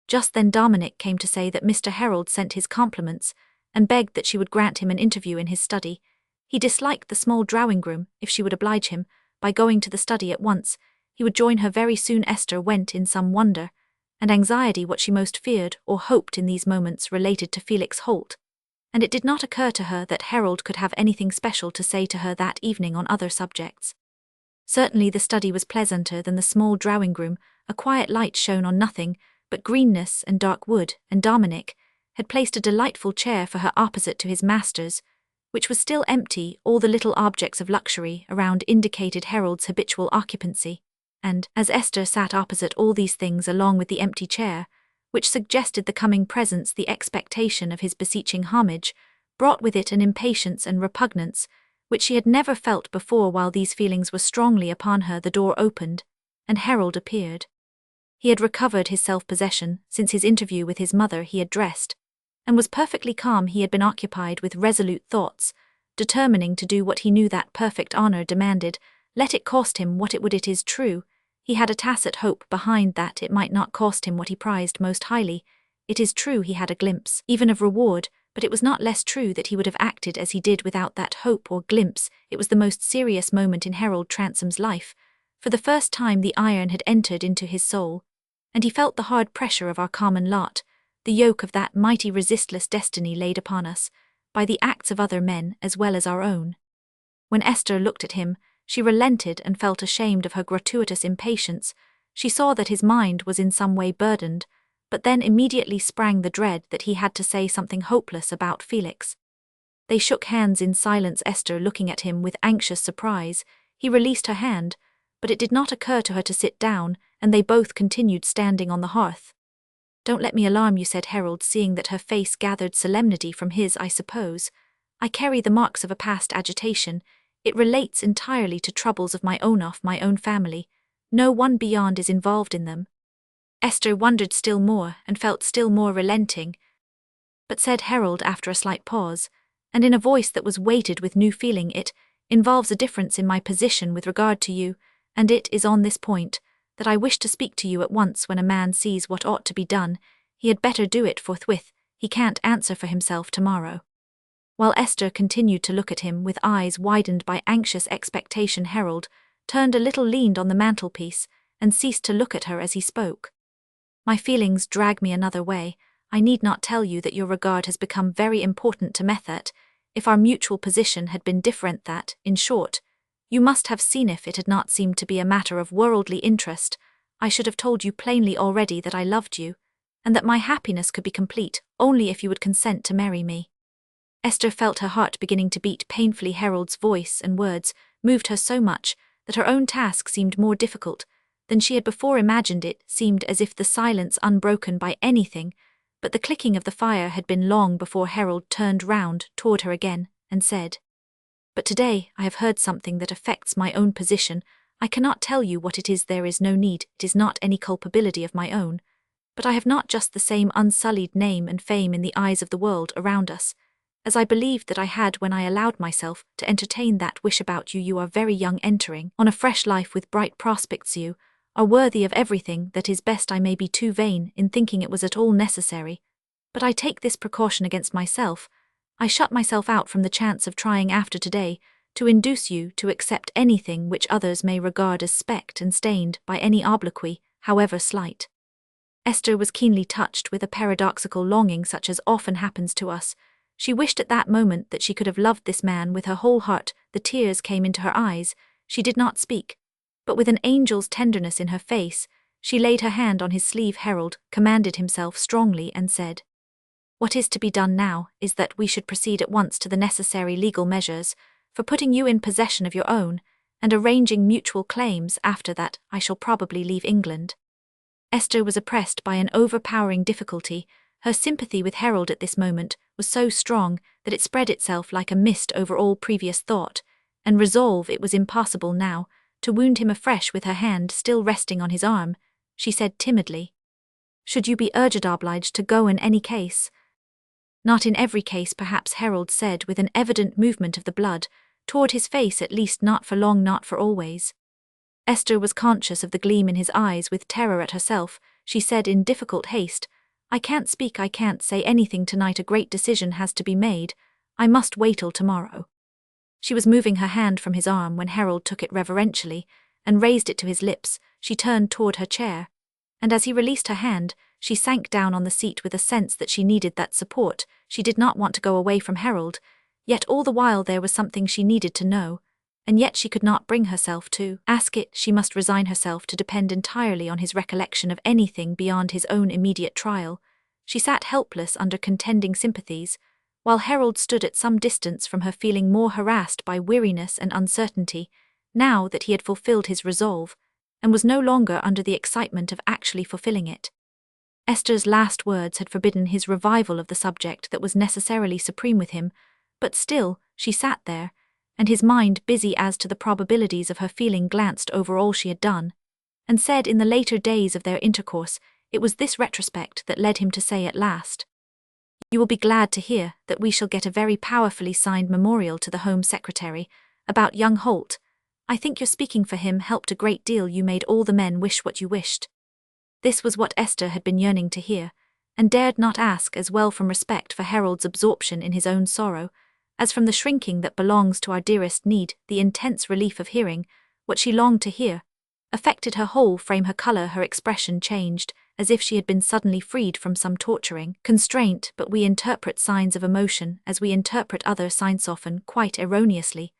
Just then Dominic came to say that Mr. Harold sent his compliments, and begged that she would grant him an interview in his study. He disliked the small drawing-room. If she would oblige him by going to the study at once, he would join her very soon. Esther went in some wonder and anxiety. What she most feared or hoped in these moments related to Felix Holt, and it did not occur to her that Harold could have anything special to say to her that evening on other subjects. Certainly the study was pleasanter than the small drawing-room. A quiet light shone on nothing but greenness and dark wood, and Dominic had placed a delightful chair for her opposite to his master's, which was still empty. All the little objects of luxury around indicated Harold's habitual occupancy, and, as Esther sat opposite all these things along with the empty chair, which suggested the coming presence, the expectation of his beseeching homage, brought with it an impatience and repugnance which she had never felt before. While these feelings were strongly upon her, the door opened, and Harold appeared. He had recovered his self-possession. Since his interview with his mother he had dressed, and was perfectly calm. He had been occupied with resolute thoughts, determining to do what he knew that perfect honor demanded, let it cost him what it would. It is true, he had a tacit hope behind that it might not cost him what he prized most highly. It is true he had a glimpse, even of reward, but it was not less true that he would have acted as he did without that hope or glimpse. It was the most serious moment in Harold Transome's life. For the first time the iron had entered into his soul, and he felt the hard pressure of our common lot, the yoke of that mighty resistless destiny laid upon us, by the acts of other men as well as our own. When Esther looked at him, she relented and felt ashamed of her gratuitous impatience. She saw that his mind was in some way burdened, but then immediately sprang the dread that he had to say something hopeless about Felix. They shook hands in silence, Esther looking at him with anxious surprise. He released her hand, but it did not occur to her to sit down, and they both continued standing on the hearth. "Don't let me alarm you," said Harold, seeing that her face gathered solemnity from his. "I suppose I carry the marks of a past agitation. It relates entirely to troubles of my own family. No one beyond is involved in them." Esther wondered still more and felt still more relenting. "But," said Harold after a slight pause, and in a voice that was weighted with new feeling, "it involves a difference in my position with regard to you, and it is on this point that I wish to speak to you at once. When a man sees what ought to be done, he had better do it forthwith. He can't answer for himself tomorrow." While Esther continued to look at him with eyes widened by anxious expectation, Harold turned a little, leaned on the mantelpiece, and ceased to look at her as he spoke. "My feelings drag me another way. I need not tell you that your regard has become very important to me, that, if our mutual position had been different, that, in short, you must have seen, if it had not seemed to be a matter of worldly interest, I should have told you plainly already that I loved you, and that my happiness could be complete only if you would consent to marry me." Esther felt her heart beginning to beat painfully. Harold's voice and words moved her so much that her own task seemed more difficult than she had before imagined. It seemed as if the silence unbroken by anything but the clicking of the fire had been long before Harold turned round toward her again and said, "But today I have heard something that affects my own position. I cannot tell you what it is. There is no need. It is not any culpability of my own. But I have not just the same unsullied name and fame in the eyes of the world around us as I believed that I had when I allowed myself to entertain that wish about you. You are very young, entering on a fresh life with bright prospects. You are worthy of everything that is best. I may be too vain in thinking it was at all necessary, but I take this precaution against myself. I shut myself out from the chance of trying after today to induce you to accept anything which others may regard as specked and stained by any obloquy, however slight." Esther was keenly touched with a paradoxical longing such as often happens to us. She wished at that moment that she could have loved this man with her whole heart. The tears came into her eyes. She did not speak, but with an angel's tenderness in her face, she laid her hand on his sleeve. Harold commanded himself strongly and said, "What is to be done now is that we should proceed at once to the necessary legal measures for putting you in possession of your own, and arranging mutual claims. After that, I shall probably leave England." Esther was oppressed by an overpowering difficulty. Her sympathy with Harold at this moment was so strong that it spread itself like a mist over all previous thought, and resolve it was impossible now to wound him afresh. With her hand still resting on his arm, she said timidly, "Should you be urged obliged to go in any case?" "Not in every case, perhaps," Harold said with an evident movement of the blood toward his face, "at least not for long, not for always." Esther was conscious of the gleam in his eyes. With terror at herself, she said in difficult haste, "I can't speak, I can't say anything tonight. A great decision has to be made. I must wait till tomorrow." She was moving her hand from his arm when Harold took it reverentially and raised it to his lips. She turned toward her chair, and as he released her hand, she sank down on the seat with a sense that she needed that support. She did not want to go away from Harold, yet all the while there was something she needed to know, and yet she could not bring herself to ask it. She must resign herself to depend entirely on his recollection of anything beyond his own immediate trial. She sat helpless under contending sympathies, while Harold stood at some distance from her, feeling more harassed by weariness and uncertainty, now that he had fulfilled his resolve, and was no longer under the excitement of actually fulfilling it. Esther's last words had forbidden his revival of the subject that was necessarily supreme with him, but still she sat there, and his mind, busy as to the probabilities of her feeling, glanced over all she had done, and said in the later days of their intercourse, it was this retrospect that led him to say at last, "You will be glad to hear that we shall get a very powerfully signed memorial to the Home Secretary about young Holt. I think your speaking for him helped a great deal. You made all the men wish what you wished." This was what Esther had been yearning to hear, and dared not ask, as well from respect for Harold's absorption in his own sorrow, as from the shrinking that belongs to our dearest need. The intense relief of hearing what she longed to hear affected her whole frame. Her color, her expression changed, as if she had been suddenly freed from some torturing constraint. But we interpret signs of emotion as we interpret other signs, often quite erroneously,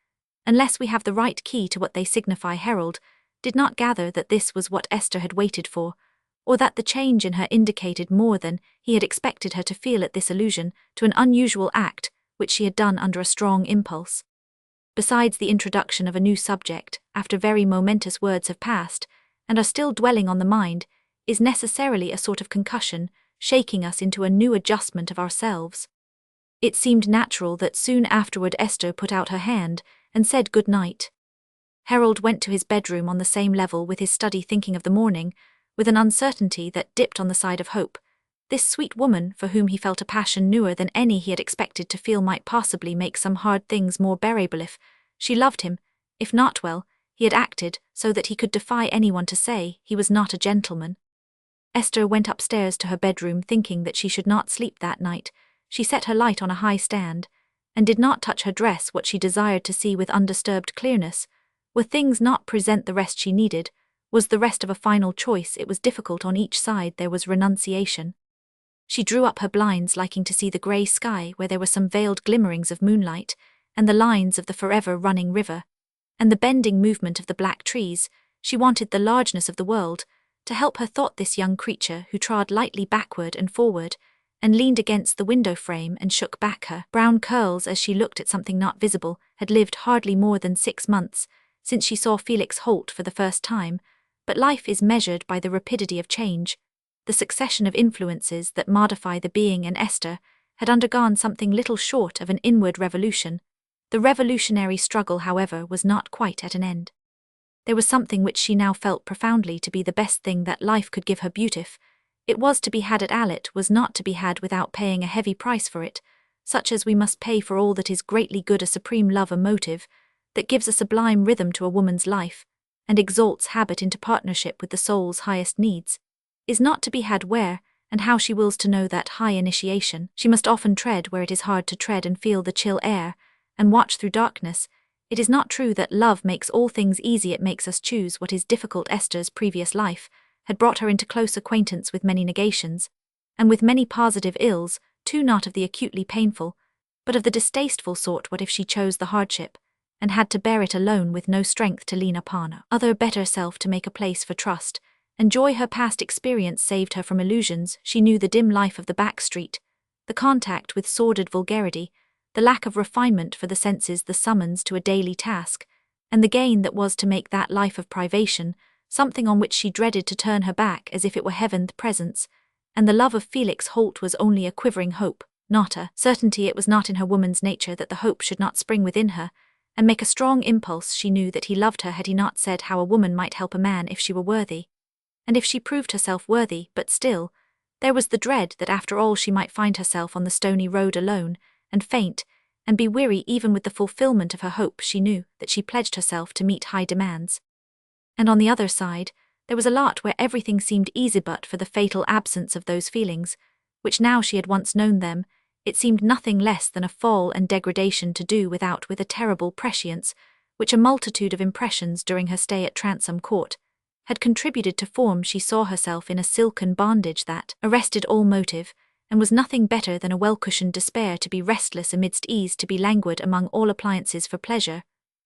unless we have the right key to what they signify. Harold did not gather that this was what Esther had waited for, or that the change in her indicated more than he had expected her to feel at this allusion to an unusual act which she had done under a strong impulse. Besides, the introduction of a new subject, after very momentous words have passed, and are still dwelling on the mind, is necessarily a sort of concussion, shaking us into a new adjustment of ourselves. It seemed natural that soon afterward Esther put out her hand and said good night. Harold went to his bedroom on the same level with his study, thinking of the morning, with an uncertainty that dipped on the side of hope. This sweet woman, for whom he felt a passion newer than any he had expected to feel, might possibly make some hard things more bearable if she loved him. If not, well, he had acted so that he could defy anyone to say he was not a gentleman. Esther went upstairs to her bedroom, thinking that she should not sleep that night. She set her light on a high stand, and did not touch her dress. What she desired to see with undisturbed clearness were things, not present. The rest she needed was the rest of a final choice. It was difficult on each side. There was renunciation. She drew up her blinds, liking to see the grey sky where there were some veiled glimmerings of moonlight, and the lines of the forever running river, and the bending movement of the black trees. She wanted the largeness of the world to help her thought. This young creature who trod lightly backward and forward, and leaned against the window frame and shook back her brown curls as she looked at something not visible, had lived hardly more than 6 months since she saw Felix Holt for the first time. But life is measured by the rapidity of change, the succession of influences that modify the being, and Esther had undergone something little short of an inward revolution. The revolutionary struggle, however, was not quite at an end. There was something which she now felt profoundly to be the best thing that life could give her. Beauty. It was to be had at Eliot, was not to be had without paying a heavy price for it, such as we must pay for all that is greatly good. A supreme love, a motive that gives a sublime rhythm to a woman's life, and exalts habit into partnership with the soul's highest needs, is not to be had where and how she wills to know that high initiation. She must often tread where it is hard to tread, and feel the chill air, and watch through darkness. It is not true that love makes all things easy. It makes us choose what is difficult. Esther's previous life had brought her into close acquaintance with many negations, and with many positive ills, too, not of the acutely painful, but of the distasteful sort. What if she chose the hardship, and had to bear it alone with no strength to lean upon her other better self to make a place for trust, and joy her past experience saved her from illusions. She knew the dim life of the back street, the contact with sordid vulgarity, the lack of refinement for the senses, the summons to a daily task, and the gain that was to make that life of privation something on which she dreaded to turn her back as if it were heaven's presence, and the love of Felix Holt was only a quivering hope, not a certainty. It was not in her woman's nature that the hope should not spring within her, and make a strong impulse. She knew that he loved her had he not said how a woman might help a man if she were worthy, and if she proved herself worthy, but still, there was the dread that after all she might find herself on the stony road alone, and faint, and be weary even with the fulfillment of her hope. She knew that she pledged herself to meet high demands. And on the other side, there was a lot where everything seemed easy but for the fatal absence of those feelings, which now she had once known them, it seemed nothing less than a fall and degradation to do without, with a terrible prescience, which a multitude of impressions during her stay at Transome Court had contributed to form. She saw herself in a silken bondage that arrested all motive, and was nothing better than a well-cushioned despair. To be restless amidst ease, to be languid among all appliances for pleasure,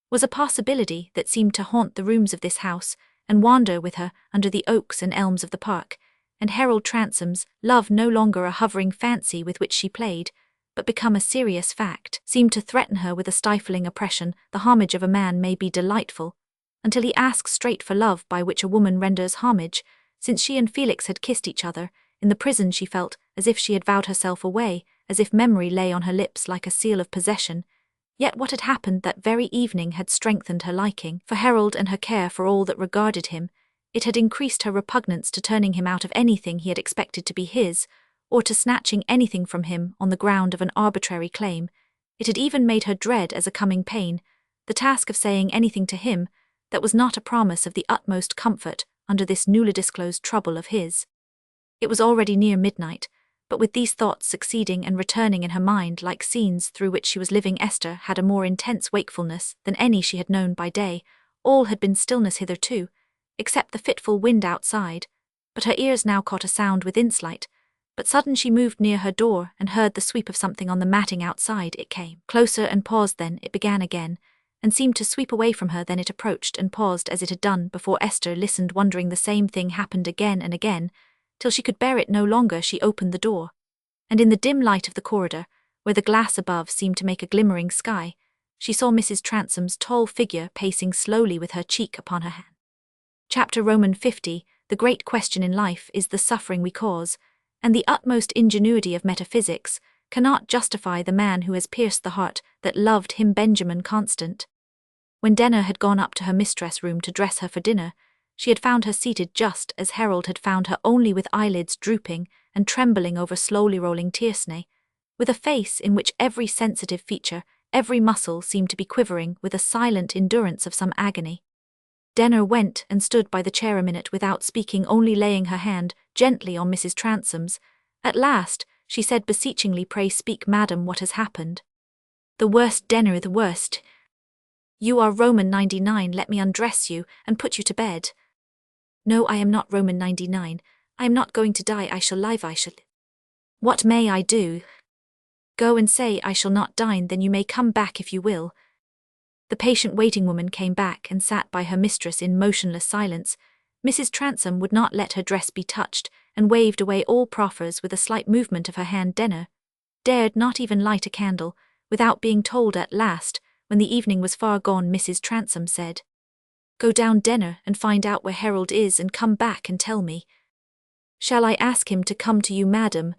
was a possibility that seemed to haunt the rooms of this house, and wander with her under the oaks and elms of the park, and Harold Transome's love, no longer a hovering fancy with which she played, but become a serious fact, seemed to threaten her with a stifling oppression. The homage of a man may be delightful, until he asks straight for love by which a woman renders homage. Since she and Felix had kissed each other in the prison, she felt as if she had vowed herself away, as if memory lay on her lips like a seal of possession. Yet what had happened that very evening had strengthened her liking for Harold and her care for all that regarded him. It had increased her repugnance to turning him out of anything he had expected to be his, or to snatching anything from him on the ground of an arbitrary claim. It had even made her dread as a coming pain the task of saying anything to him that was not a promise of the utmost comfort under this newly disclosed trouble of his. It was already near midnight, but with these thoughts succeeding and returning in her mind like scenes through which she was living, Esther had a more intense wakefulness than any she had known by day. All had been stillness hitherto, except the fitful wind outside, but her ears now caught a sound within slight. But sudden she moved near her door and heard the sweep of something on the matting outside. It came closer and paused, then it began again, and seemed to sweep away from her. Then it approached and paused as it had done before. Esther listened, wondering. The same thing happened again and again, till she could bear it no longer. She opened the door, and in the dim light of the corridor, where the glass above seemed to make a glimmering sky, she saw Mrs. Transome's tall figure pacing slowly with her cheek upon her hand. Chapter Roman 50. The great question in life is the suffering we cause, and the utmost ingenuity of metaphysics cannot justify the man who has pierced the heart that loved him. Benjamin Constant. When Denner had gone up to her mistress' room to dress her for dinner, she had found her seated just as Harold had found her, only with eyelids drooping and trembling over slowly rolling tiercey, with a face in which every sensitive feature, every muscle seemed to be quivering with a silent endurance of some agony. Denner went and stood by the chair a minute without speaking, only laying her hand gently on Mrs. Transome's. At last, she said beseechingly, "Pray speak, madam, what has happened?" "The worst, Denner, the worst. You are Roman 99, let me undress you and put you to bed." "No, I am not Roman 99, I am not going to die, I shall live, I shall live." "What may I do?" "Go and say I shall not dine, then you may come back if you will." The patient waiting woman came back and sat by her mistress in motionless silence. Mrs. Transome would not let her dress be touched, and waved away all proffers with a slight movement of her hand. Denner dared not even light a candle, without being told. At last, when the evening was far gone, Mrs. Transome said, "Go down, Denner, and find out where Harold is, and come back and tell me." "Shall I ask him to come to you, madam?"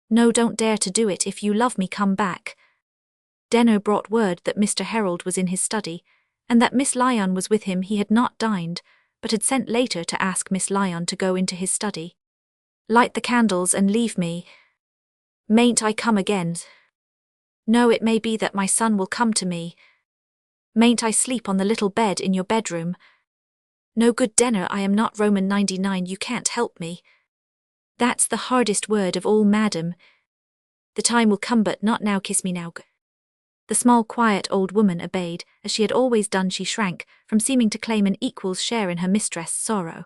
"No, don't dare to do it. If you love me, come back." Denner brought word that Mr. Harold was in his study, and that Miss Lyon was with him. He had not dined, but had sent later to ask Miss Lyon to go into his study. "Light the candles and leave me." "Mayn't I come again?" "No, it may be that my son will come to me." "Mayn't I sleep on the little bed in your bedroom?" "No good, Denner, I am not Roman 99, you can't help me." "That's the hardest word of all, madam." "The time will come, but not now. Kiss me now." The small, quiet old woman obeyed, as she had always done. She shrank from seeming to claim an equal's share in her mistress' sorrow.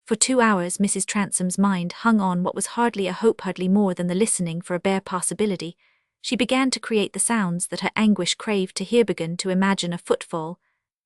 For 2 hours Mrs. Transome's mind hung on what was hardly a hope, hardly more than the listening for a bare possibility. She began to create the sounds that her anguish craved to hear, began to imagine a footfall,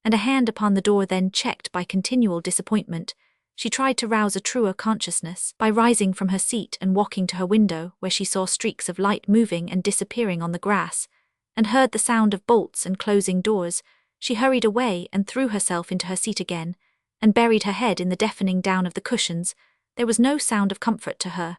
and a hand upon the door. Then, checked by continual disappointment, she tried to rouse a truer consciousness by rising from her seat and walking to her window, where she saw streaks of light moving and disappearing on the grass, and heard the sound of bolts and closing doors. She hurried away and threw herself into her seat again, and buried her head in the deafening down of the cushions. There was no sound of comfort to her.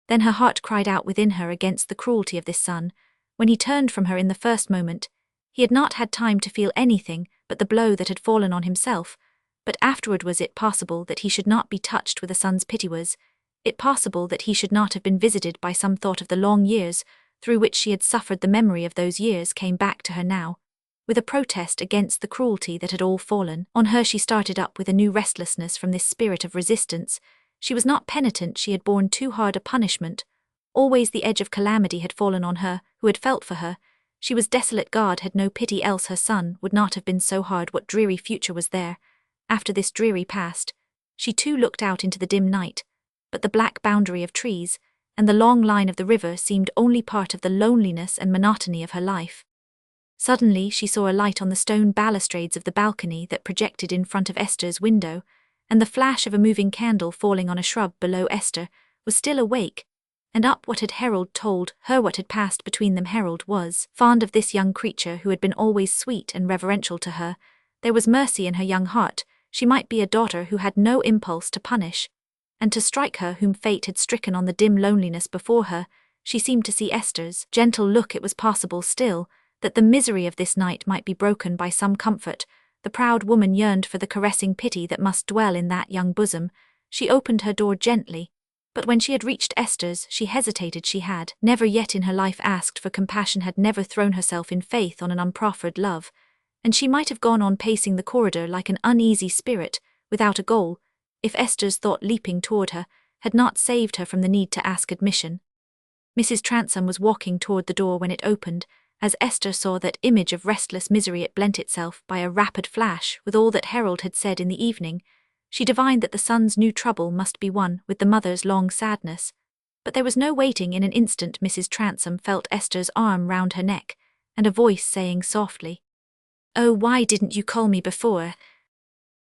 Then her heart cried out within her against the cruelty of this son. When he turned from her in the first moment, he had not had time to feel anything but the blow that had fallen on himself, but afterward was it possible that he should not be touched with a son's pity? Was it possible that he should not have been visited by some thought of the long years through which she had suffered? The memory of those years came back to her now, with a protest against the cruelty that had all fallen on her. She started up with a new restlessness from this spirit of resistance. She was not penitent, she had borne too hard a punishment. Always the edge of calamity had fallen on her, who had felt for her. She was desolate. God had no pity, else her son would not have been so hard. What dreary future was there? After this dreary past, she too looked out into the dim night, but the black boundary of trees and the long line of the river seemed only part of the loneliness and monotony of her life. Suddenly she saw a light on the stone balustrades of the balcony that projected in front of Esther's window, and the flash of a moving candle falling on a shrub below. Esther was still awake, and up. What had Harold told her what had passed between them? Harold was fond of this young creature who had been always sweet and reverential to her. There was mercy in her young heart. She might be a daughter who had no impulse to punish and to strike her whom fate had stricken. On the dim loneliness before her, she seemed to see Esther's gentle look. It was possible still that the misery of this night might be broken by some comfort. The proud woman yearned for the caressing pity that must dwell in that young bosom. She opened her door gently, but when she had reached Esther's, she hesitated. She had never yet in her life asked for compassion, had never thrown herself in faith on an unproffered love, and she might have gone on pacing the corridor like an uneasy spirit, without a goal, if Esther's thought leaping toward her had not saved her from the need to ask admission. Mrs. Transome was walking toward the door when it opened. As Esther saw that image of restless misery, it blent itself by a rapid flash with all that Harold had said in the evening. She divined that the son's new trouble must be one with the mother's long sadness. But there was no waiting. In an instant Mrs. Transome felt Esther's arm round her neck, and a voice saying softly, "Oh, why didn't you call me before?"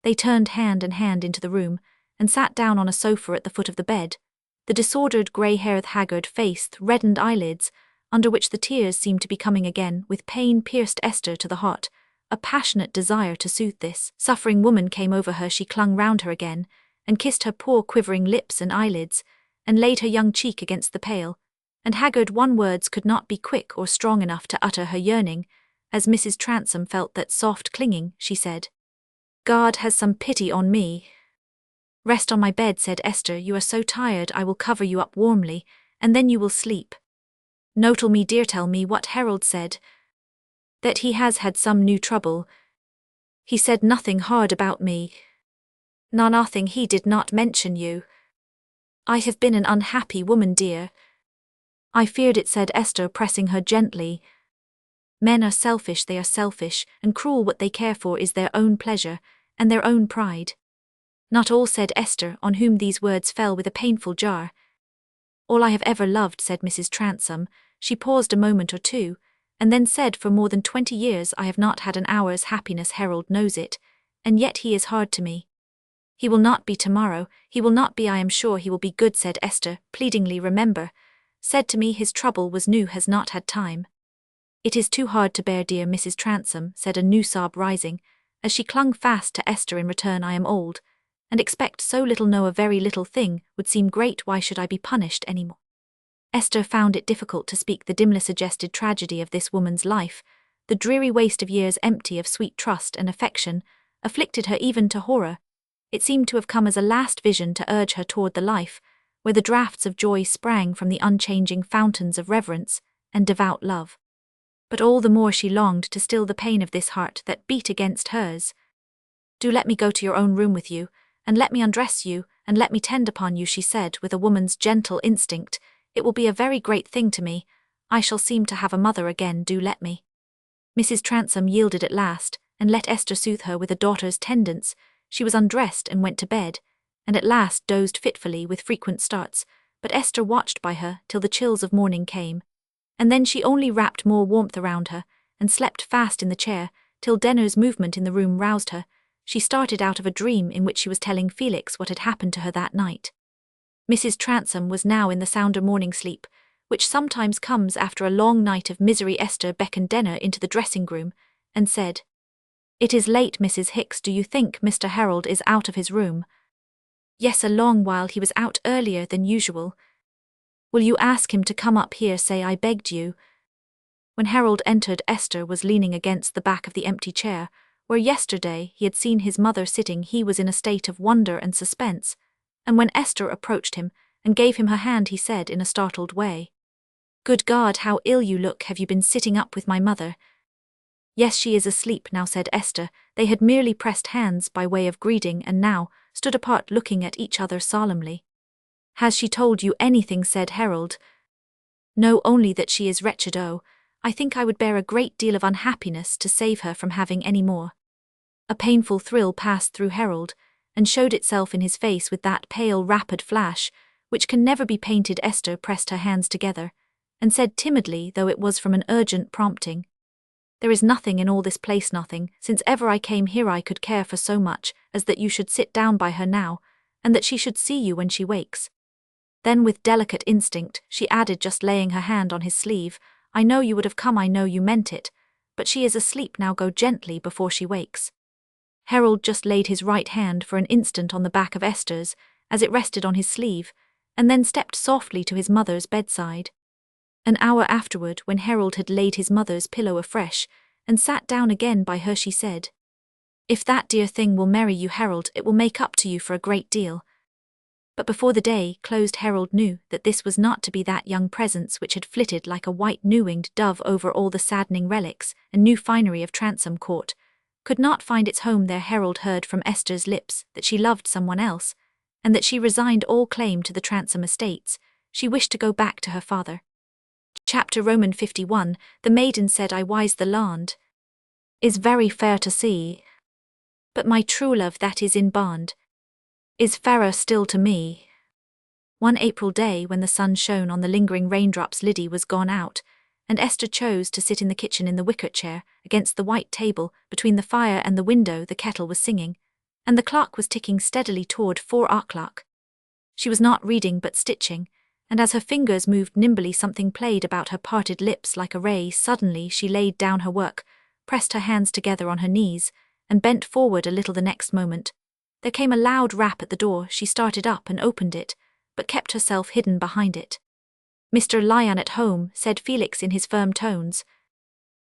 They turned hand in hand into the room, and sat down on a sofa at the foot of the bed. The disordered grey-haired, haggard face, reddened eyelids, under which the tears seemed to be coming again, with pain pierced Esther to the heart. A passionate desire to soothe this suffering woman came over her. She clung round her again, and kissed her poor quivering lips and eyelids, and laid her young cheek against the pale, and haggard one. Words could not be quick or strong enough to utter her yearning. As Mrs. Transome felt that soft clinging, she said, "God has some pity on me." "Rest on my bed," said Esther. "You are so tired, I will cover you up warmly, and then you will sleep." "No, tell me, dear, tell me what Harold said." "That he has had some new trouble. He said nothing hard about me." "No, nothing. He did not mention you." "I have been an unhappy woman, dear." "I feared it," said Esther, pressing her gently. "Men are selfish, they are selfish and cruel. What they care for is their own pleasure and their own pride." "Not all," said Esther, on whom these words fell with a painful jar. "All I have ever loved," said Mrs. Transome. She paused a moment or two, and then said, "For more than 20 years I have not had an hour's happiness. Harold knows it, and yet he is hard to me." "He will not be tomorrow, he will not be. I am sure he will be good," said Esther, pleadingly. "Remember, said to me his trouble was new, has not had time." "It is too hard to bear, dear Mrs. Transome," said a new sob rising, as she clung fast to Esther in return. "I am old, and expect so little. No, a very little thing would seem great. Why should I be punished any more?" Esther found it difficult to speak. The dimly suggested tragedy of this woman's life, the dreary waste of years empty of sweet trust and affection, afflicted her even to horror. It seemed to have come as a last vision to urge her toward the life where the draughts of joy sprang from the unchanging fountains of reverence and devout love. But all the more she longed to still the pain of this heart that beat against hers. "Do let me go to your own room with you, and let me undress you, and let me tend upon you," she said with a woman's gentle instinct. "It will be a very great thing to me. I shall seem to have a mother again. Do let me." Mrs. Transome yielded at last, and let Esther soothe her with a daughter's tendance. She was undressed and went to bed, and at last dozed fitfully with frequent starts, but Esther watched by her till the chills of morning came, And then she only wrapped more warmth around her, and slept fast in the chair, till Denner's movement in the room roused her. She started out of a dream in which she was telling Felix what had happened to her that night. Mrs. Transome was now in the sounder morning sleep, which sometimes comes after a long night of misery. Esther beckoned Denner into the dressing-room, and said, "It is late, Mrs. Hicks. Do you think Mr. Harold is out of his room?" "Yes, a long while. He was out earlier than usual." "Will you ask him to come up here? Say I begged you." When Harold entered, Esther was leaning against the back of the empty chair, where yesterday he had seen his mother sitting. He was in a state of wonder and suspense, and when Esther approached him and gave him her hand, he said in a startled way, "Good God, how ill you look. Have you been sitting up with my mother?" "Yes, she is asleep now," said Esther. They had merely pressed hands by way of greeting and now stood apart looking at each other solemnly. "Has she told you anything?" said Harold. "No, only that she is wretched. Oh, I think I would bear a great deal of unhappiness to save her from having any more." A painful thrill passed through Harold, and showed itself in his face with that pale, rapid flash, which can never be painted. Esther pressed her hands together, and said timidly, though it was from an urgent prompting, "There is nothing in all this place, nothing, since ever I came here I could care for so much, as that you should sit down by her now, and that she should see you when she wakes." Then with delicate instinct, she added, just laying her hand on his sleeve, "I know you would have come, I know you meant it, but she is asleep now. Go gently before she wakes." Harold just laid his right hand for an instant on the back of Esther's, as it rested on his sleeve, and then stepped softly to his mother's bedside. An hour afterward, when Harold had laid his mother's pillow afresh, and sat down again by her, she said, "If that dear thing will marry you, Harold, it will make up to you for a great deal." But before the day closed, Harold knew that this was not to be that young presence which had flitted like a white new-winged dove over all the saddening relics and new finery of Transome Court, could not find its home there. Harold heard from Esther's lips that she loved someone else, and that she resigned all claim to the Transome estates. She wished to go back to her father. Chapter Roman 51, The maiden said, "I wise the land is very fair to see, but my true love that is in bond is fairer still to me." One April day, when the sun shone on the lingering raindrops, Liddy was gone out, and Esther chose to sit in the kitchen in the wicker chair, against the white table, between the fire and the window. The kettle was singing, and the clock was ticking steadily toward 4 o'clock. She was not reading but stitching, and as her fingers moved nimbly something played about her parted lips like a ray. Suddenly she laid down her work, pressed her hands together on her knees, and bent forward a little. The next moment there came a loud rap at the door. She started up and opened it, but kept herself hidden behind it. "Mr. Lyon at home?" said Felix in his firm tones.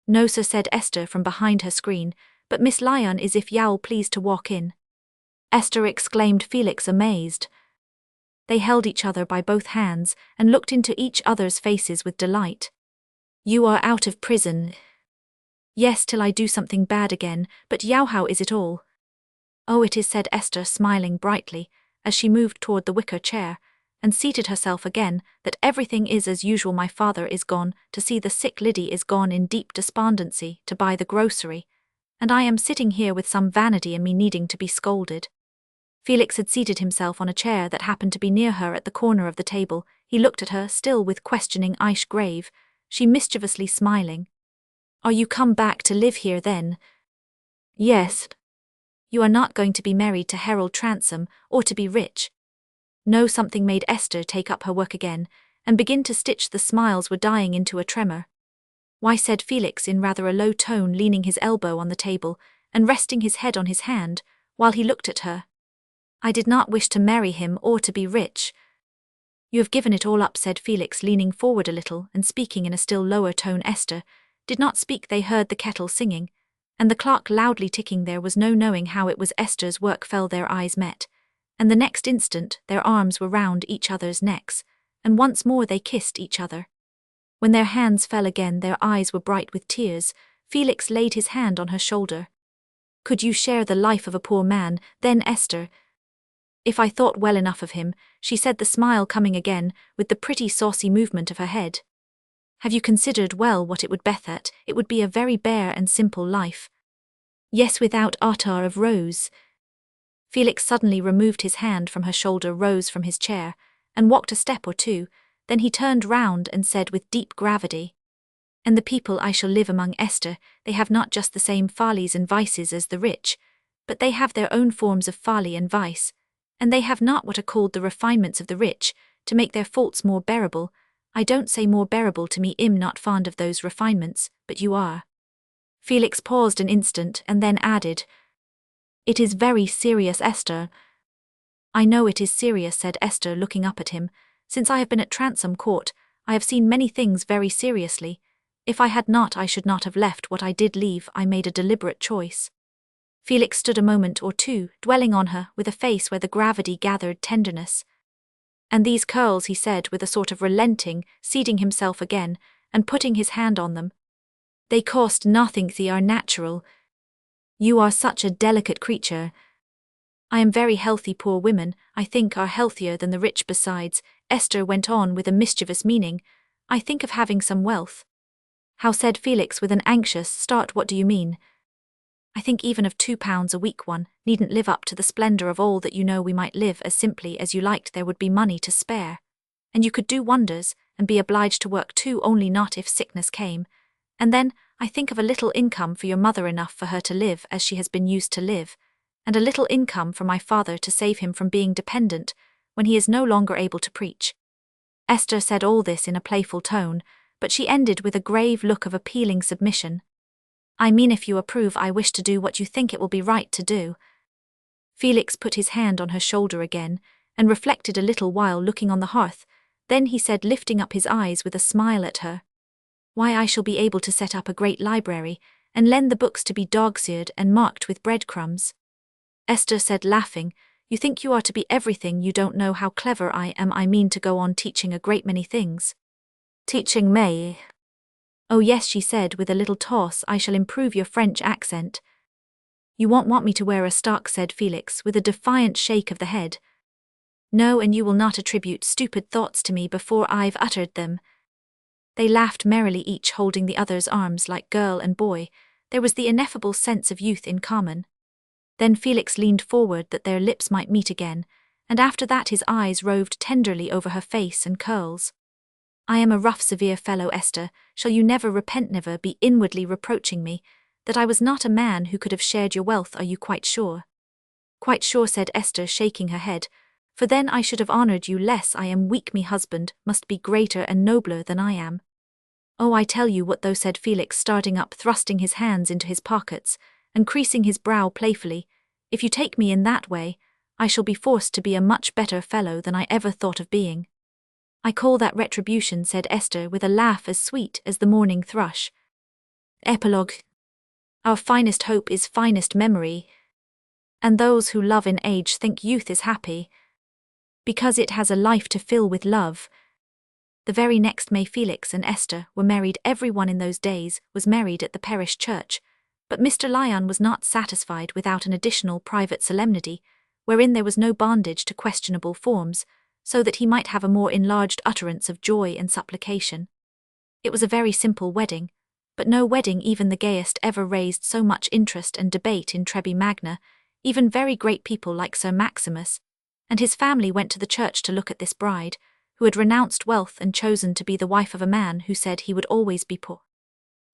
"No, sir," said Esther from behind her screen, "but Miss Lyon is if y'all please to walk in." "Esther," exclaimed Felix, amazed. They held each other by both hands and looked into each other's faces with delight. "You are out of prison?" "Yes, till I do something bad again, but how is it all?" "Oh, it is," said Esther, smiling brightly, as she moved toward the wicker chair, and seated herself again, "that everything is as usual. My father is gone to see the sick, Liddy is gone in deep despondency to buy the grocery, and I am sitting here with some vanity in me needing to be scolded." Felix had seated himself on a chair that happened to be near her at the corner of the table. He looked at her, still with questioning eyes, grave, she mischievously smiling. "Are you come back to live here then?" "Yes." "You are not going to be married to Harold Transome, or to be rich?" "No." Something made Esther take up her work again, and begin to stitch. The smiles were dying into a tremor. "Why," said Felix in rather a low tone, leaning his elbow on the table, and resting his head on his hand, while he looked at her, "I did not wish to marry him or to be rich." "You have given it all up," said Felix, leaning forward a little and speaking in a still lower tone. Esther did not speak. They heard the kettle singing, and the clock loudly ticking. There was no knowing how it was Esther's work fell. Their eyes met, and the next instant their arms were round each other's necks, and once more they kissed each other. When their hands fell again, their eyes were bright with tears. Felix laid his hand on her shoulder. "Could you share the life of a poor man, then, Esther?" "If I thought well enough of him," she said, the smile coming again, with the pretty saucy movement of her head. "Have you considered well what it would be that? It would be a very bare and simple life." "Yes, without attar of rose." Felix suddenly removed his hand from her shoulder, rose from his chair, and walked a step or two. Then he turned round and said with deep gravity, And the people I shall live among, Esther, they have not just the same follies and vices as the rich, but they have their own forms of folly and vice, and they have not what are called the refinements of the rich, to make their faults more bearable. I don't say more bearable to me, I'm not fond of those refinements, but you are. Felix paused an instant and then added, It is very serious, Esther. I know it is serious, said Esther, looking up at him. Since I have been at Transome Court, I have seen many things very seriously. If I had not, I should not have left what I did leave. I made a deliberate choice. Felix stood a moment or two, dwelling on her, with a face where the gravity gathered tenderness. And these curls, he said with a sort of relenting, seating himself again, and putting his hand on them. They cost nothing, they are natural. You are such a delicate creature. I am very healthy. Poor women, I think, are healthier than the rich. Besides, Esther went on with a mischievous meaning, I think of having some wealth. How, said Felix with an anxious start, what do you mean? I think even of £2 a week. One needn't live up to the splendour of all that. You know, we might live as simply as you liked. There would be money to spare. And you could do wonders, and be obliged to work too, only not if sickness came. And then, I think of a little income for your mother, enough for her to live as she has been used to live, and a little income for my father to save him from being dependent when he is no longer able to preach. Esther said all this in a playful tone, but she ended with a grave look of appealing submission. I mean, if you approve, I wish to do what you think it will be right to do. Felix put his hand on her shoulder again, and reflected a little while, looking on the hearth. Then he said, lifting up his eyes with a smile at her, Why, I shall be able to set up a great library, and lend the books to be dog-eared and marked with breadcrumbs. Esther said, laughing, You think you are to be everything. You don't know how clever I am. I mean to go on teaching a great many things. Teaching me? Oh yes, she said with a little toss, I shall improve your French accent. You won't want me to wear a stock, said Felix with a defiant shake of the head. No, and you will not attribute stupid thoughts to me before I've uttered them. They laughed merrily, each holding the other's arms like girl and boy. There was the ineffable sense of youth in common. Then Felix leaned forward that their lips might meet again, and after that his eyes roved tenderly over her face and curls. I am a rough, severe fellow, Esther. Shall you never repent, never be inwardly reproaching me, that I was not a man who could have shared your wealth? Are you quite sure? Quite sure, said Esther, shaking her head, for then I should have honoured you less. I am weak. Me husband must be greater and nobler than I am. Oh, I tell you what though, said Felix, starting up, thrusting his hands into his pockets, and creasing his brow playfully, if you take me in that way, I shall be forced to be a much better fellow than I ever thought of being. I call that retribution, said Esther with a laugh as sweet as the morning thrush. Epilogue. Our finest hope is finest memory, and those who love in age think youth is happy, because it has a life to fill with love. The very next May Felix and Esther were married. Everyone in those days was married at the parish church, but Mr. Lyon was not satisfied without an additional private solemnity, wherein there was no bondage to questionable forms, so that he might have a more enlarged utterance of joy and supplication. It was a very simple wedding, but no wedding even the gayest ever raised so much interest and debate in Trebi Magna. Even very great people like Sir Maximus and his family went to the church to look at this bride, who had renounced wealth and chosen to be the wife of a man who said he would always be poor.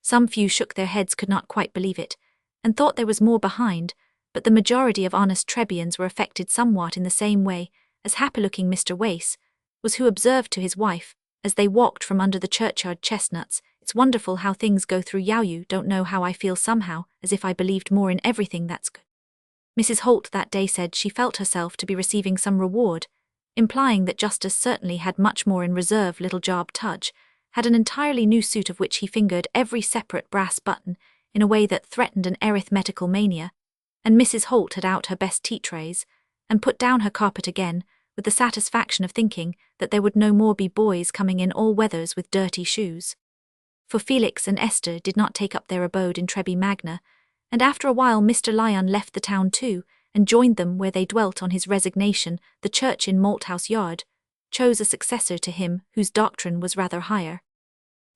Some few shook their heads, could not quite believe it, and thought there was more behind, but the majority of honest Trebians were affected somewhat in the same way as happy-looking Mr. Wace was, who observed to his wife, as they walked from under the churchyard chestnuts, It's wonderful how things go through you. You don't know how I feel somehow, as if I believed more in everything that's good. Mrs. Holt that day said she felt herself to be receiving some reward, implying that Justice certainly had much more in reserve. Little Job Tudge had an entirely new suit of which he fingered every separate brass button in a way that threatened an arithmetical mania, and Mrs. Holt had out her best tea trays, and put down her carpet again, with the satisfaction of thinking that there would no more be boys coming in all weathers with dirty shoes. For Felix and Esther did not take up their abode in Trebi Magna, and after a while Mr. Lyon left the town too, and joined them where they dwelt. On his resignation, the church in Malthouse Yard chose a successor to him whose doctrine was rather higher.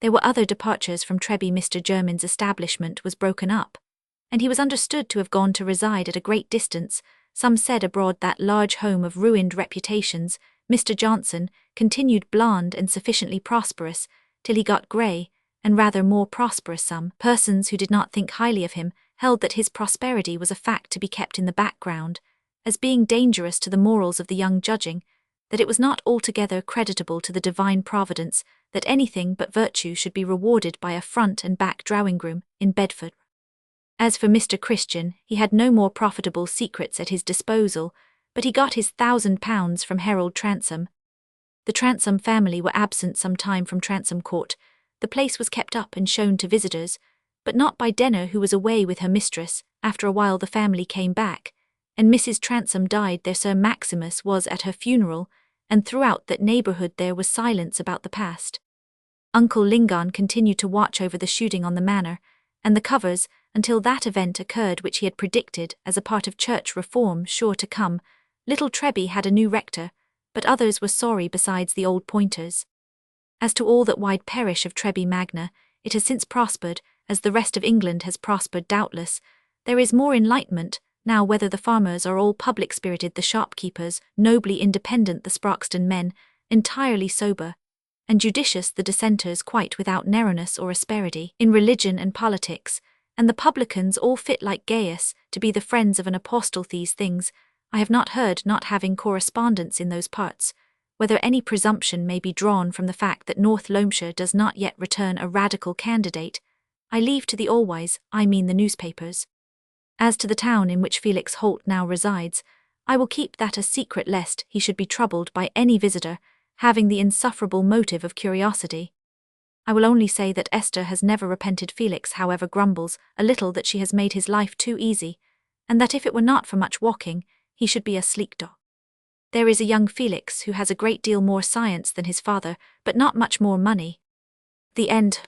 There were other departures from Trebi. Mr. Jermyn's establishment was broken up, and he was understood to have gone to reside at a great distance. Some said abroad. That large home of ruined reputations, Mr. Johnson, continued bland and sufficiently prosperous till he got grey, and rather more prosperous some persons who did not think highly of him held that his prosperity was a fact to be kept in the background, as being dangerous to the morals of the young judging, that it was not altogether creditable to the divine providence that anything but virtue should be rewarded by a front and back drawing-room in Bedford. As for Mr. Christian, he had no more profitable secrets at his disposal, but he got his £1,000 from Harold Transome. The Transome family were absent some time from Transome Court. The place was kept up and shown to visitors, but not by Denner, who was away with her mistress. After a while the family came back, and Mrs. Transome died there. Sir Maximus was at her funeral, and throughout that neighbourhood there was silence about the past. Uncle Lingon continued to watch over the shooting on the manor, and the covers, until that event occurred which he had predicted as a part of church reform sure to come. Little Treby had a new rector, but others were sorry besides the old pointers. As to all that wide parish of Treby Magna, it has since prospered, as the rest of England has prospered doubtless. There is more enlightenment now, whether the farmers are all public-spirited, the shopkeepers nobly independent, the Sproxton men entirely sober, and judicious, the dissenters quite without narrowness or asperity in religion and politics, and the publicans all fit like Gaius to be the friends of an apostle. These things I have not heard, not having correspondence in those parts. Whether any presumption may be drawn from the fact that North Loamshire does not yet return a radical candidate, I leave to the all-wise, I mean the newspapers. As to the town in which Felix Holt now resides, I will keep that a secret lest he should be troubled by any visitor having the insufferable motive of curiosity. I will only say that Esther has never repented Felix, however grumbles a little that she has made his life too easy, and that if it were not for much walking, he should be a sleek dog. There is a young Felix who has a great deal more science than his father, but not much more money. The end.